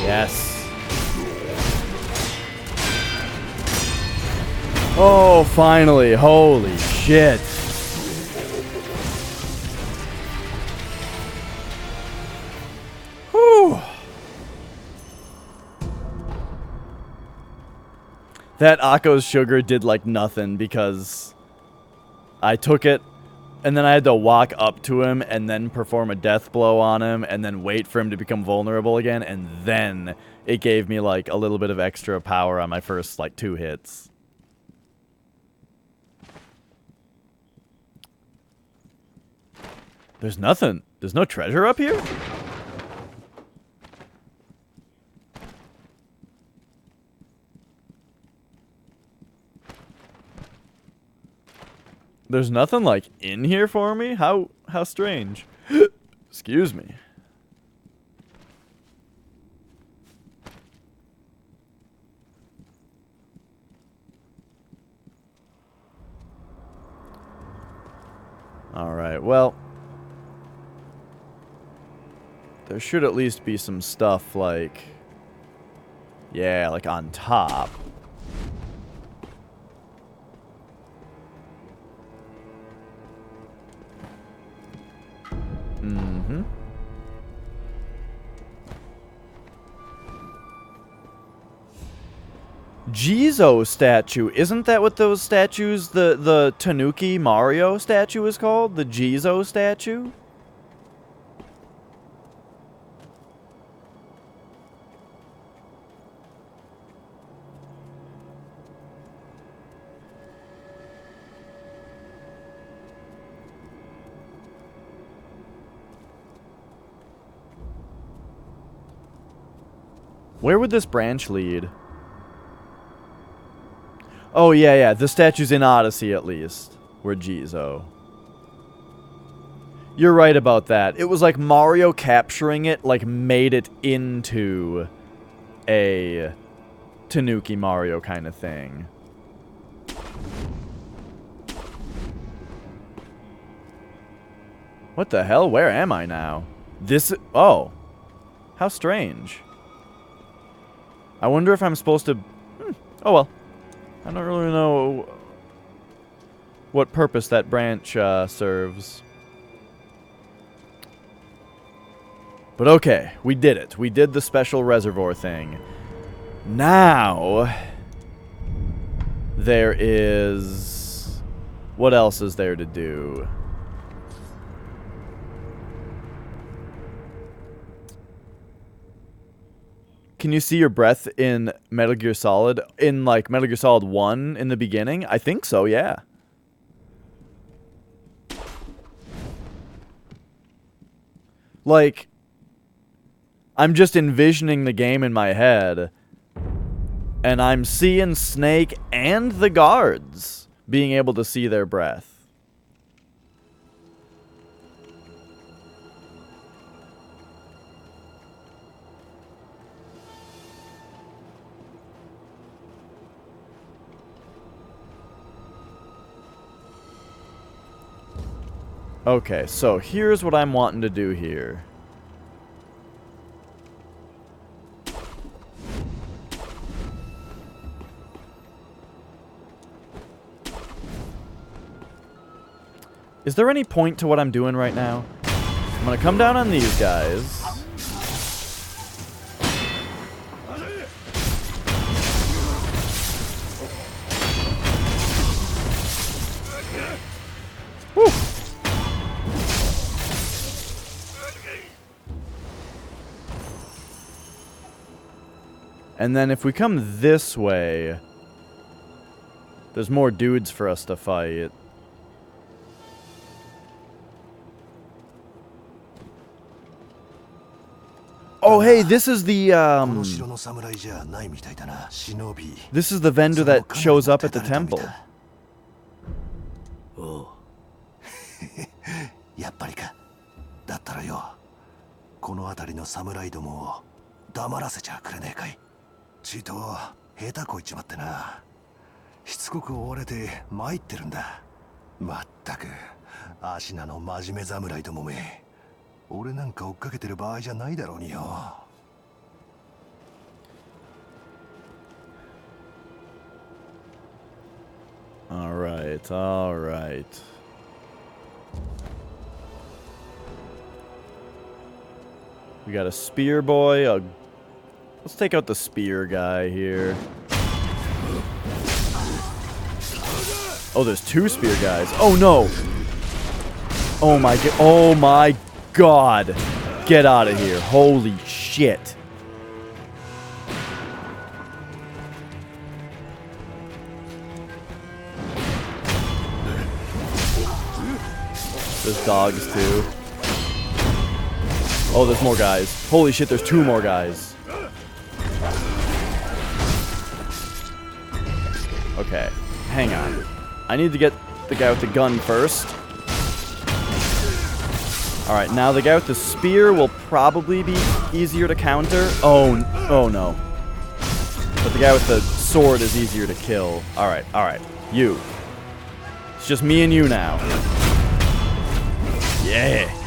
Yes. Oh, finally. Holy shit. Whew. That Akko's sugar did like nothing because I took it and then I had to walk up to him and then perform a death blow on him and then wait for him to become vulnerable again, and then it gave me like a little bit of extra power on my first like 2 hits. There's nothing. There's no treasure up here? There's nothing, like, in here for me? How strange. Excuse me. Alright, well. There should at least be some stuff, like... Yeah, like on top. Mm-hmm. Jizo statue. Isn't that what those statues, the Tanuki Mario statue is called? The Jizo statue? Where would this branch lead? Oh, yeah. The statues in Odyssey, at least, were Jizo. You're right about that. It was like Mario capturing it, like, made it into a Tanuki Mario kind of thing. What the hell? Where am I now? This... Oh. How strange. I wonder if I'm supposed to... Oh, well. I don't really know what purpose that branch serves. But okay, we did it. We did the special reservoir thing. Now... There is... What else is there to do? Can you see your breath in Metal Gear Solid? In, like, Metal Gear Solid 1 in the beginning? I think so, yeah. Like, I'm just envisioning the game in my head, and I'm seeing Snake and the guards being able to see their breath. Okay, so here's what I'm wanting to do here. Is there any point to what I'm doing right now? I'm gonna come down on these guys. Whew. And then if we come this way, there's more dudes for us to fight. Oh, hey, this is the, this is the vendor that shows up at the temple. やっぱりか。だったらよ、この辺りの侍どもを黙らせちゃくれねえかい。ちいと下手こいちまってな。しつこく追われて参ってるんだ。まったく、足名の真面目侍どもめ。俺なんか追っかけてる場合じゃないだろうによ。All right, all right. We got a spear boy. Let's take out the spear guy here. Oh, there's two spear guys. Oh no! Oh my god! Oh my god! Get out of here! Holy shit! There's dogs too. Oh, there's more guys. Holy shit, there's 2 more guys. Okay, hang on. I need to get the guy with the gun first. Alright, now the guy with the spear will probably be easier to counter. Oh no. But the guy with the sword is easier to kill. Alright. You. It's just me and you now. Yeah.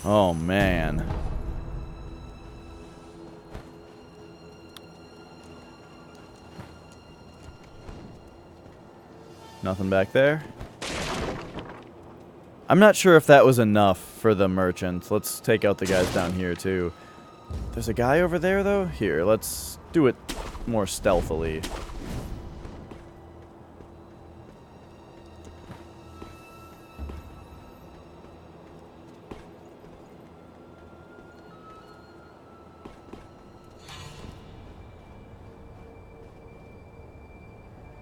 Oh, man. Nothing back there. I'm not sure if that was enough for the merchant. Let's take out the guys down here, too. There's a guy over there, though? Here, let's do it more stealthily.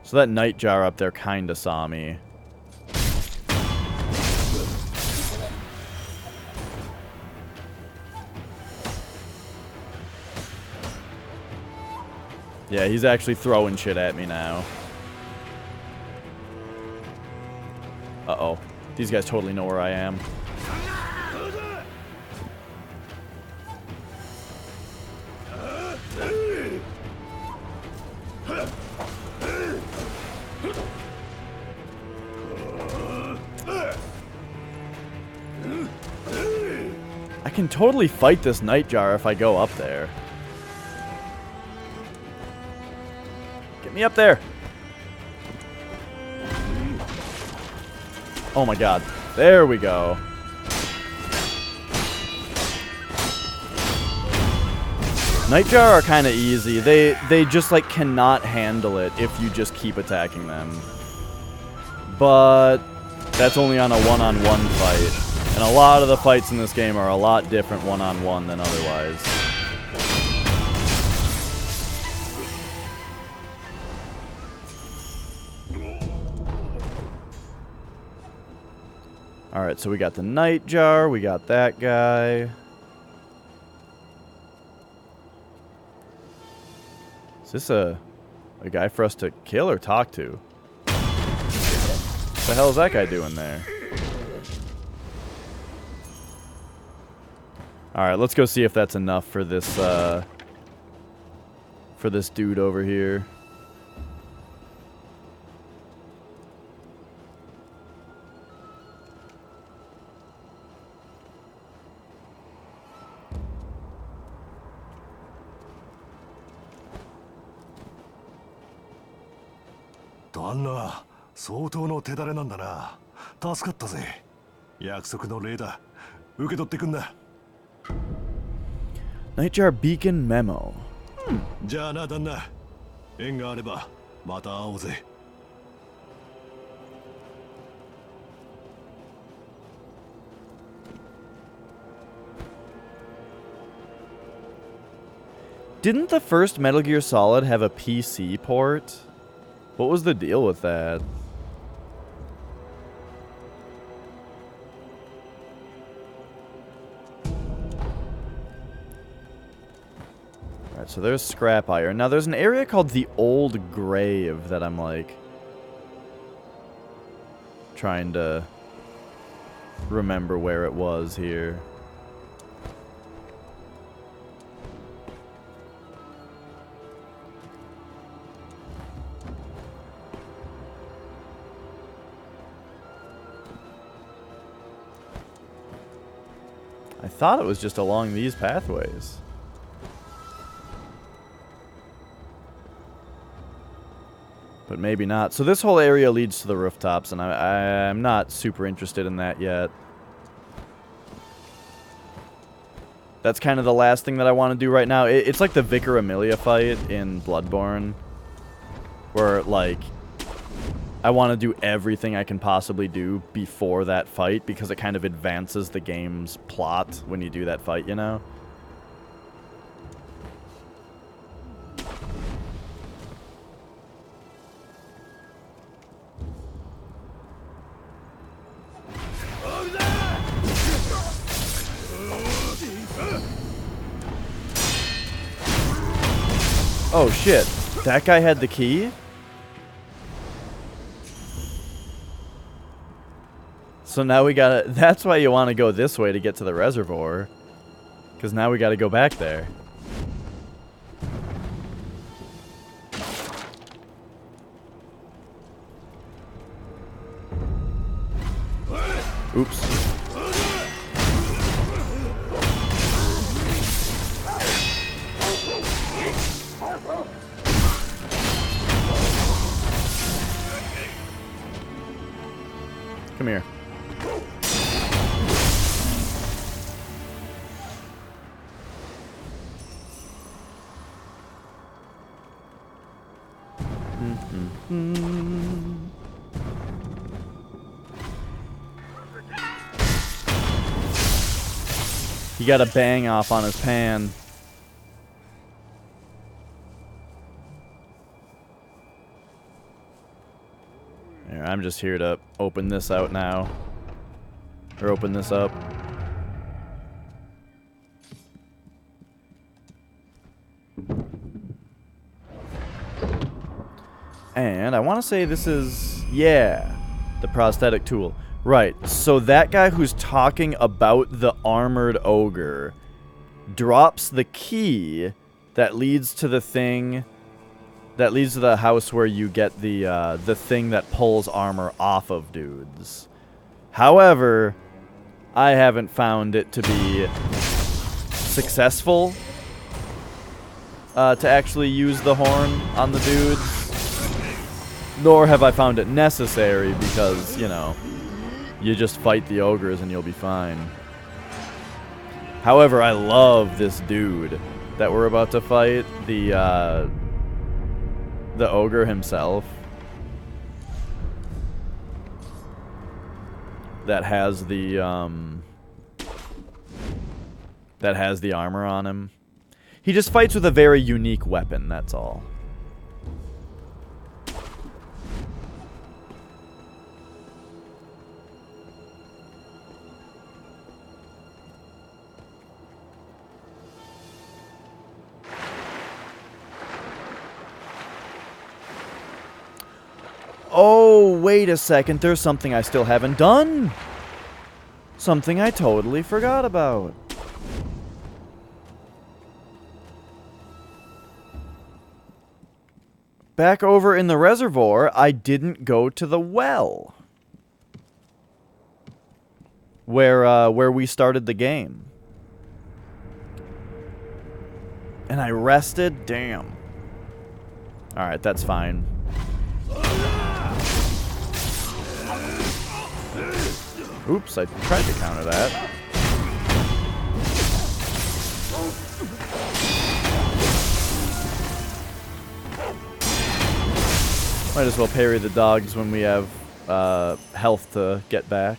So that nightjar up there kinda saw me. Yeah, he's actually throwing shit at me now. Uh-oh. These guys totally know where I am. I can totally fight this nightjar if I go up there. Get me up there. Oh my god. There we go. Nightjar are kind of easy. They just like cannot handle it if you just keep attacking them. But that's only on a one-on-one fight. And a lot of the fights in this game are a lot different one-on-one than otherwise. Alright, so we got the nightjar, we got that guy. Is this a guy for us to kill or talk to? What the hell is that guy doing there? Alright, let's go see if that's enough for this dude over here.旦那、相当の手だれなんだな。助かったぜ。約束の礼だ。受け取ってくんな。Nightjar Beacon Memo. じゃあな、旦那。縁があれば、また会おうぜ。Didn't the first Metal Gear Solid have a PC port? What was the deal with that? Alright, so there's scrap iron. Now there's an area called the Old Grave that I'm like trying to remember where it was here. I thought it was just along these pathways. But maybe not. So this whole area leads to the rooftops, and I'm not super interested in that yet. That's kind of the last thing that I want to do right now. It's like the Vicar Amelia fight in Bloodborne, where, like, I want to do everything I can possibly do before that fight, because it kind of advances the game's plot when you do that fight, you know? Oh shit, that guy had the key? So now we gotta, that's why you want to go this way to get to the reservoir. Because now we gotta go back there. Oops. Come here. He got a bang off on his pan. Here, I'm just here to open this out now. Or open this up. And I want to say this is, yeah, the prosthetic tool. Right, so that guy who's talking about the armored ogre drops the key that leads to the thing, that leads to the house where you get the thing that pulls armor off of dudes. However, I haven't found it to be successful to actually use the horn on the dudes, nor have I found it necessary because, you know, you just fight the ogres and you'll be fine. However, I love this dude that we're about to fight, the ogre himself. That has the armor on him. He just fights with a very unique weapon, that's all. Oh, wait a second. There's something I still haven't done. Something I totally forgot about. Back over in the reservoir, I didn't go to the well. Where we started the game. And I rested? Damn. Alright, that's fine. Oops, I tried to counter that. Might as well parry the dogs when we have health to get back.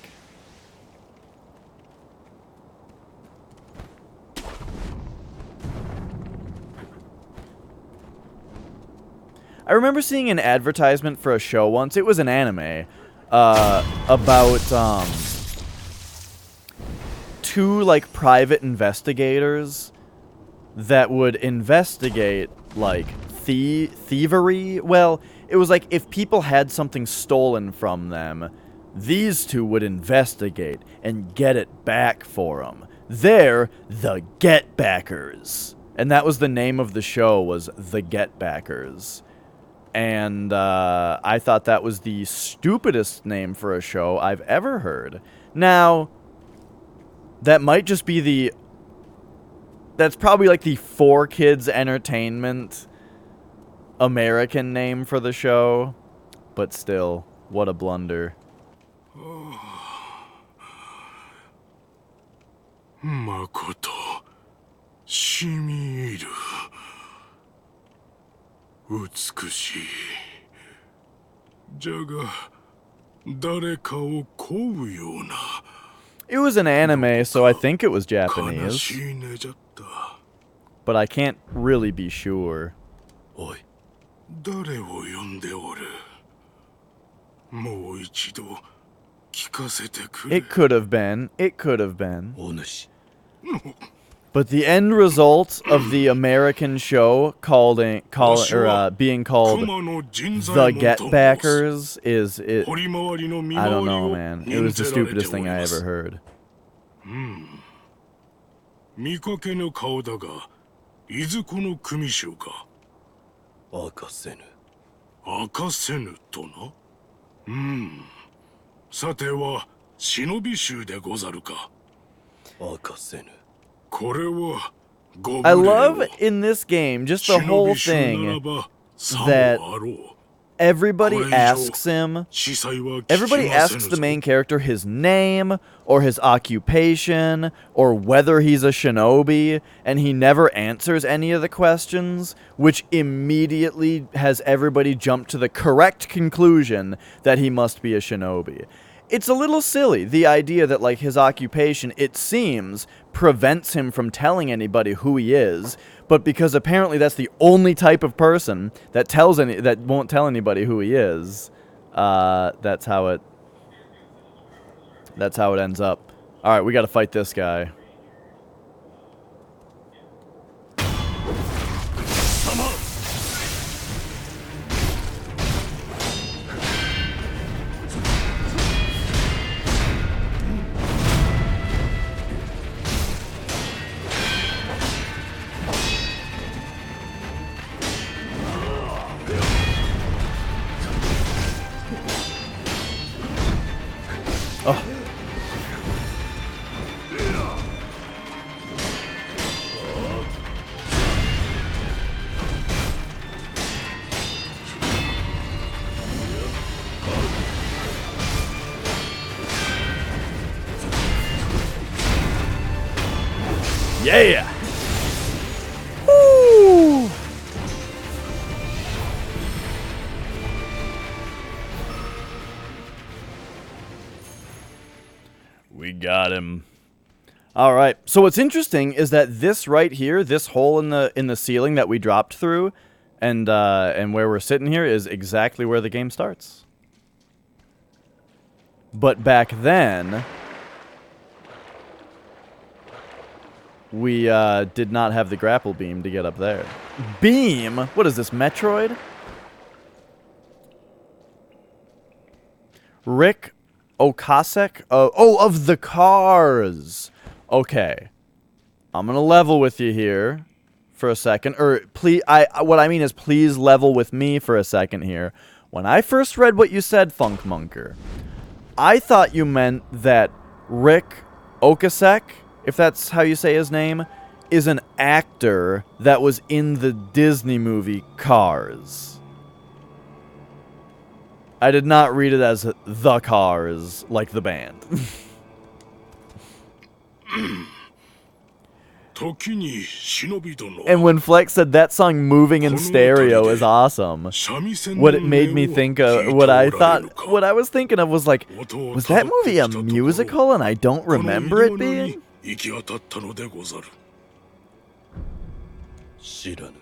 I remember seeing an advertisement for a show once. It was an anime about two like private investigators that would investigate like thievery. Well, it was like if people had something stolen from them, these two would investigate and get it back for them. They're the Get Backers, and that was the name of the show, was The Get Backers. And I thought that was the stupidest name for a show I've ever heard. Now, that might just be the... That's probably like the 4Kids Entertainment American name for the show. But still, what a blunder. Makoto, shimiru. 美しい。じゃが、誰かを乞うような。It was an anime, so I think it was Japanese. But I can't really be sure. おい、誰を呼んでおる。もう一度聞かせてくれ。It could have been. It could have been. お主。But the end result of the American show being called The Get Backers is it. I don't know, man. It was the stupidest thing I ever heard. 見かけぬ顔だが、いずこの組衆か。明かせぬ。明かせぬとな。さては忍び衆でござるか。明かせぬ。これは。I love in this game just the whole thing that everybody asks him, everybody asks the main character his name or his occupation or whether he's a shinobi, and he never answers any of the questions, which immediately has everybody jump to the correct conclusion that he must be a shinobi. It's a little silly, the idea that, like, his occupation, it seems, prevents him from telling anybody who he is, but because apparently that's the only type of person that that won't tell anybody who he is, that's how it ends up. All right, we got to fight this guy. Oh. Yeah. Woo. We got him. All right. So what's interesting is that this right here, this hole in the ceiling that we dropped through, and where we're sitting here is exactly where the game starts. But back then, we did not have the grapple beam to get up there. Beam? What is this, Metroid? Rick Okasek? Oh, of the cars. Okay. I'm going to level with you here for a second. Or, please, what I mean is please level with me for a second here. When I first read what you said, Funk Monker, I thought you meant that Rick Okasek, if that's how you say his name, is an actor that was in the Disney movie Cars. I did not read it as The Cars, like the band. And when Flex said that song Moving in Stereo is awesome, what it made me think of, what I was thinking of was like, was that movie a musical and I don't remember it being? 知らぬ。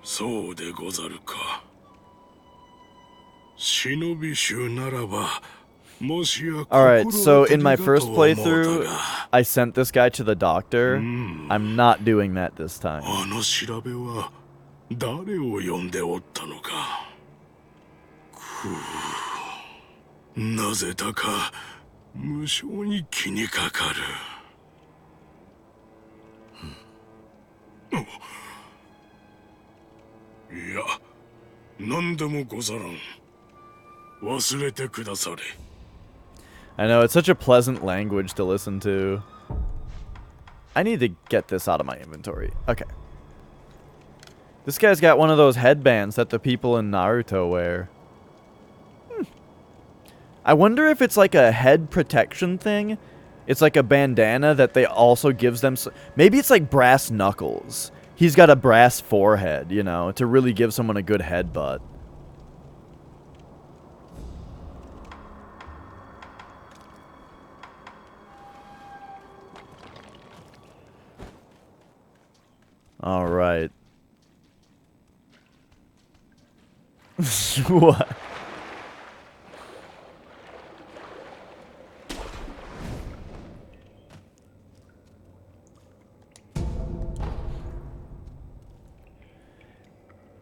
そうでござるか。忍び衆ならば、もしや Alright, so in my first playthrough, I sent this guy to the doctor. I'm not doing that this time. あの調べは誰を呼んでおったのか。なぜだか無性に気にかかる。いや、何でもござらん。忘れてくだされ。I know, it's such a pleasant language to listen to. I need to get this out of my inventory. Okay. This guy's got one of those headbands that the people in Naruto wear. I wonder if it's like a head protection thing. It's like a bandana that they also gives them. Maybe it's like brass knuckles. He's got a brass forehead, you know, to really give someone a good headbutt. All right. What?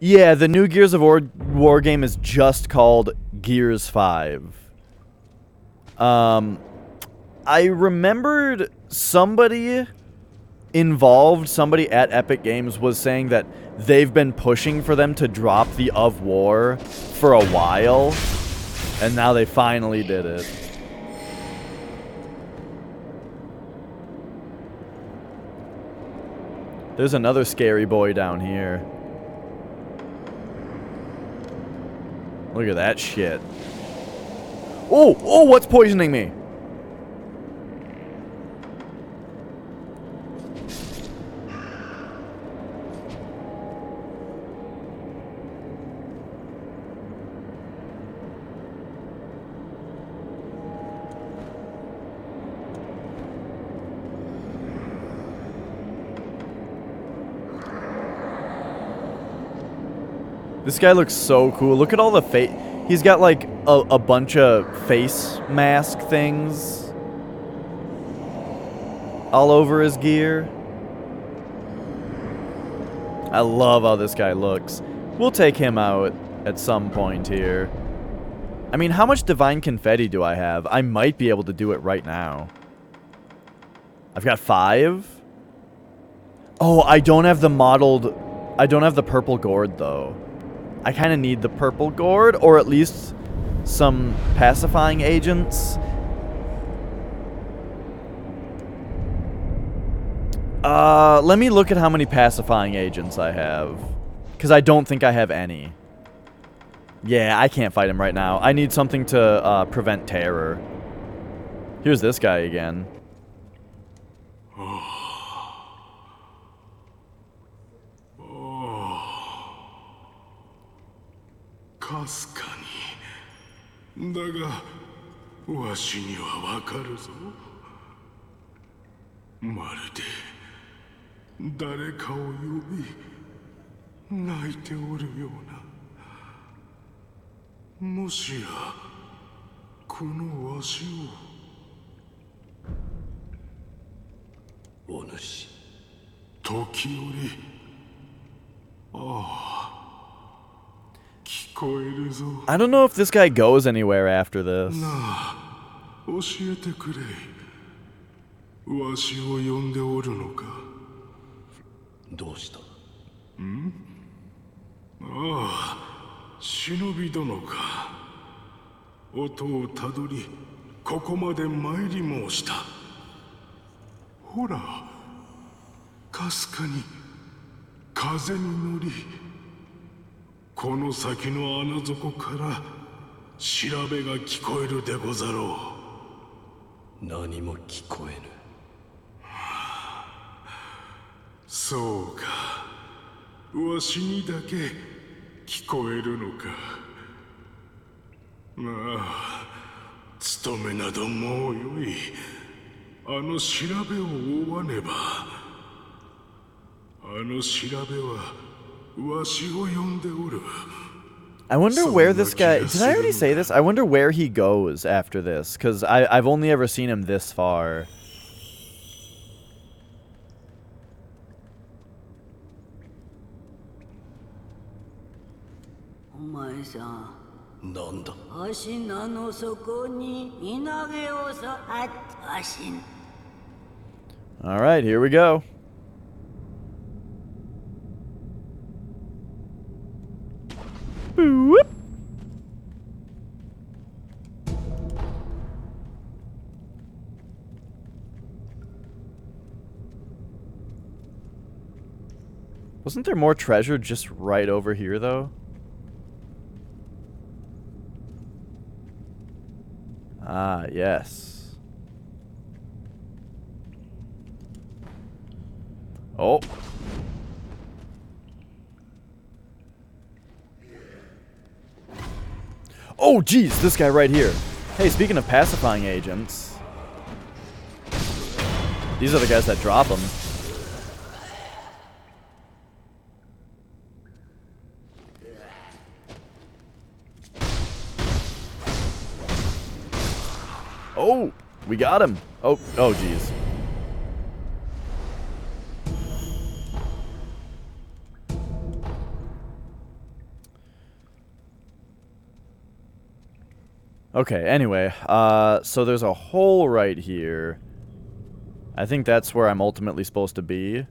Yeah, the new Gears of War game is just called Gears 5. I remembered somebody involved, somebody at Epic Games was saying that they've been pushing for them to drop the of War for a while, and now they finally did it. There's another scary boy down here. Look at that shit. Oh, oh, what's poisoning me? This guy looks so cool. Look at all the face. He's got like a bunch of face mask things all over his gear. I love how this guy looks. We'll take him out at some point here. I mean, how much divine confetti do I have? I might be able to do it right now. I've got 5. Oh, I don't have the modeled... I don't have the purple gourd, though. I kind of need the purple gourd, or at least some pacifying agents. Let me look at how many pacifying agents I have. Because I don't think I have any. Yeah, I can't fight him right now. I need something to prevent terror. Here's this guy again.かすかにだがわしにはわかるぞまるで誰かを呼び泣いておるようなもしやこのわしをお主時折ああI don't know if this guy goes anywhere after this. なあ、教えてくれ。わしを呼んでおるのか。どうした？ん？ああ、忍び殿か。音をたどり、ここまで参り申した。ほら、かすかに風に乗り。この先の穴底から調べが聞こえるでござろう。何も聞こえぬ。そうか。わしにだけ聞こえるのか。まあ、務めなどもうよい。あの調べを追わねば。あの調べはI wonder where this guy... Did I already say this? I wonder where he goes after this, because I've only ever seen him this far. Alright, here we go. Boop. Wasn't there more treasure just right over here, though? Ah, yes. Oh. Oh, geez, this guy right here. Hey, speaking of pacifying agents, these are the guys that drop them. Oh, we got him. Oh, geez. Okay, anyway, so there's a hole right here. I think that's where I'm ultimately supposed to be.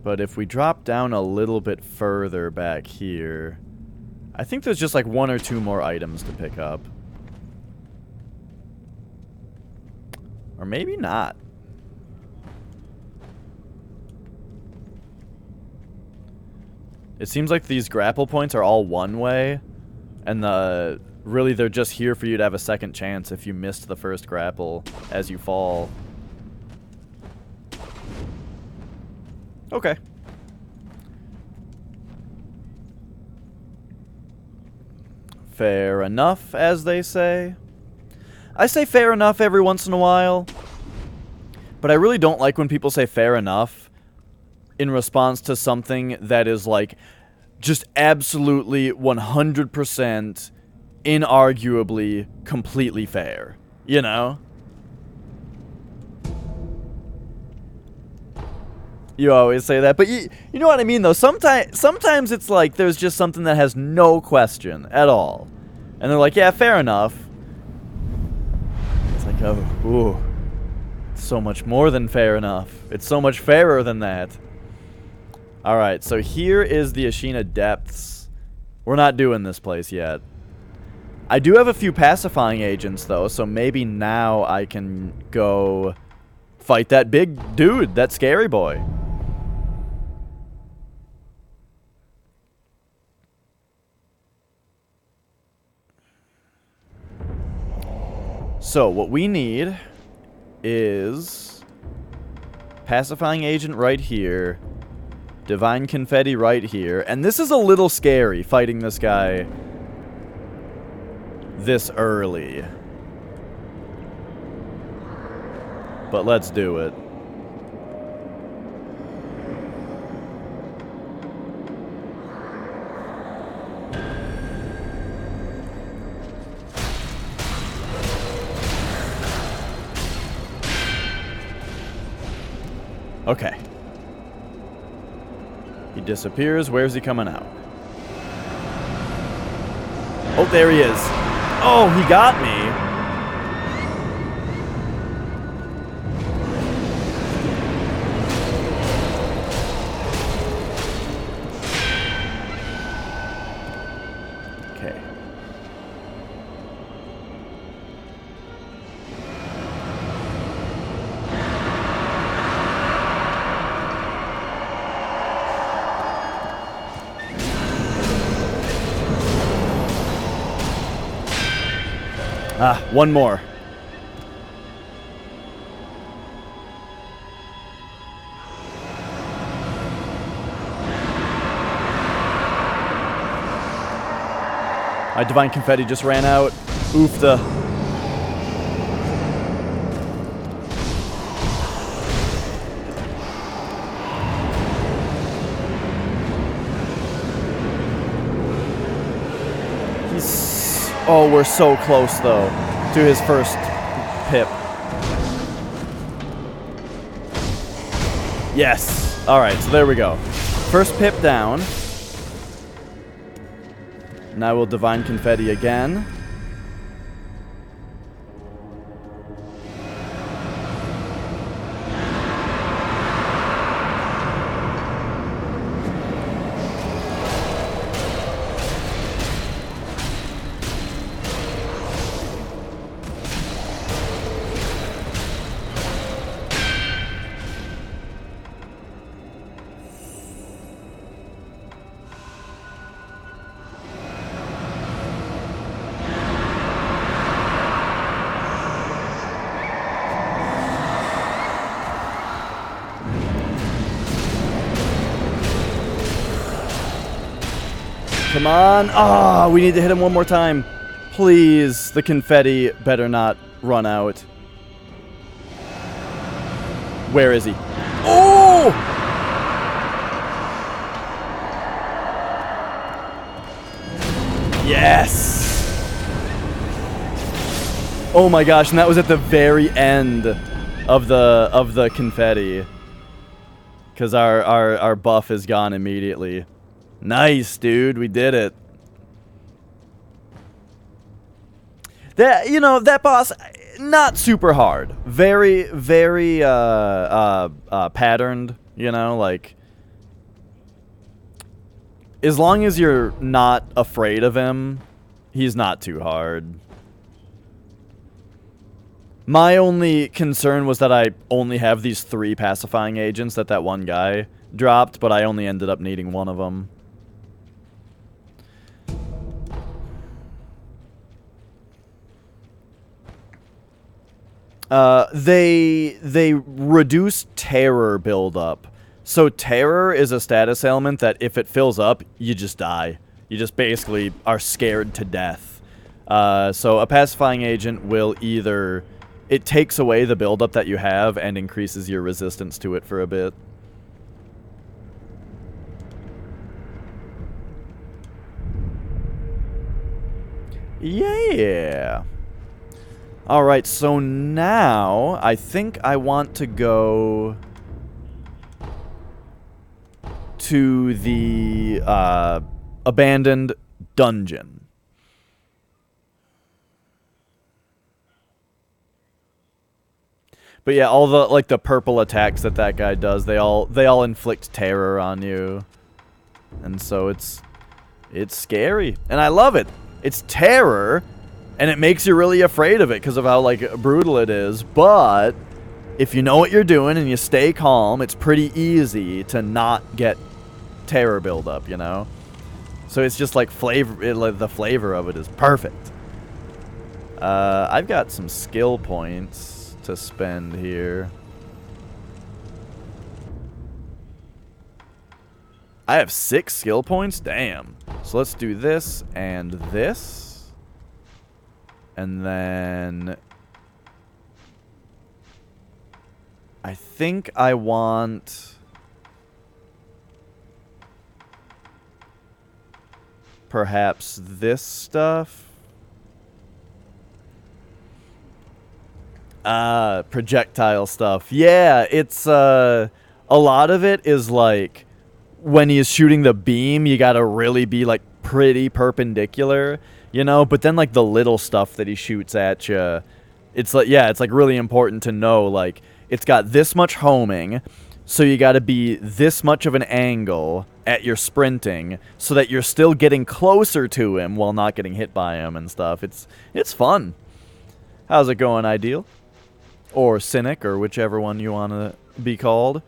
But if we drop down a little bit further back here, I think there's just like 1 or 2 more items to pick up. Or maybe not. It seems like these grapple points are all one way, and really they're just here for you to have a second chance if you missed the first grapple as you fall. Okay. Fair enough, as they say. I say fair enough every once in a while, but I really don't like when people say fair enough in response to something that is like just absolutely 100% inarguably completely fair, you know? You always say that, but you know what I mean though. Sometimes it's like there's just something that has no question at all, and they're like, yeah, fair enough. It's like, oh, ooh, it's so much more than fair enough. It's so much fairer than that. Alright, so here is the Ashina Depths. We're not doing this place yet. I do have a few pacifying agents, though, so maybe now I can go fight that big dude, that scary boy. So, what we need is pacifying agent right here. Divine Confetti right here. And this is a little scary, fighting this guy this early. But let's do it. Okay. He disappears. Where's he coming out? Oh, there he is. Oh, he got me. Okay. Ah, one more. My Divine Confetti just ran out. Oofta. Oh, we're so close, though, to his first pip. Yes. All right, so there we go. First pip down. Now we'll Divine Confetti again. Come on. Ah, we need to hit him one more time. Please, the confetti better not run out. Where is he? Oh! Yes! Oh my gosh, and that was at the very end of the confetti. Because our buff is gone immediately. Nice, dude. We did it. That, you know, that boss, not super hard. Very, very patterned, you know, like, as long as you're not afraid of him, he's not too hard. My only concern was that I only have these 3 pacifying agents that one guy dropped, but I only ended up needing one of them. They reduce terror buildup. So terror is a status ailment that if it fills up, you just die. You just basically are scared to death. So a pacifying agent will either... It takes away the buildup that you have and increases your resistance to it for a bit. Yeah. Alright, so now I think I want to go to the abandoned dungeon. But yeah, all the like the purple attacks that guy does, they all inflict terror on you. And so it's scary, and I love it. It's terror, and it makes you really afraid of it because of how like brutal it is. But if you know what you're doing and you stay calm, it's pretty easy to not get terror buildup, you know? So it's just like the flavor of it is perfect. I've got some skill points to spend here. I have 6 skill points? Damn. So let's do this and this. And then I think I want perhaps this stuff. Projectile stuff. Yeah, it's a lot of it is like when he's shooting the beam, you gotta really be like pretty perpendicular, you know, but then like the little stuff that he shoots at you, it's like, yeah, it's like really important to know, like, it's got this much homing, so you gotta be this much of an angle at your sprinting so that you're still getting closer to him while not getting hit by him and stuff. It's fun. How's it going, Ideal? Or Cynic, or whichever one you want to be called.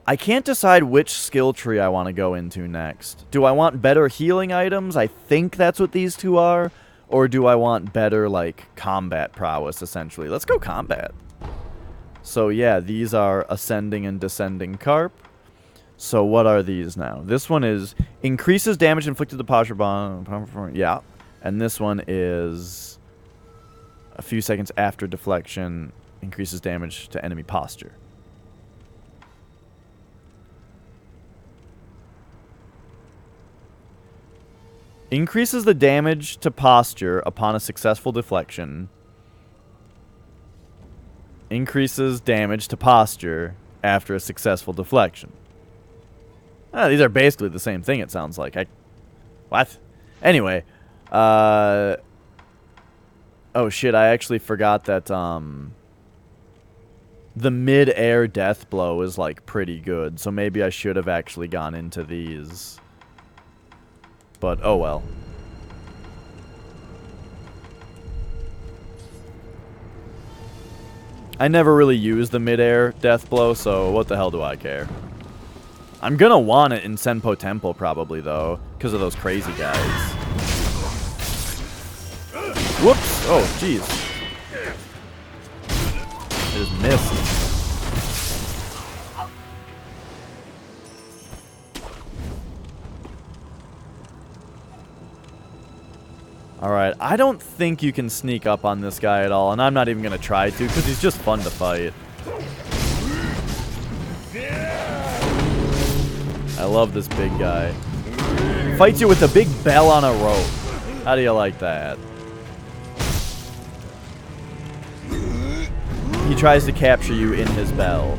I can't decide which skill tree I want to go into next. Do I want better healing items? I think that's what these two are. Or do I want better, like, combat prowess, essentially? Let's go combat. So, yeah, these are Ascending and Descending Carp. So, what are these now? This one is increases damage inflicted to posture bomb. Yeah. And this one is a few seconds after deflection. Increases damage to enemy posture. Increases the damage to posture upon a successful deflection. Increases damage to posture after a successful deflection. These are basically the same thing, it sounds like. What? Anyway. Oh shit, I actually forgot that, the mid-air death blow is, like, pretty good. So maybe I should have actually gone into these. But, oh well. I never really used the mid-air death blow, so what the hell do I care? I'm gonna want it in Senpo Temple, probably, though. Because of those crazy guys. Whoops! Oh, jeez. I just missed. Alright, I don't think you can sneak up on this guy at all, and I'm not even going to try to, because he's just fun to fight. I love this big guy. Fights you with a big bell on a rope. How do you like that? He tries to capture you in his bell.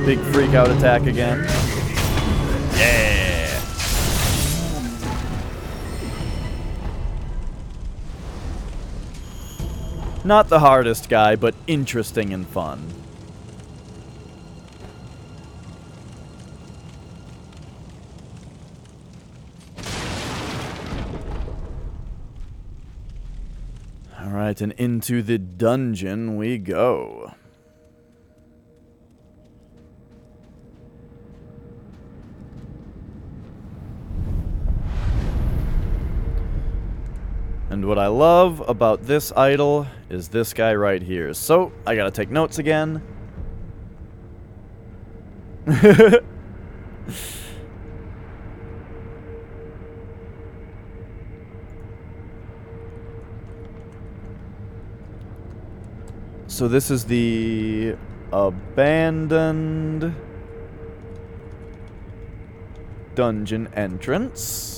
big freak out attack again. Yeah! Not the hardest guy, but interesting and fun. Alright, and into the dungeon we go. And what I love about this idol is this guy right here. So, I gotta take notes again. So this is the abandoned dungeon entrance.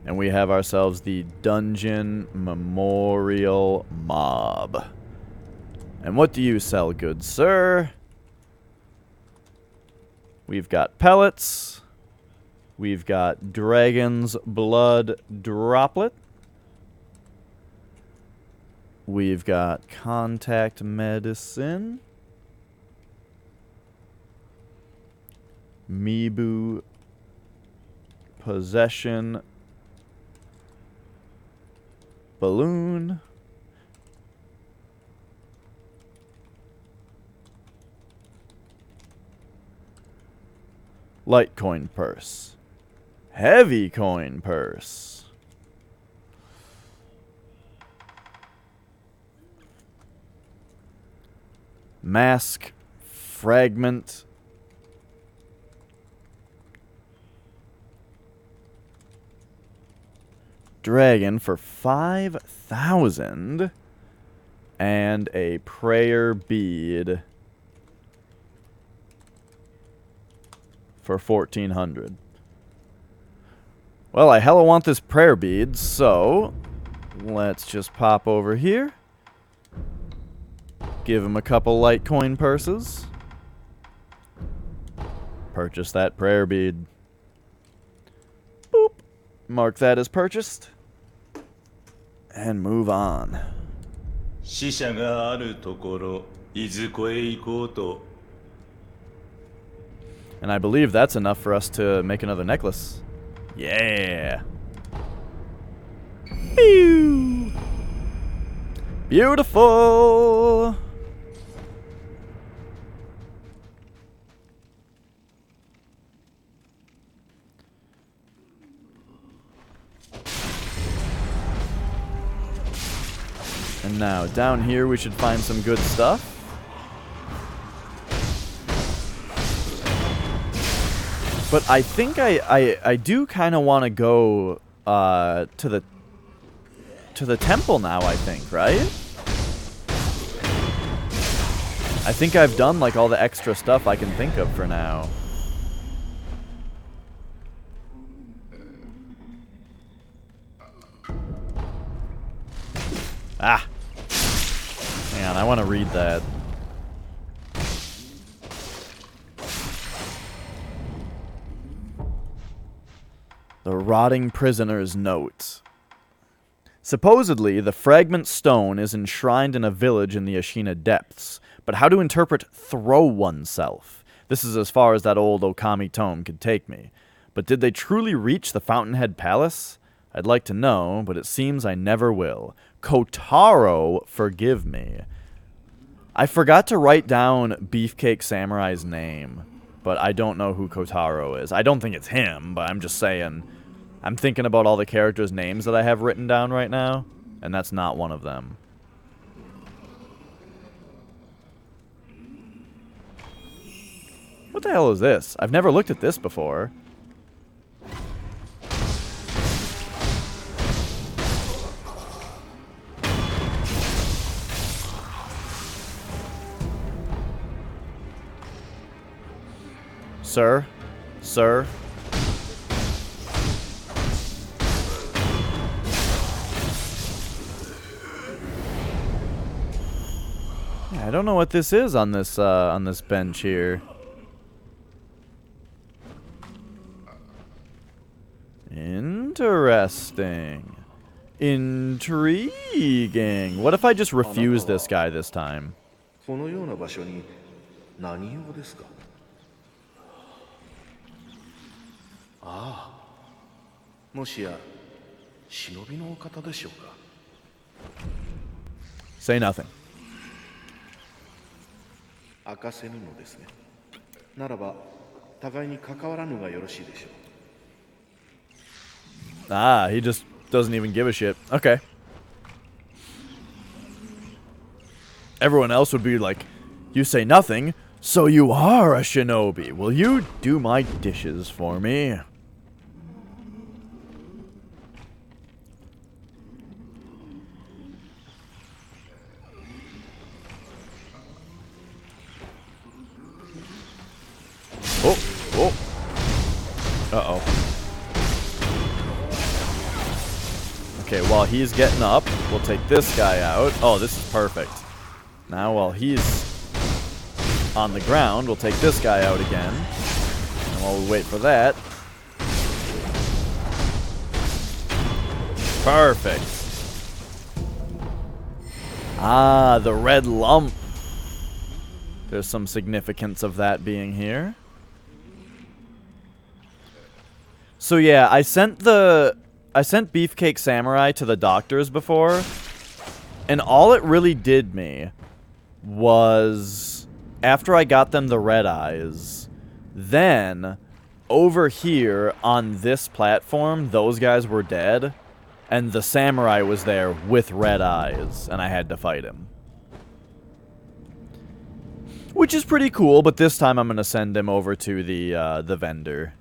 And we have ourselves the dungeon memorial mob. And what do you sell, good sir? We've got pellets. We've got dragon's blood droplet. We've got contact medicine. Mibu possession balloon. Litecoin purse. Heavy coin purse. Mask fragment. Dragon for 5,000. And a prayer bead for 1,400. Well, I hella want this prayer bead, so let's just pop over here. Give him a couple Litecoin purses. Purchase that prayer bead. Boop. Mark that as purchased. And move on. And I believe that's enough for us to make another necklace. Yeah. Pew. Beautiful. And now down here we should find some good stuff. But I think I do kind of want to go to the temple now, I think, right? I think I've done like all the extra stuff I can think of for now. Ah. Hang on, I want to read that. The rotting prisoner's note. Supposedly, the fragment stone is enshrined in a village in the Ashina depths, but how to interpret throw oneself? This is as far as that old Okami tome could take me. But did they truly reach the Fountainhead Palace? I'd like to know, but it seems I never will. Kotaro, forgive me. I forgot to write down Beefcake Samurai's name, but I don't know who Kotaro is. I don't think it's him, but I'm just saying... I'm thinking about all the characters' names that I have written down right now, and that's not one of them. What the hell is this? I've never looked at this before. Sir? Sir? I don't know what this is on this bench here. Interesting. Intriguing. What if I just refuse this guy this time? このような場所に何用ですか？ああ、もしや忍びのお方でしょうか？ Say nothing. 明かせぬのですね。ならば互いに関わらぬがよろしいでしょう。 Ah, he just doesn't even give a shit. Okay. Everyone else would be like, you say nothing, so you are a shinobi. Will you do my dishes for me? Oh, oh. Uh-oh. Okay, while he's getting up, we'll take this guy out. Oh, this is perfect. Now, while he's on the ground, we'll take this guy out again. And while we wait for that... Perfect. Ah, the red lump. There's some significance of that being here. So yeah, I sent Beefcake Samurai to the doctors before, and all it really did me was, after I got them the red eyes, then over here on this platform, those guys were dead, and the samurai was there with red eyes, and I had to fight him. Which is pretty cool, but this time I'm going to send him over to the vendor.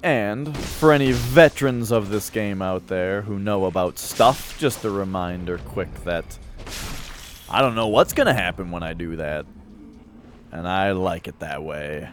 And, for any veterans of this game out there who know about stuff, just a reminder quick that I don't know what's gonna happen when I do that. And I like it that way.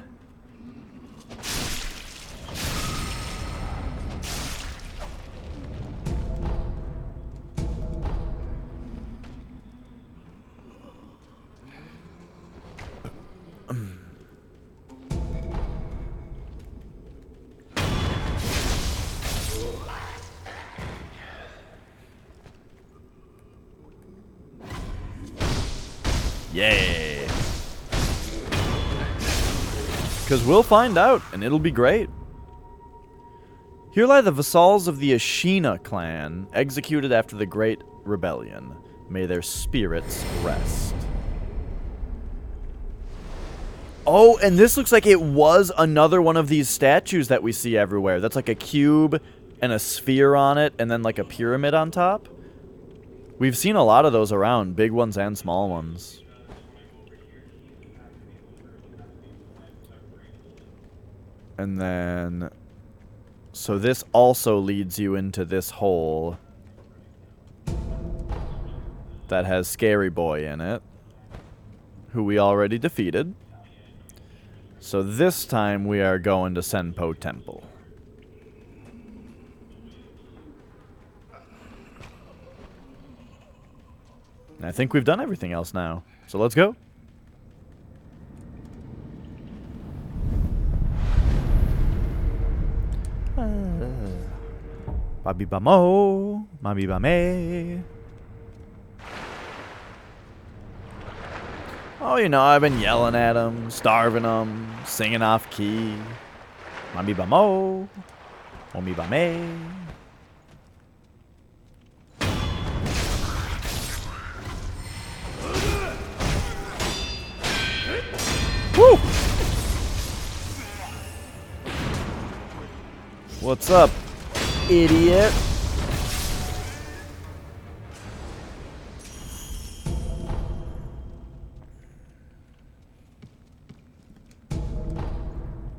Yeah. Because we'll find out, and it'll be great. Here lie the vassals of the Ashina clan, executed after the Great Rebellion. May their spirits rest. Oh, and this looks like it was another one of these statues that we see everywhere. That's like a cube and a sphere on it, and then like a pyramid on top. We've seen a lot of those around, big ones and small ones. And then, so this also leads you into this hole that has Scary Boy in it, who we already defeated. So this time we are going to Senpo Temple. And I think we've done everything else now, so let's go. Babi Bamo, Mami Bame. Oh, you know, I've been yelling at him, starving him, singing off key. Mami Bamo, Mami Bame. Woo! What's up, idiot?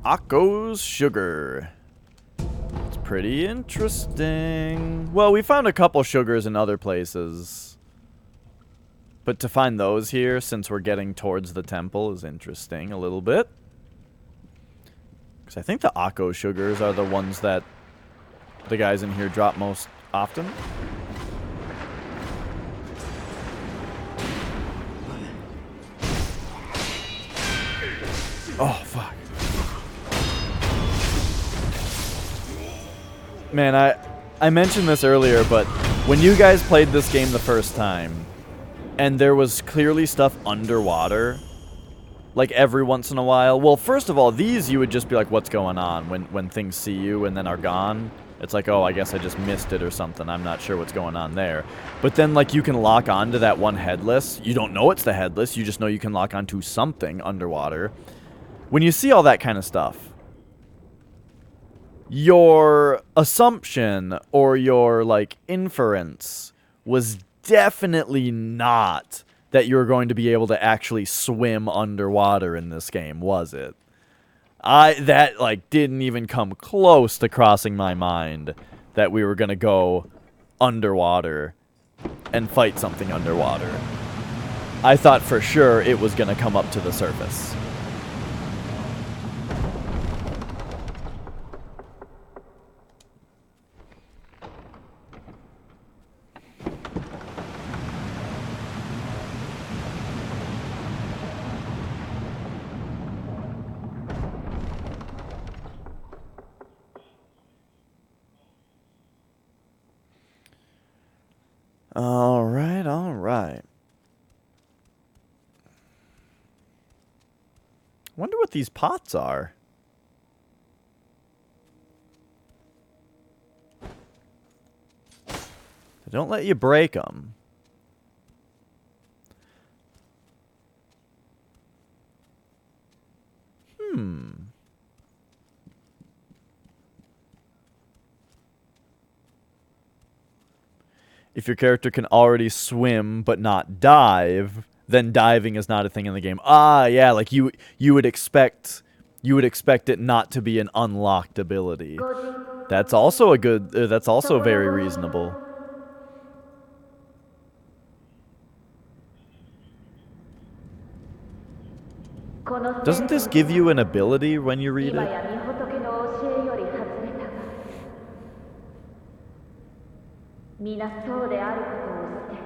Akko's sugar. It's pretty interesting. Well, we found a couple sugars in other places. But to find those here, since we're getting towards the temple, is interesting a little bit. Because I think the Akko sugars are the ones that the guys in here drop most often. Oh, fuck. Man, I mentioned this earlier, but when you guys played this game the first time, and there was clearly stuff underwater, like every once in a while. Well, first of all, these you would just be like, what's going on? When things see you and then are gone, it's like, oh, I guess I just missed it or something. I'm not sure what's going on there. But then, like, you can lock onto that one headless. You don't know it's the headless. You just know you can lock onto something underwater. When you see all that kind of stuff, your assumption or your, like, inference was definitely not that you were going to be able to actually swim underwater in this game, was it? That, like, didn't even come close to crossing my mind that we were going to go underwater and fight something underwater. I thought for sure it was going to come up to the surface. Alright, alright. Wonder what these pots are. They don't let you break them. If your character can already swim but not dive, then diving is not a thing in the game. Ah, yeah, like you would expect it not to be an unlocked ability. That's also a good. That's also very reasonable. Doesn't this give you an ability when you read it? 皆そうであることを捨て、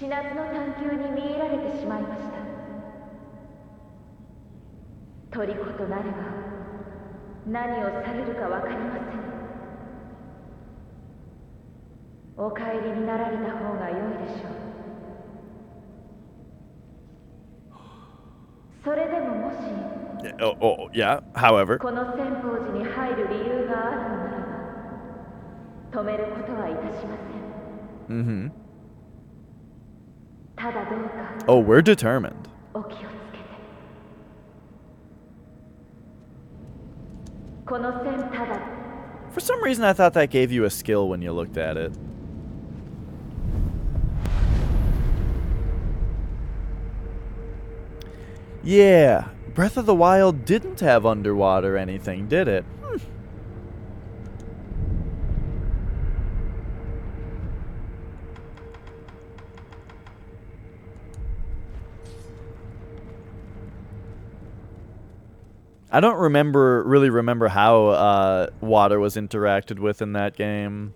死なずの探求に魅入られてしまいました。虜となれば何をされるかわかりません。お帰りになられた方が良いでしょう。それでももし、yeah, however. この千宝寺に入る理由があるのならば、止めることはいたしません。Mm-hmm. ただどうか。Oh, we're determined. お気をつけて。この線ただ。For some reason, I thought that gave you a skill when you looked at it. Yeah, Breath of the Wild didn't have underwater anything, did it? I don't really remember how water was interacted with in that game.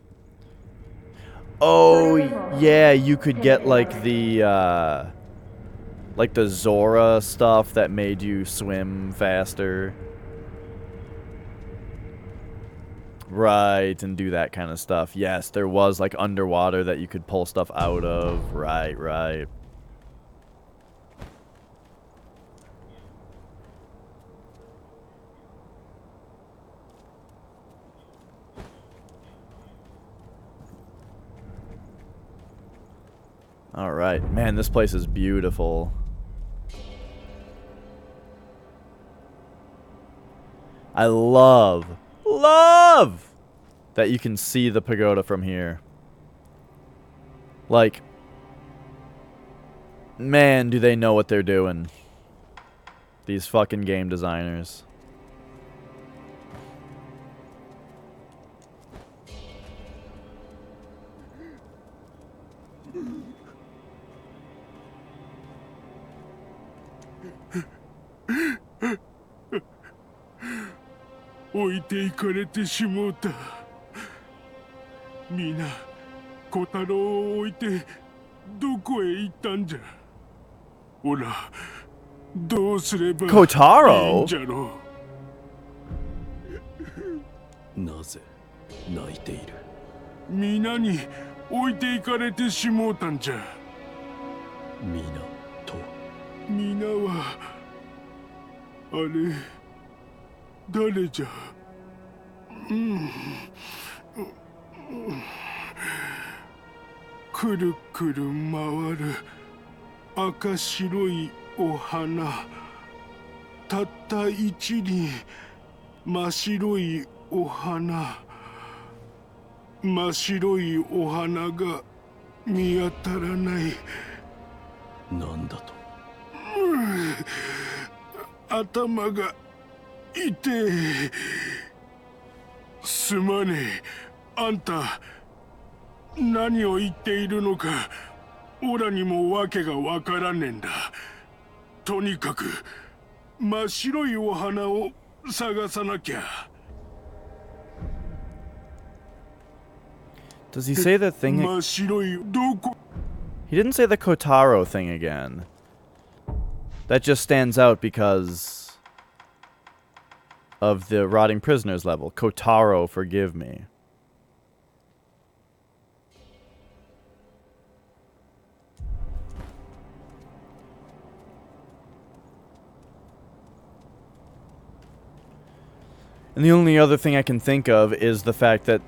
Oh, yeah, you could get like the Zora stuff that made you swim faster. Right, and do that kind of stuff. Yes, there was like underwater that you could pull stuff out of. Right, right. Alright, man, this place is beautiful. I love that you can see the pagoda from here. Like, man, do they know what they're doing. These fucking game designers. Mina, 小太郎を置いてどこへ行ったんじゃ。ほら、どうすればいいん Kotaro? じゃろう。なぜ泣いている？皆に置いていかれてしもうたんじゃ。皆と皆はあれ誰じゃ。くるくる回る赤白いお花、たった一輪真っ白いお花、真っ白いお花が見当たらない。なんだと？頭が痛え。すまねえ。あんた何を言っているのかオラにも訳がわからねえんだ。とにかく真っ白いお花を探さなきゃ。 Does he say the thing? 真っ白いどこ? He didn't say the Kotaro thing again. That just stands out because of the rotting prisoners level. Kotaro, forgive me. And the only other thing I can think of is the fact that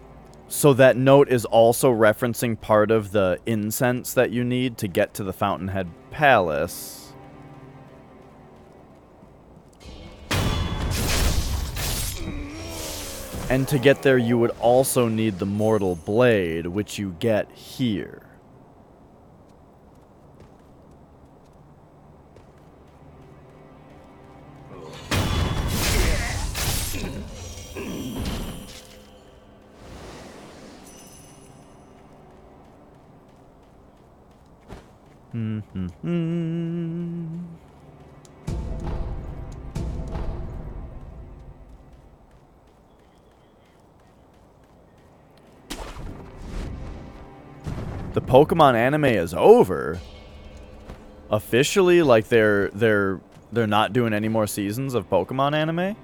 so that note is also referencing part of the incense that you need to get to the Fountainhead Palace. And to get there, you would also need the Mortal Blade, which you get here. The Pokemon anime is over. Officially, like they're not doing any more seasons of Pokemon anime.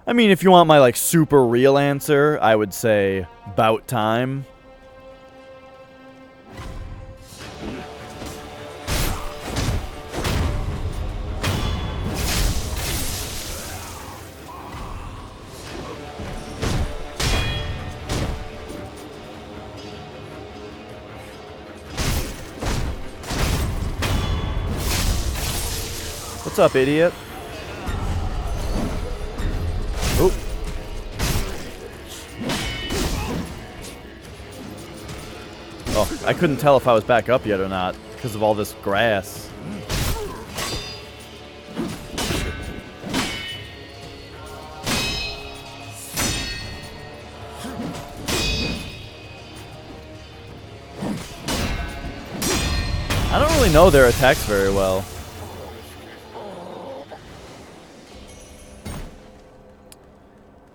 I mean, if you want my like super real answer, I would say about time. What's up, idiot? Oh. Oh, I couldn't tell if I was back up yet or not because of all this grass. I don't really know their attacks very well.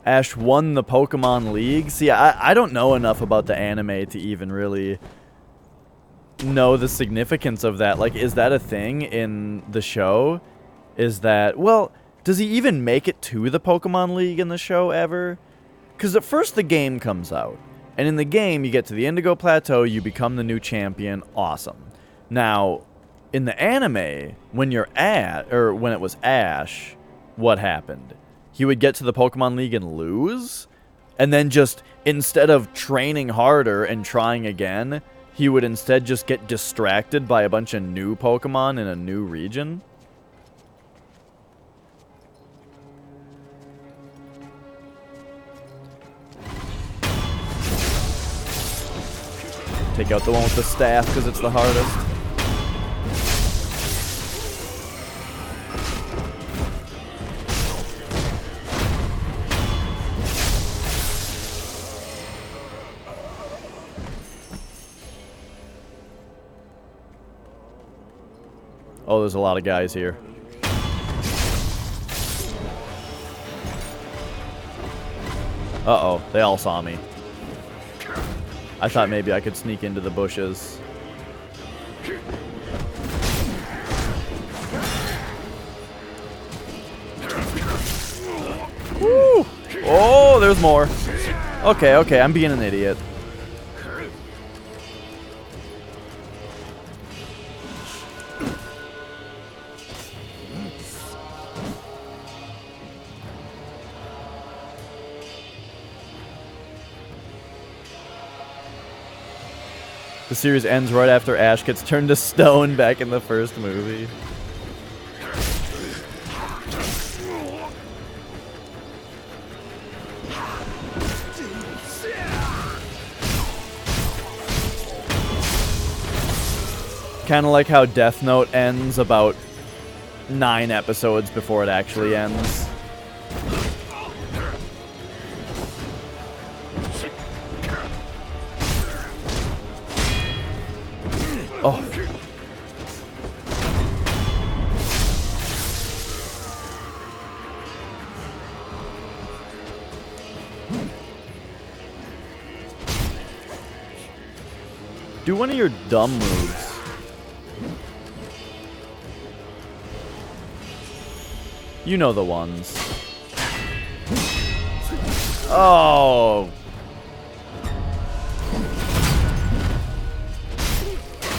Ash won the Pokemon League. See, I don't know enough about the anime to even really know the significance of that. Like, is that a thing in the show? Is that, well, does he even make it to the Pokemon League in the show ever? Because at first the game comes out. And in the game, you get to the Indigo Plateau, you become the new champion. Awesome. Now, in the anime, when you're when it was Ash, what happened? He would get to the Pokemon League and lose, and then just, instead of training harder and trying again, he would instead just get distracted by a bunch of new Pokemon in a new region. Take out the one with the staff because it's the hardest. Oh, there's a lot of guys here. Uh-oh, they all saw me. I thought maybe I could sneak into the bushes. there's more. Okay, okay, I'm being an idiot. The series ends right after Ash gets turned to stone back in the first movie. Kind of like how Death Note ends about 9 episodes before it actually ends. Oh. Do one of your dumb moves. You know the ones. Oh.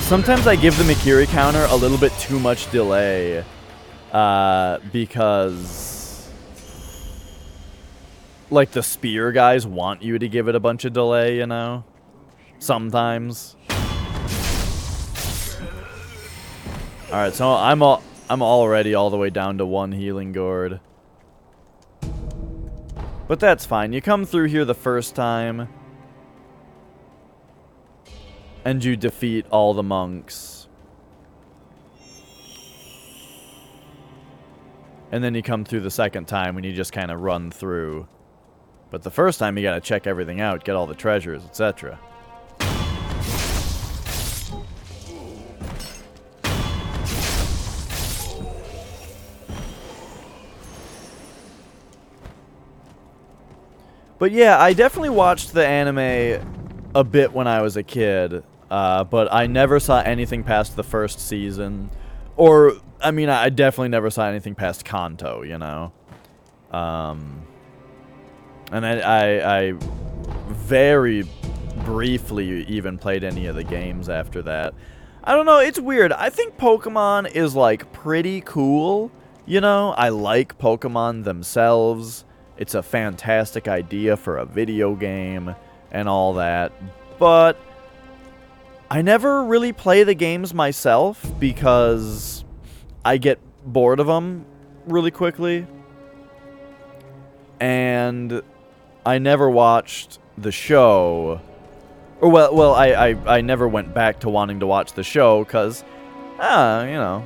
Sometimes I give the Mikiri counter a little bit too much delay. Because like the spear guys want you to give it a bunch of delay, you know? Sometimes. Alright, so I'm already all the way down to 1 healing gourd. But that's fine. You come through here the first time, and you defeat all the monks. And then you come through the second time, and you just kind of run through. But the first time, you gotta check everything out, get all the treasures, etc. But yeah, I definitely watched the anime a bit when I was a kid, but I never saw anything past the first season. Or, I mean, I definitely never saw anything past Kanto, you know? And I very briefly even played any of the games after that. I don't know, it's weird. I think Pokemon is, like, pretty cool, you know? I like Pokemon themselves. It's a fantastic idea for a video game and all that, but I never really play the games myself because I get bored of them really quickly, and I never watched the show, or well, I never went back to wanting to watch the show because, you know,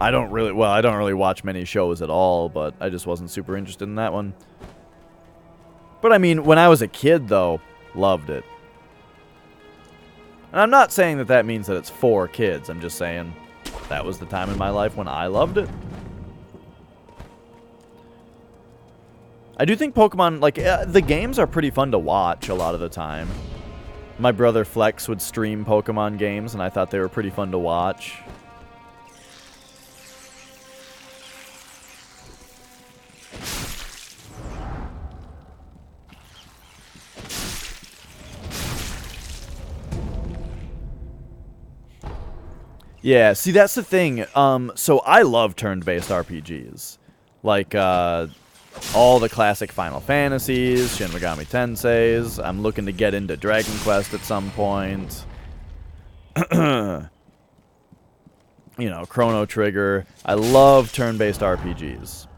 I don't really watch many shows at all, but I just wasn't super interested in that one. But I mean, when I was a kid, though, loved it. And I'm not saying that that means that it's for kids. I'm just saying that was the time in my life when I loved it. I do think Pokemon, like, the games are pretty fun to watch a lot of the time. My brother Flex would stream Pokemon games, and I thought they were pretty fun to watch. Yeah, see, that's the thing. So I love turn-based RPGs. Like, all the classic Final Fantasies, Shin Megami Tenseis. I'm looking to get into Dragon Quest at some point. You know, Chrono Trigger. I love turn-based RPGs.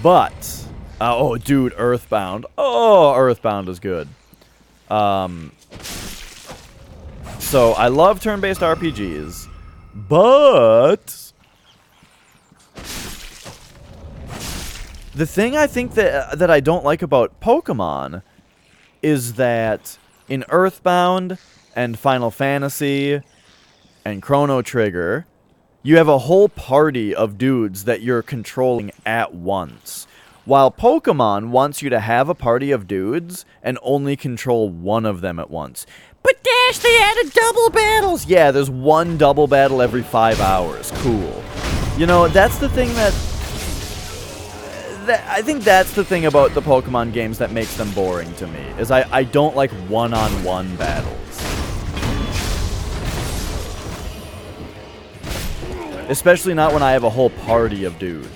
But, oh, dude, Earthbound. Oh, Earthbound is good. So, I love turn-based RPGs, but the thing I think that I don't like about Pokemon is that in Earthbound and Final Fantasy and Chrono Trigger, you have a whole party of dudes that you're controlling at once. While Pokemon wants you to have a party of dudes and only control one of them at once. But Dash, they added double battles! Yeah, there's one double battle every 5 hours. Cool. You know, that's the thing that I think that's the thing about the Pokemon games that makes them boring to me, is I don't like one-on-one battles. Especially not when I have a whole party of dudes.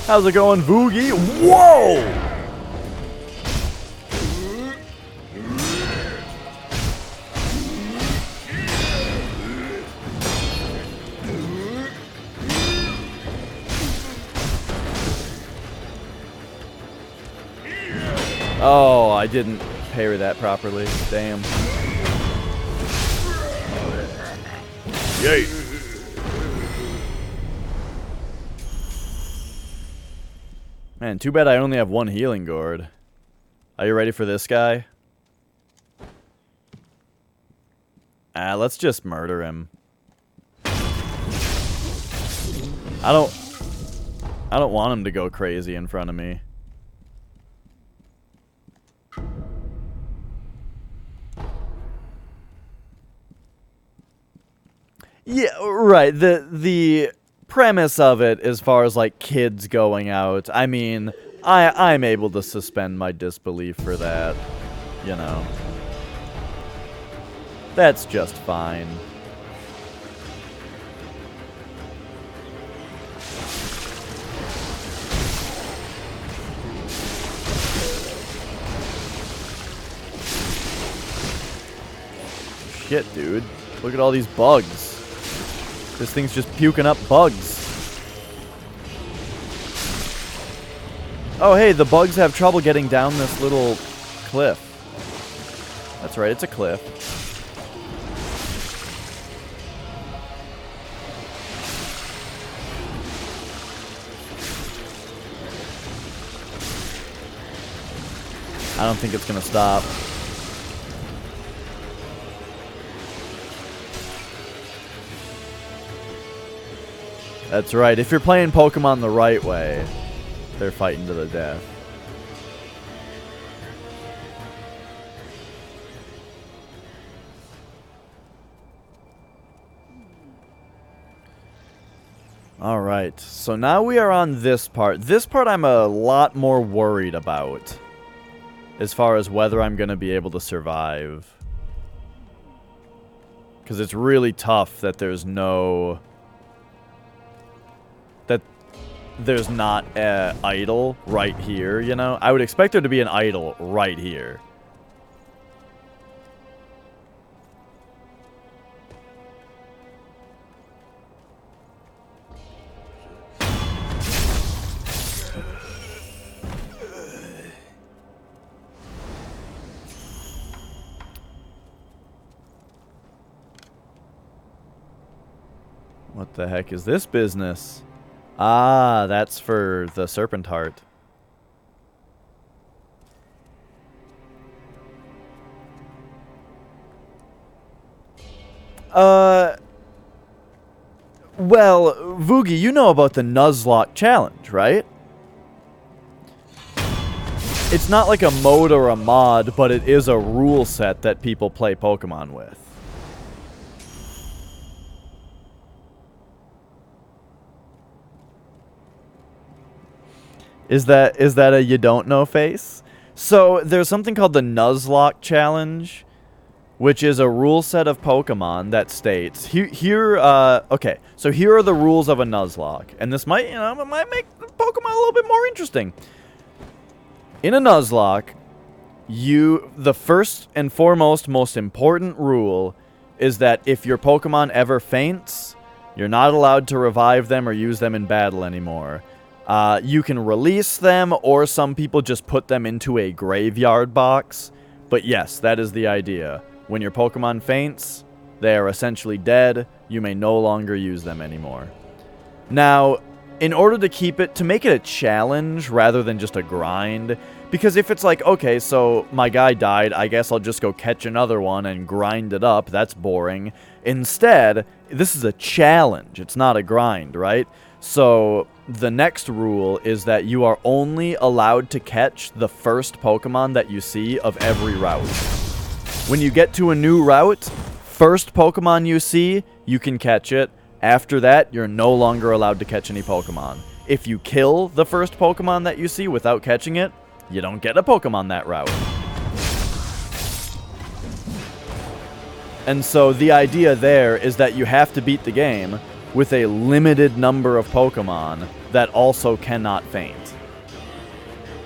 How's it going, Voogie? Whoa! Oh, I didn't parry that properly. Damn. Yay. Man, too bad I only have one healing gourd. Are you ready for this guy? Let's just murder him. I don't want him to go crazy in front of me. Yeah, right. The premise of it, as far as like kids going out, I mean, I'm able to suspend my disbelief for that, you know. That's just fine. Shit, dude. Look at all these bugs. This thing's just puking up bugs. Oh, hey, the bugs have trouble getting down this little cliff. That's right, it's a cliff. I don't think it's gonna stop. That's right. If you're playing Pokemon the right way, they're fighting to the death. Alright, so now we are on this part. This part I'm a lot more worried about, as far as whether I'm going to be able to survive. Because it's really tough that there's no... there's not an idol right here, you know? I would expect there to be an idol right here. What the heck is this business? Ah, that's for the Serpent Heart. Well, Voogie, you know about the Nuzlocke challenge, right? It's not like a mode or a mod, but it is a rule set that people play Pokemon with. Is that a you don't know face? So there's something called the Nuzlocke challenge, which is a rule set of Pokemon that states okay, so here are the rules of a Nuzlocke, and this might, you know, it might make Pokemon a little bit more interesting. In a Nuzlocke, the first and foremost most important rule is that if your Pokemon ever faints, you're not allowed to revive them or use them in battle anymore. You can release them, or some people just put them into a graveyard box. But yes, that is the idea. When your Pokemon faints, they are essentially dead. You may no longer use them anymore. Now, in order to make it a challenge rather than just a grind, because if it's like, okay, so my guy died, I guess I'll just go catch another one and grind it up, that's boring. Instead, this is a challenge. It's not a grind, right? So the next rule is that you are only allowed to catch the first Pokemon that you see of every route. When you get to a new route, first Pokemon you see, you can catch it. After that, you're no longer allowed to catch any Pokemon. If you kill the first Pokemon that you see without catching it, you don't get a Pokemon that route. And so the idea there is that you have to beat the game with a limited number of Pokemon that also cannot faint.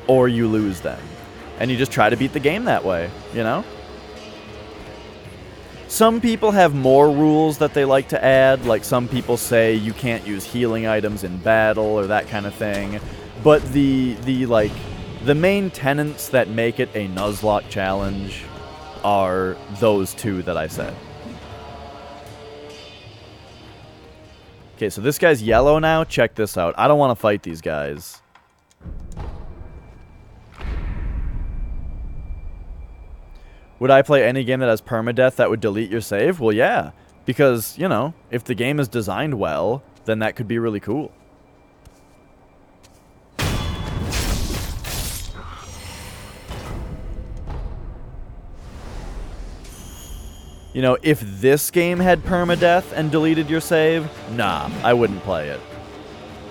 Or you lose them. And you just try to beat the game that way, you know? Some people have more rules that they like to add, like some people say you can't use healing items in battle or that kind of thing. But the main tenets that make it a Nuzlocke challenge are those two that I said. Okay, so this guy's yellow now. Check this out. I don't want to fight these guys. Would I play any game that has permadeath that would delete your save? Well, yeah. Because, you know, if the game is designed well, then that could be really cool. You know, if this game had permadeath and deleted your save, nah, I wouldn't play it.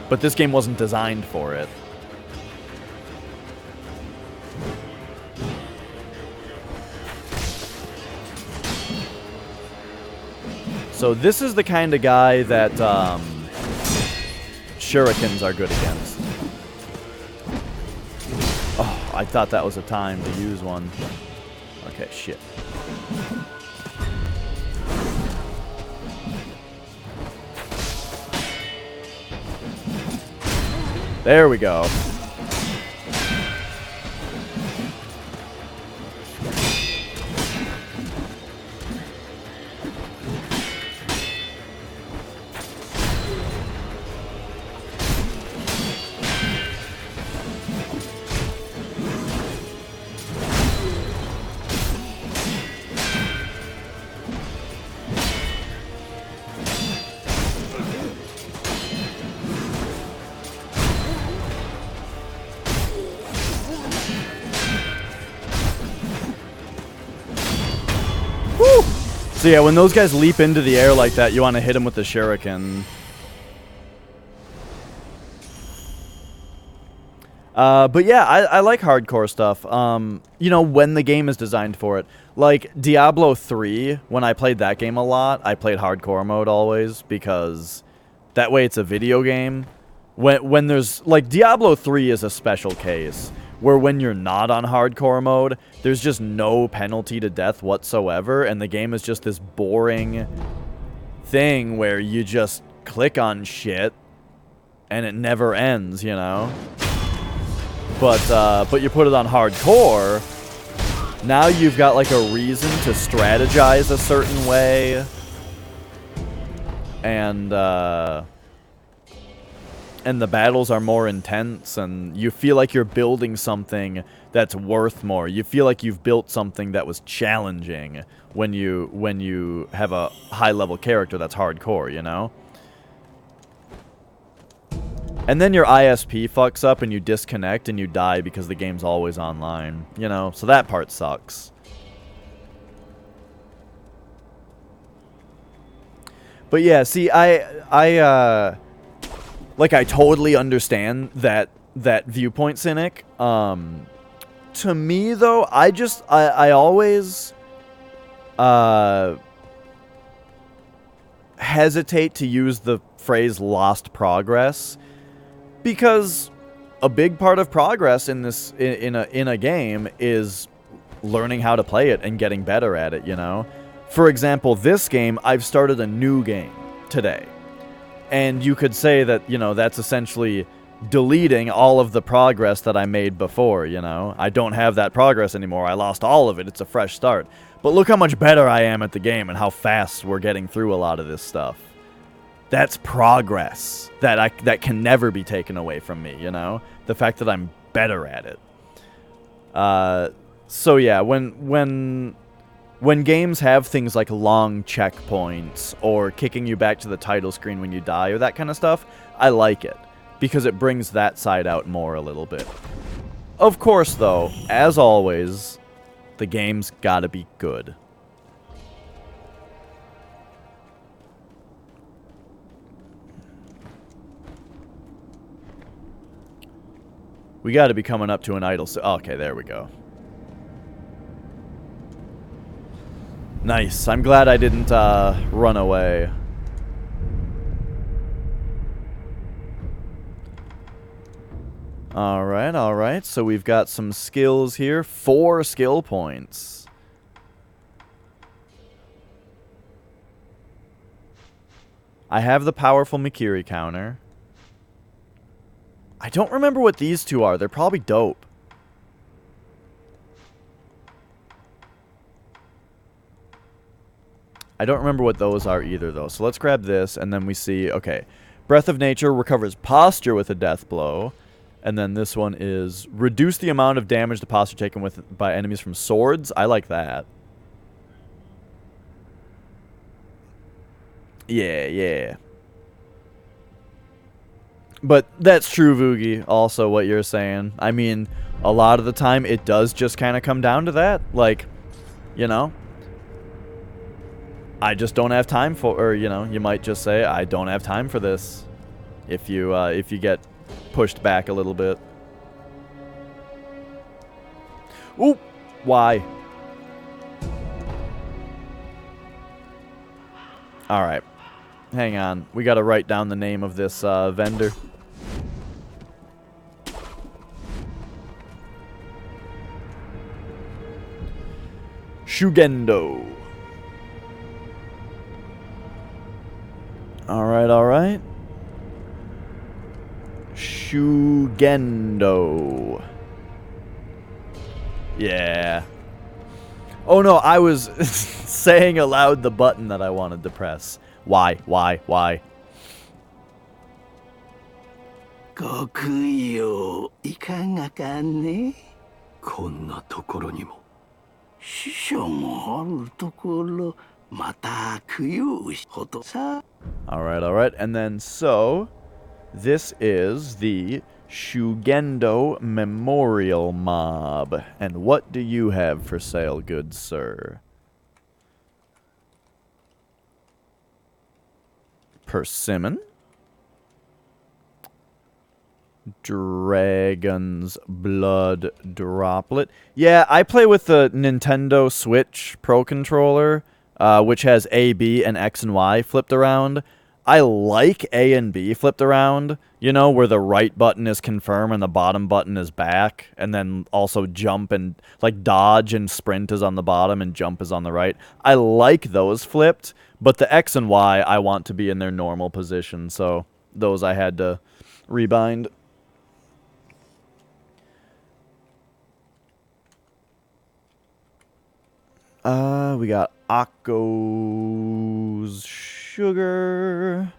But this game wasn't designed for it. So this is the kind of guy that shurikens are good against. Oh, I thought that was a time to use one. Okay, shit. There we go. So yeah, when those guys leap into the air like that, you want to hit them with the shuriken. But yeah, I like hardcore stuff. You know, when the game is designed for it. Like Diablo 3, when I played that game a lot, I played hardcore mode always, because that way it's a video game. When there's, like, Diablo 3 is a special case, where when you're not on hardcore mode, there's just no penalty to death whatsoever, and the game is just this boring thing where you just click on shit, and it never ends, you know? But you put it on hardcore, now you've got, like, a reason to strategize a certain way, and the battles are more intense, and you feel like you're building something that's worth more. You feel like you've built something that was challenging when you have a high-level character that's hardcore, you know? And then your ISP fucks up and you disconnect and you die because the game's always online, you know? So that part sucks. But yeah, see, I totally understand that viewpoint, Cynic. To me, though, I always hesitate to use the phrase lost progress, because a big part of progress in this in a game is learning how to play it and getting better at it, you know? For example, this game, I've started a new game today. And you could say that, you know, that's essentially deleting all of the progress that I made before, you know? I don't have that progress anymore. I lost all of it. It's a fresh start. But look how much better I am at the game and how fast we're getting through a lot of this stuff. That's progress that can never be taken away from me, you know? The fact that I'm better at it. So yeah, when games have things like long checkpoints or kicking you back to the title screen when you die or that kind of stuff, I like it, because it brings that side out more a little bit. Of course, though, as always, The game's gotta be good. We gotta be coming up to an idle... Okay, there we go. Nice. I'm glad I didn't run away. Alright, alright. So we've got some skills here. 4 skill points. I have the powerful Mikiri counter. I don't remember what these two are. They're probably dope. I don't remember what those are either, though. So let's grab this, and then we see... Okay. Breath of Nature recovers posture with a death blow. And then this one is... Reduce the amount of damage the posture taken by enemies from swords. I like that. Yeah, yeah. But that's true, Vugi, also what you're saying. I mean, a lot of the time it does just kind of come down to that. Like, you know... I just don't have time for, or you know, you might just say, I don't have time for this. If you get pushed back a little bit. Ooh, why? All right, hang on. We got to write down the name of this vendor. Shugendo. Alright, alright. Shugendo. Yeah. Oh no, I was saying aloud the button that I wanted to press. Why? ごくよいかがかね。こんなところにも死者もあるところ。Alright, alright. And then, so, this is the Shugendo Memorial Mob. And what do you have for sale, good sir? Persimmon? Dragon's Blood Droplet. Yeah, I play with the Nintendo Switch Pro Controller. Which has A, B, and X and Y flipped around. I like A and B flipped around, you know, where the right button is confirm and the bottom button is back, and then also jump and, like, dodge and sprint is on the bottom and jump is on the right. I like those flipped, but the X and Y I want to be in their normal position, so those I had to rebind. We got Akko's sugar.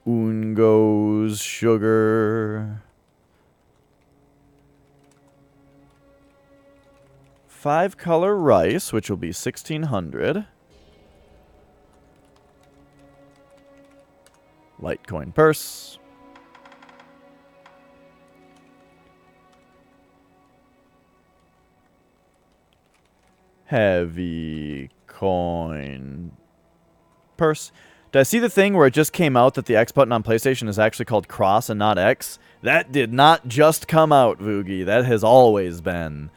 Ungo's sugar. 5-color rice, which will be 1,600. Litecoin purse. Heavy coin purse. Did I see the thing where it just came out that the X button on PlayStation is actually called cross and not X? That did not just come out, Vugi. That has always been.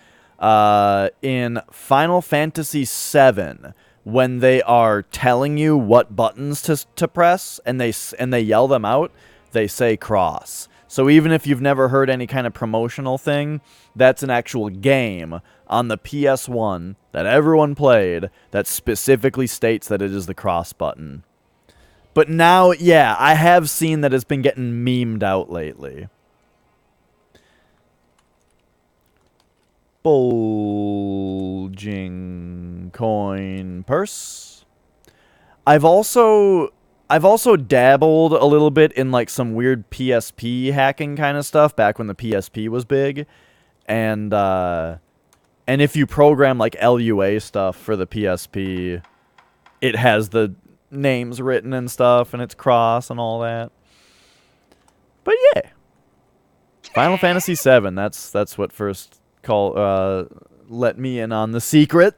In Final Fantasy VII, when they are telling you what buttons to press and they yell them out, they say cross. So even if you've never heard any kind of promotional thing, that's an actual game on the PS1 that everyone played that specifically states that it is the cross button. But now, yeah, I have seen that it's been getting memed out lately. Bulging coin purse. I've also dabbled a little bit in like some weird PSP hacking kind of stuff back when the PSP was big. And if you program like LUA stuff for the PSP, it has the names written and stuff, and it's cross and all that. But yeah. Final Fantasy VII, that's what first let me in on the secret.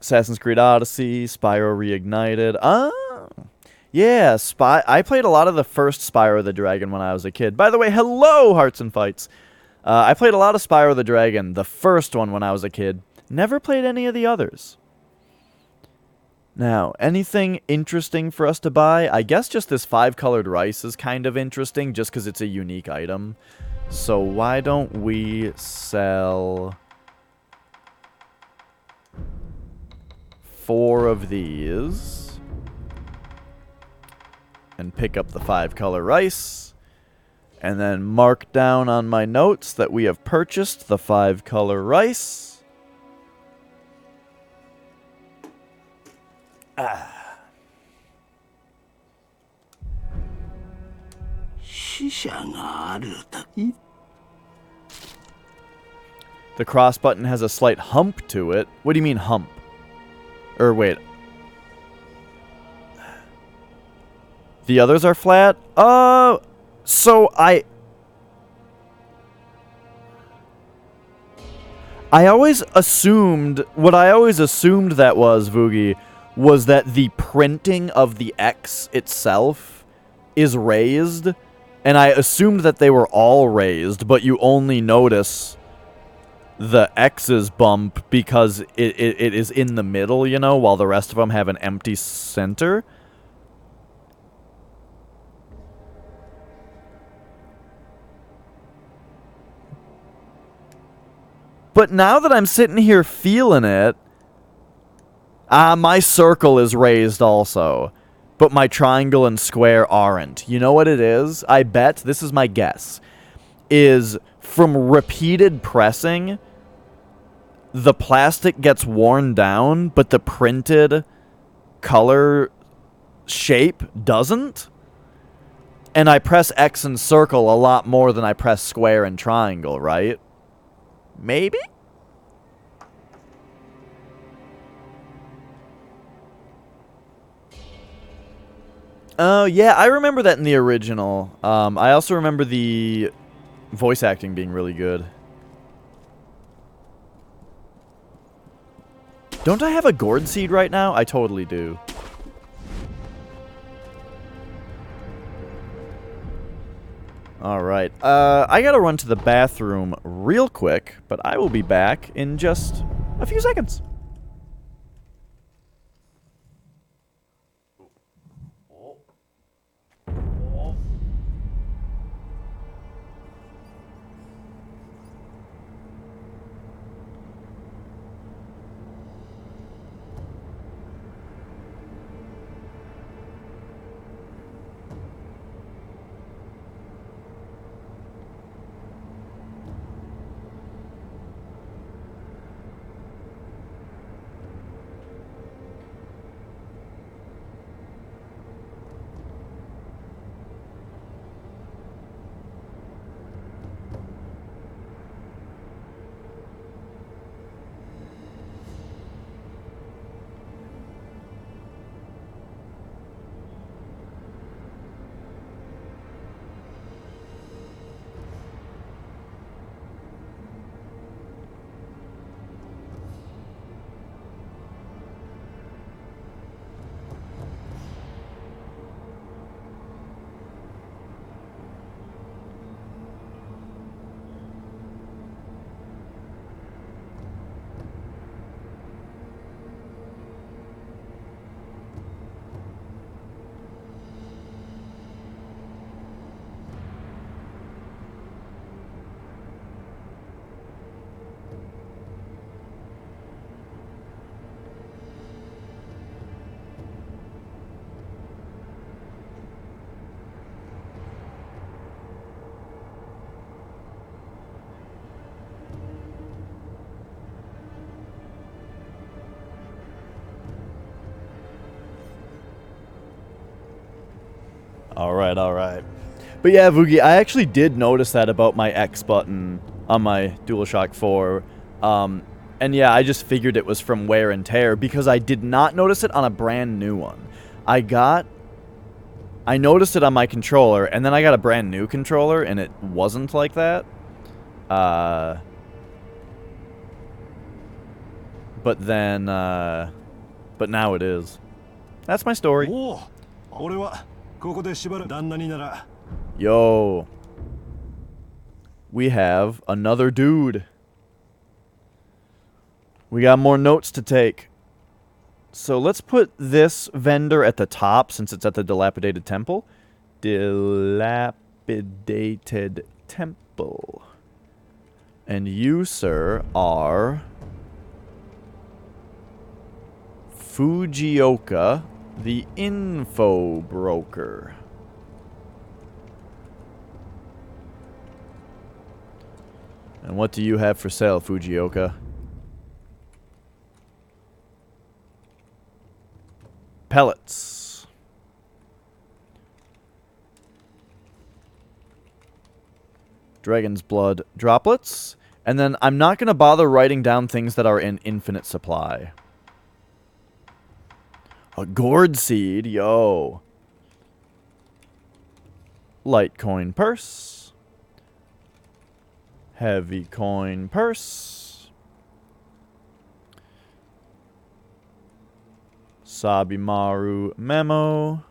Assassin's Creed Odyssey, Spyro Reignited. Yeah, I played a lot of the first Spyro the Dragon when I was a kid. By the way, hello, Hearts and Fights. I played a lot of Spyro the Dragon, the first one when I was a kid. Never played any of the others. Now, anything interesting for us to buy? I guess just this 5-colored rice is kind of interesting, just because it's a unique item. So why don't we sell 4 of these and pick up the 5-color rice, and then mark down on my notes that we have purchased the 5-color rice. The cross button has a slight hump to it. What do you mean hump? Or wait. The others are flat? So I always assumed, what I always assumed that was, Voogie, was that the printing of the X itself is raised, and I assumed that they were all raised, but you only notice the X's bump because it is in the middle, you know, while the rest of them have an empty center. But now that I'm sitting here feeling it, my circle is raised also, but my triangle and square aren't. You know what it is? I bet, this is my guess, is from repeated pressing, the plastic gets worn down, but the printed color shape doesn't. And I press X and circle a lot more than I press square and triangle, right? Maybe? Oh, yeah, I remember that in the original. I also remember the voice acting being really good. Don't I have a gourd seed right now? I totally do. Alright, I gotta run to the bathroom real quick, but I will be back in just a few seconds. Alright. But yeah, Voogie, I actually did notice that about my X button on my DualShock 4. And yeah, I just figured it was from wear and tear because I did not notice it on a brand new one. I got I noticed it on my controller, and then I got a brand new controller, and it wasn't like that. But then, but now it is. That's my story. Yo. We have another dude. We got more notes to take. So let's put this vendor at the top since it's at the dilapidated temple. Dilapidated temple. And you, sir, are Fujioka, the info broker. And what do you have for sale, Fujioka? Pellets. Dragon's blood droplets. And then I'm not going to bother writing down things that are in infinite supply. A gourd seed, yo. Light coin purse. Heavy coin purse. Sabimaru memo.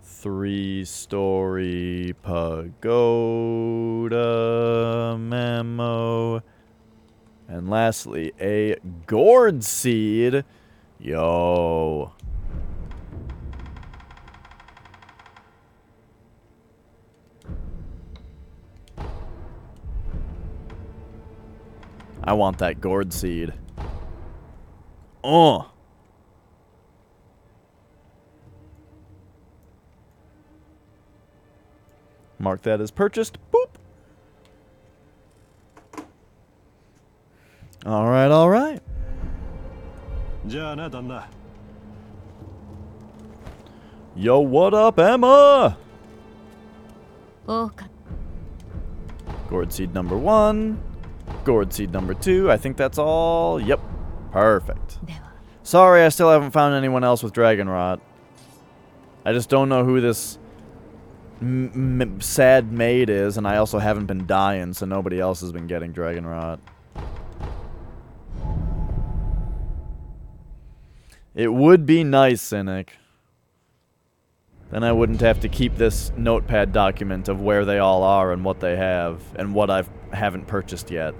3-story pagoda memo. And lastly, a gourd seed. Yo. I want that gourd seed. Oh. Mark that as purchased. Boop. All right, all right. Yo, what up, Emma? Gourd seed number 1. Gourd seed number 2. I think that's all. Yep. Perfect. Sorry, I still haven't found anyone else with dragon rot. I just don't know who this sad maid is, and I also haven't been dying, so nobody else has been getting dragon rot. It would be nice, Cynic. Then I wouldn't have to keep this notepad document of where they all are and what they have, and what I haven't purchased yet.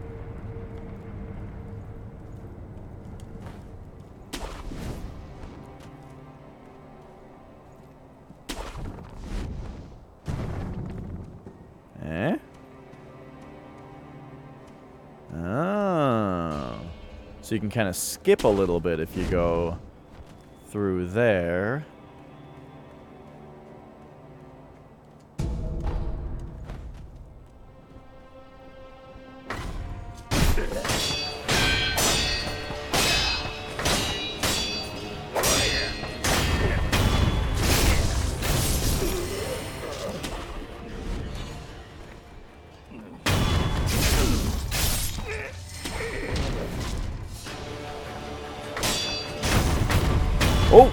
Eh? Oh. So you can kind of skip a little bit if you go through there. Oh!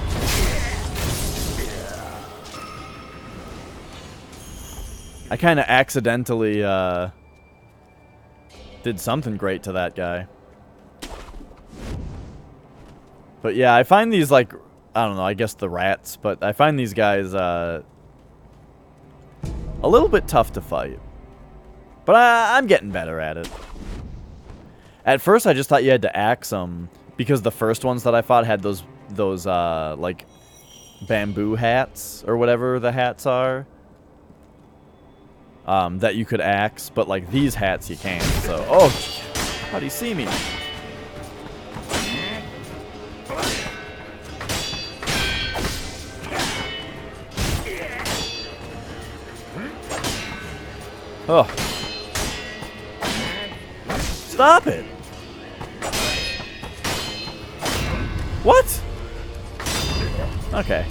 I kind of accidentally did something great to that guy. But yeah, I find these, like, I don't know, I guess the rats, but I find these guys a little bit tough to fight. But I'm getting better at it. At first I just thought you had to axe them, because the first ones that I fought had those like bamboo hats or whatever the hats are that you could axe, but like these hats you can't. So, oh, how do you see me? Oh, stop it! What? Okay.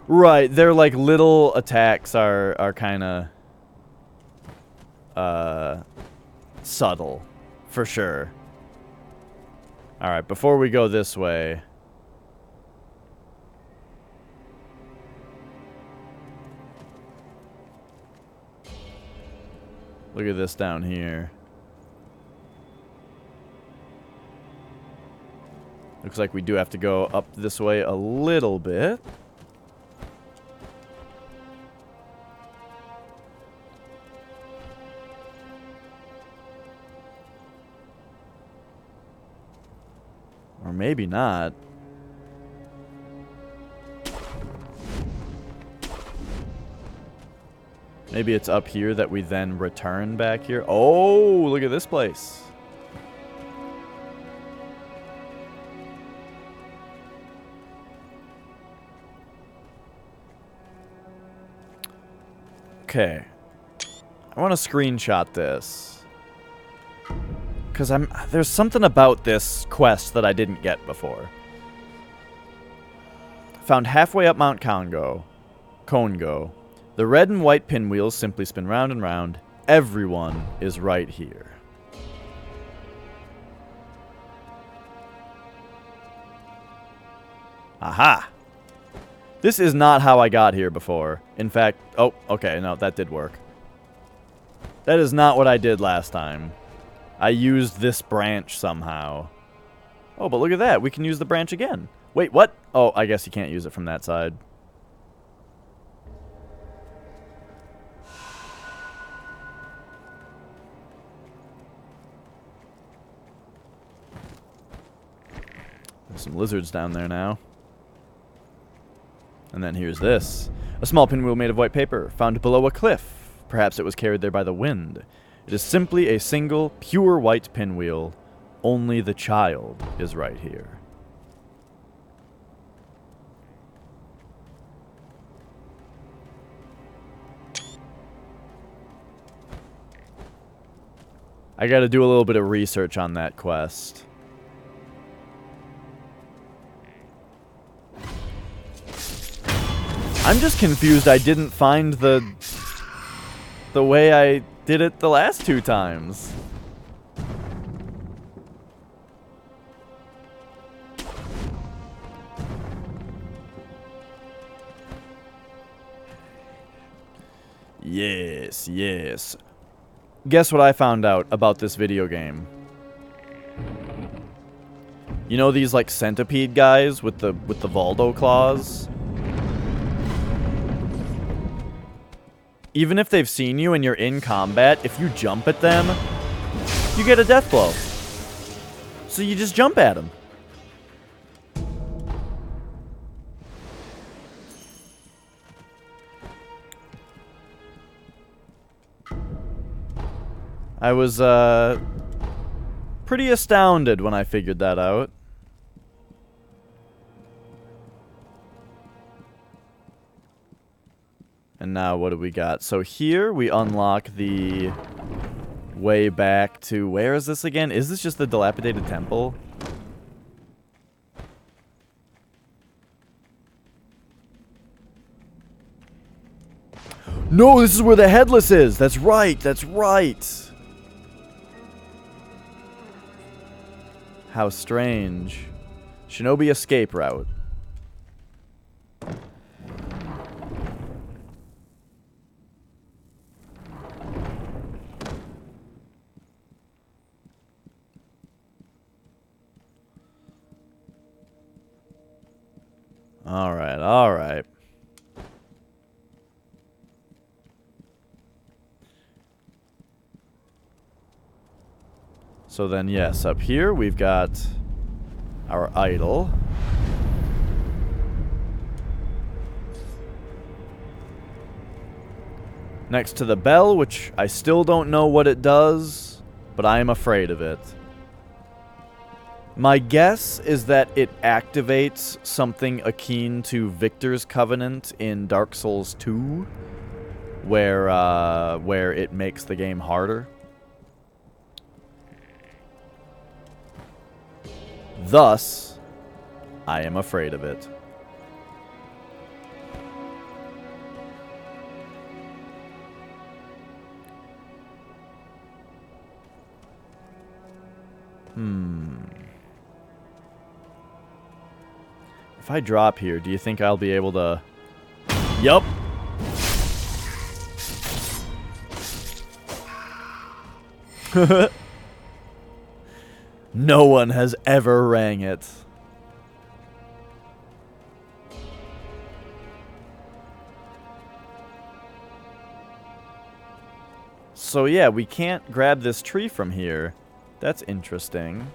Right, their like little attacks are kind of subtle, for sure. Alright, before we go this way... Look at this down here. Looks like we do have to go up this way a little bit. Or maybe not. Maybe it's up here that we then return back here. Oh, look at this place. Okay. I want to screenshot this. Because there's something about this quest that I didn't get before. Found halfway up Mount Congo. The red and white pinwheels simply spin round and round. Everyone is right here. Aha! This is not how I got here before. In fact, oh, okay, no, that did work. That is not what I did last time. I used this branch somehow. Oh, but look at that. We can use the branch again. Wait, what? Oh, I guess you can't use it from that side. There's some lizards down there now. And then here's this. A small pinwheel made of white paper, found below a cliff. Perhaps it was carried there by the wind. It is simply a single, pure white pinwheel. Only the child is right here. I gotta do a little bit of research on that quest. I'm just confused I didn't find the way I did it the last 2 times. Yes, yes. Guess what I found out about this video game? You know these like centipede guys with the Voldo claws? Even if they've seen you and you're in combat, if you jump at them, you get a death blow. So you just jump at them. I was, pretty astounded when I figured that out. And now what do we got? So here we unlock the way back to... Where is this again? Is this just the dilapidated temple? No, this is where the headless is! That's right, that's right! How strange. Shinobi escape route. Alright, alright. So then, yes, up here we've got our idol. Next to the bell, which I still don't know what it does, but I am afraid of it. My guess is that it activates something akin to Victor's Covenant in Dark Souls 2, where it makes the game harder. Thus, I am afraid of it. If I drop here, do you think I'll be able to... Yup. No one has ever rang it. So yeah, we can't grab this tree from here. That's interesting.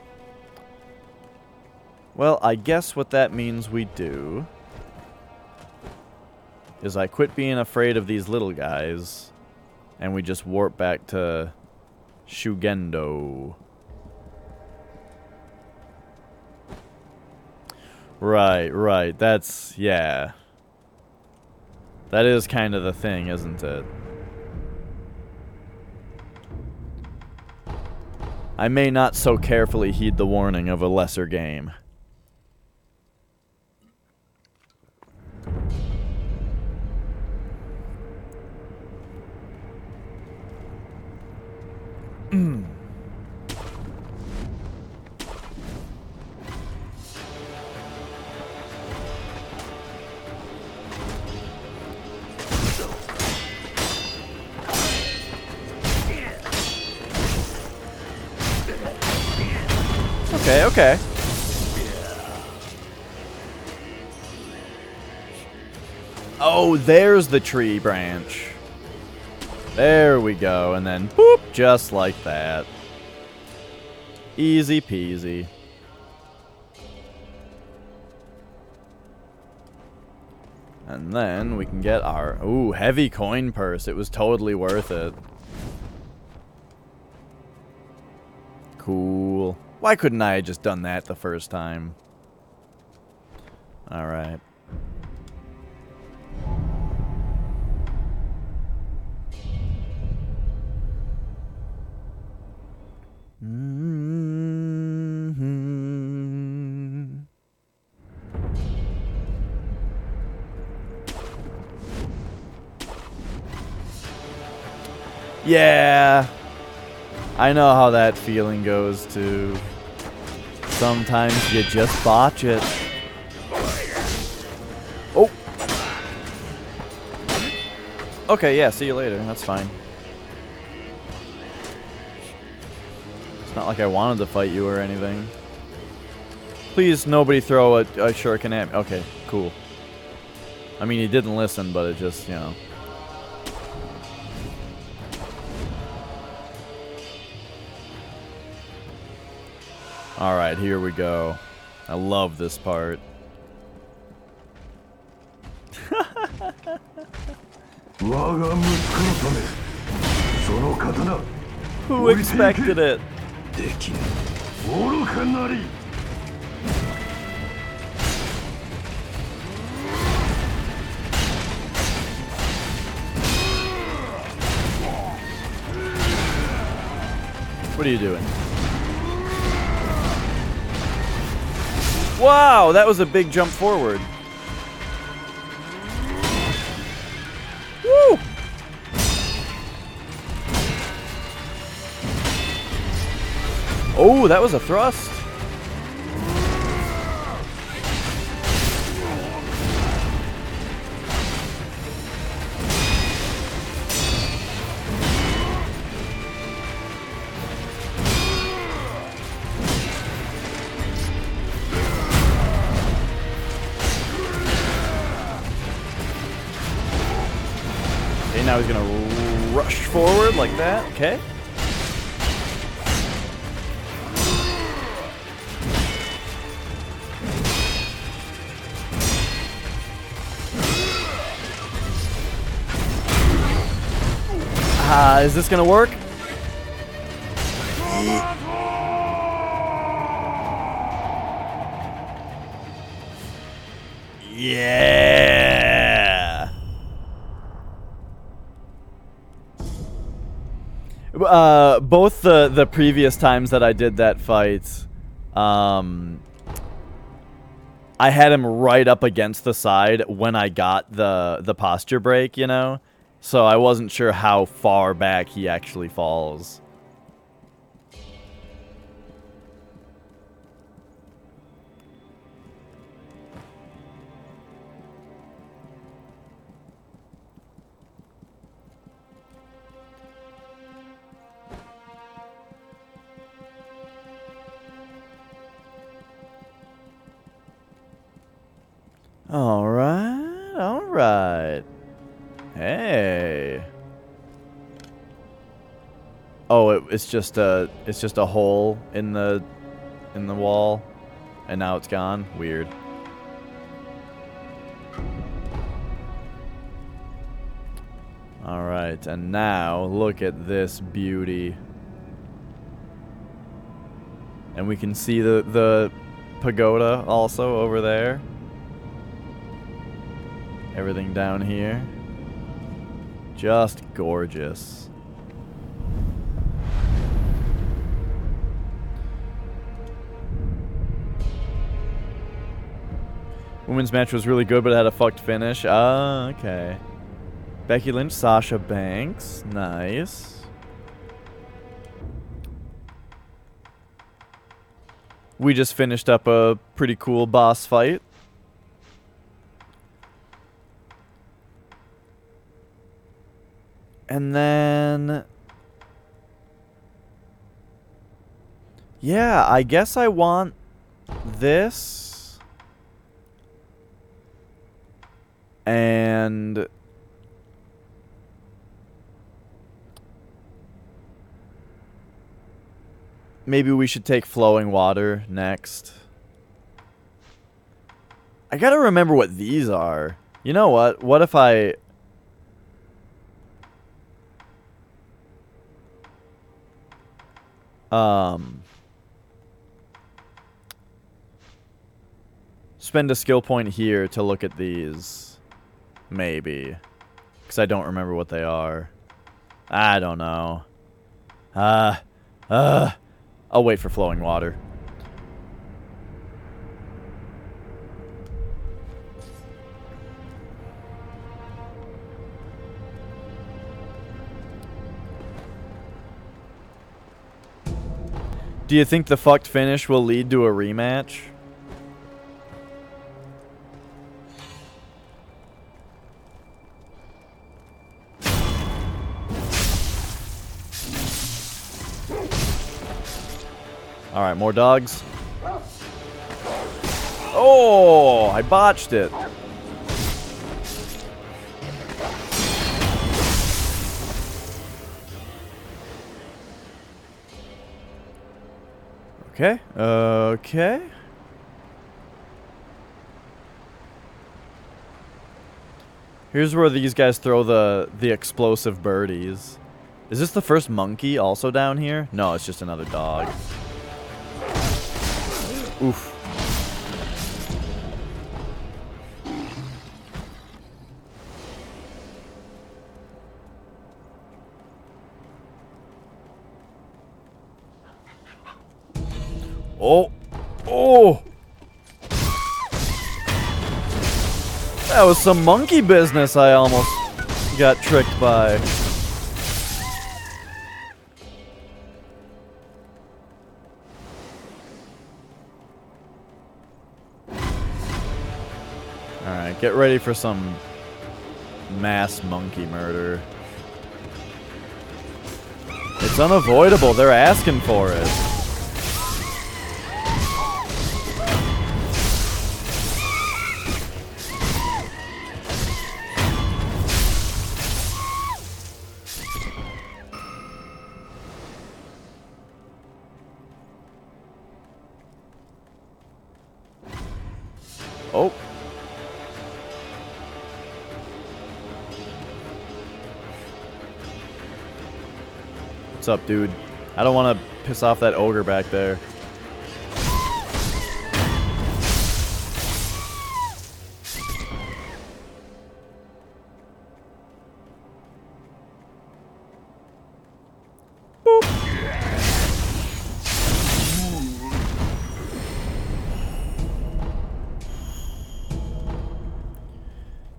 Well, I guess what that means we do is I quit being afraid of these little guys and we just warp back to Shugendo. Right. That's, yeah. That is kind of the thing, isn't it? I may not so carefully heed the warning of a lesser game. Okay. Oh, there's the tree branch. There we go, and then boop, just like that. Easy peasy. And then we can get our... Ooh, heavy coin purse. It was totally worth it. Cool. Why couldn't I have just done that the first time? Alright. Yeah. I know how that feeling goes too. Sometimes you just botch it. Oh. Okay, yeah, see you later. That's fine. It's not like I wanted to fight you or anything. Please, nobody throw a shuriken at me. Okay, cool. I mean, he didn't listen, but it just, you know. Alright, here we go. I love this part. Who expected it? What are you doing? Wow, that was a big jump forward. Woo! Oh, that was a thrust. Now he's gonna rush forward like that. Okay. Is this gonna work? Yeah. Both the previous times that I did that fight, I had him right up against the side when I got the posture break, you know? So I wasn't sure how far back he actually falls. Alright, alright. Hey. Oh, it's just a hole in the wall, and now it's gone. Weird. Alright, and now look at this beauty. And we can see the pagoda also over there. Everything down here. Just gorgeous. Women's match was really good, but it had a fucked finish. Ah, okay. Becky Lynch, Sasha Banks. Nice. We just finished up a pretty cool boss fight. And then... yeah, I guess I want this. And... maybe we should take flowing water next. I gotta remember what these are. You know what? What if I... spend a skill point here to look at these. Maybe. Because I don't remember what they are. I don't know. I'll wait for flowing water. Do you think the fucked finish will lead to a rematch? Alright, more dogs. Oh, I botched it. Okay, okay. Here's where these guys throw the explosive birdies. Is this the first monkey also down here? No, it's just another dog. Oof. Oh. Oh. That was some monkey business I almost got tricked by. Alright, get ready for some mass monkey murder. It's unavoidable. They're asking for it. Oh. What's up, dude? I don't want to piss off that ogre back there.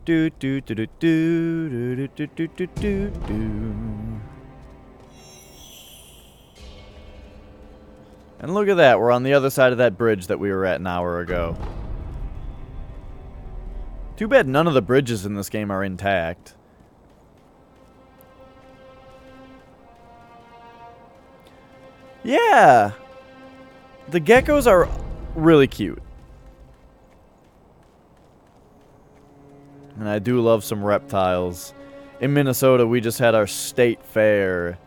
Do do do do do do do do do do do. And look at that, we're on the other side of that bridge that we were at an hour ago. Too bad none of the bridges in this game are intact. Yeah! The geckos are really cute. And I do love some reptiles. In Minnesota, we just had our state fair,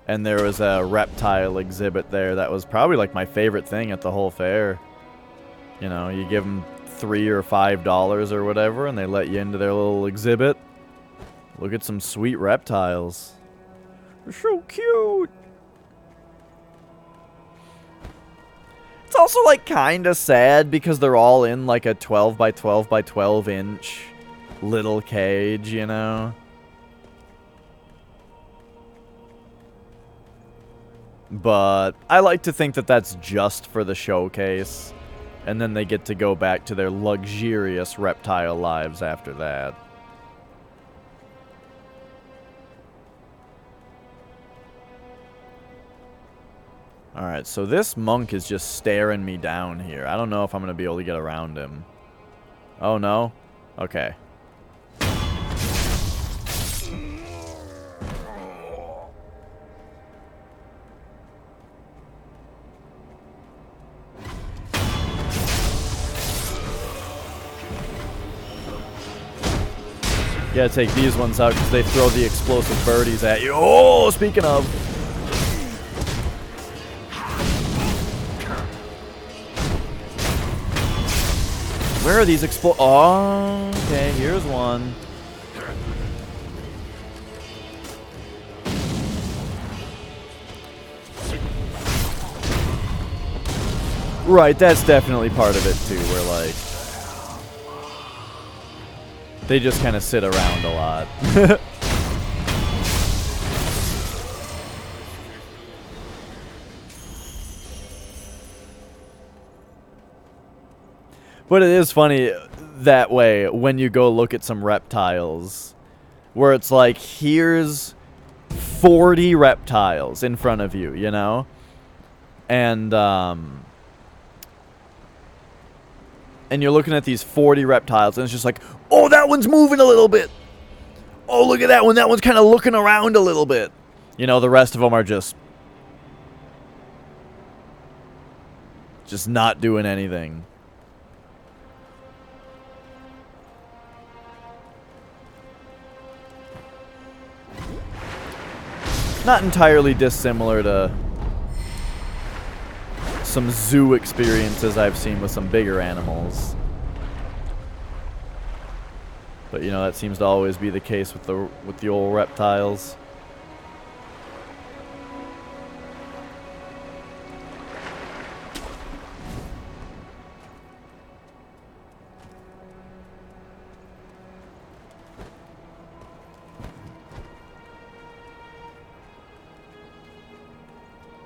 and there was a reptile exhibit there that was probably like my favorite thing at the whole fair. You know, you give them $3 or $5 or whatever, and they let you into their little exhibit. Look at some sweet reptiles. They're so cute. It's also like kind of sad because they're all in like a 12 by 12 by 12 inch little cage, you know? But I like to think that that's just for the showcase, and then they get to go back to their luxurious reptile lives after that. Alright, so this monk is just staring me down here. I don't know if I'm going to be able to get around him. Oh, no? Okay. You gotta take these ones out because they throw the explosive birdies at you. Oh, speaking of. Where are these Oh, okay, here's one. Right, that's definitely part of it too, where like they just kind of sit around a lot. But it is funny that way when you go look at some reptiles, where it's like, here's 40 reptiles in front of you, you know? And you're looking at these 40 reptiles, and it's just like, oh, that one's moving a little bit. Oh, look at that one. That one's kind of looking around a little bit. You know, the rest of them are just not doing anything. Not entirely dissimilar to some zoo experiences I've seen with some bigger animals. But you know, that seems to always be the case with the old reptiles.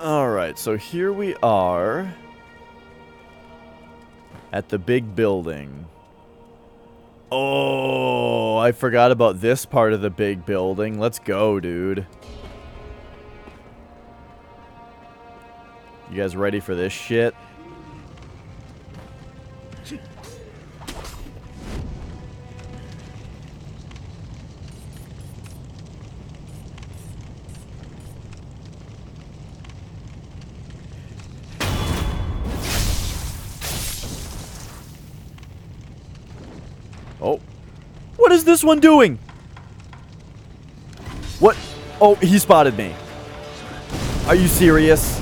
Alright, so here we are at the big building. Oh, I forgot about this part of the big building. Let's go, dude. You guys ready for this shit? Oh. What is this one doing? What? Oh, he spotted me. Are you serious?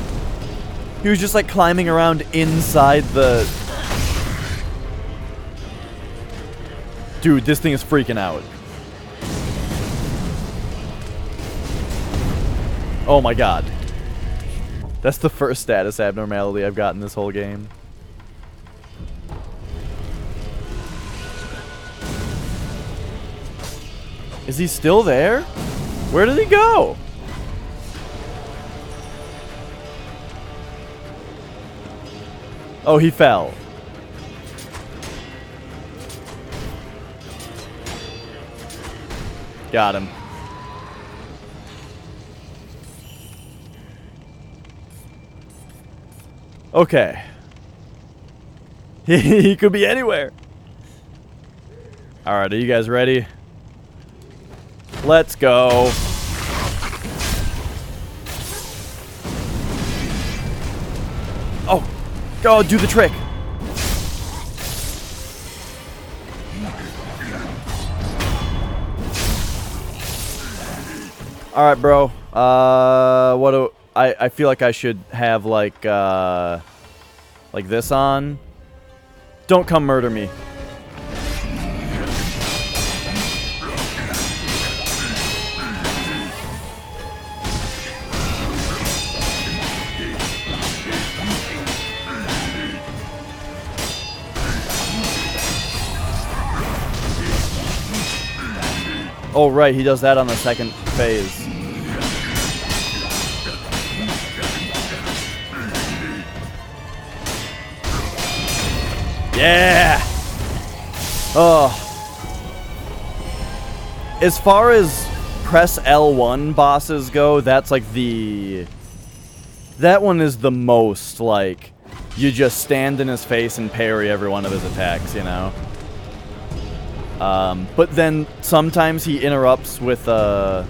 He was just like climbing around inside the... Dude, this thing is freaking out. Oh my god. That's the first status abnormality I've gotten this whole game. Is he still there? Where did he go? Oh, he fell. Got him. Okay. He could be anywhere. Alright, are you guys ready? Let's go. Oh, go do the trick. Alright, bro. What do... I feel like I should have, like this on. Don't come murder me. Oh, right, he does that on the second phase. Yeah! Oh. As far as press L1 bosses go, that's like the... That one is the most, like, you just stand in his face and parry every one of his attacks, you know? But then sometimes he interrupts with the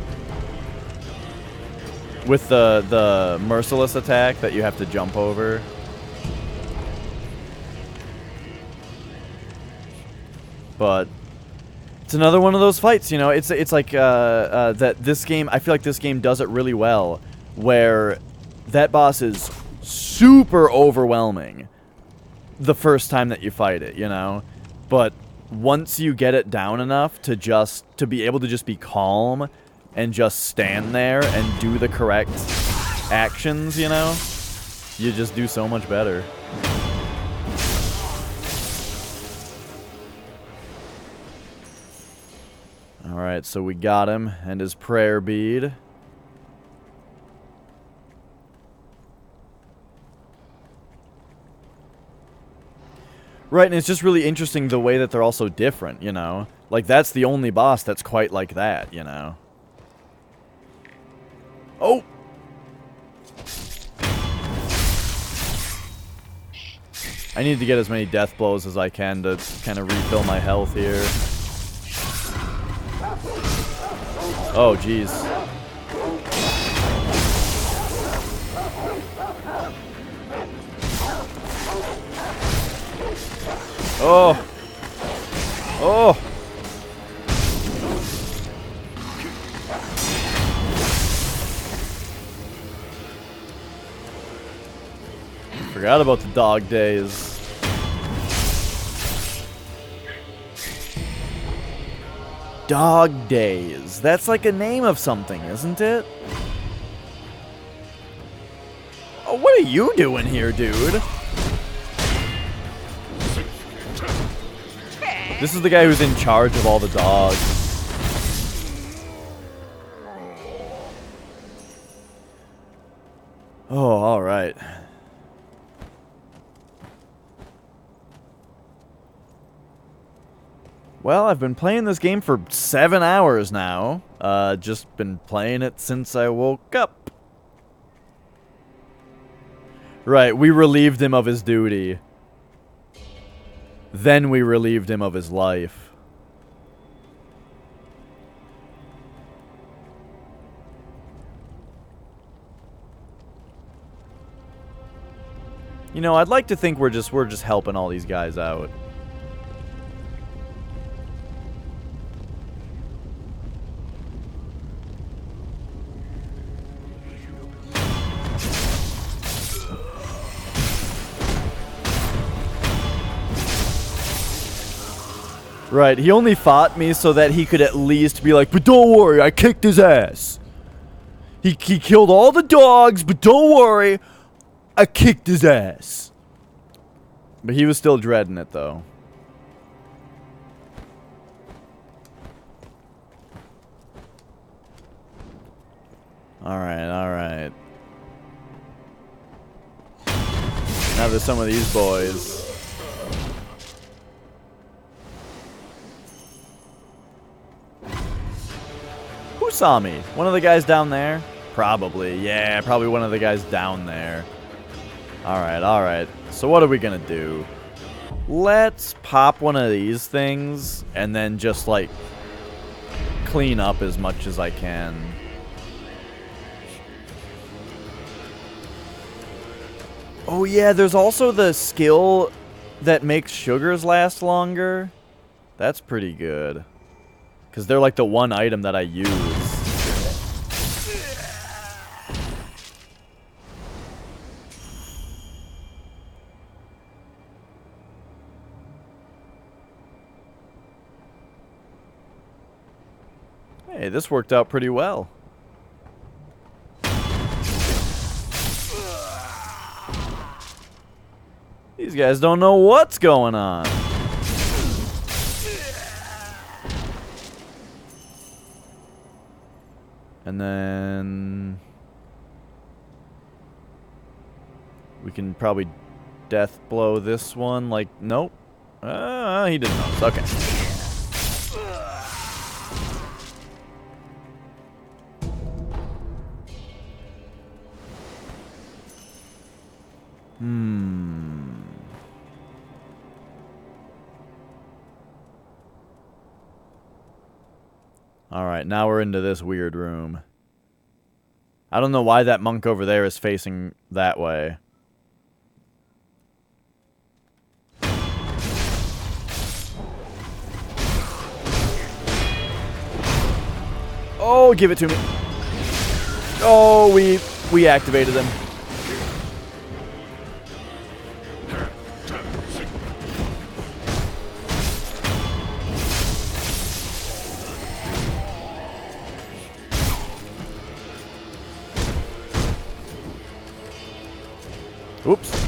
merciless attack that you have to jump over. But it's another one of those fights, you know. It's like that this game. I feel like this game does it really well, where that boss is super overwhelming the first time that you fight it, you know. But once you get it down enough to be able to just be calm and just stand there and do the correct actions, you know, you just do so much better. Alright, so we got him and his prayer bead. Right, and it's just really interesting the way that they're all so different, you know? Like, that's the only boss that's quite like that, you know? Oh! I need to get as many death blows as I can to kind of refill my health here. Oh, jeez. Oh! Oh! Forgot about the dog days. Dog days. That's like a name of something, isn't it? Oh, what are you doing here, dude? This is the guy who's in charge of all the dogs. Oh, alright. Well, I've been playing this game for 7 hours now. Just been playing it since I woke up. Right, we relieved him of his duty. Then we relieved him of his life. You know, I'd like to think we're just helping all these guys out. Right, he only fought me so that he could at least be like, but don't worry, I kicked his ass. He killed all the dogs, but don't worry, I kicked his ass. But he was still dreading it, though. Alright, alright. Now there's some of these boys. Who saw me? One of the guys down there? Probably. Yeah, probably one of the guys down there. Alright, alright. So what are we gonna do? Let's pop one of these things and then just, like, clean up as much as I can. Oh yeah, there's also the skill that makes sugars last longer. That's pretty good. Because they're like the one item that I use. Hey, this worked out pretty well. These guys don't know what's going on. And then we can probably death blow this one. Like, nope. He didn't notice. Okay. Alright, now we're into this weird room. I don't know why that monk over there is facing that way. Oh, give it to me. Oh, we activated him. Oops.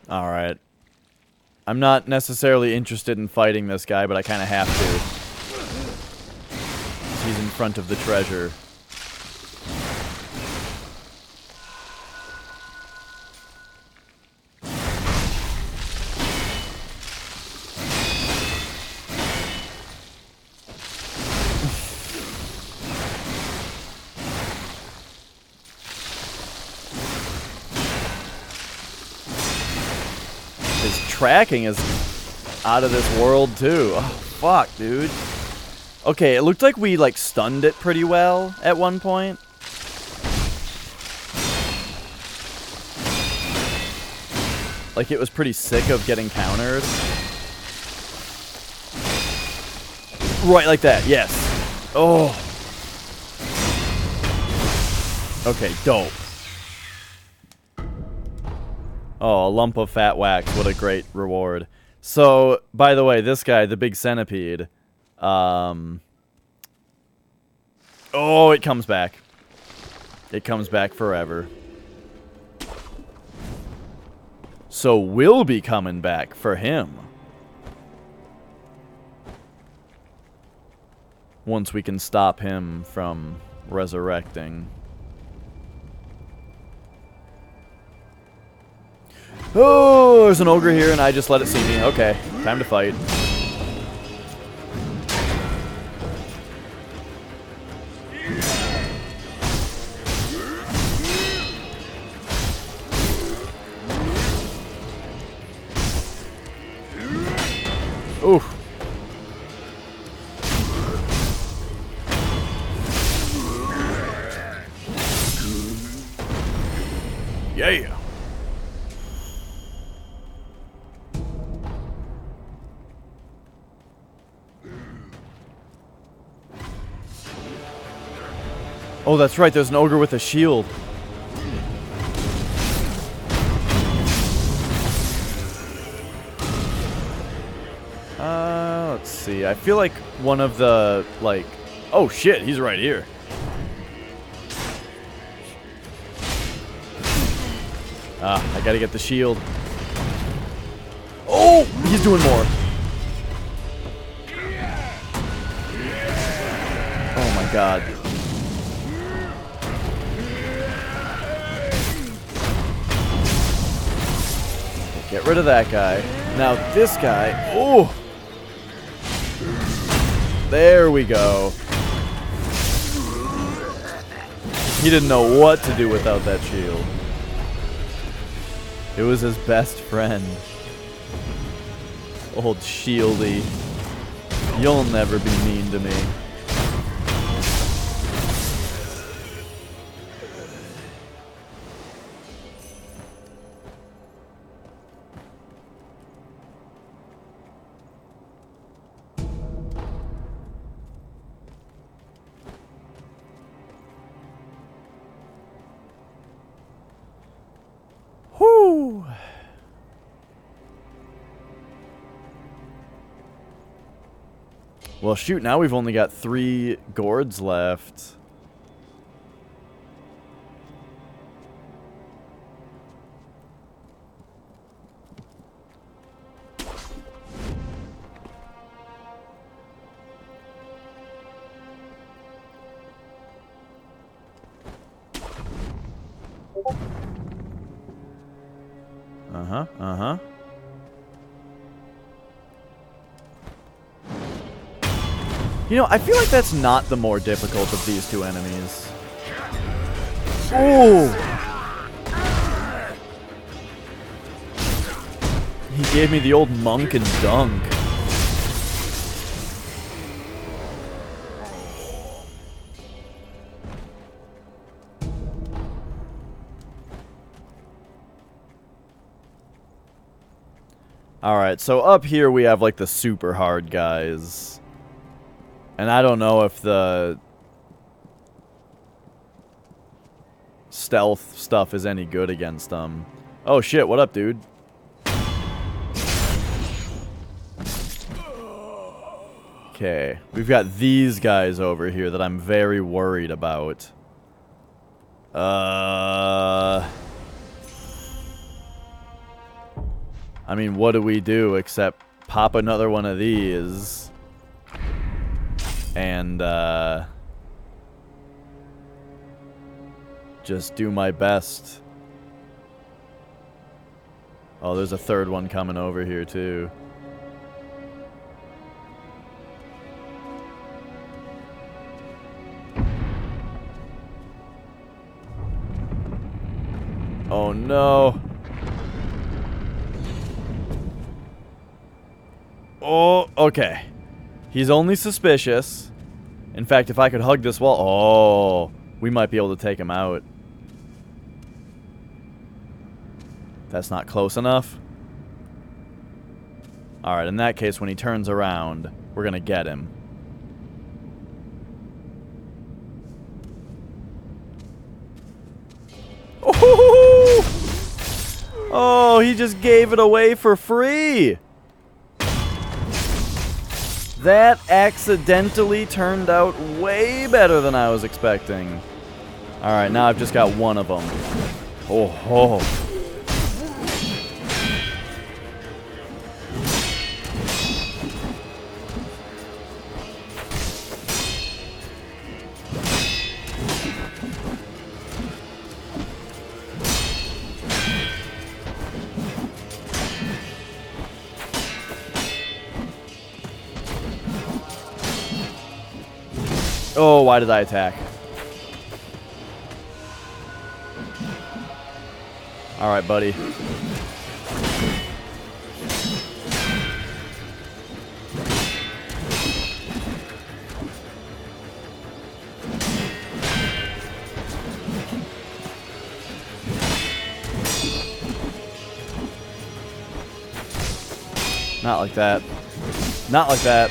All right. I'm not necessarily interested in fighting this guy, but I kind of have to. He's in front of the treasure. Tracking is out of this world too. Oh, fuck, dude. Okay, it looked like we like stunned it pretty well at one point. Like it was pretty sick of getting countered. Right like that, yes. Oh. Okay, dope. Oh, a lump of fat wax. What a great reward. So, by the way, this guy, the big centipede, oh, it comes back. It comes back forever. So we'll be coming back for him. Once we can stop him from resurrecting. Oh, there's an ogre here and I just let it see me. Okay, time to fight. Oof. Yeah. Oh, that's right. There's an ogre with a shield. Let's see. I feel like one of the, like... Oh, shit. He's right here. I gotta get the shield. Oh! He's doing more. Oh, my God. Get rid of that guy. Now this guy. Oh! There we go. He didn't know what to do without that shield. It was his best friend. Old Shieldy. You'll never be mean to me. Whoo! Well, shoot, now we've only got 3 gourds left. Uh-huh, uh-huh. You know, I feel like that's not the more difficult of these 2 enemies. Oh! He gave me the old monk and dunk. Alright, so up here we have like the super hard guys. And I don't know if the stealth stuff is any good against them. Oh shit, what up, dude? Okay, we've got these guys over here that I'm very worried about. I mean, what do we do except pop another one of these and just do my best. Oh, there's a third one coming over here too. Oh no. Oh, okay. He's only suspicious. In fact, if I could hug this wall... Oh, we might be able to take him out. That's not close enough. Alright, in that case, when he turns around, we're gonna get him. Oh, he just gave it away for free! That accidentally turned out way better than I was expecting. Alright, now I've just got one of them. Oh, oh. Oh, why did I attack? Alright, buddy. Not like that. Not like that.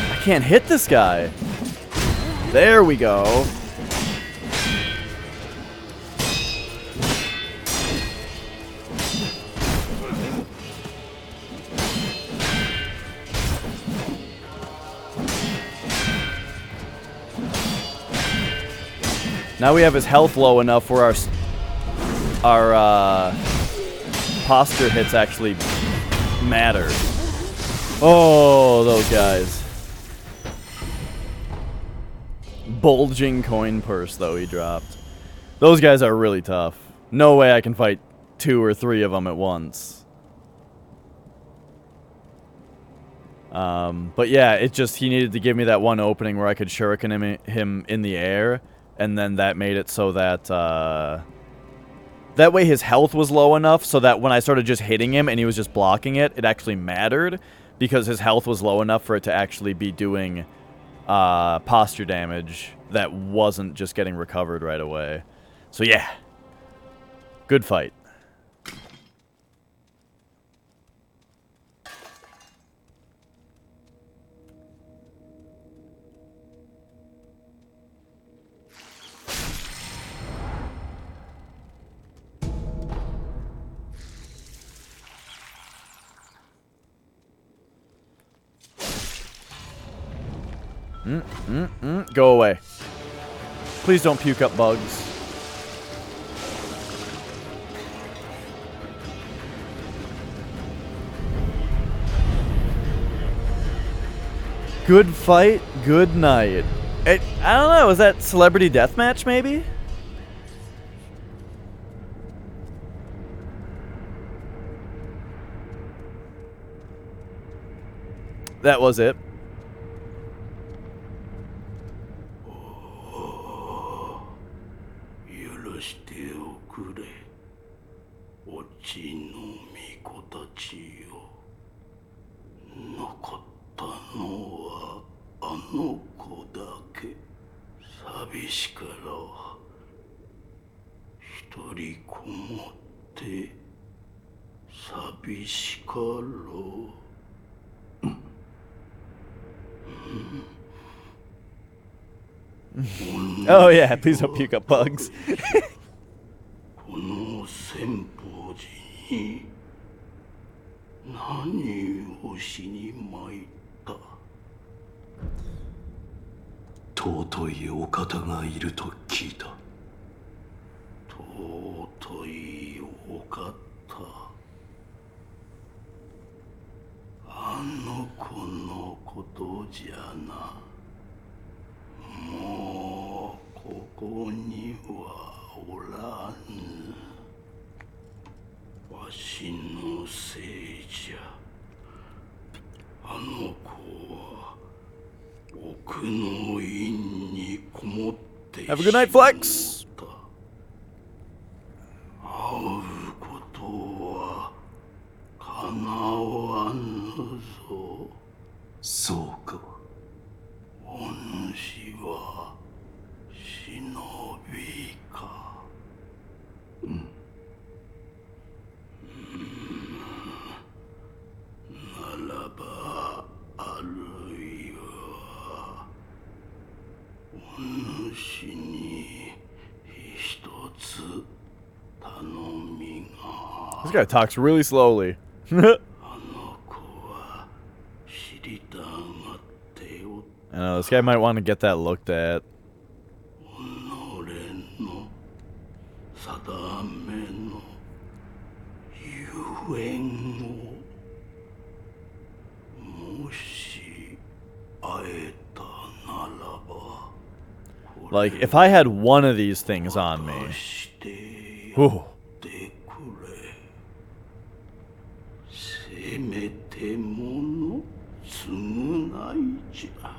I can't hit this guy. There we go. Now we have his health low enough where our posture hits actually matter. Oh, those guys. Bulging coin purse, though, he dropped. Those guys are really tough. No way I can fight 2 or 3 of them at once. But yeah, it just, he needed to give me that one opening where I could shuriken him in the air, and then that made it so that, that way his health was low enough so that when I started just hitting him and he was just blocking it, it actually mattered, because his health was low enough for it to actually be doing posture damage that wasn't just getting recovered right away. So yeah, good fight. Go away. Please don't puke up bugs. Good fight, good night. I don't know, was that Celebrity Deathmatch maybe? That was it. Oh yeah, please don't puke up bugs. この先方寺に何をしに参った。尊いお方がいると聞いた。尊いお方。あの子のことじゃな。もうここにはおらぬ。わしのせいじゃ。あの子は奥の院にこもってしまった。 Have a good night, Flex! 会うことはかなわぬぞ。そうか。お主は忍びか。ならばあるいはお主に一つ頼みが。 This guy talks really slowly. あの子は知りたがっておった。 I know, this guy might want to get that looked at. 己の定めのゆえんをもし会えたならば。 Like, if I had one of these things on me. Whew. せめてもの償いじゃ。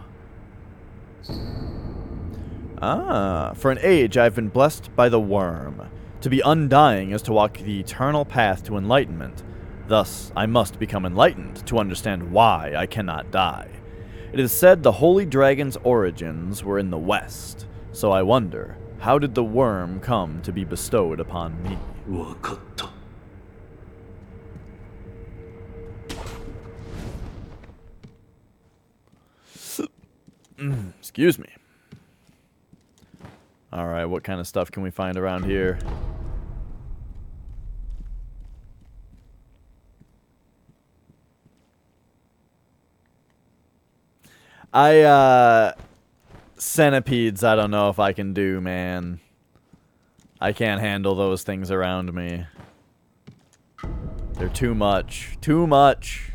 Ah, for an age I've been blessed by the worm. To be undying is to walk the eternal path to enlightenment. Thus, I must become enlightened to understand why I cannot die. It is said the holy dragon's origins were in the west. So I wonder, how did the worm come to be bestowed upon me? わかった。 Excuse me. Alright, what kind of stuff can we find around here? Centipedes, I don't know if I can do, man. I can't handle those things around me. They're too much. Too much.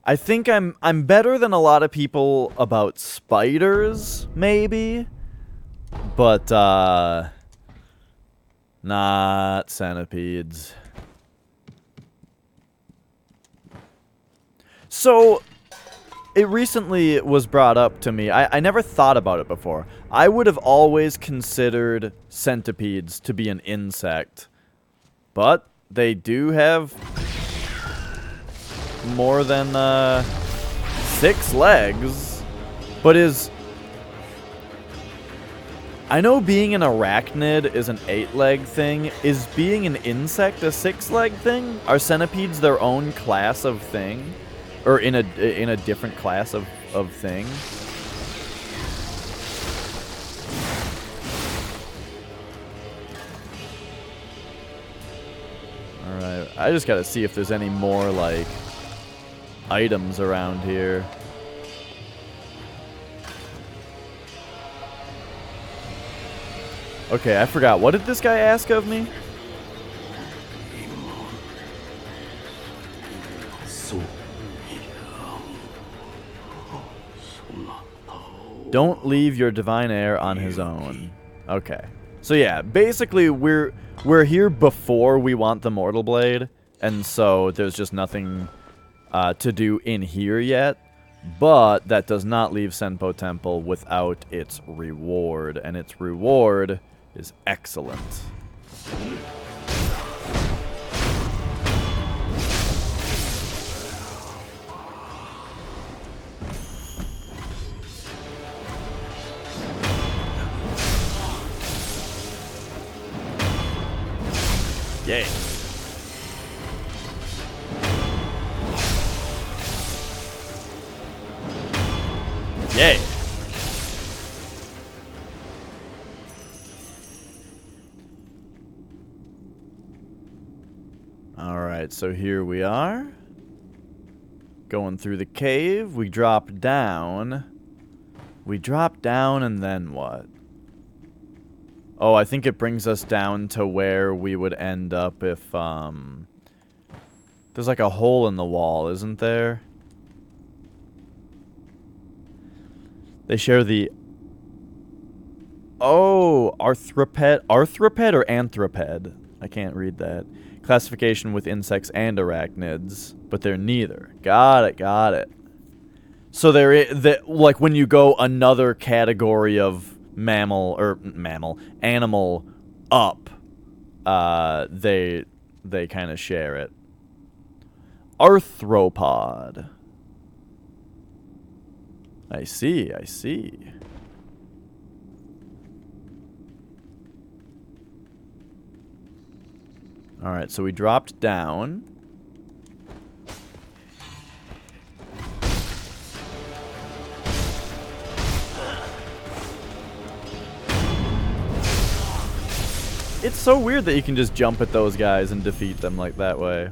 I think I'm better than a lot of people about spiders, maybe. But not centipedes. So it recently was brought up to me. I never thought about it before. I would have always considered centipedes to be an insect. But they do have more than 6 legs. But I know being an arachnid is an 8-leg thing. Is being an insect a 6-leg thing? Are centipedes their own class of thing? Or in a different class of thing? I just gotta see if there's any more, like, items around here. Okay, I forgot. What did this guy ask of me? Don't leave your divine heir on his own. Okay. So yeah, basically we're here before we want the Mortal Blade, and so there's just nothing to do in here yet. But that does not leave Senpo Temple without its reward, and its reward is excellent. Yay. Yay. Alright, so here we are. Going through the cave. We drop down. We drop down and then what? Oh, I think it brings us down to where we would end up if, there's like a hole in the wall, isn't there? They share the... Oh, arthroped or anthroped? I can't read that. Classification with insects and arachnids, but they're neither. Got it. So like when you go another category of animal up, they kind of share it. Arthropod. I see. Alright, so we dropped down. It's so weird that you can just jump at those guys and defeat them like that way.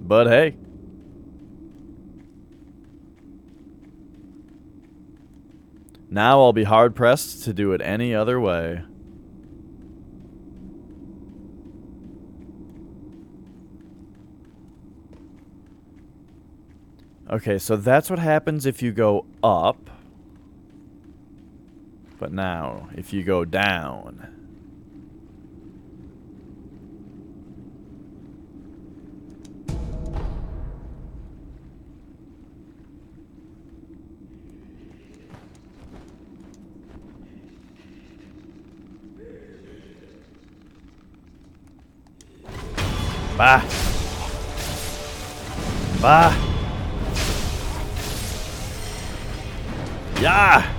But hey. Now I'll be hard-pressed to do it any other way. Okay, so that's what happens if you go up. But now, if you go down... Bah! Yeah!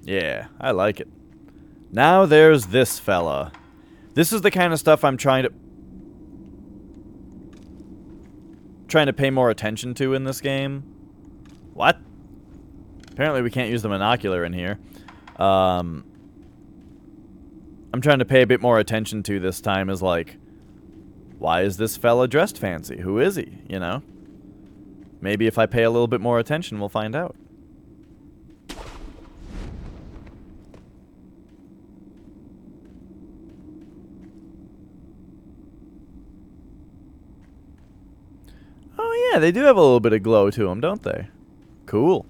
Yeah, I like it. Now there's this fella. This is the kind of stuff I'm trying to pay more attention to in this game. What? Apparently we can't use the monocular in here. I'm trying to pay a bit more attention to this time is like, why is this fella dressed fancy? Who is he? You know? Maybe if I pay a little bit more attention, we'll find out. Oh yeah, they do have a little bit of glow to them, don't they? Cool.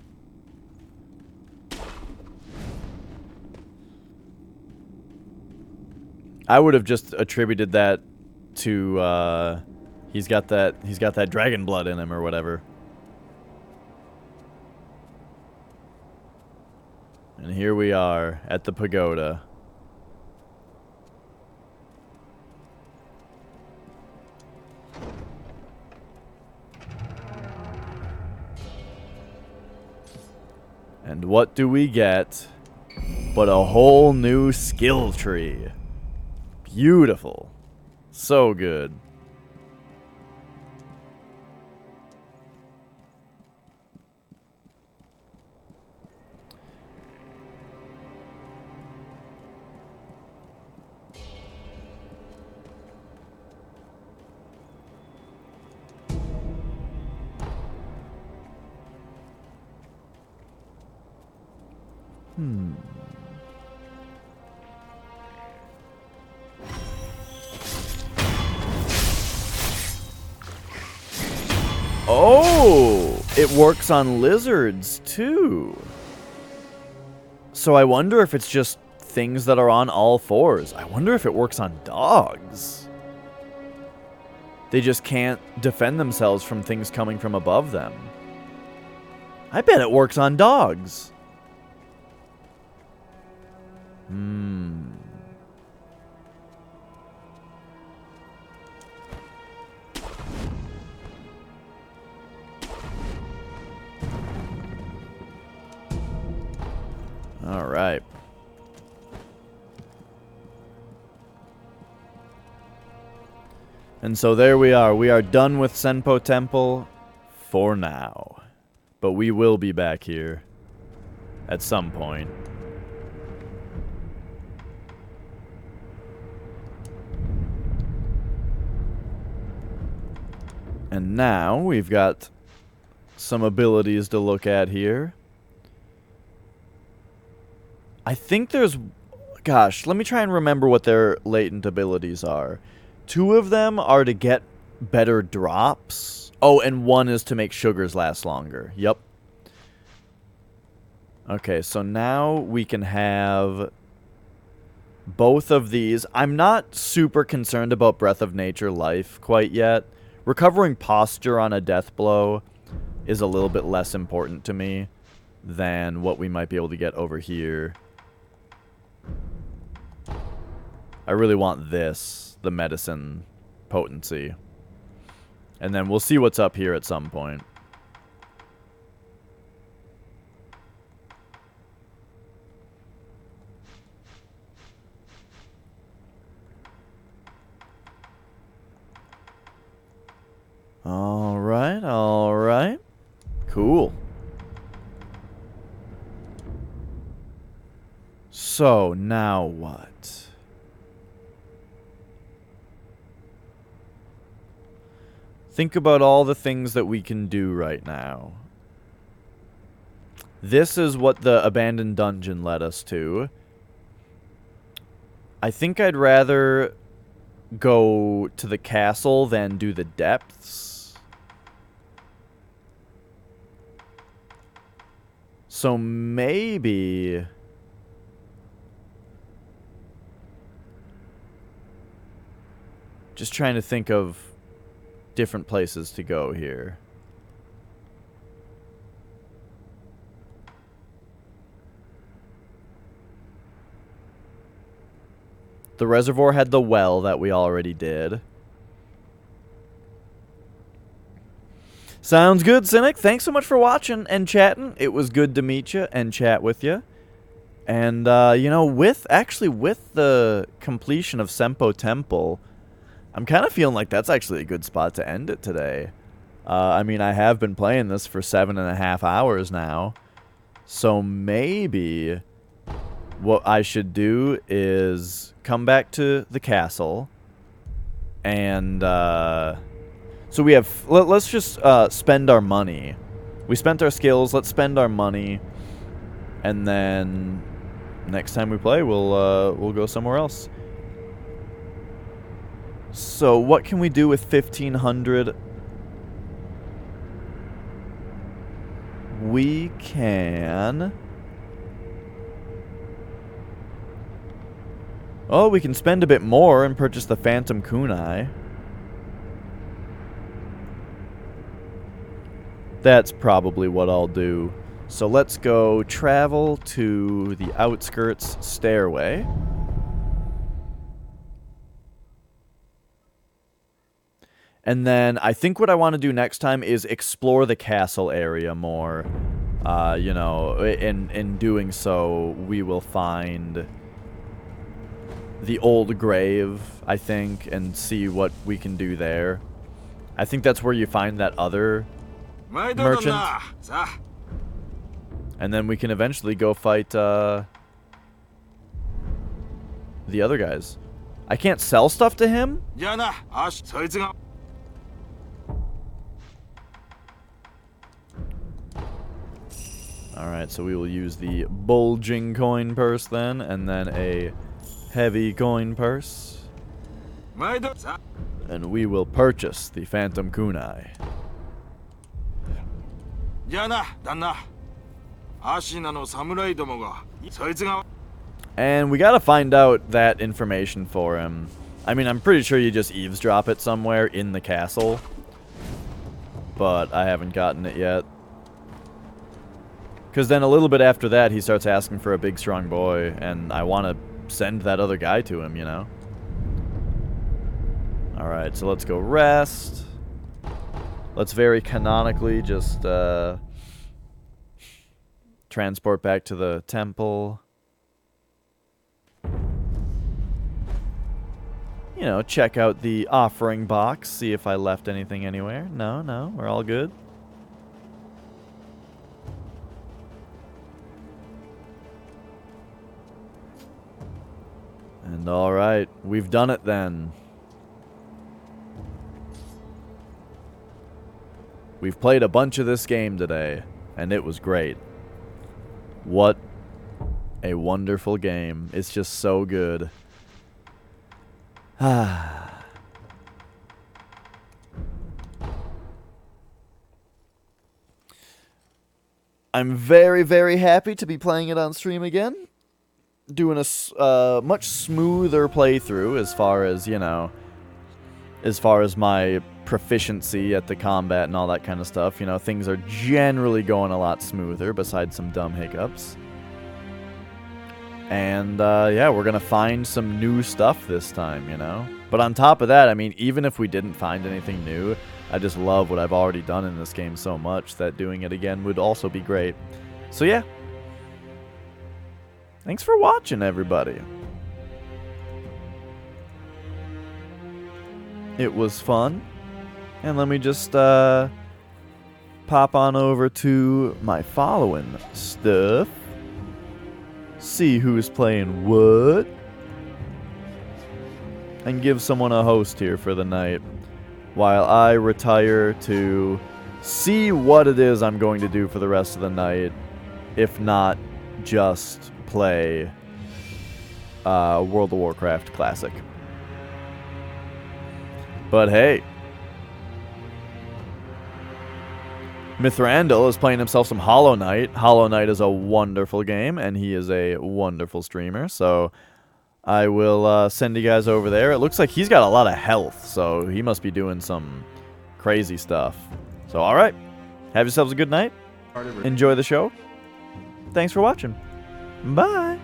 I would have just attributed that to he's got that dragon blood in him or whatever. And here we are at the pagoda. And what do we get but a whole new skill tree? Beautiful. So good. Oh, it works on lizards too. So I wonder if it's just things that are on all fours. I wonder if it works on dogs. They just can't defend themselves from things coming from above them. I bet it works on dogs. All right. And so there we are. We are done with Senpo Temple for now. But we will be back here at some point. And now we've got some abilities to look at here. I think there's... Gosh, let me try and remember what their latent abilities are. 2 of them are to get better drops. Oh, and 1 is to make sugars last longer. Yep. Okay, so now we can have both of these. I'm not super concerned about Breath of Nature Life quite yet. Recovering posture on a death blow is a little bit less important to me than what we might be able to get over here. I really want this, the medicine potency. And then we'll see what's up here at some point. Alright, alright. Cool. So, now what? Think about all the things that we can do right now. This is what the abandoned dungeon led us to. I think I'd rather go to the castle than do the depths. So maybe... Just trying to think of different places to go here. The reservoir had the well that we already did. Sounds good, Cynic. Thanks so much for watching and chatting. It was good to meet you and chat with you. And, you know, with the completion of Senpo Temple, I'm kind of feeling like that's actually a good spot to end it today. I mean, I have been playing this for 7.5 hours now. So maybe what I should do is come back to the castle. And, so we have... Let's just spend our money. We spent our skills. Let's spend our money. And then next time we play, we'll go somewhere else. So what can we do with 1,500? We can... Oh, we can spend a bit more and purchase the Phantom Kunai. That's probably what I'll do. So let's go travel to the outskirts stairway. And then I think what I want to do next time is explore the castle area more. You know, in doing so, we will find the old grave, I think, and see what we can do there. I think that's where you find that other merchant. And then we can eventually go fight the other guys. I can't sell stuff to him? Alright, so we will use the bulging coin purse then, and then a heavy coin purse. And we will purchase the Phantom Kunai. And we gotta find out that information for him. I mean, I'm pretty sure you just eavesdrop it somewhere in the castle. But I haven't gotten it yet. Because then a little bit after that, he starts asking for a big, strong boy. And I want to send that other guy to him, you know? Alright, so let's go rest. Let's very canonically just transport back to the temple. You know, check out the offering box, see if I left anything anywhere. No, we're all good. And alright, we've done it then. We've played a bunch of this game today, and it was great. What a wonderful game. It's just so good. I'm very, very happy to be playing it on stream again. Doing a much smoother playthrough as far as, you know, as far as my proficiency at the combat and all that kind of stuff. You know, things are generally going a lot smoother besides some dumb hiccups. And, yeah, we're gonna find some new stuff this time, you know? But on top of that, I mean, even if we didn't find anything new, I just love what I've already done in this game so much that doing it again would also be great. So, yeah. Thanks for watching, everybody. It was fun. And let me just, pop on over to my following stuff. See who's playing what. And give someone a host here for the night. While I retire to see what it is I'm going to do for the rest of the night. If not, just play World of Warcraft Classic. But hey. Mithrandil is playing himself some Hollow Knight. Hollow Knight is a wonderful game, and he is a wonderful streamer, so I will send you guys over there. It looks like he's got a lot of health, so he must be doing some crazy stuff. So, alright. Have yourselves a good night. Enjoy the show. Thanks for watching. Bye.